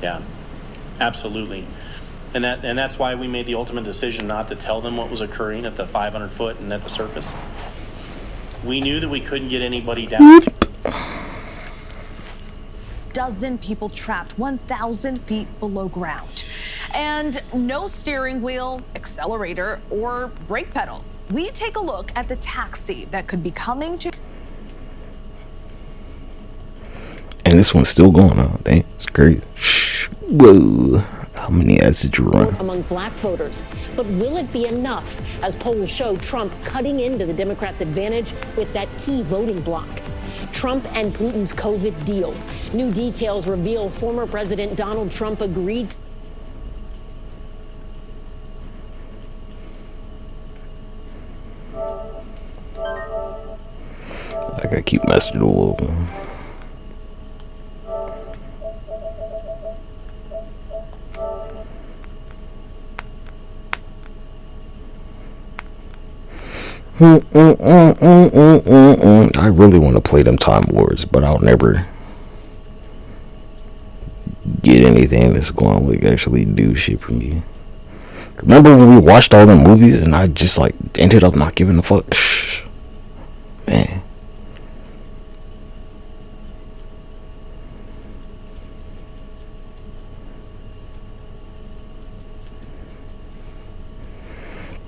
Yeah, absolutely. And that's why we made the ultimate decision not to tell them what was occurring at the 500 foot and at the surface. We knew that we couldn't get anybody down. Dozen people trapped 1,000 feet below ground. And no steering wheel, accelerator, or brake pedal. We take a look at the taxi that could be coming to... And this one's still going on. Damn, it's crazy. Whoa. How many ads did you run? Among black voters. But will it be enough as polls show Trump cutting into the Democrats' advantage with that key voting bloc? Trump and Putin's COVID deal. New details reveal former President Donald Trump agreed. I gotta keep messing it all over. I really want to play them Time Wars, but I'll never get anything that's going to like actually do shit for me. Remember when we watched all them movies and I just like ended up not giving a fuck? Man.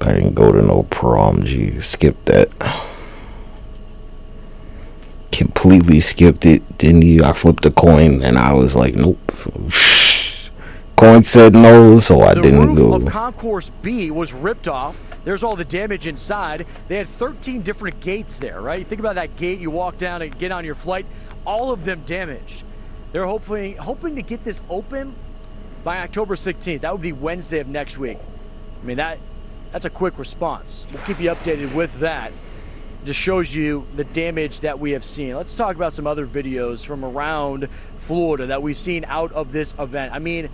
I didn't go to no prom, G. Skip that. Completely skipped it, didn't you? I flipped a coin and I was like, nope. Coin said no, so I didn't go. The roof of Concourse B was ripped off. There's all the damage inside. They had 13 different gates there, right? Think about that gate you walk down and get on your flight. All of them damaged. They're hoping to get this open by October 16th. That would be Wednesday of next week. I mean, that's a quick response. We'll keep you updated with that. Just shows you the damage that we have seen. Let's talk about some other videos from around Florida that we've seen out of this event. I mean,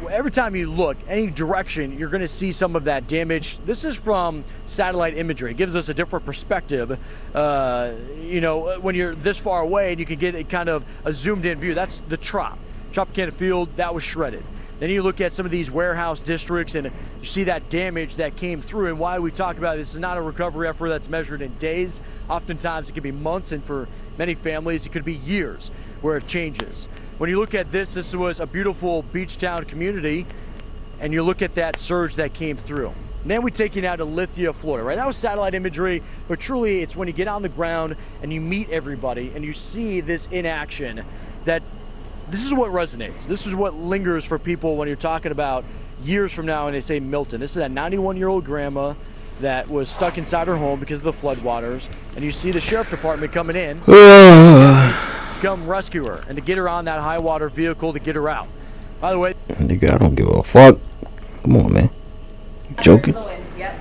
every time you look any direction, you're going to see some of that damage. This is from satellite imagery. It gives us a different perspective. You know, when you're this far away and you can get a kind of a zoomed in view. That's the Tropicana Field that was shredded. Then you look at some of these warehouse districts and you see that damage that came through. And why we talk about this is not a recovery effort that's measured in days. Oftentimes it can be months, and for many families it could be years where it changes. When you look at this was a beautiful beach town community, and you look at that surge that came through. And then we take you now to Lithia, Florida, right? That was satellite imagery, but truly it's when you get on the ground and you meet everybody and you see this in action that this is what resonates. This is what lingers for people when you're talking about years from now and they say Milton. This is that 91-year-old grandma that was stuck inside her home because of the floodwaters, and you see the sheriff department coming in to come rescue her and to get her on that high water vehicle to get her out. By the way, nigga, I don't give a fuck. Come on, man. You joking? Yep.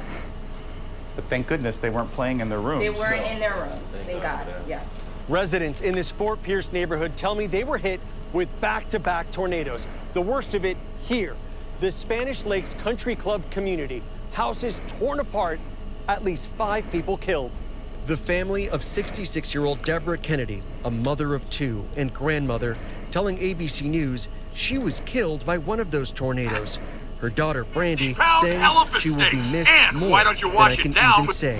But thank goodness they weren't playing in their rooms. They weren't in their rooms. Thank God. Yeah. Residents in this Fort Pierce neighborhood tell me they were hit with back-to-back tornadoes. The worst of it here, the Spanish Lakes Country Club community. Houses torn apart, at least 5 people killed. The family of 66-year-old Deborah Kennedy, a mother of two and grandmother, telling ABC News she was killed by one of those tornadoes. Her daughter Brandy saying she will be missed more than I can even say.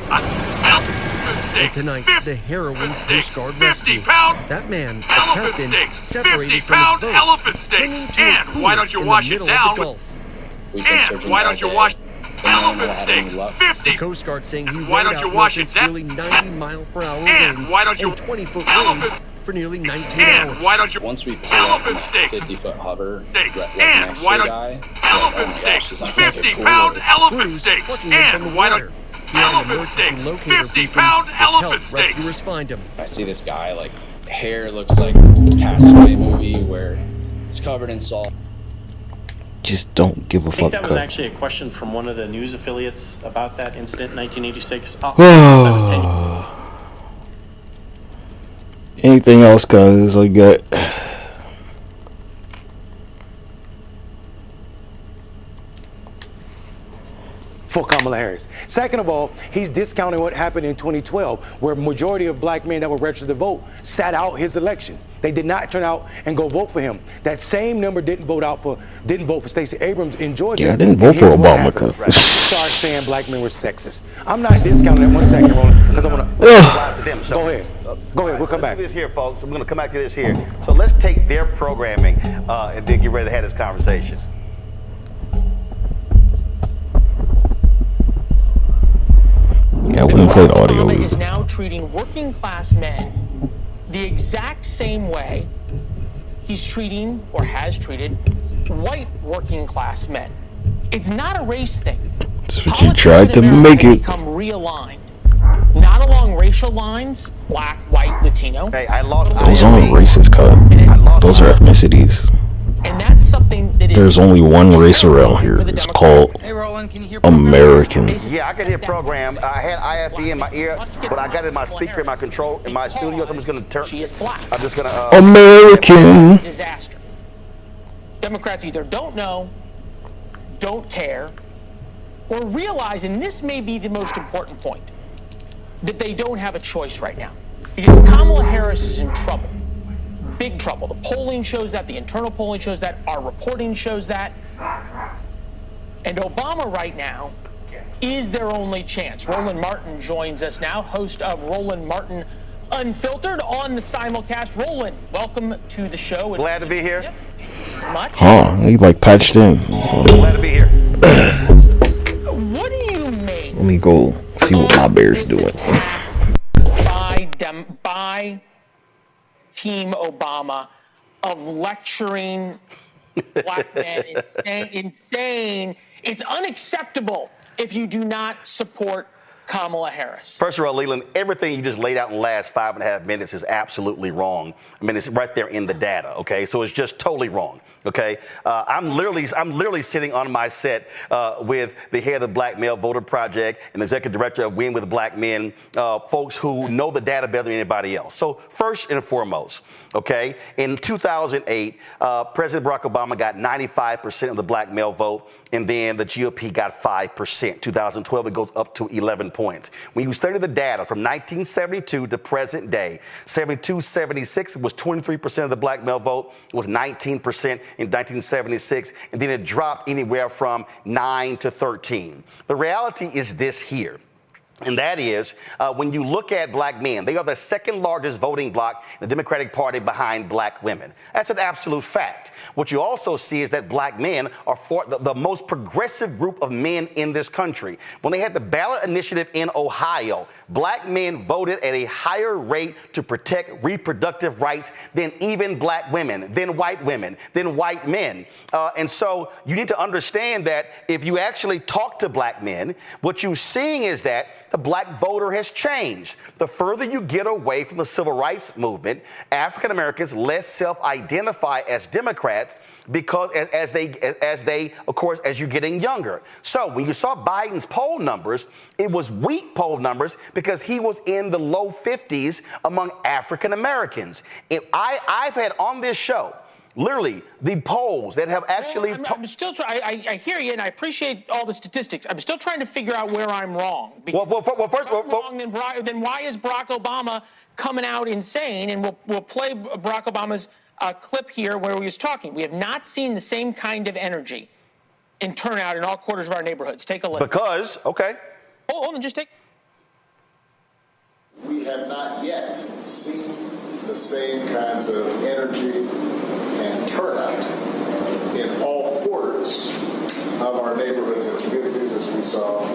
And tonight, the harrowing Coast Guard rescue. That man, the captain, separated from his boat, clinging to a pool in the middle of the Gulf. And why don't you wash elephant sticks? 50. The Coast Guard saying he Why don't you wash it down? nearly 90-mile-per-hour And winds why don't you and 20-foot waves for nearly 19 And hours. why don't you Once we pull up in that 50-foot hover, right next to the guy, elephant sticks? 50-pound elephant sticks. And why don't elephant sticks? 50-pound elephant sticks. Rescuers find him. I see this guy, like, hair looks like a Castaway movie where it's covered in salt. Just don't give a I fuck. think that was actually a question from one of the news affiliates about that incident in 1986. That was 10 Anything else, guys? I got. For Kamala Harris. Second of all, he's discounting what happened in 2012, where majority of black men that were registered to vote sat out his election. They did not turn out and go vote for him. That same number didn't vote for Stacey Abrams in Georgia. Yeah, I didn't vote for Obama. Start saying black men were sexist. I'm not discounting that 1 second, Roland, because I want to to them. So, go ahead. Go ahead. We'll come back. Let's do this here, folks. I'm going to come back to this here. So let's take their programming and then get ready to have this conversation. Yeah, we can play the audio. Obama is now treating working class men the exact same way he's treating or has treated white working class men. It's not a race thing. That's what you tried to make it. Become realigned, not along racial lines, black, white, Latino. Hey, I lost. Those aren't racist, cut. Those are ethnicities. And that's something that is. There's only one race around here. It's called American. Yeah, I can hear program. I had IFB in my ear, but I got it in my speaker, in my control, in my studio. So I'm just going to turn. I'm just going to. American. Disaster. Democrats either don't know, don't care, or realize, and this may be the most important point, that they don't have a choice right now. Because Kamala Harris is in trouble. Big trouble. The polling shows that, the internal polling shows that, our reporting shows that. And Obama right now is their only chance. Roland Martin joins us now, host of Roland Martin Unfiltered on the simulcast. Roland, welcome to the show. Glad to be here. Much. Huh, he like patched in. Glad to be here. What do you make? Let me go see what my bear's doing. By Team Obama of lecturing black men, insane. It's unacceptable if you do not support Kamala Harris. First of all, Leland, everything you just laid out in the last 5.5 minutes is absolutely wrong. I mean, it's right there in the data, okay? So it's just totally wrong, okay? I'm literally sitting on my set with the head of the Black Male Voter Project and the executive director of Win with Black Men, folks who know the data better than anybody else. So first and foremost, okay, in 2008, President Barack Obama got 95% of the black male vote, and then the GOP got 5%. 2012, it goes up to 11 points. When you study the data from 1972 to present day, 72, 76, it was 23% of the black male vote. It was 19% in 1976, and then it dropped anywhere from 9 to 13. The reality is this here. And that is, when you look at black men, they are the second largest voting bloc in the Democratic Party behind black women. That's an absolute fact. What you also see is that black men are the most progressive group of men in this country. When they had the ballot initiative in Ohio, black men voted at a higher rate to protect reproductive rights than even black women, than white men. And so you need to understand that if you actually talk to black men, what you're seeing is that the black voter has changed. The further you get away from the civil rights movement, African Americans less self-identify as Democrats because as they, of course, as you're getting younger. So when you saw Biden's poll numbers, it was weak poll numbers because he was in the low 50s among African Americans. I've had on this show Literally, the polls that have actually. Well, I'm still trying. I hear you, and I appreciate all the statistics. I'm still trying to figure out where I'm wrong. Well, first, if I'm wrong, then why is Barack Obama coming out insane? And we'll play Barack Obama's clip here where he was talking. We have not seen the same kind of energy in turnout in all quarters of our neighborhoods. Take a listen. Because, okay. Hold on, just take. We have not yet seen the same kinds of energy and turnout in all quarters of our neighborhoods and communities as we saw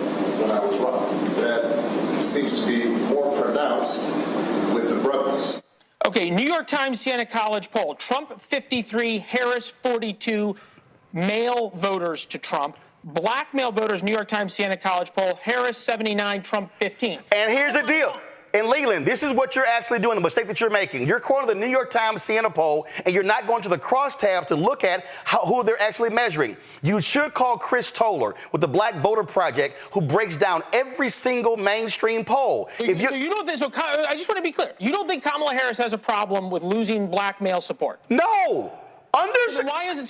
when I was running. That seems to be more pronounced with the brothers. Okay, New York Times Siena College poll. Trump 53, Harris 42, male voters to Trump. Black male voters, New York Times Siena College poll. Harris 79, Trump 15. And here's the deal. And Leland, this is what you're actually doing, the mistake that you're making. You're quoting the New York Times Siena poll, and you're not going to the crosstab to look at who they're actually measuring. You should call Chris Toller with the Black Voter Project, who breaks down every single mainstream poll. So you don't think, so I just want to be clear. You don't think Kamala Harris has a problem with losing black male support? No. So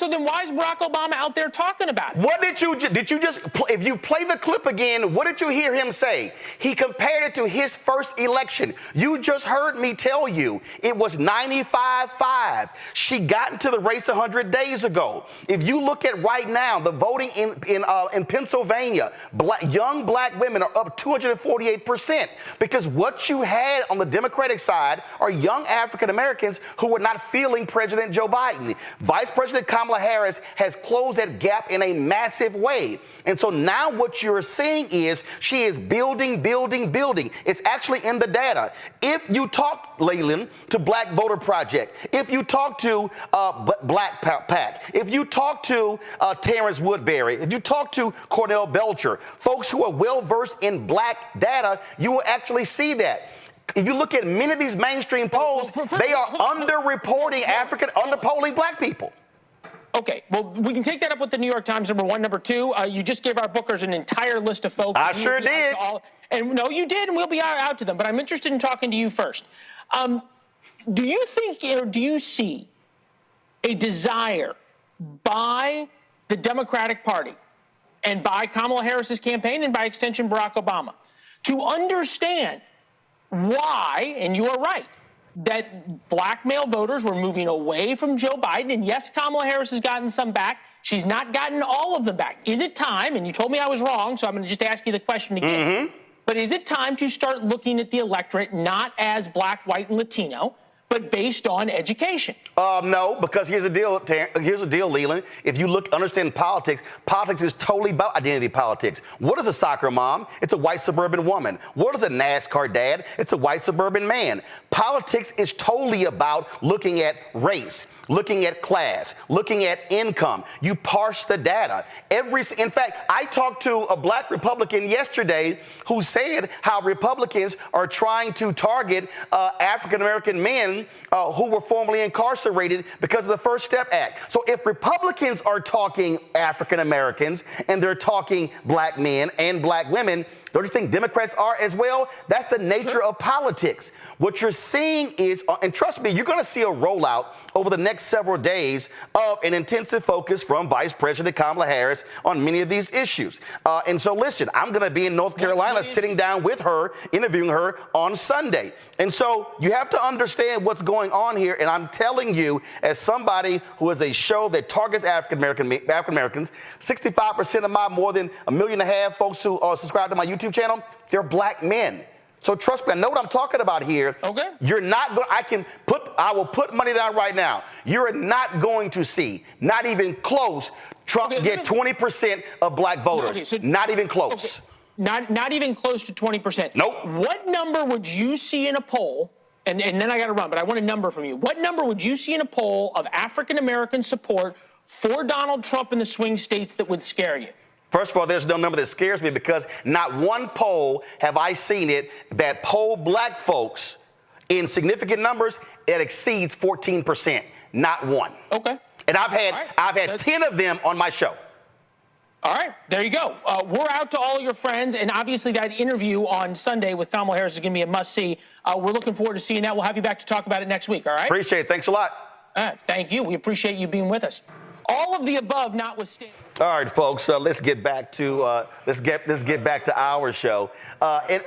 then why is Barack Obama out there talking about it? What did you just, if you play the clip again, what did you hear him say? He compared it to his first election. You just heard me tell you it was 95-5. She got into the race 100 days ago. If you look at right now, the voting in Pennsylvania, young black women are up 248% because what you had on the Democratic side are young African Americans who were not feeling President Joe Biden. Vice President Kamala Harris has closed that gap in a massive way. And so now what you're seeing is she is building. It's actually in the data. If you talk, Leland, to Black Voter Project, if you talk to Black PAC, if you talk to Terrence Woodbury, if you talk to Cornell Belcher, folks who are well-versed in black data, you will actually see that. If you look at many of these mainstream polls, they are underreporting underpolling black people. Okay, well, we can take that up with the New York Times, number one. Number two, you just gave our bookers an entire list of folks. I sure did. And no, you did, and we'll be out to them. But I'm interested in talking to you first. Do you think, or do you see a desire by the Democratic Party and by Kamala Harris's campaign and by extension Barack Obama to understand why, and you are right, that black male voters were moving away from Joe Biden? And yes, Kamala Harris has gotten some back. She's not gotten all of them back. Is it time, and you told me I was wrong, so I'm going to just ask you the question again, but is it time to start looking at the electorate not as black, white, and Latino, but based on education? No, because here's the deal, Leland. If you understand politics is totally about identity politics. What is a soccer mom? It's a white suburban woman. What is a NASCAR dad? It's a white suburban man. Politics is totally about looking at race, looking at class, looking at income. You parse the data. In fact, I talked to a black Republican yesterday who said how Republicans are trying to target African-American men who were formerly incarcerated because of the First Step Act. So if Republicans are talking African Americans and they're talking black men and black women, don't you think Democrats are as well? That's the nature of politics. What you're seeing is, and trust me, you're going to see a rollout over the next several days of an intensive focus from Vice President Kamala Harris on many of these issues. And so listen, I'm going to be in North Carolina sitting down with her, interviewing her on Sunday. And so you have to understand what's going on here. And I'm telling you, as somebody who has a show that targets African Americans, 65% of my more than 1.5 million folks who are subscribed to my YouTube channel, they're black men. So trust me, I know what I'm talking about here. Okay. You're not going, I will put money down right now. You're not going to see, not even close, Trump get 20% of black voters. Okay, so, not even close. Okay. Not even close to 20%. Nope. What number would you see in a poll, and then I got to run, but I want a number from you. What number would you see in a poll of African-American support for Donald Trump in the swing states that would scare you? First of all, there's no number that scares me because not one poll have I seen it that poll black folks in significant numbers that exceeds 14%. Not one. Okay. And I've had 10 of them on my show. All right, there you go. We're out to all your friends, and obviously that interview on Sunday with Kamala Harris is going to be a must-see. We're looking forward to seeing that. We'll have you back to talk about it next week, all right? Appreciate it. Thanks a lot. Thank you. We appreciate you being with us. All of the above notwithstanding. All right, folks. Let's get back to let's get back to our show. And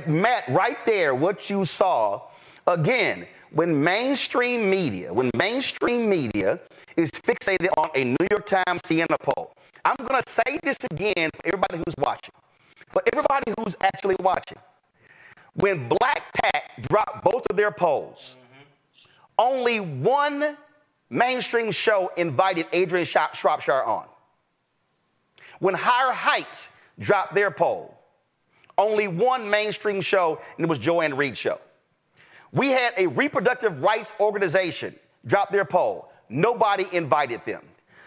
Matt, right there, what you saw again when mainstream media is fixated on a New York Times CNN poll. I'm going to say this again for everybody who's watching, but everybody who's actually watching. When Black Pac dropped both of their polls, only one mainstream show invited Adrian Shropshire on. When Higher Heights dropped their poll, only one mainstream show, and it was Joanne Reed's show. We had a reproductive rights organization drop their poll. Nobody invited them.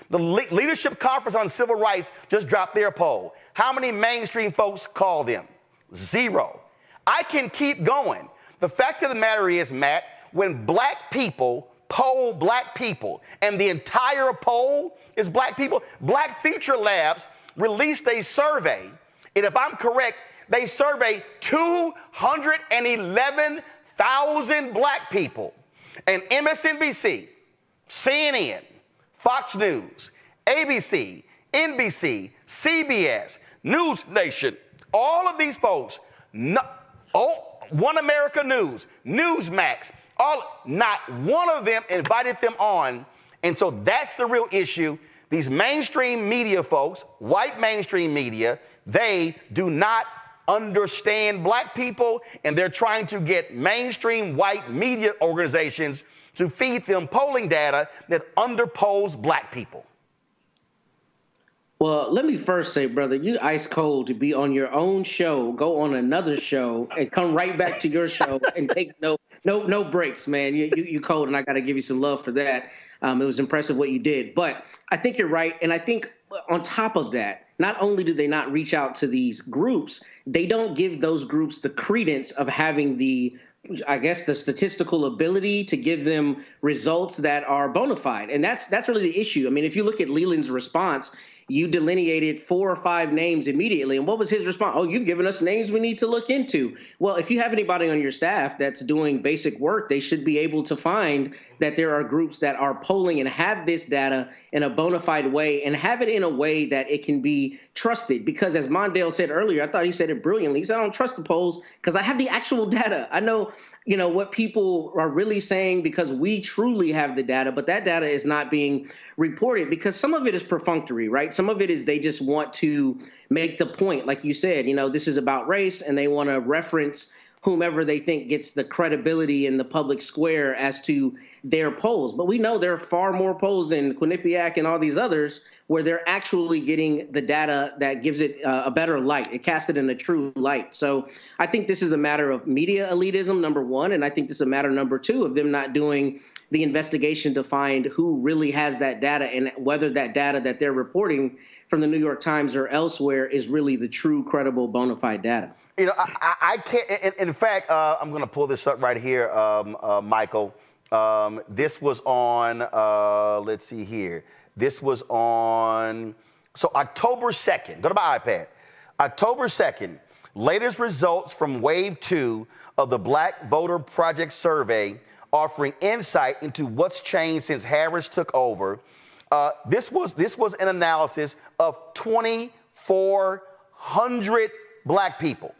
The Leadership Conference on Civil Rights just dropped their poll. How many mainstream folks call them? 0. I can keep going. The fact of the matter is, Matt, when black people poll black people and the entire poll is black people, Black Future Labs released a survey, and if I'm correct, they surveyed 211,000 black people. And MSNBC, CNN, Fox News, ABC, NBC, CBS, News Nation, all of these folks, One America News, Newsmax, not one of them invited them on. And so that's the real issue. These mainstream media folks, white mainstream media, they do not understand black people, and they're trying to get mainstream white media organizations to feed them polling data that underpolls black people. Well, let me first say, brother, you ice cold to be on your own show, go on another show, and come right back to your show and take no breaks, man. You cold, and I got to give you some love for that. It was impressive what you did. But I think you're right, and I think on top of that, not only do they not reach out to these groups, they don't give those groups the credence of having the statistical ability to give them results that are bona fide. And that's really the issue. I mean, if you look at Leland's response, you delineated 4 or 5 names immediately. And what was his response? Oh, you've given us names we need to look into. Well, if you have anybody on your staff that's doing basic work, they should be able to find that there are groups that are polling and have this data in a bona fide way and have it in a way that it can be trusted. Because as Mondale said earlier, I thought he said it brilliantly. He said, I don't trust the polls because I have the actual data. I know what people are really saying because we truly have the data, but that data is not being reported because some of it is perfunctory, right? Some of it is they just want to make the point, like you said, this is about race, and they want to reference whomever they think gets the credibility in the public square as to their polls. But we know there are far more polls than Quinnipiac and all these others where they're actually getting the data that gives it a better light. It casts it in a true light. So I think this is a matter of media elitism, number one, and I think this is a matter, number two, of them not doing the investigation to find who really has that data and whether that data that they're reporting from the New York Times or elsewhere is really the true, credible, bona fide data. I can't. In fact, I'm going to pull this up right here, Michael. This was on, let's see here. This was on, October 2nd. Go to my iPad. October 2nd, latest results from Wave 2 of the Black Voter Project Survey offering insight into what's changed since Harris took over. This was an analysis of 2,400 black people.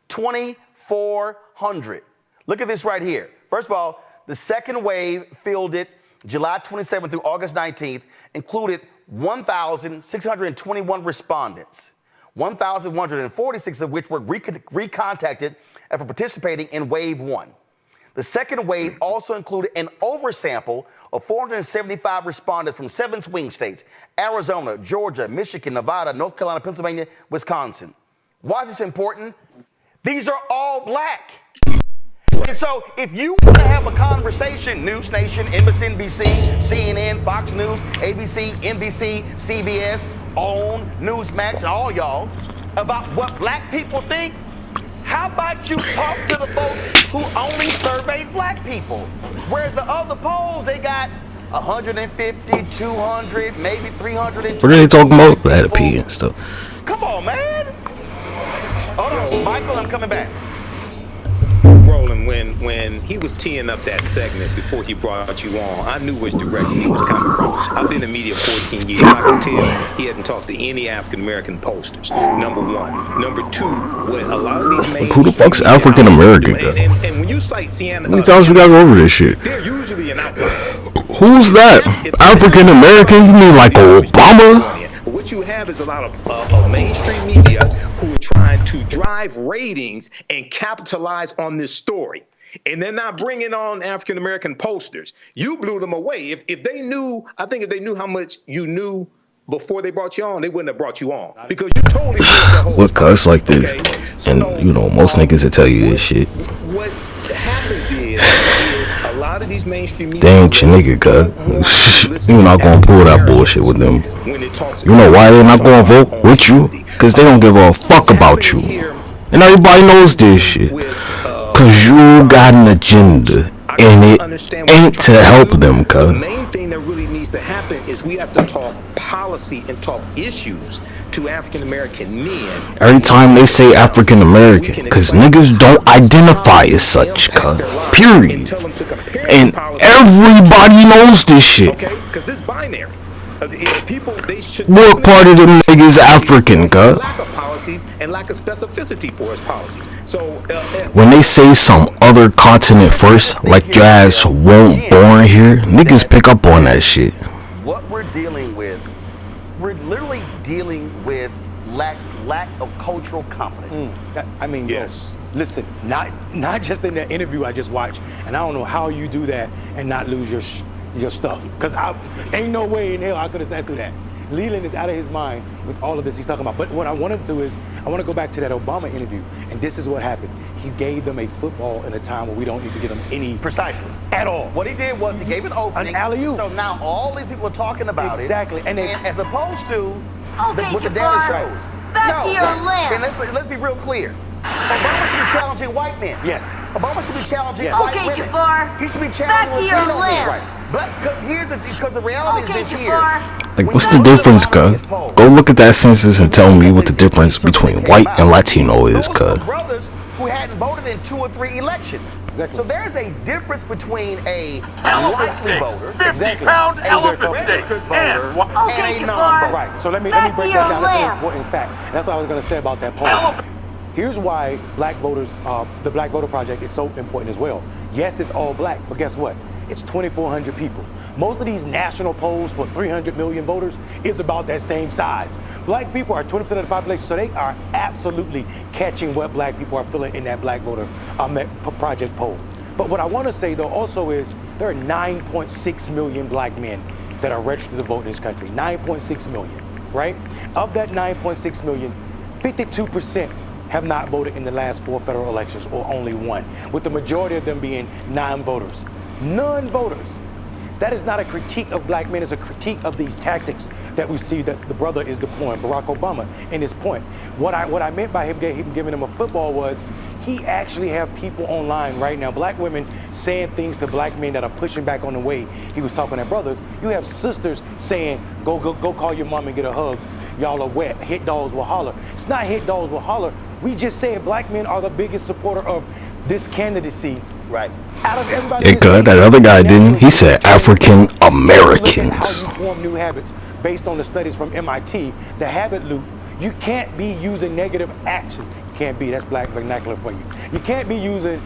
2,400. Look at this right here. First of all, the second wave fielded July 27th through August 19th, included 1,621 respondents, 1,146 of which were recontacted after participating in Wave 1. The second wave also included an oversample of 475 respondents from 7 swing states: Arizona, Georgia, Michigan, Nevada, North Carolina, Pennsylvania, Wisconsin. Why is this important? These are all black. And so if you want to have a conversation, News Nation, MSNBC, CNN, Fox News, ABC, NBC, CBS, OWN, Newsmax, and all y'all, about what black people think, how about you talk to the folks who only surveyed black people? Whereas the other polls, they got 150, 200, maybe 300. What are they talking about? That P and stuff. Come on, man. Hold on, Michael, I'm coming back. Rolling when when he was teeing up that segment before he brought you on, I knew which direction he was coming from. I've been in media 14 years. I could tell he hadn't talked to any African-American pollsters, number one. Number two, what a lot of these Like, who the fuck's African American? And when you cite Sienna, how many times we gotta go over this shit? they're usually an outlier. Who's that? African American? You mean like Obama? What you have is a lot of mainstream media who are trying to drive ratings and capitalize on this story. And they're not bringing on African-American posters. You blew them away. If they knew, I think if they knew how much you knew before they brought you on, they wouldn't have brought you on. Because you totally blew the whole Look, cuz like this. And, you know, most niggas will tell you this shit. What happens is a lot of these mainstream media... They ain't your nigga, cuz. You're not gonna pull that bullshit with them. You know why they're not gonna vote with you? Cause they don't give a fuck about you. And everybody knows this shit. Cause you got an agenda. And it ain't to help them, cuz. The main thing that really needs to happen is we have to talk policy and talk issues to African-American men. Every time they say African American, cause niggas don't identify as such, cuz. Period. And everybody knows this shit. Okay, cause it's binary. People, they should. What part of them niggas African, cuz? Lack of policies and lack of specificity for his policies. So when they say some other continent first, like your ass won't born here, niggas pick up on that shit. What we're dealing with, we're literally dealing with lack of cultural competence. I mean, yes. Listen, not just in that interview I just watched, and I don't know how you do that and not lose your stuff. Because ain't no way in hell I could have sat through that. Leland is out of his mind with all of this he's talking about. But what I want to do is, I want to go back to that Obama interview, and this is what happened. He gave them a football in a time where we don't need to give them any... Precisely. At all. What he did was he gave an opening. An alley-oop. So now all these people are talking about exactly. it. Exactly. And as opposed to okay, what the data shows. Back to your lamp. And let's be real clear. Obama should be challenging white men. Yes. Obama should be challenging yes. white okay, women. Jafar. He should be back challenging to your Latino lamp. men. Right. Because the reality is this here. Like, what's the difference, cuz? Go look at that census and tell me what the difference between white and Latino is, cuz. Brothers who hadn't voted in 2 or 3 elections. Exactly. So there's a difference between a elephant likely sticks, voter, 50-pound elephant sticks, and a non-voter. Right. So let me break that down. That's an important fact. That's what I was going to say about that poll. Here's why black voters, the Black Voter Project is so important as well. Yes, it's all black, but guess what? It's 2,400 people. Most of these national polls for 300 million voters is about that same size. Black people are 20% of the population, so they are absolutely catching what black people are feeling in that Black Voter Project poll. But what I want to say, though, also is there are 9.6 million black men that are registered to vote in this country. 9.6 million, right? Of that 9.6 million, 52% have not voted in the last 4 federal elections, or only 1, with the majority of them being non-voters. Non-voters. That is not a critique of black men, it's a critique of these tactics that we see that the brother is deploying, Barack Obama, in his point. What I meant by him giving him a football was, he actually have people online right now, black women saying things to black men that are pushing back on the way he was talking to brothers. You have sisters saying, go call your mom and get a hug. Y'all are wet, hit dogs will holler. It's not hit dogs will holler. We just said black men are the biggest supporter of this candidacy. Right. Out of everybody. Yeah, cuz that other guy didn't. He said African Americans. How you form new habits based on the studies from MIT, the habit loop. You can't be using negative actions. Can't be, that's black vernacular for you. You can't be using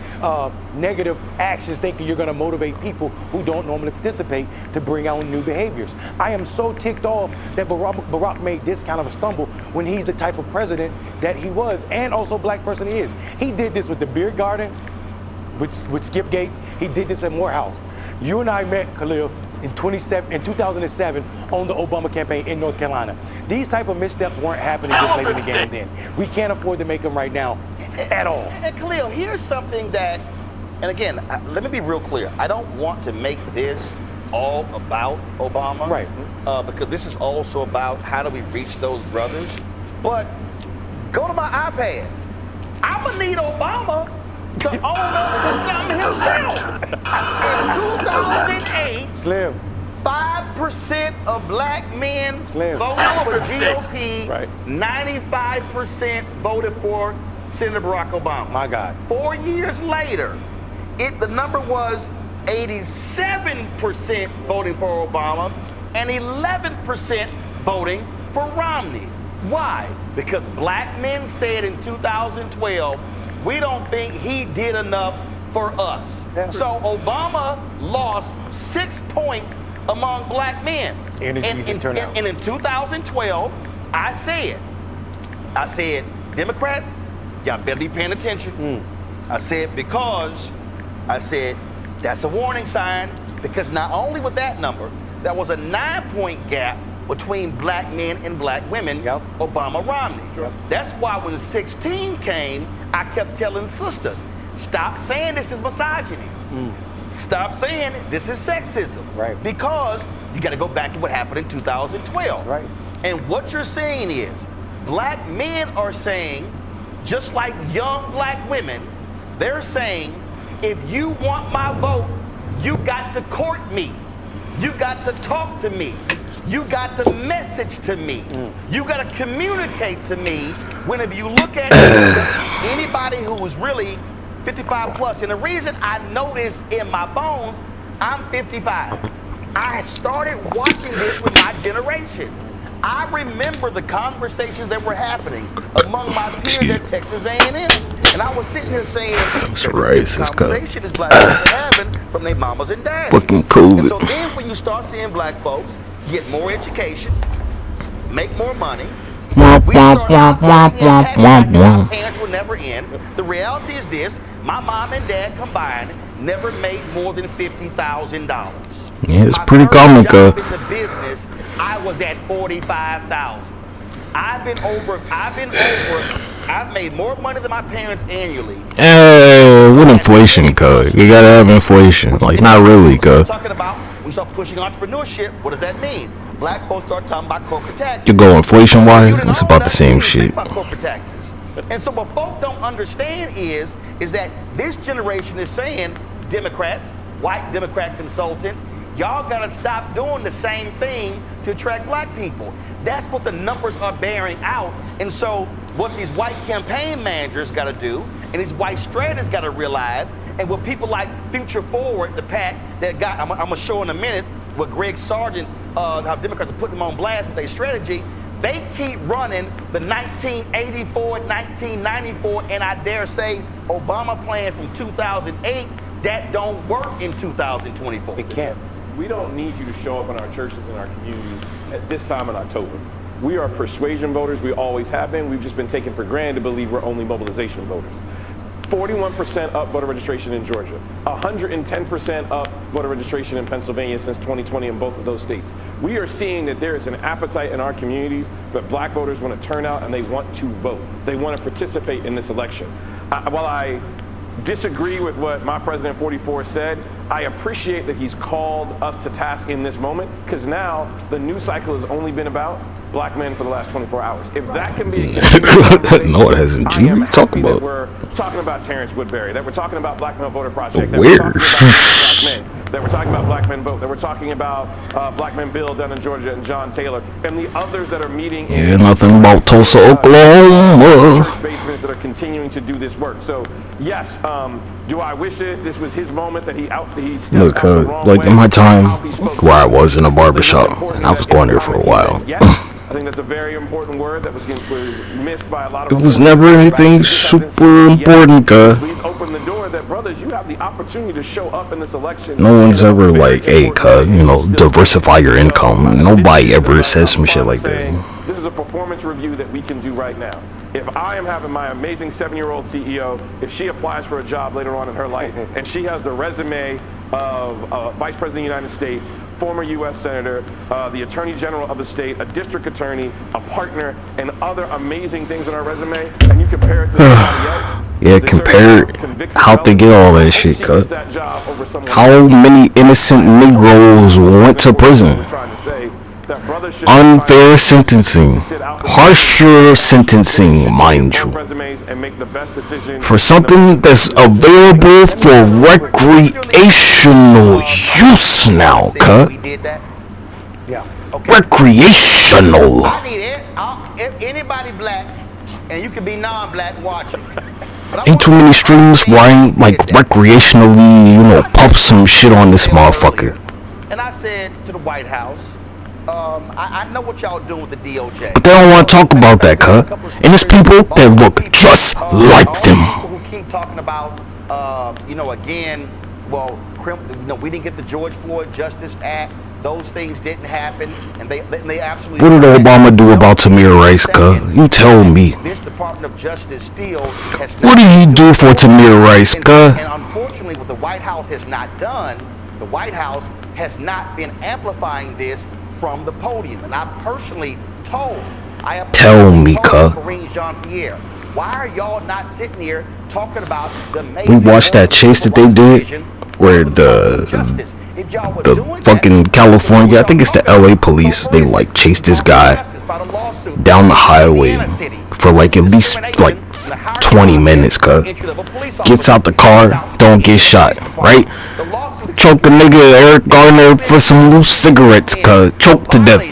negative actions thinking you're gonna motivate people who don't normally participate to bring out new behaviors. I am so ticked off that Barack made this kind of a stumble when he's the type of president that he was, and also black person he is. He did this with the beer garden, with Skip Gates. He did this at Morehouse. You and I met, Khalil, in 2007 on the Obama campaign in North Carolina. These type of missteps weren't happening this late in the game then. We can't afford to make them right now at all. And Khalil, here's something that, and again, let me be real clear. I don't want to make this all about Obama. Right. Because this is also about how do we reach those brothers. But go to my iPad. I'm going to need Obama to own up to something himself. In 2008, Slim. 5% of black men Slim. voted for GOP. Right. 95% voted for Senator Barack Obama. My God. 4 years later, The number was 87% voting for Obama and 11% voting for Romney. Why? Because black men said in 2012, we don't think he did enough for us. So Obama lost 6 points among black men. And in 2012, I said, Democrats, y'all better be paying attention. I said, that's a warning sign, because not only with that number, there was a 9-point gap between black men and black women, Obama-Romney. That's why when the 16 came, I kept telling sisters, stop saying this is misogyny. Stop saying this is sexism. Because you got to go back to what happened in 2012. And what you're saying is, black men are saying, just like young black women, they're saying, if you want my vote, you got to court me. You got to talk to me. You got to message to me. You got to communicate to me. When if you look at anybody who was really 55 plus, and the reason I know this in my bones, I'm 55. I started watching this with my generation. I remember the conversations that were happening among my peers at Texas A&M. And I was sitting here saying, that's racist, conversation is black folks are having from their mamas and dads. Fucking COVID. And so then when you start seeing black folks get more education, make more money, we start out parents will never end. The reality is this, my mom and dad combined never made more than $50,000. Yeah, it's pretty common, cuz. In the business, I was at $45,000. I've made more money than my parents annually. What inflation, cuz? You gotta have inflation. Like, not really, cuz. Talking about, we start pushing entrepreneurship, what does that mean? Black folks start talking about corporate taxes. You go inflation-wise, it's about the same shit. About corporate taxes. And so what folk don't understand is that this generation is saying, Democrats, white Democrat consultants, y'all gotta stop doing the same thing to attract black people. That's what the numbers are bearing out. And so what these white campaign managers gotta do, and these white strategists gotta realize, and what people like Future Forward, the PAC, that got, I'm gonna show in a minute, what Greg Sargent, how Democrats are putting them on blast with their strategy, they keep running the 1984, 1994, and I dare say Obama plan from 2008, that don't work in 2024. It can't. We don't need you to show up in our churches and our communities at this time in October. We are persuasion voters. We always have been. We've just been taken for granted to believe we're only mobilization voters. 41% up voter registration in Georgia. 110% up voter registration in Pennsylvania since 2020 in both of those states. We are seeing that there is an appetite in our communities that black voters want to turn out and they want to vote. They want to participate in this election. While I disagree with what my President 44 said, I appreciate that he's called us to task in this moment, because now the news cycle has only been about black men for the last 24 hours. If that can be a no, it hasn't. What are you talking about? We're talking about Terrence Woodbury, that we're talking about Black Male Voter Project, that we're talking about that we're talking about Black Men Vote, that we're talking about Black Men Bill down in Georgia and John Taylor, and the others that are meeting in nothing about Tulsa, Oklahoma. Basements that are continuing to do this work. So yes, do I wish this was his moment that he Look, like in my time where I was in a barbershop, and I was going there for a while. I think that's a very important word that was missed by a lot of It was never anything super important, cuz. Please open the door that, brothers, you have the opportunity to show up in this election. No one's ever like, hey, cuz, diversify your income. Nobody ever says some shit like that. This is a performance review that we can do right now. If I am having my amazing 7-year-old CEO, if she applies for a job later on in her life, and she has the resume of Vice President of the United States, former U.S. Senator, the Attorney General of the state, a district attorney, a partner, and other amazing things on our resume, and you compare it to somebody else. Yeah, compare how'd they get all that shit, cuz. How many innocent Negroes went to prison? Unfair sentencing, harsher sentencing, mind you, for something that's available for recreational use now, cut. Recreational. Anybody black, and you can be non-black watching. Ain't too many streams where I ain't like recreationally, you know, puff some shit on this motherfucker. And I said to the White House, I know what y'all doing with the DOJ. But they don't want to talk about that, cuz. And it's people that look just like them. People who keep talking about, you know, again, well, you know, we didn't get the George Floyd Justice Act. Those things didn't happen, and they absolutely. What did Obama do about Tamir Rice, cuz? You tell me. This Department of Justice still has. What did he do for Tamir Rice, cuz? And unfortunately, what the White House has not done, the White House has not been amplifying this from the podium. And I personally told, Tell me, cuz. Jean-Pierre, why are y'all not sitting here talking about the amazing? We watched that chase that they did, where the fucking California, I think it's the LA police, they like chased this guy down the highway for like at least like 20 minutes, cuz. Gets out the car, don't get shot, right? Choke the nigga Eric Garner for some loose cigarettes, cuz. Choked to death.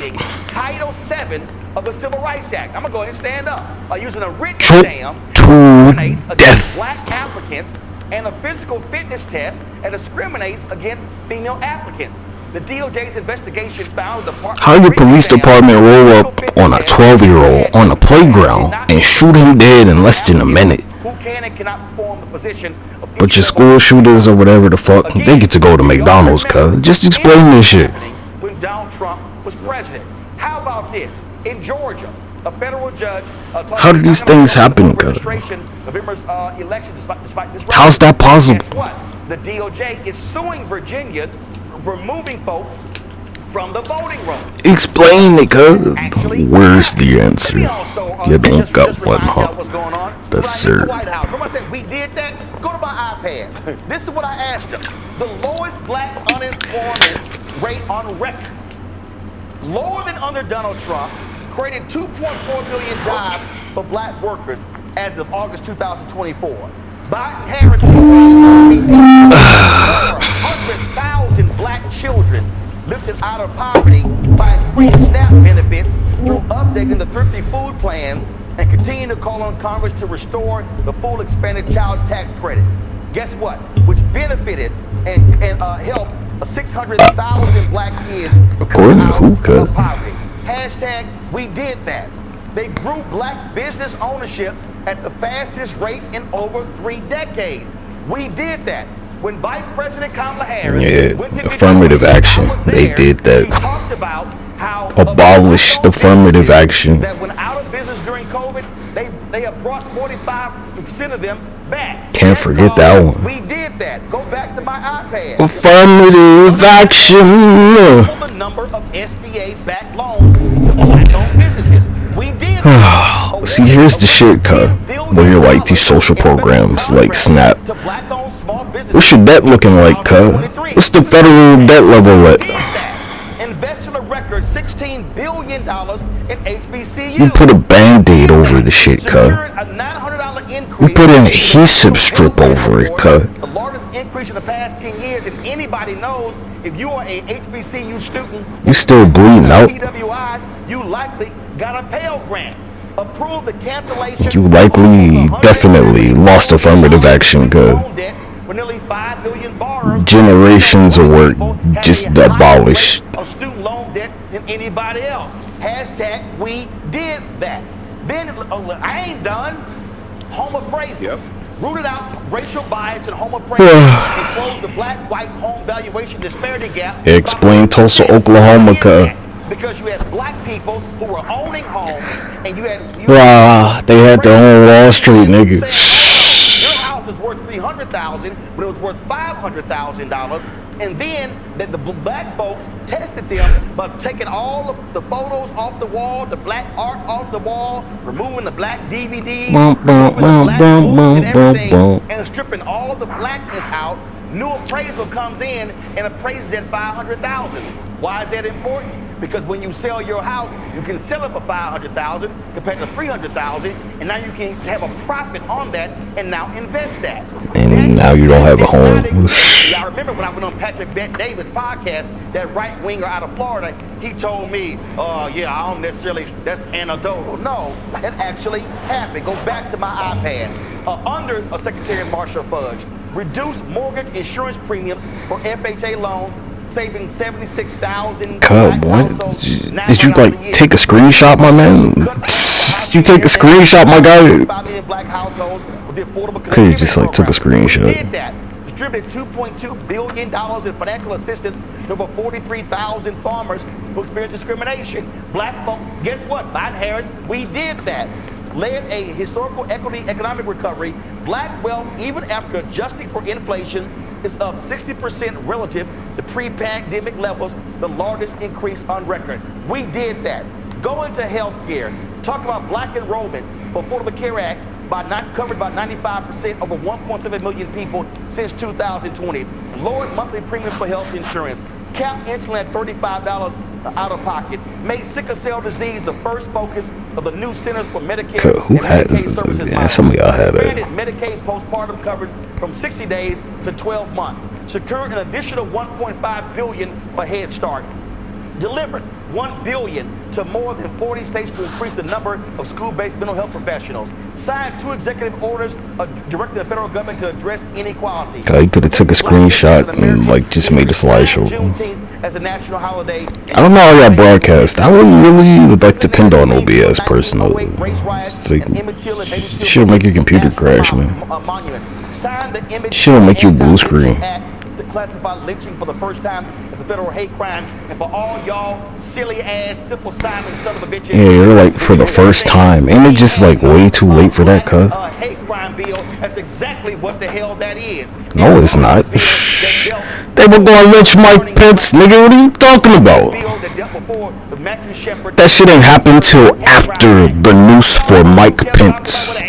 Title 7 of the Civil Rights Act. I'm gonna go ahead and stand up. Using a written exam to death. Black applicants and a physical fitness test and discriminates against female applicants. The DOJ's investigation found the How your police department roll up on a 12-year-old on a playground and shoot him dead in less than a minute? Who can and cannot perform the position of But your school shooters or whatever the fuck, they get to go to McDonald's, cuz. Just explain this shit. when Donald Trump was president. How about this? In Georgia, a federal judge how do these things happen, cuz? How's that possible? Guess what? The DOJ is suing Virginia for removing folks from the voting room. Explain it, cuz. Where's the answer? You don't got one, huh? That's sir. Remember I said we did that? Go to my iPad. This is what I asked them. The lowest black unemployment rate on record. Lower than under Donald Trump, created 2.4 million jobs for black workers as of August 2024. Biden-Harris conceded 400,000 black children lifted out of poverty by increased SNAP benefits through updating the Thrifty Food Plan and continue to call on Congress to restore the full expanded child tax credit. Guess what? Which benefited and helped 600,000 black kids According to who, cuz? poverty. Hashtag we did that. They grew black business ownership at the fastest rate in over 3 decades. We did that. When Vice President Kamala Harris went to affirmative action. They did that. she talked about how Abolished affirmative action. that when out of business during COVID, they have brought 45% of them back. Can't forget that one. We did that. Go back to my iPad. Affirmative action. The number of SBA-backed loans to black-owned businesses. We did that. See, here's the shit, cuz. Where you're like these social programs like SNAP. What's your debt looking like, cuz? What's the federal debt level at? Invested a record $16 billion in HBCU. You put a band-aid over the shit, cuz. You put an adhesive strip over it, cuz. The largest increase in the past 10 years, and anybody knows if you are a HBCU student, You still bleeding out. PWI, you likely got a Pell Grant. Approve the cancellation. You likely, definitely lost affirmative action, cuz. With nearly 5 billion borrowers, Generations of work just abolished. of student loan debt than anybody else. Hashtag we did that. Then I ain't done. Home appraisal. Rooted out racial bias and home appraisal and closed the black-white home valuation disparity gap. Explain Tulsa, Oklahoma, cuz. Because you had black people who were owning homes and you had They had their own Wall Street, nigga. your house is worth $300,000, but it was worth $500,000. And then the black folks tested them by taking all of the photos off the wall, the black art off the wall, removing the black DVDs, removing the black movies and everything, and stripping all the blackness out. New appraisal comes in and appraises at $500,000. Why is that important? because when you sell your house, you can sell it for $500,000 compared to $300,000, and now you can have a profit on that and now invest that. And now you don't have a home. I remember when I went on Patrick Bet-David's podcast, that right winger out of Florida, he told me, yeah, I don't necessarily, that's anecdotal. No, that actually happened. Go back to my iPad. Under Secretary Marshall Fudge, reduced mortgage insurance premiums for FHA loans, saving 76,000. God, what? Did you like take a screenshot, my man? You take a screenshot, my guy? Could you just like took a screenshot? Did that. Distributed $2.2 billion in financial assistance to over 43,000 farmers who experienced discrimination. Black folk, guess what? Biden-Harris, we did that. Led a historical economic recovery. Black wealth, even after adjusting for inflation, is up 60% relative to pre-pandemic levels, the largest increase on record. We did that. Go into healthcare. Talk about black enrollment for Affordable Care Act covered by 95% over 1.7 million people since 2020. Lowered monthly premiums for health insurance. Capped insulin at $35 out of pocket. Made sickle cell disease the first focus of the new Centers for Medicare Who and Medicaid Services. Yeah, some of y'all had Expanded it. Medicaid postpartum coverage from 60 days to 12 months. Secured an additional $1.5 billion for Head Start. Delivered $1 billion to more than 40 states to increase the number of school-based mental health professionals. Signed 2 executive orders directing the federal government to address inequality. God, you could have took a screenshot and like just made a slideshow. Juneteenth as a national holiday. I don't know how y'all broadcast. I wouldn't really like depend on OBS personally. Shit'll make your computer crash, man. Shit'll make you blue screen. To classify lynching for the first time as a federal hate crime, and for all y'all silly ass Simple Simon son of a bitches. Yeah, you're like for the first time. Ain't it just like way too late for that, cuz? Hate crime bill. That's exactly what the hell that is. No, it's not. They were going to lynch Mike Pence, nigga. What are you talking about? That shit ain't happened till after the noose for Mike Pence.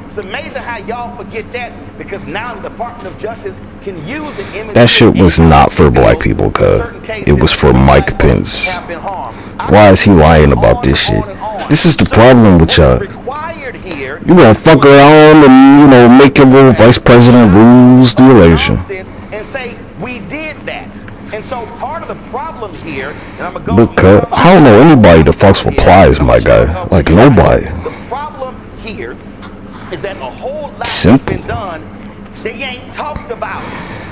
It's amazing how y'all forget that, because now the Department of Justice can use the image. That shit was not for black people, cuz. It was for Mike Pence. Why is he lying about this shit? This is the problem with y'all. You gonna fuck around and, you know, make your little vice president lose the election. And say, we did that. And so part of the problem here, and I'm gonna But cuz, I don't know anybody that fucks with plies, my guy. Like, nobody. The problem here is that a whole lot Simple. has been done. They ain't talked about.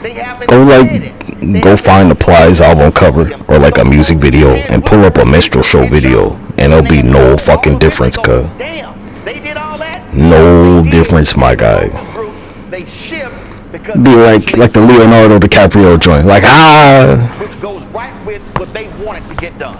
They haven't Go said it. go find the Plies album cover or like a music video and pull up a minstrel show video and it'll be no fucking difference, cuz. No difference, my guy. They shift because Be like the Leonardo DiCaprio joint. Like, which goes right with what they wanted to get done.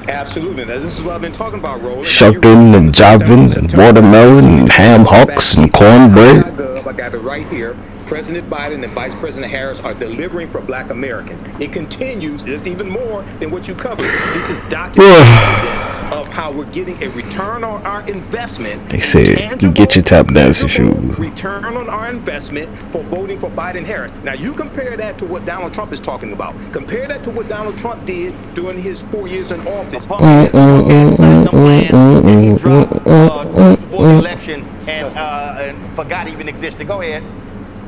Absolutely. Now, this is what I've been talking about, Roland. shucking and jiving and watermelon and ham hocks and cornbread. I got it right here. President Biden and Vice President Harris are delivering for black Americans. It continues. It's even more than what you covered. This is documented evidence of how we're getting a return on our investment. They said, you get your tap dancing shoes. Return on our investment for voting for Biden Harris. Now, you compare that to what Donald Trump is talking about. Compare that to what Donald Trump did during his 4 years in office. Before the election and forgot even existed. Go ahead.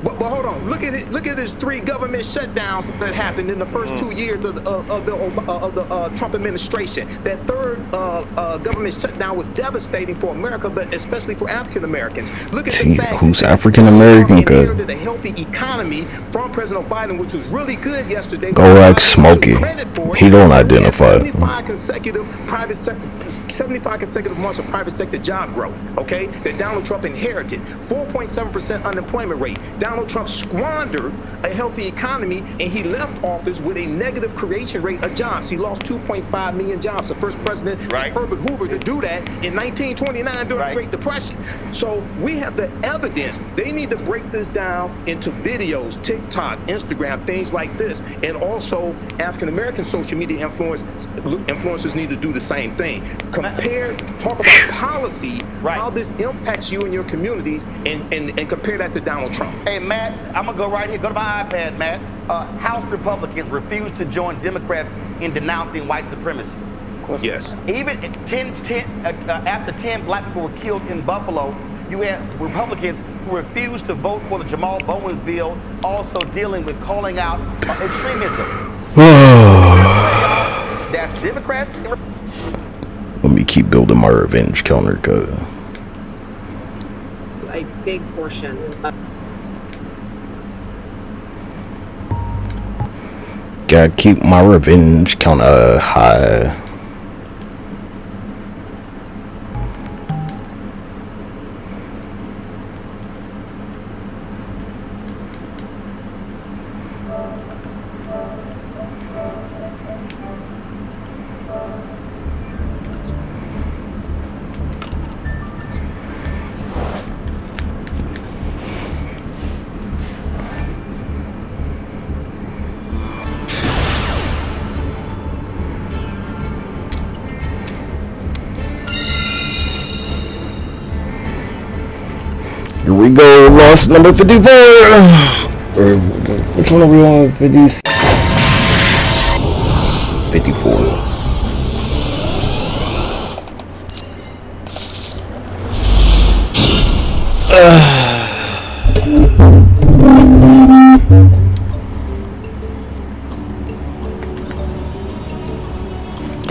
But hold on, look at it. Look at his 3 government shutdowns that happened in the first 2 years of the Trump administration. That third government shutdown was devastating for America, but especially for African Americans. Look at the fact who's African American? Inherited a healthy economy from President Biden, which was really good yesterday. Go like Smokey. He don't identify. 75 consecutive months of private sector job growth. Okay, that Donald Trump inherited. 4.7% unemployment rate. Donald Trump squandered a healthy economy, and he left office with a negative creation rate of jobs. He lost 2.5 million jobs. The first president, Herbert Hoover, to do that in 1929 during the Great Depression. So we have the evidence. They need to break this down into videos, TikTok, Instagram, things like this. And also African-American social media influencers need to do the same thing. Talk about policy, how this impacts you and your communities, and compare that to Donald Trump. Hey, Hey, Matt, I'm going to go right here. Go to my iPad, Matt. House Republicans refuse to join Democrats in denouncing white supremacy. Yes. Even after 10 black people were killed in Buffalo, you had Republicans who refused to vote for the Jamal Bowens bill, also dealing with calling out extremism. That's Democrats. Let me keep building my revenge counter, cuz. A big portion of Gotta keep my revenge counter high. Here we go, loss number 54. Or which one are we on? 50? 54.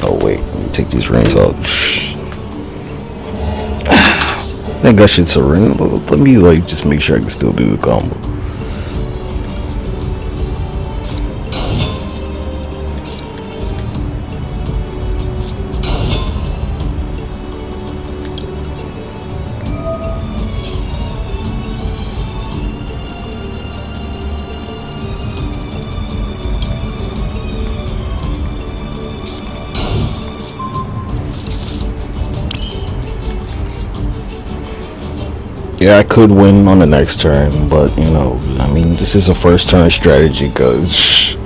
Oh wait, let me take these rings out. I think I should surrender. Let me just make sure I can still do the combo. Yeah, I could win on the next turn, but you know, I mean, this is a first turn strategy, cause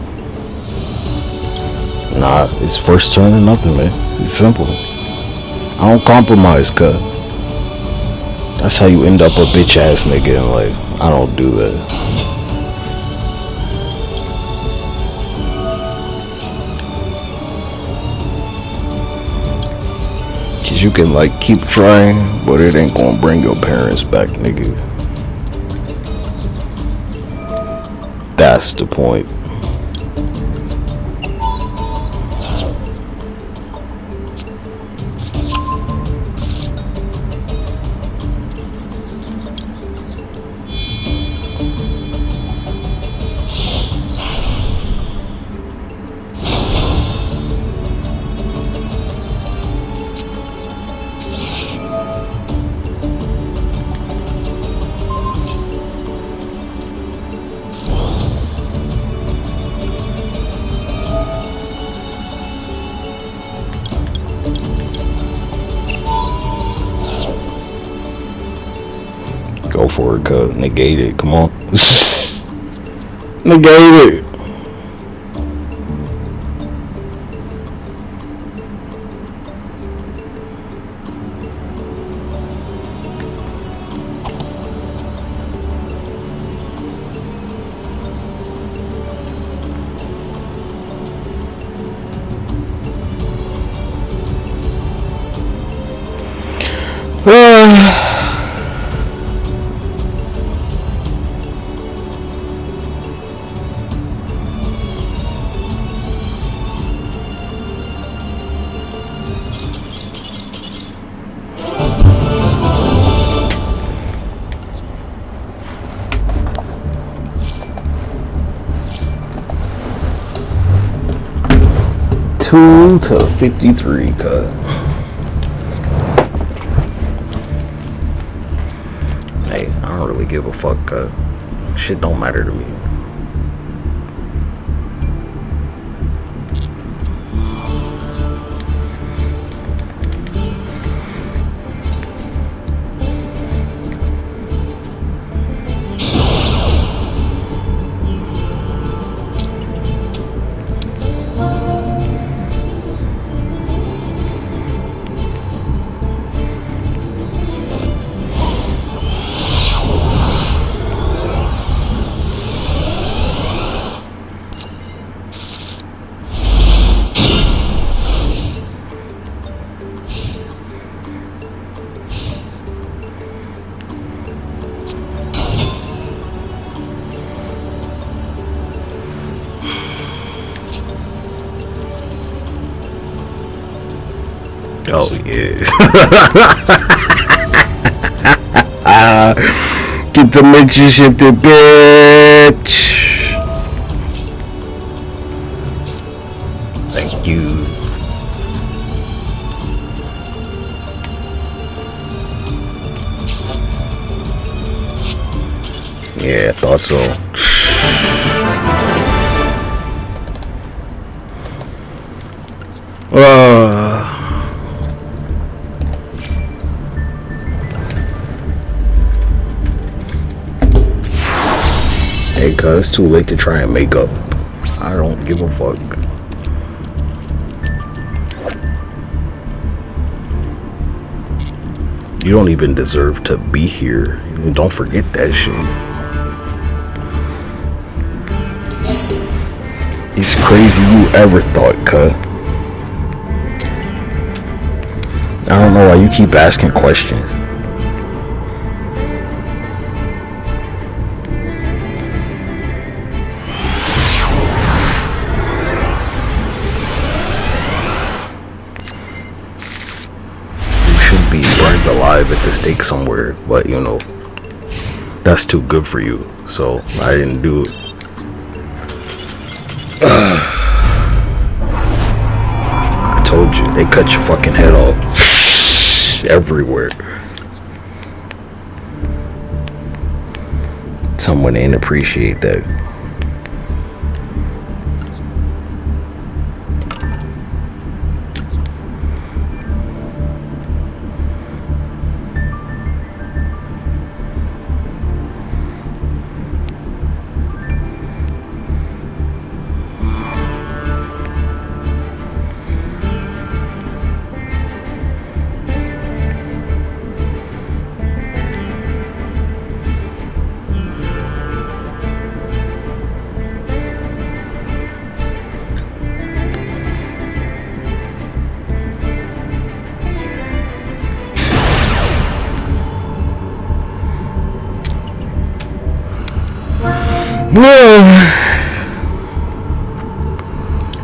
nah, it's first turn or nothing, man. It's simple. I don't compromise, cuz. That's how you end up a bitch ass nigga in life. I don't do that. You can keep trying, but it ain't gonna bring your parents back, nigga. That's the point. Go for it, cuz. Negate it. Come on. Negate it. Two to 53, cut. Hey, I don't really give a fuck, cut. Shit don't matter to me. Oh yeah. Get the mention shifted, bitch. Thank you. Yeah, I thought so. Hey, cuz, it's too late to try and make up. I don't give a fuck. You don't even deserve to be here. Don't forget that shit. It's crazy you ever thought, cuz. I don't know why you keep asking questions. Be burned alive at the stake somewhere, but you know, that's too good for you, so I didn't do it. I told you, they cut your fucking head off everywhere. Someone ain't appreciate that.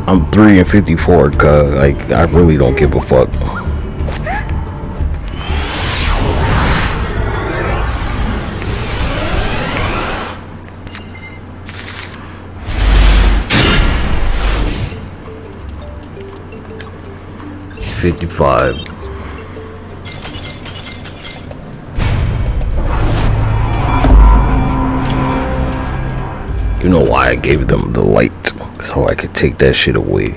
I'm 3-54, cuz like I really don't give a fuck. $55. You know why I gave them the light, so I could take that shit away.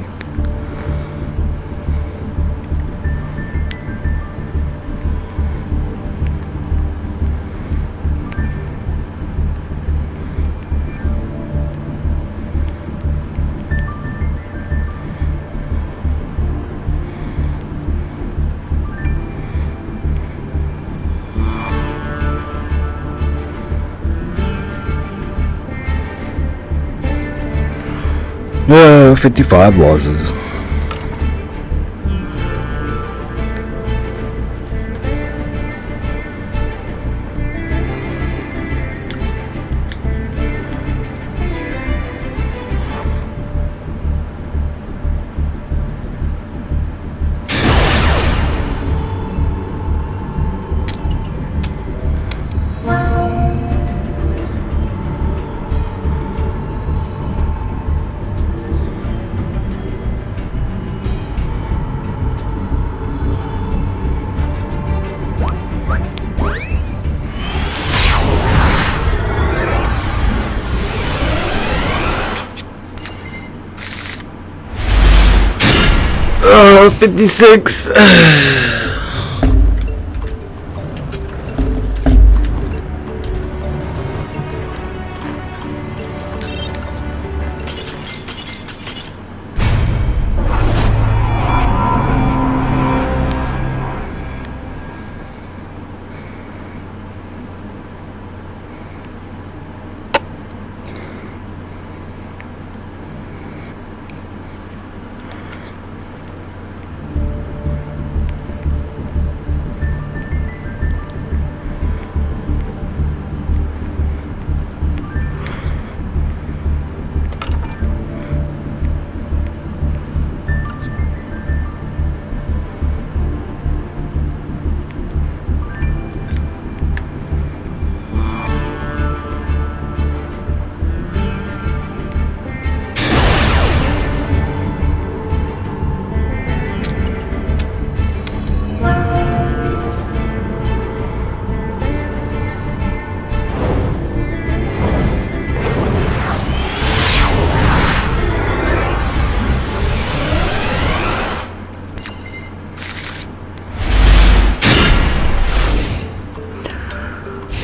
Yeah, 55 losses. Oh, 56.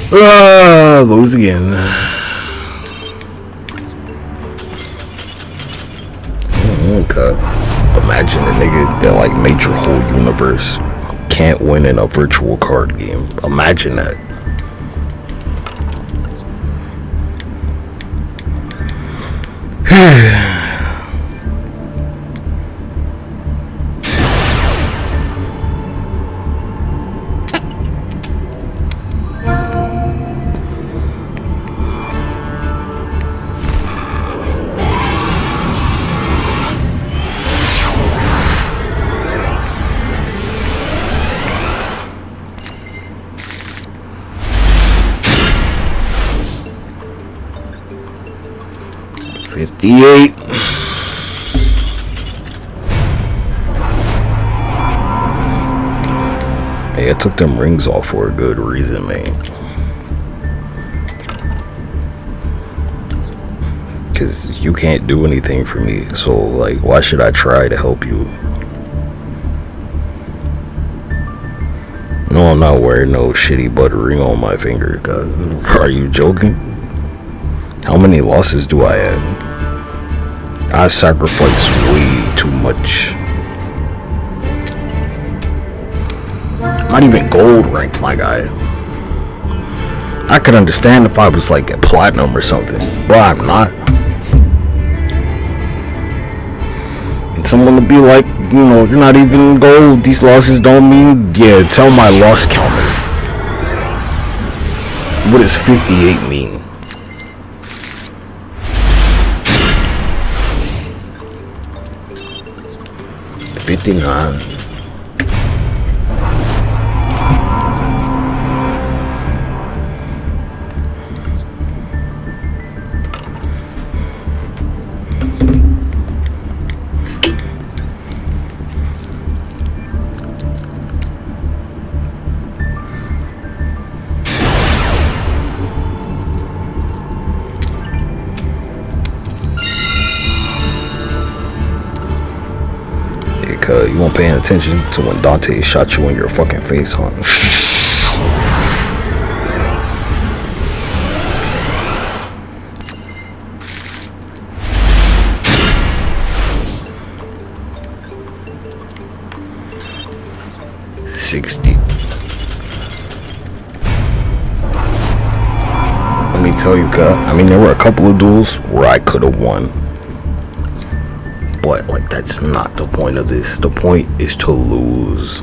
Lose again. Okay. Imagine a nigga that like made your whole universe can't win in a virtual card game. Imagine that. $58. Hey, I took them rings off for a good reason, man. Cause you can't do anything for me, so like, why should I try to help you? No, I'm not wearing no shitty butter ring on my finger. Cause are you joking? How many losses do I have? I sacrifice way too much. I'm not even gold ranked, my guy. I could understand if I was like at platinum or something, but I'm not. And someone would be like, you know, you're not even gold. These losses don't mean. Yeah, tell my loss counter. What does 58 mean? $59. You weren't paying attention to when Dante shot you in your fucking face, huh? $60. Let me tell you, I mean, there were a couple of duels where I could have won. But like, that's not the point of this. The point is to lose,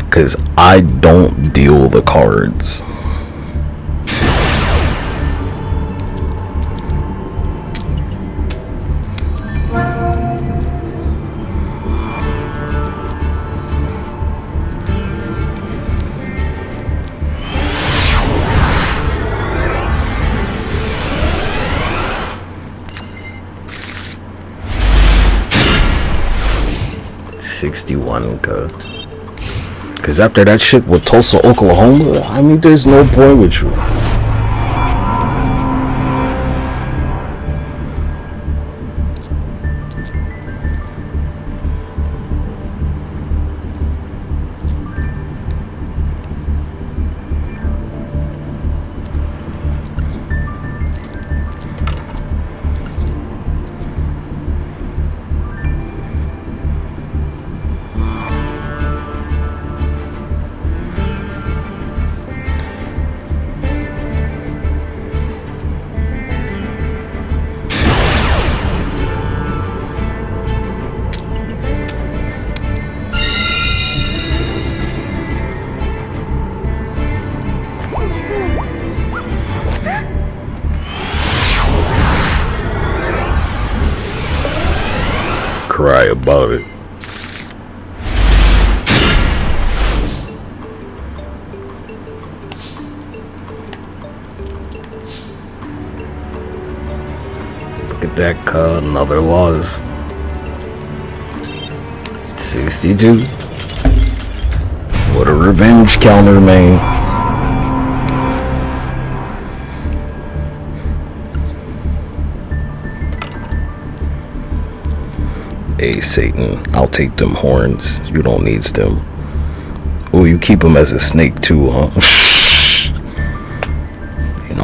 because I don't deal the cards. $61, cause after that shit with Tulsa, Oklahoma, I mean, there's no point with you. Cry about it. Look at that, another loss. 62. What a revenge counter, man. Hey, Satan, I'll take them horns. You don't need them. Oh, you keep them as a snake too, huh?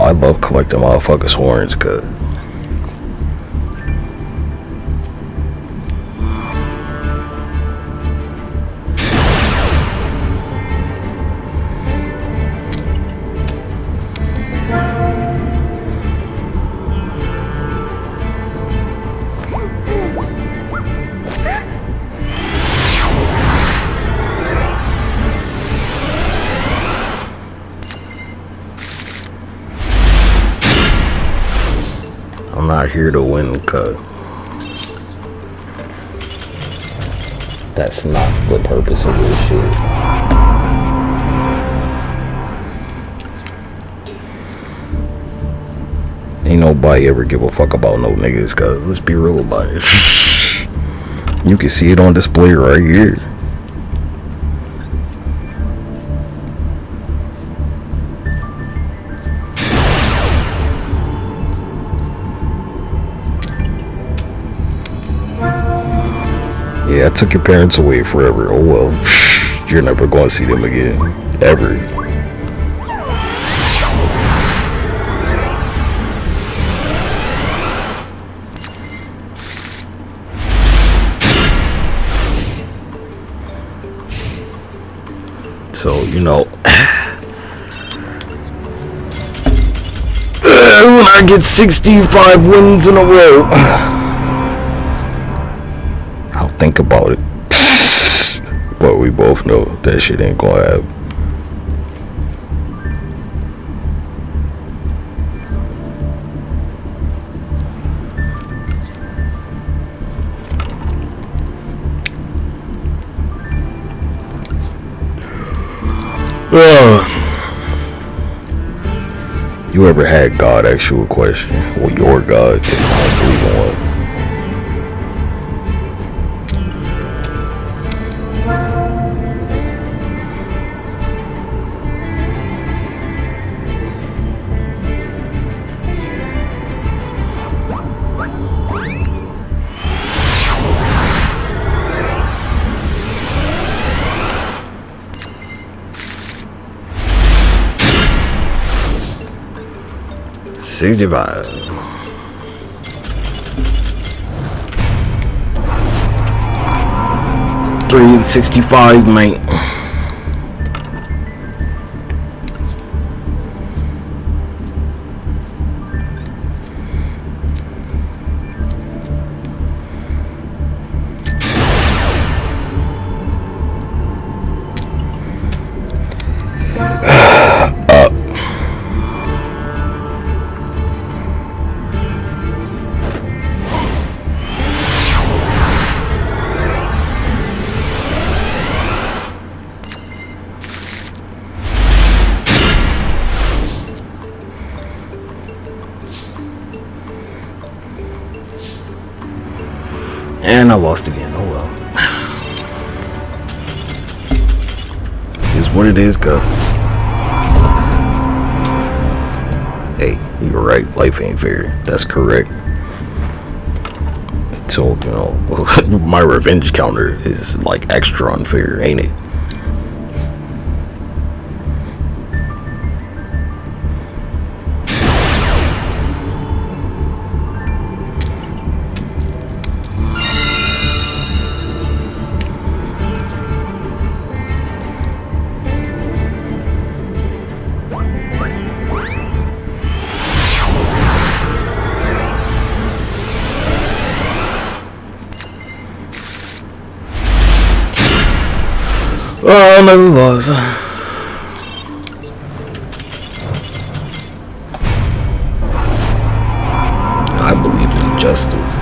I love collecting motherfuckers' horns, cuz. I'm not here to win, cuz. That's not the purpose of this shit. Ain't nobody ever give a fuck about no niggas, cuz. Let's be real about it. You can see it on display right here. Yeah, I took your parents away forever. Oh well. You're never going to see them again. Ever. So, you know, when I get 65 wins in a row, I'll think about it. But we both know that shit ain't gonna happen. You ever had God ask you a question? Well, your God, because I don't believe in one. 65. $3 and 65, mate. And I lost again. Oh well. Is what it is, go. Hey, you're right. Life ain't fair. That's correct. So, you know, my revenge counter is like extra unfair, ain't it? Oh, another loss. I believe in justice.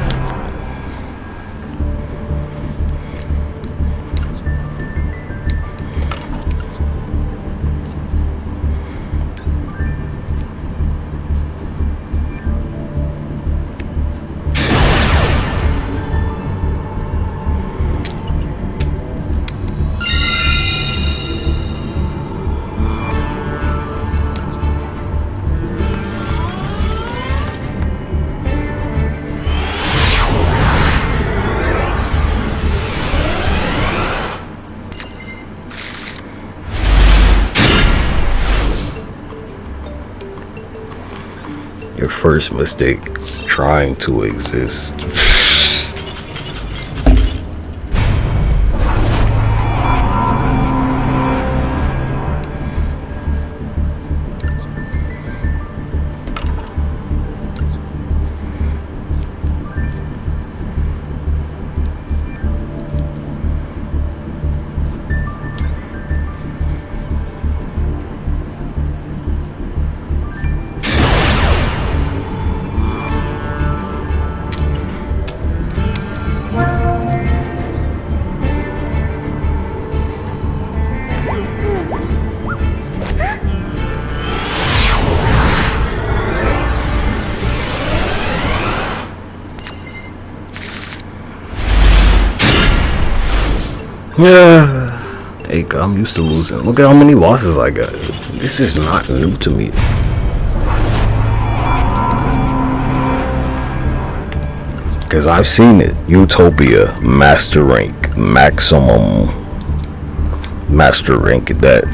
Your first mistake, trying to exist. Yeah. Hey, I'm used to losing. Look at how many losses I got. This is not new to me. Because I've seen it. Utopia, Master Rank, Maximum, Master Rank, that.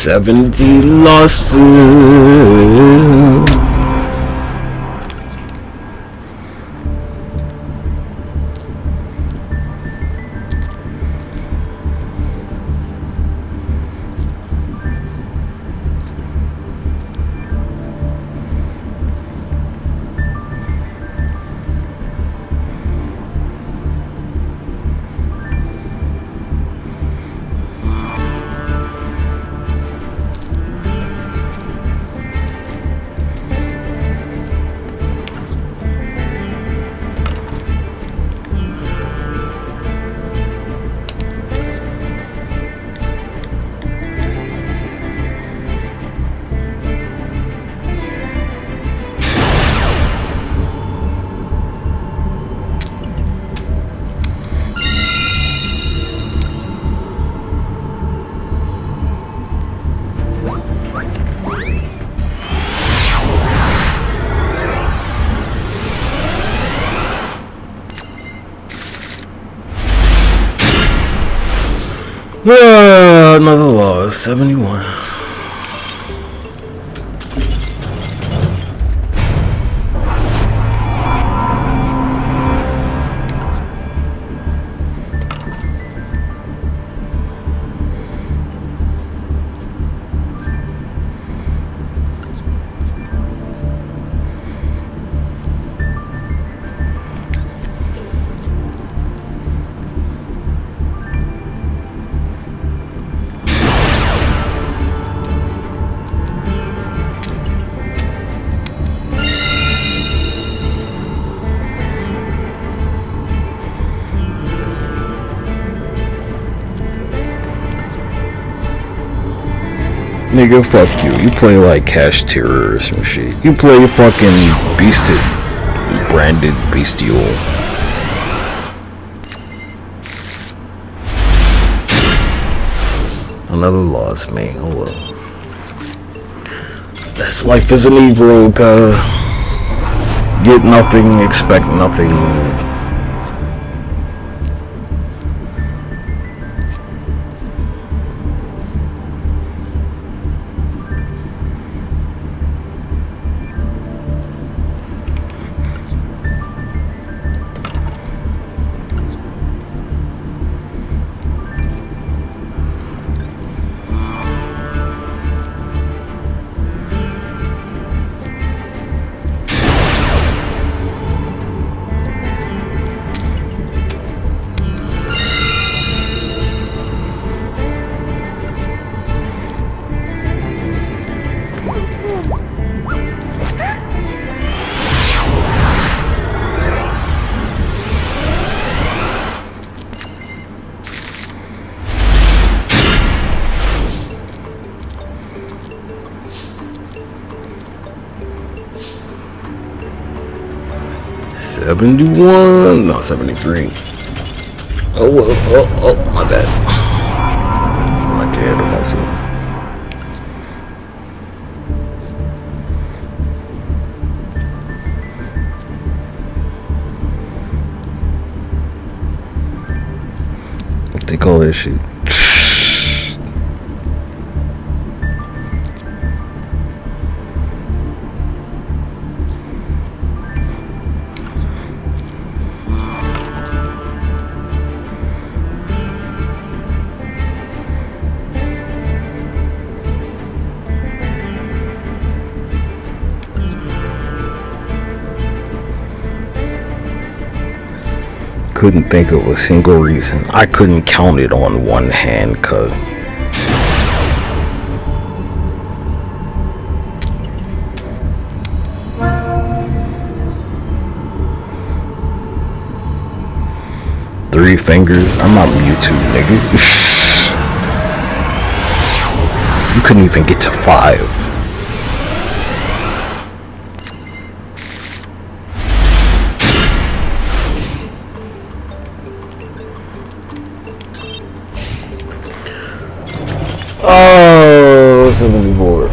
$70 losses. Another loss, 71. Nigga, fuck you. You play like Cash Terror or some shit. You play fucking Beasted, branded Bestial. Another loss, man. Oh well. That's life as an Ebro, get nothing, expect nothing. 71, no, 73. Oh, well, oh, my bad. I'm not scared of myself. What they call this shit? Couldn't think of a single reason. I couldn't count it on one hand, cuz. Three fingers? I'm not Mewtwo, nigga. You couldn't even get to 5. Oh, 74.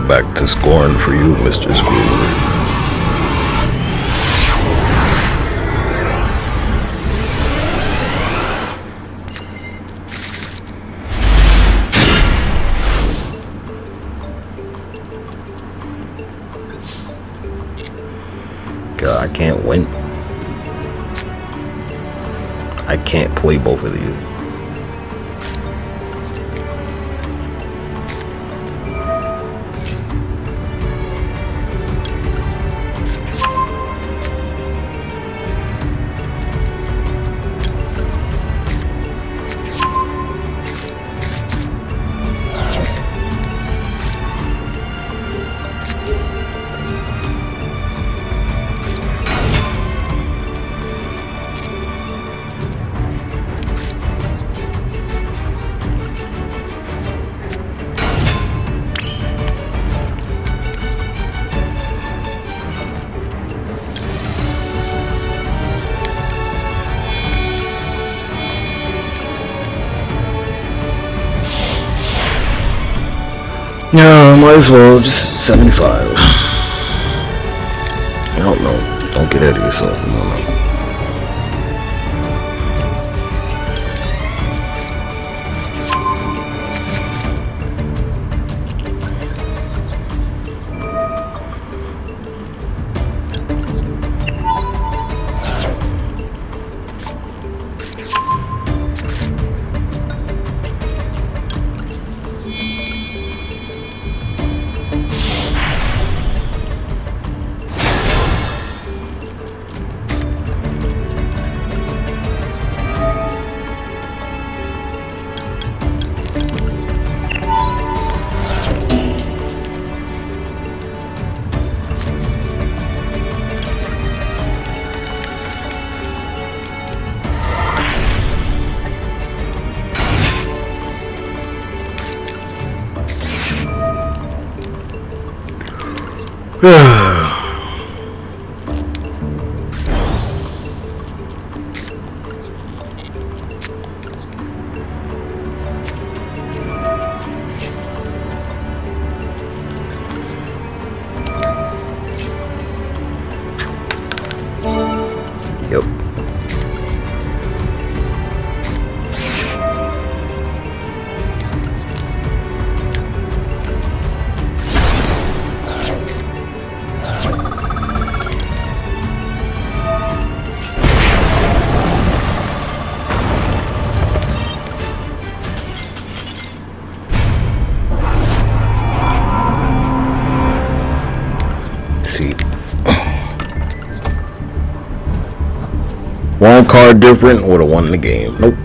Back to scoring for you, Mr. Squidward. God, I can't win. I can't play both of these. Yeah, might as well, just 75. I don't know. Don't get ahead of yourself. No. Yep. One card different would have won the game. Nope.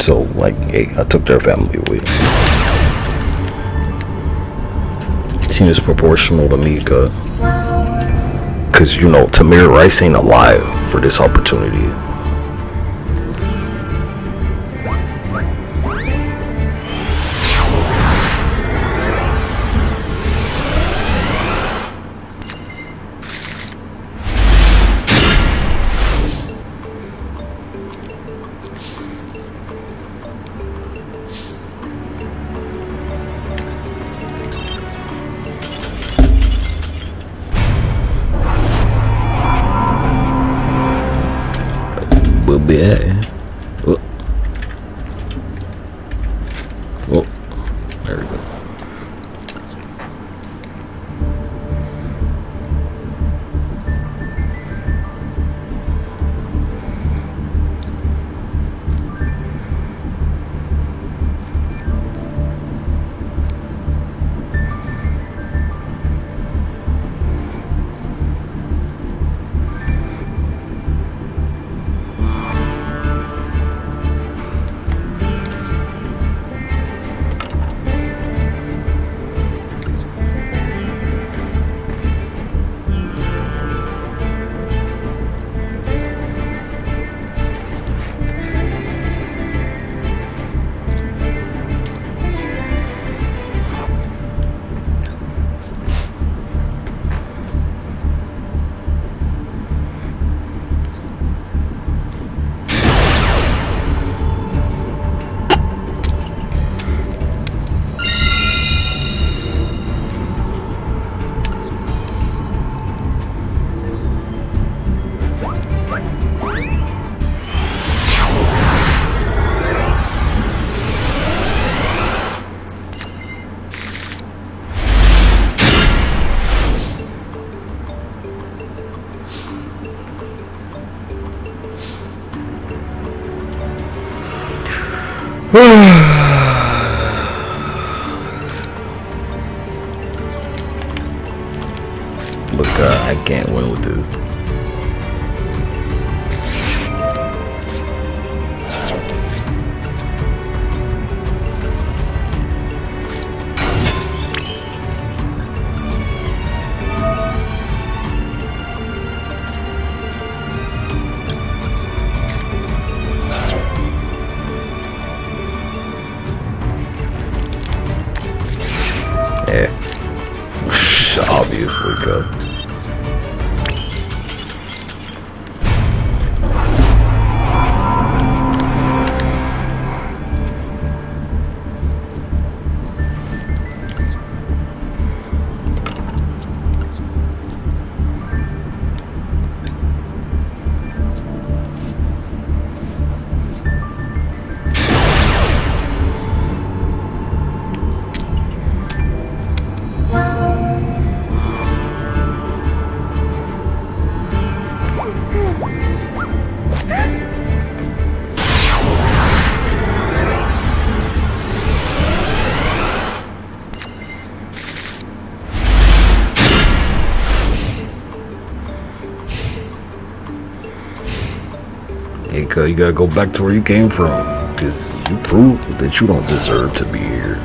So, like, hey, I took their family away. Seems proportional to me, cause you know Tamir Rice ain't alive for this opportunity. Yeah. Oh. Oh. There we go. Look, I can't win with this. Yeah. Obviously, go. Hey, cuz, you gotta go back to where you came from, because you proved that you don't deserve to be here.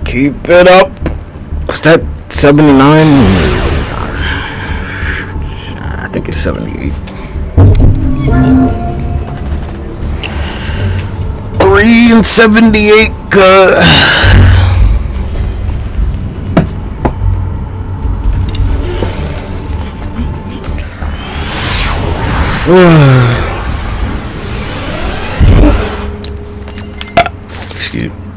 Keep it up. Was that 79? I 78. 3 and 78. Good. Excuse me.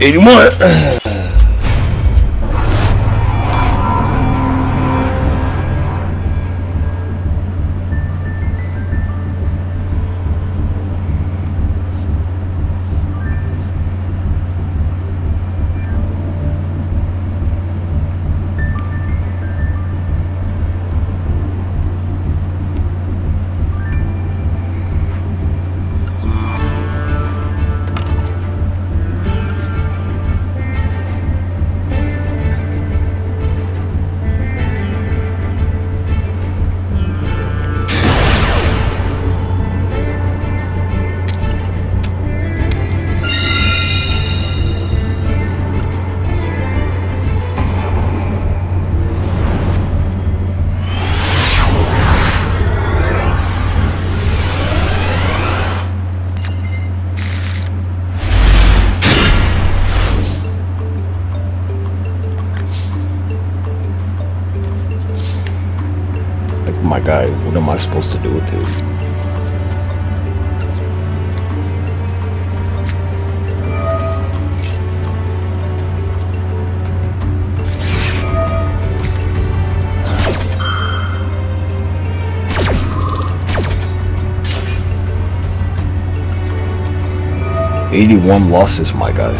Anyone? 81 losses, my guy.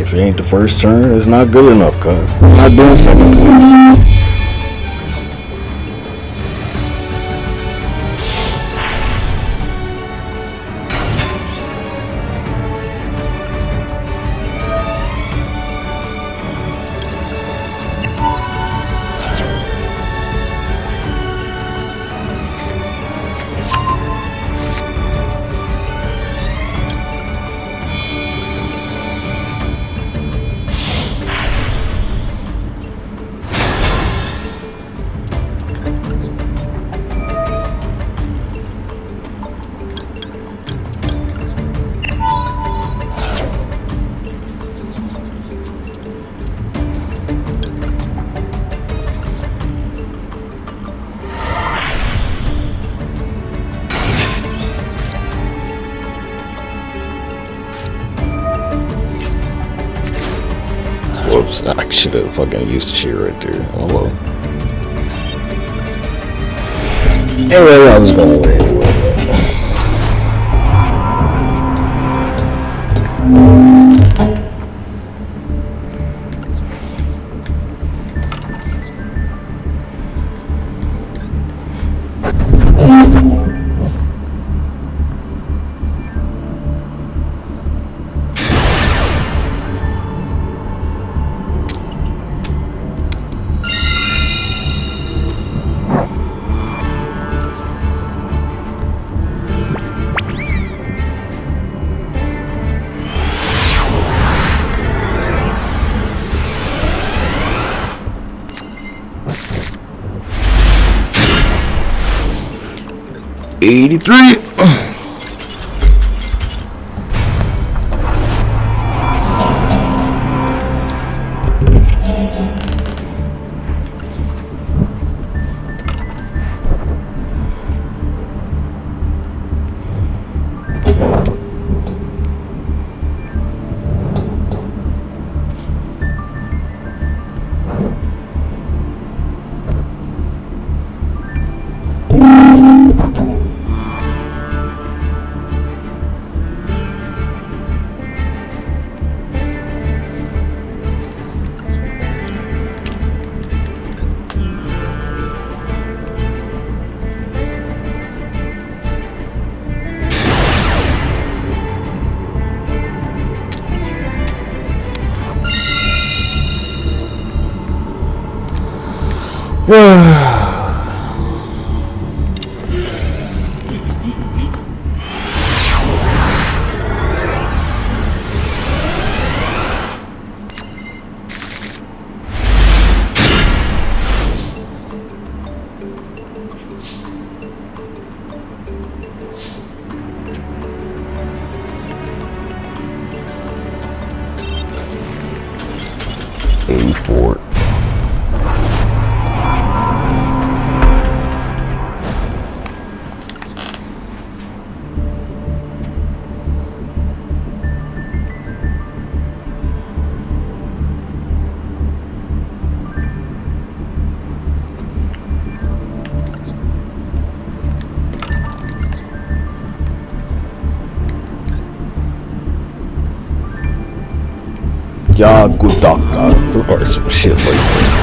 If it ain't the first turn, it's not good enough, cuz. I'm not doing second place. Whoops, I should have fucking used the shit right there. Oh well. Anyway, I was gonna win anyway. 83. Ja, good doctor, or some shit like that.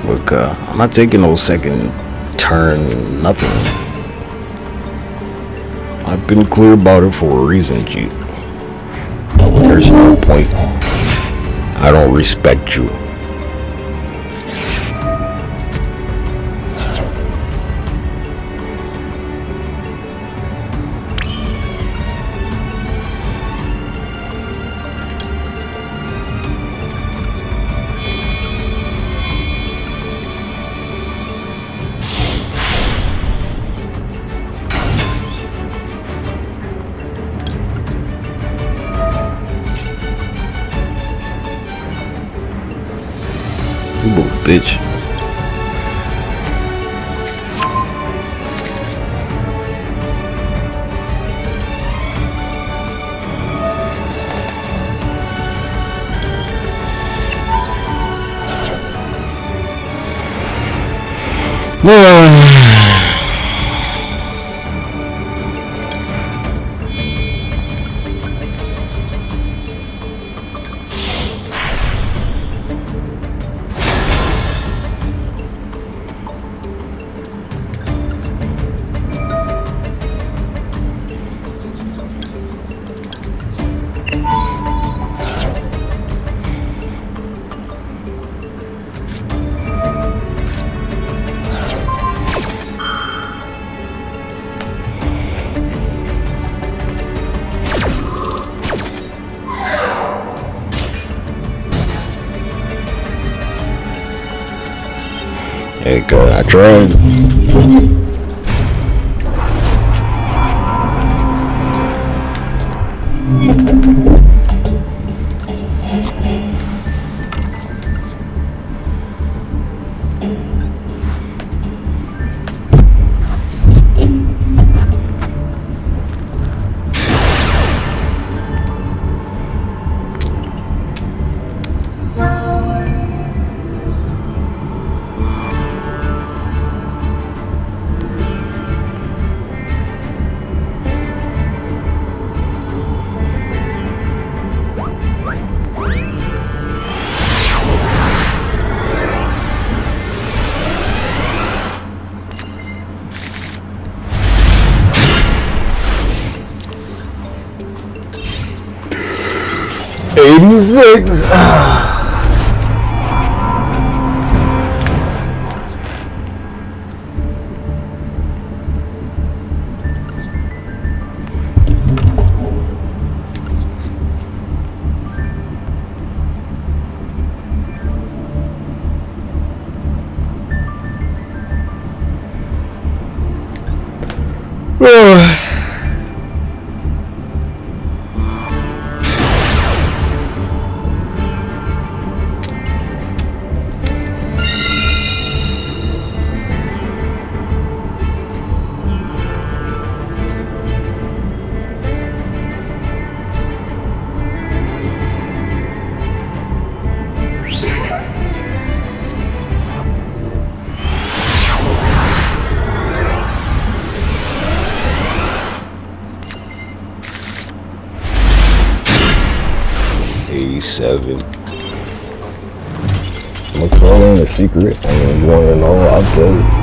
Look, I'm not taking no second turn, nothing. I've been clear about it for a reason, G. There's no point. I don't respect you. You little bitch. Hey, God, I tried. 86. I'm calling a secret. I mean, you want to know? I'll tell you.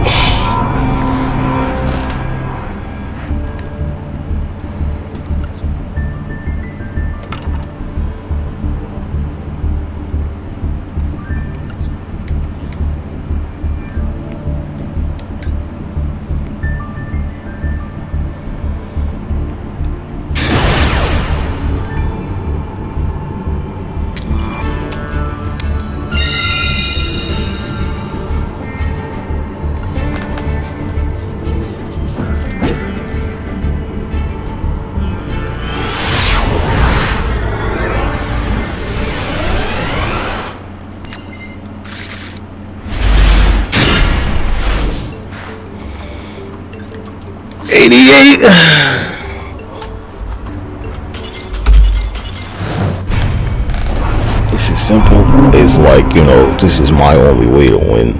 This is simple. It's like, you know, this is my only way to win.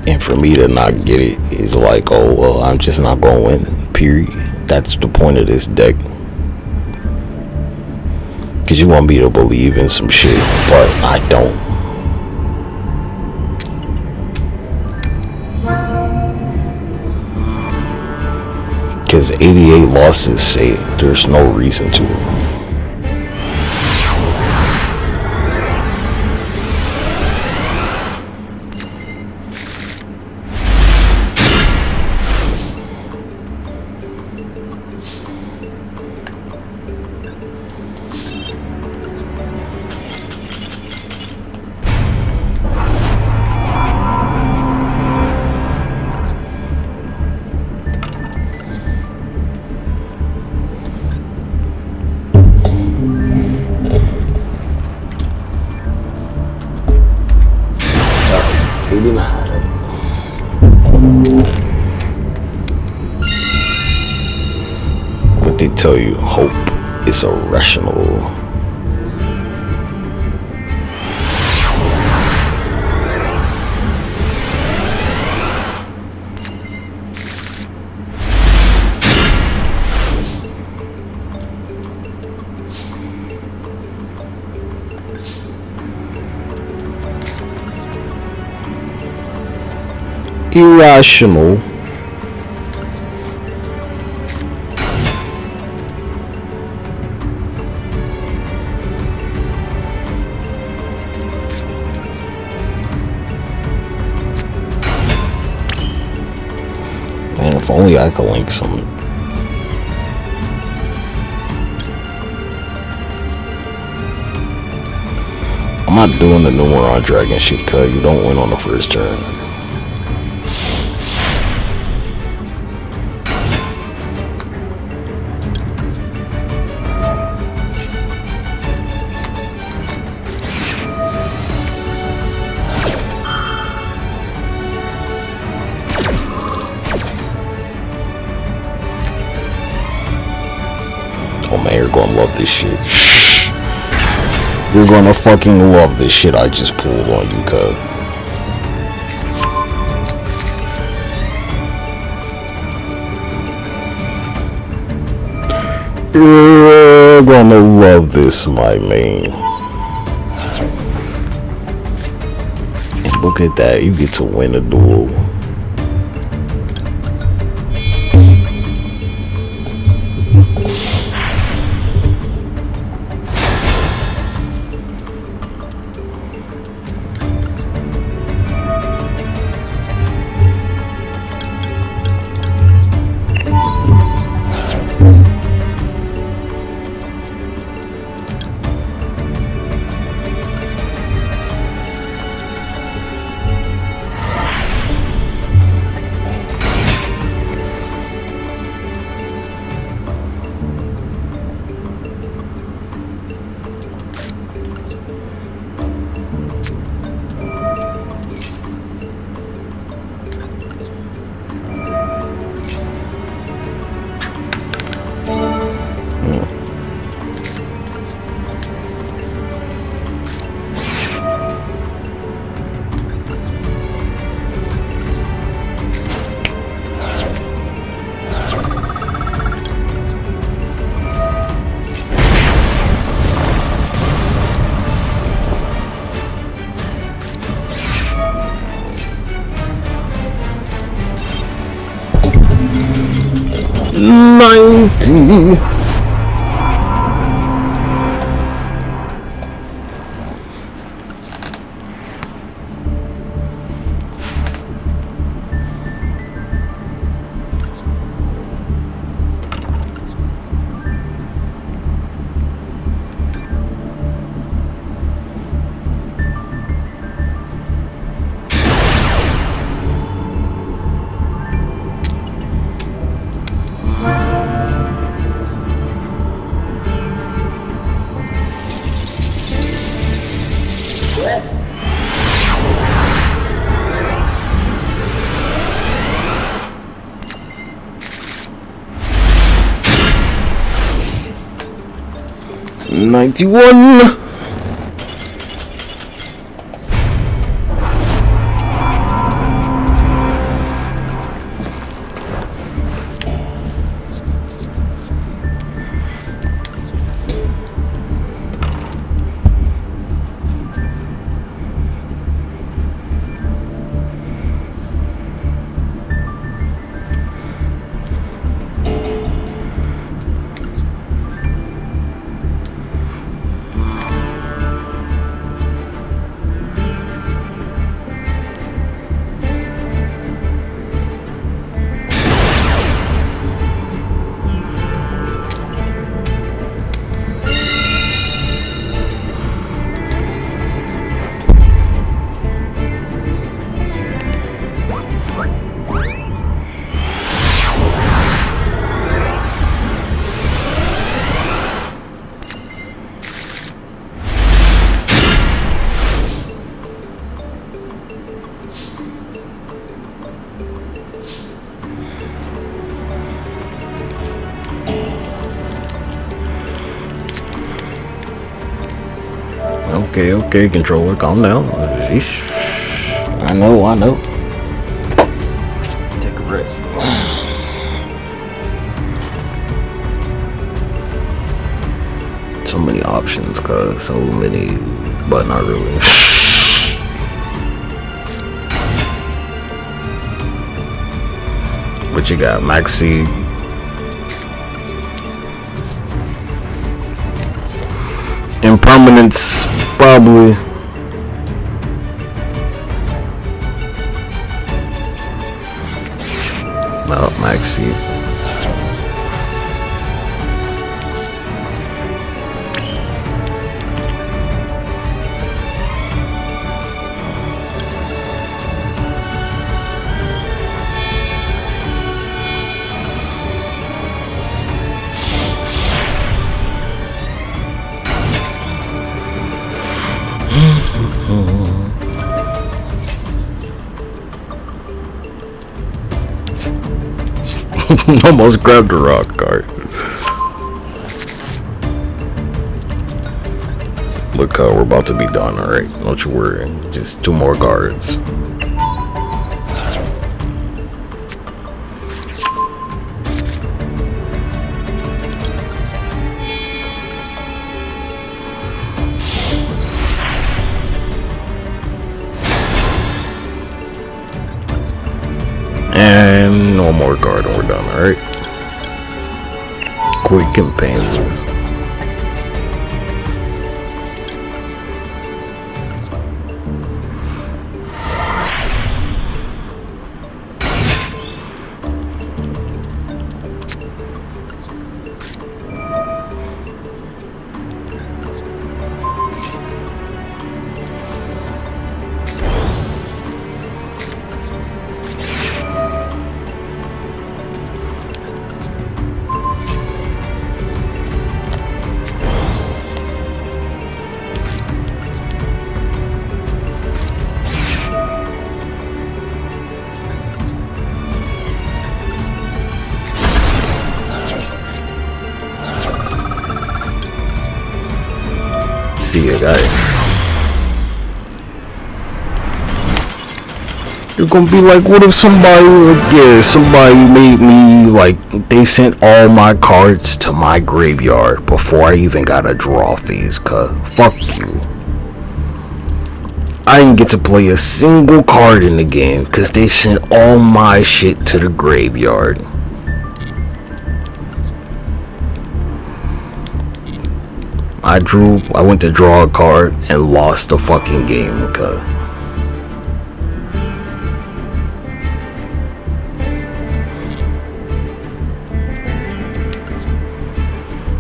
And for me to not get it is like, oh, well, I'm just not going to win, period. That's the point of this deck. Because you want me to believe in some shit, but I don't. Because 88 losses say there's no reason to it. they tell you hope is irrational. Irrational. Man, if only I could link some. I'm not doing the Numeron Dragon shit, cuz you don't win on the first turn. Oh man, you're gonna love this shit. You're gonna fucking love this shit I just pulled on you, cuz. You're gonna love this, my man. And look at that, you get to win a duel. $91. Okay, controller, calm down. Sheesh. I know. Take a rest. So many options, cuz. So many, but not really. What you got? Maxi. Impermanence, probably. Well, Maxi. Almost grabbed a rock card. Look, we're about to be done, alright? Don't you worry. Just 2 more cards. And 1 more card and we're done, alright? Quick and painless. See you guys. You're gonna be like, what if somebody, like, yeah, somebody made me, like, they sent all my cards to my graveyard before I even got a draw phase, cuz fuck you. I didn't get to play a single card in the game because they sent all my shit to the graveyard. I went to draw a card and lost the fucking game, cuz.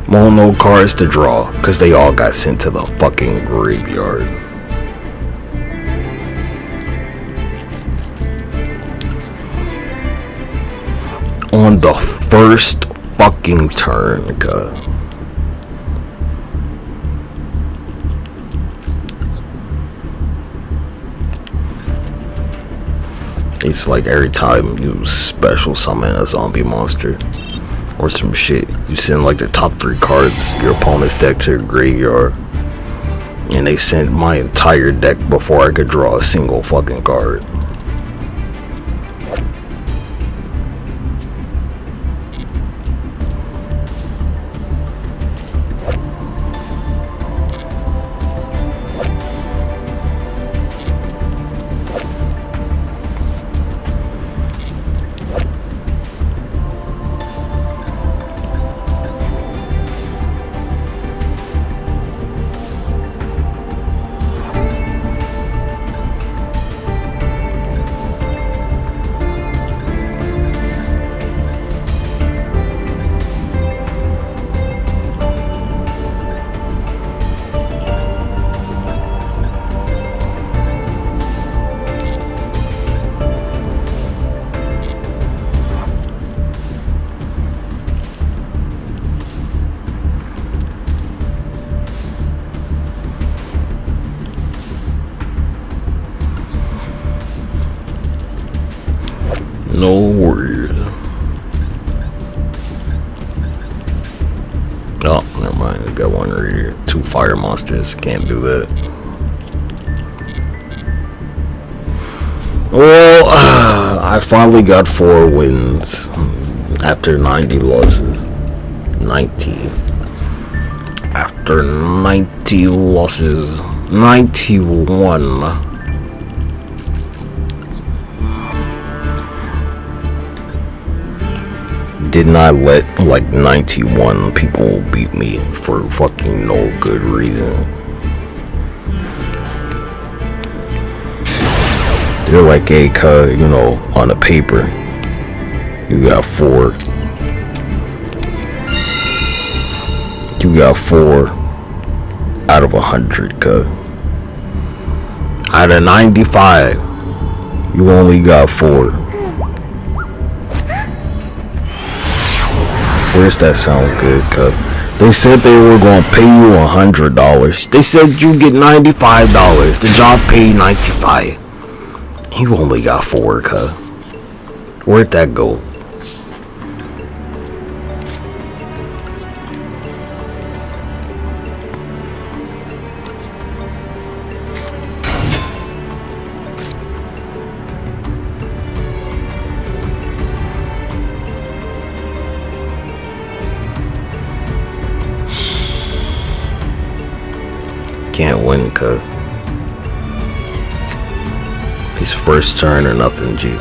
No cards to draw because they all got sent to the fucking graveyard. On the first fucking turn, cuz. It's like every time you special summon a zombie monster or some shit, you send like the top 3 cards your opponent's deck to your graveyard, and they sent my entire deck before I could draw a single fucking card. No worries. Oh, never mind. I got one right here. 2 fire monsters. Can't do that. Well, I finally got 4 wins after 90 losses. 90. After 90 losses. 91. Did not let like 91 people beat me for fucking no good reason. They're like, hey, you know, on the paper, you got 4. You got 4 out of 100, cuz. Out of 95, you only got 4. Where's that sound good, cuz? They said they were gonna pay you $100. They said you get $95. The job paid $95. You only got 4, cuz. Where'd that go? Can't win, cuz. His first turn or nothing, G.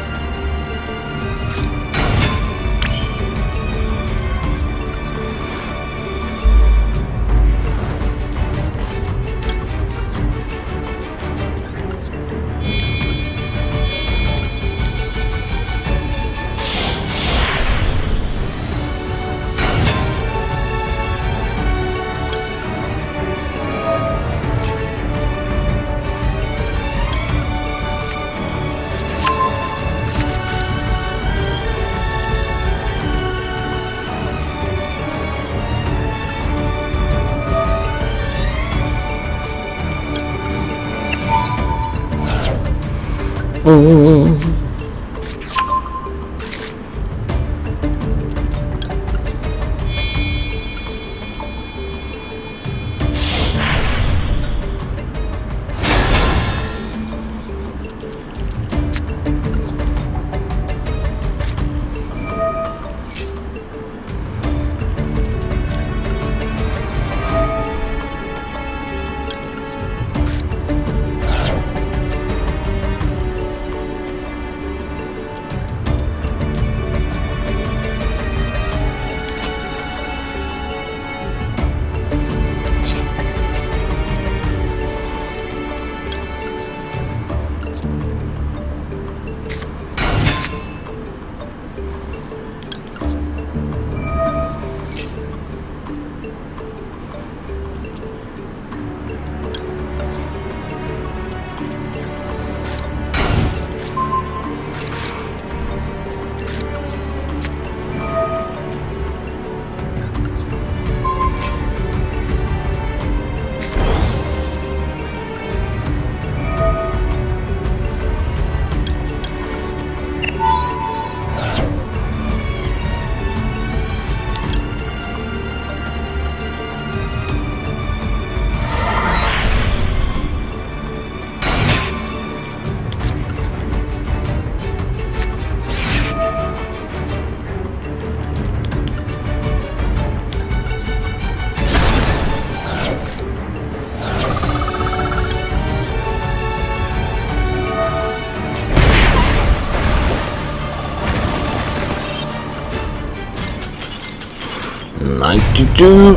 $92.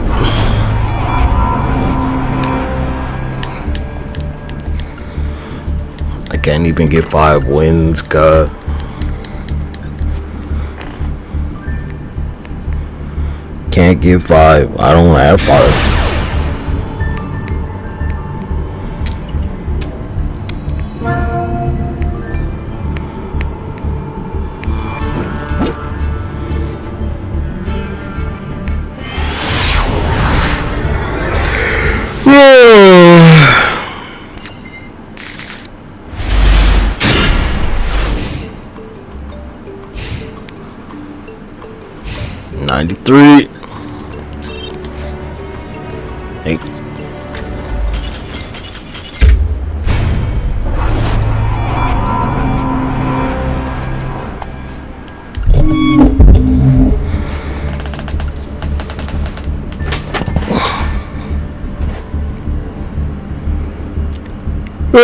I can't even get 5 wins, God. Can't get 5. I don't have 5. $93. Hey. It's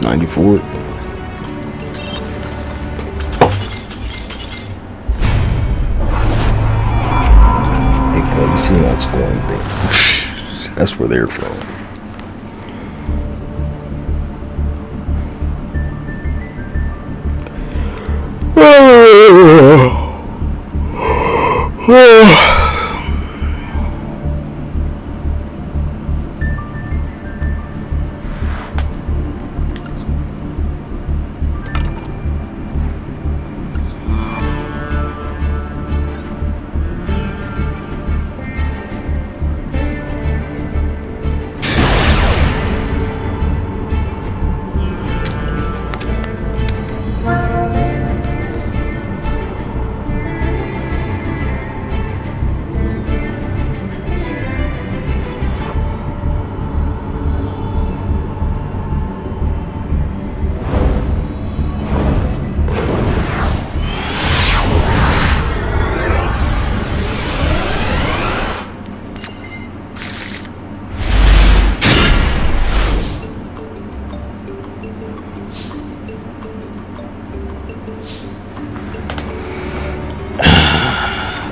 94. Hey, Cub, you see that scoring thing? That's where they're from.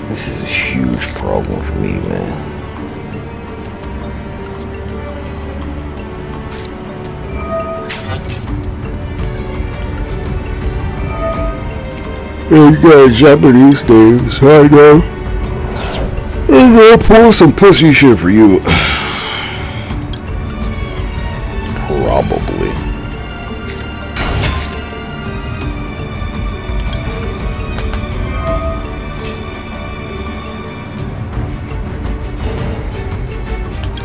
This is a huge problem for me, man. Yeah, you got Japanese names, I know. I'm gonna pull some pussy shit for you. Probably.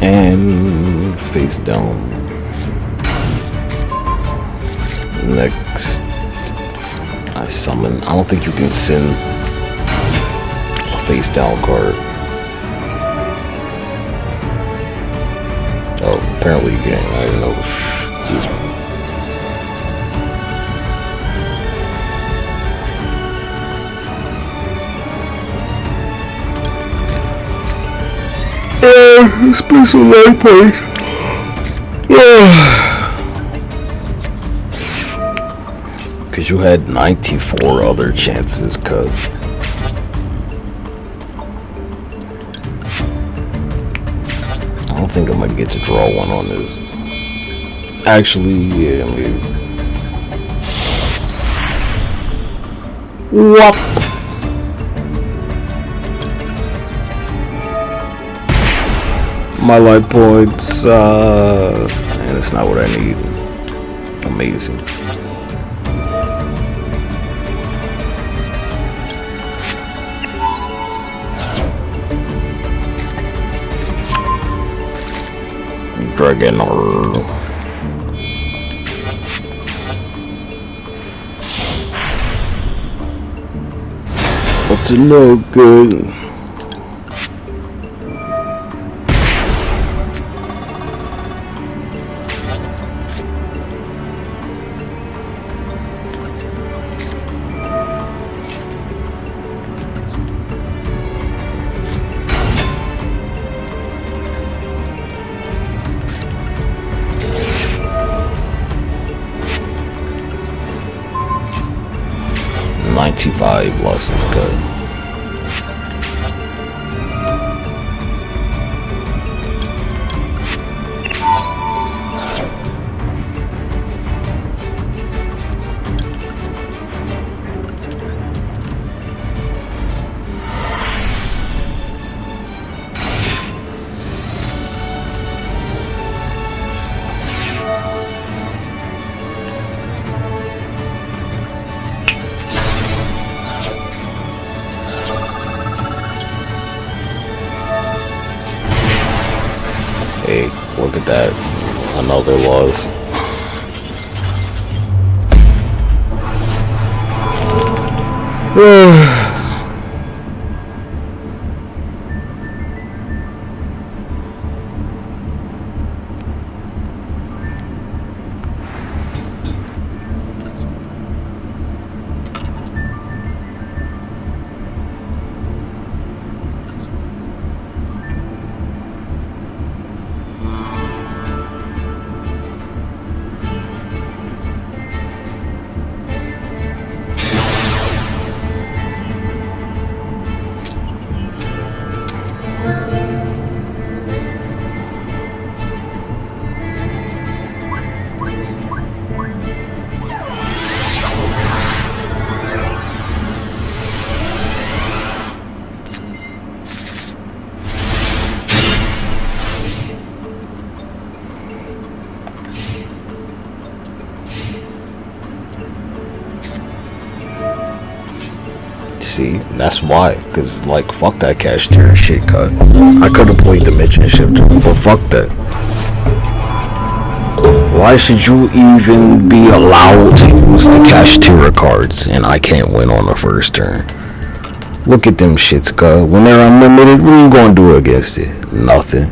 And face down. Next, I summon. I don't think you can send a face down card. Oh, apparently you can. I didn't know. Special life place. Because you had 94 other chances, cuz. I don't think I'm gonna get to draw one on this. Actually, yeah, maybe. Whoop. My life points, and it's not what I need. Amazing. Dragon But to no good. $95 losses cut. Hey, look at that. Another loss. See, that's why. Cause like, fuck that cashier shit, cut. I could have played Dimension Shifter, but fuck that. Why should you even be allowed to use the cashier cards and I can't win on the first turn? Look at them shits, cuz. When they're unlimited, what are you gonna do against it? Nothing.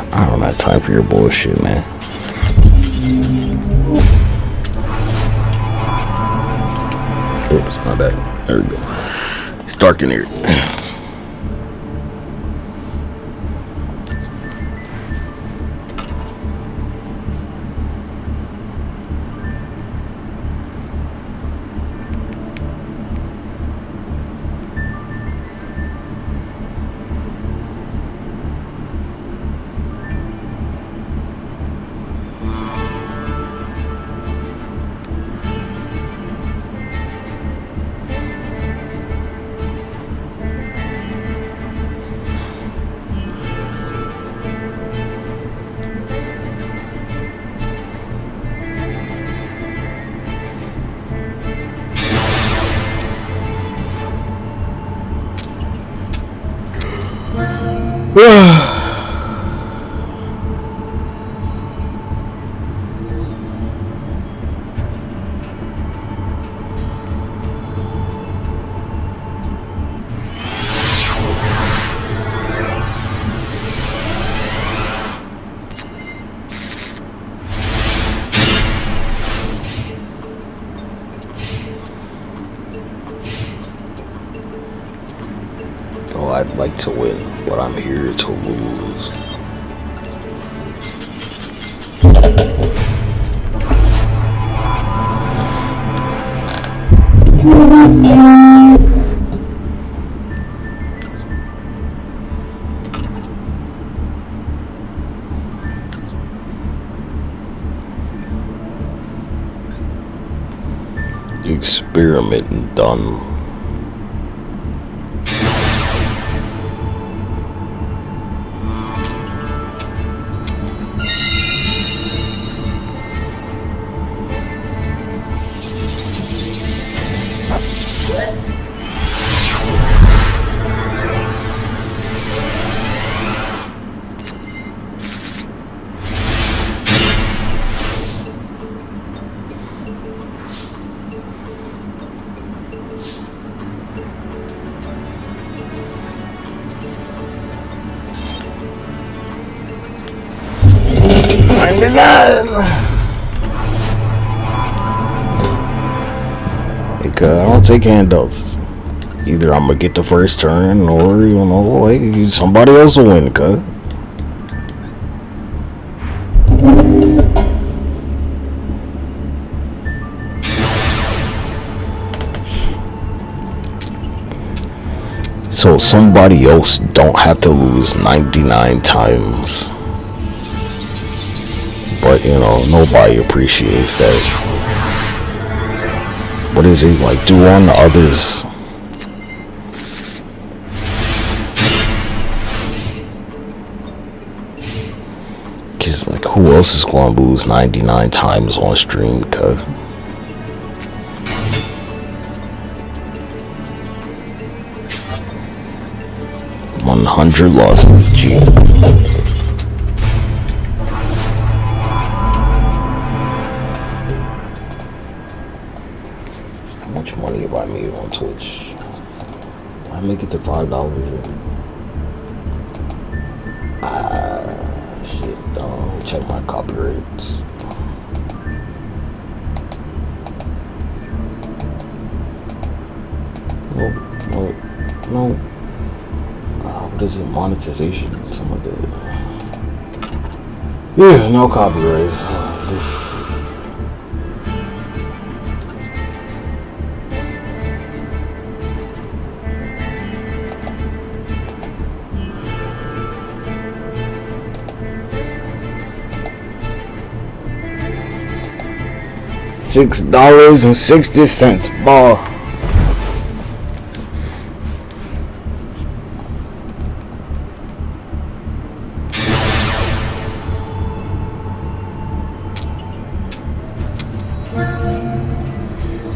I don't have time for your bullshit, man. Oops, my bad. There we go. It's dark in here. Oh, I'd like to win, but I'm here to lose. Experiment done. Because I don't take handouts. Either I'm gonna get the first turn, or you know, like somebody else will win. Cause so somebody else don't have to lose 99 times. But you know, nobody appreciates that. What is it like? Do on others. Cause like, who else is gonna lose 99 times on stream? Cause 100 losses, G. How much money have I made on Twitch? Did I make it to $5 yet? Shit. Check my copyrights. No. What is it? Monetization? Something like that. Yeah, no copyrights. $6.60, ball.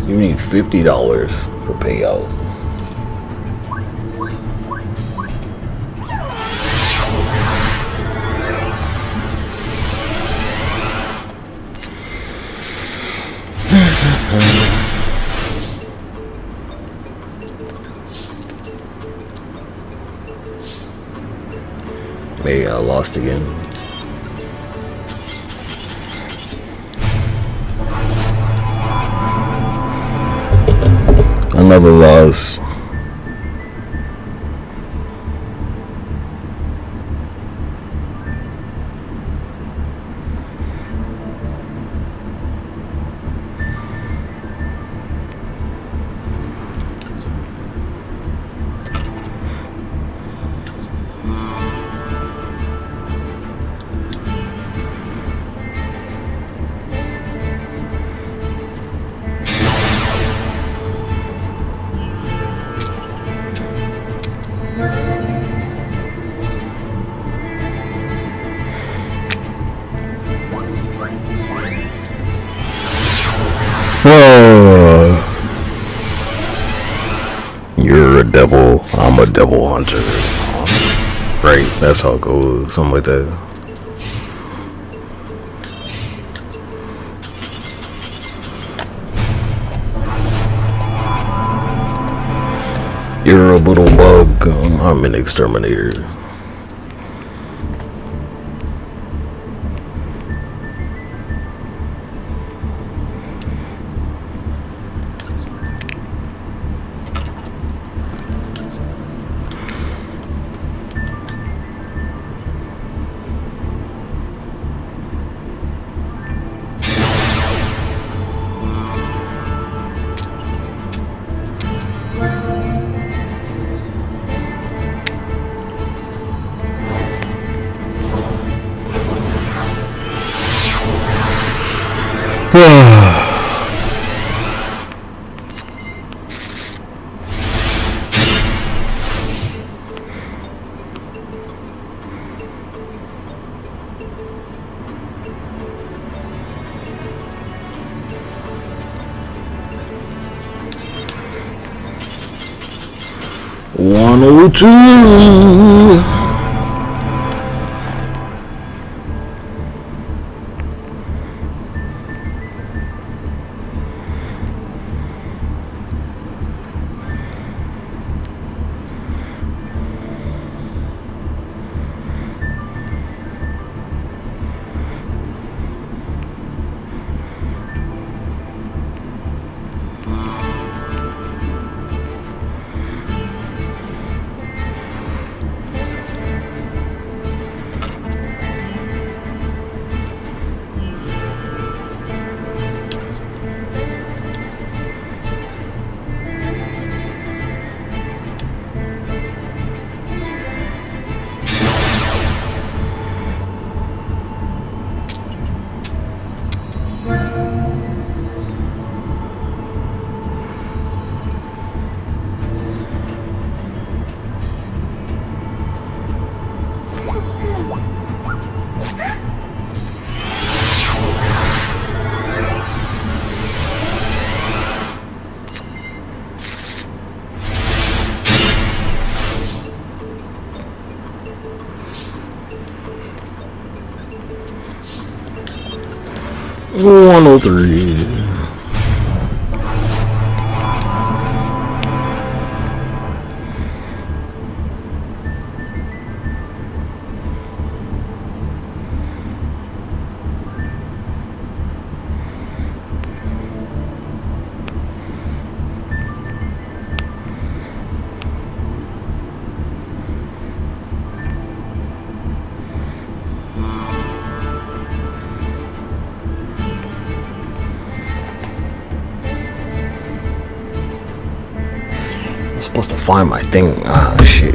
You need $50 for payout. Hey, I lost again. Another loss. You're a devil, I'm a devil hunter. Right, that's how it goes, something like that. You're a little bug, I'm an exterminator. $102. 103. I'm supposed to find my thing. Ah, shit.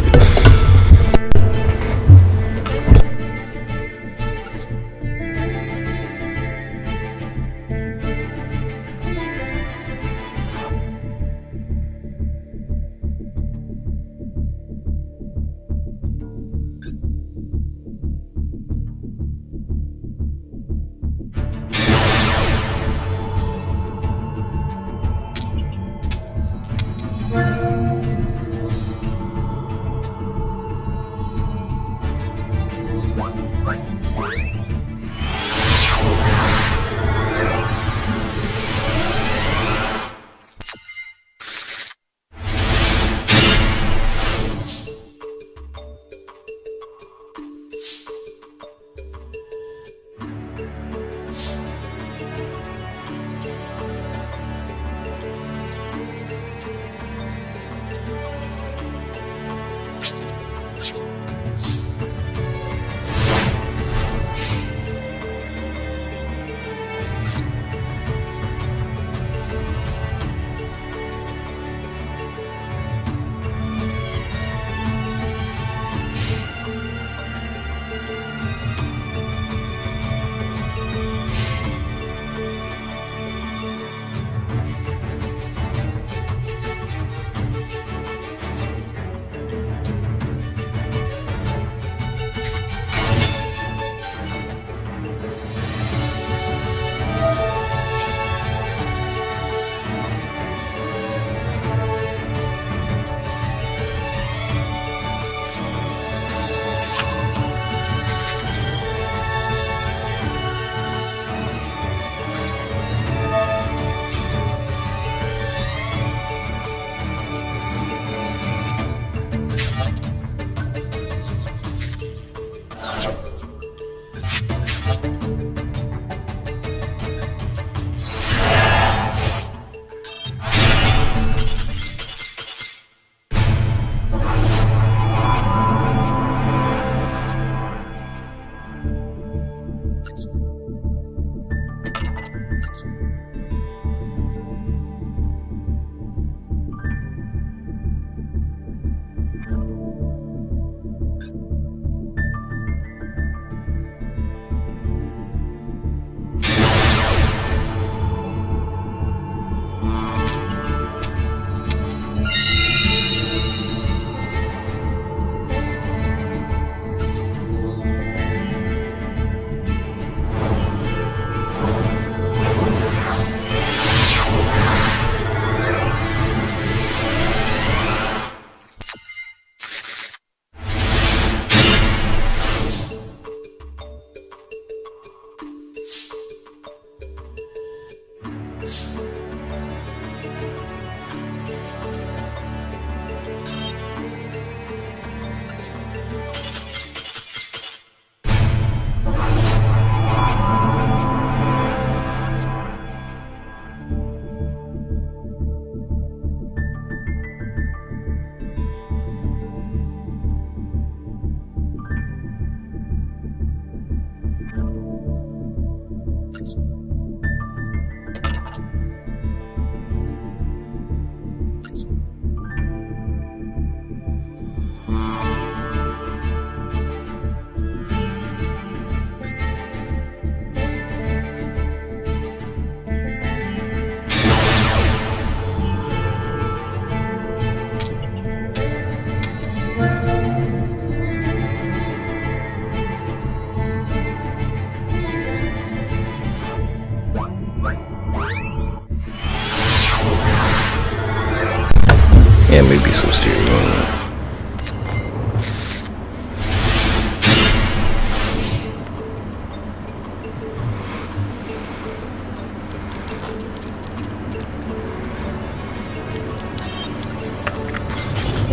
Yeah, maybe some stereo.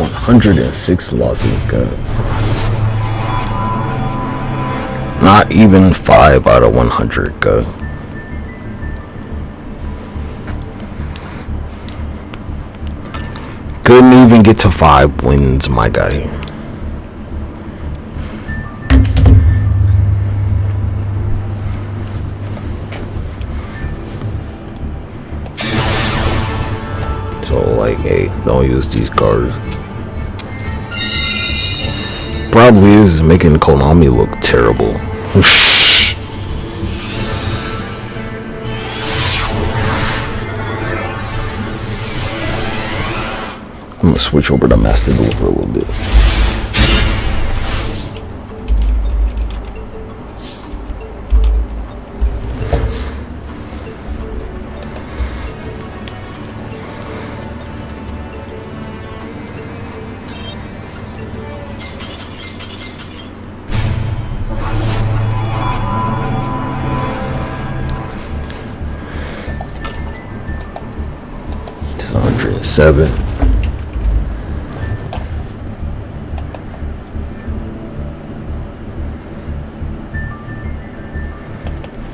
106 losses, God. Not even 5 out of 100, God. Couldn't even get to 5 wins, my guy. So, like, hey, don't use these cards. Probably is making Konami look terrible. I'm gonna switch over to Master Duel for a little bit. It's 107.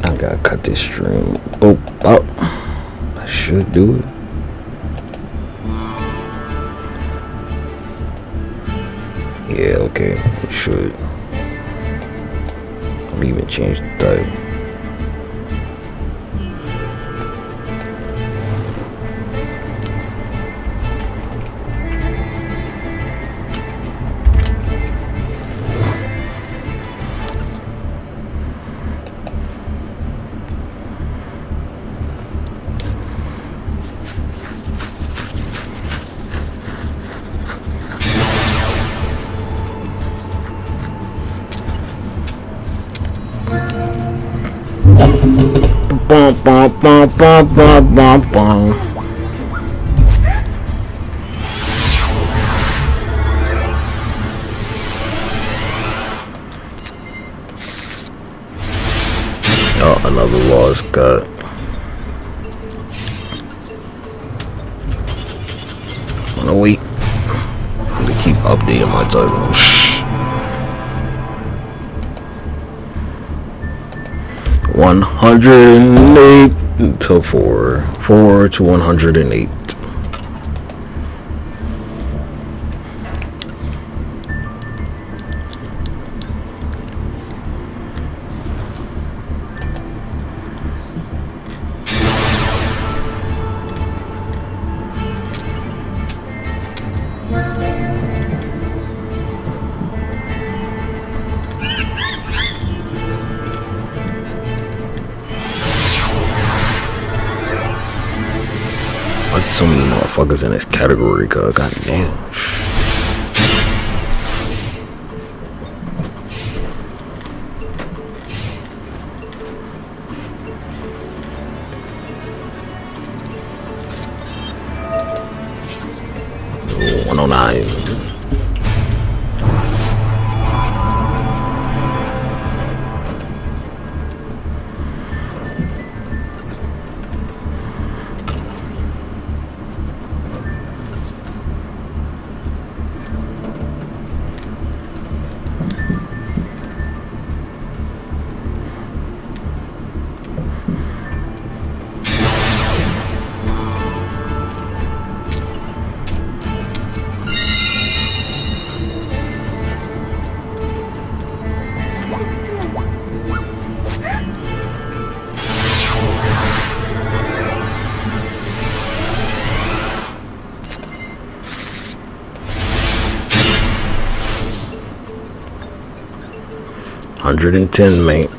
I gotta cut this stream. Oh, I should do it. Yeah, okay, it should. I'll even change the title. Bum, bum, bum, bum, bum, bum, bum. Oh, another loss, God. Wanna wait? I'm gonna keep updating my title. 108 to 4 to 108. There's so many motherfuckers in this category, god damn. Ooh, 109. $110, mate.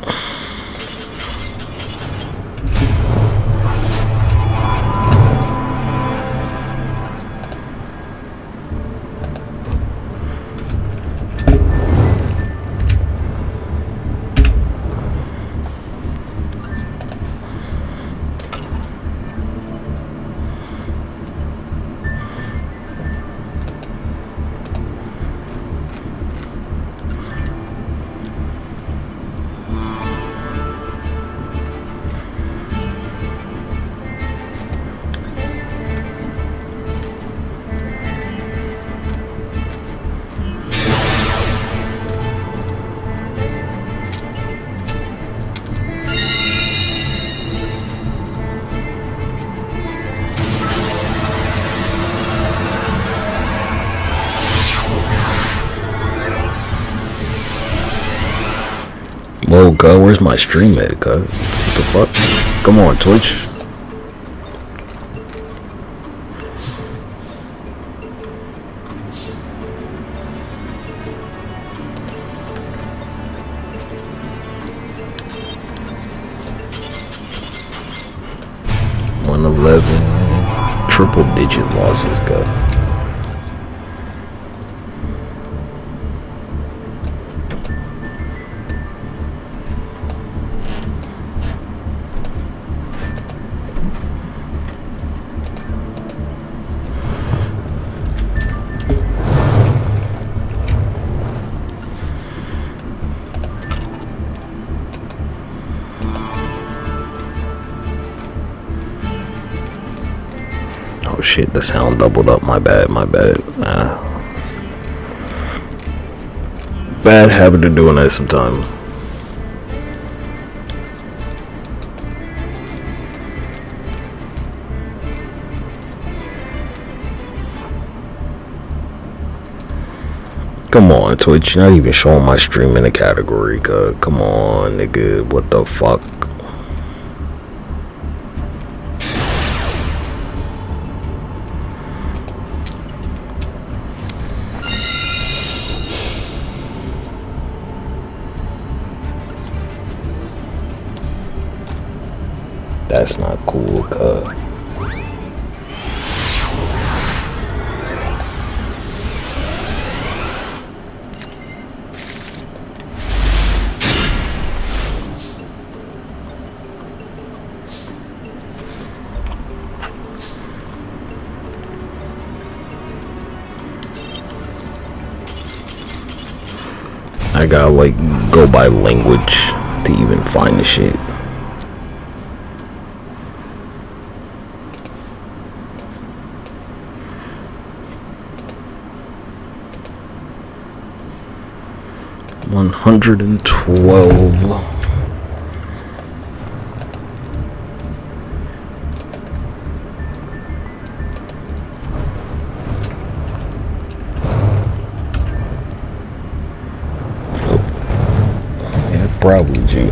Whoa, cuz, where's my stream at, cuz? What the fuck? Come on, Twitch. Triple digit losses, go. Oh shit, the sound doubled up. My bad. Bad habit of doing that sometimes. Come on, Twitch. You're not even showing my stream in the category, cuz. Come on, nigga. What the fuck? That's not cool, cuz. I gotta like go by language to even find the shit. $112. Probably, G.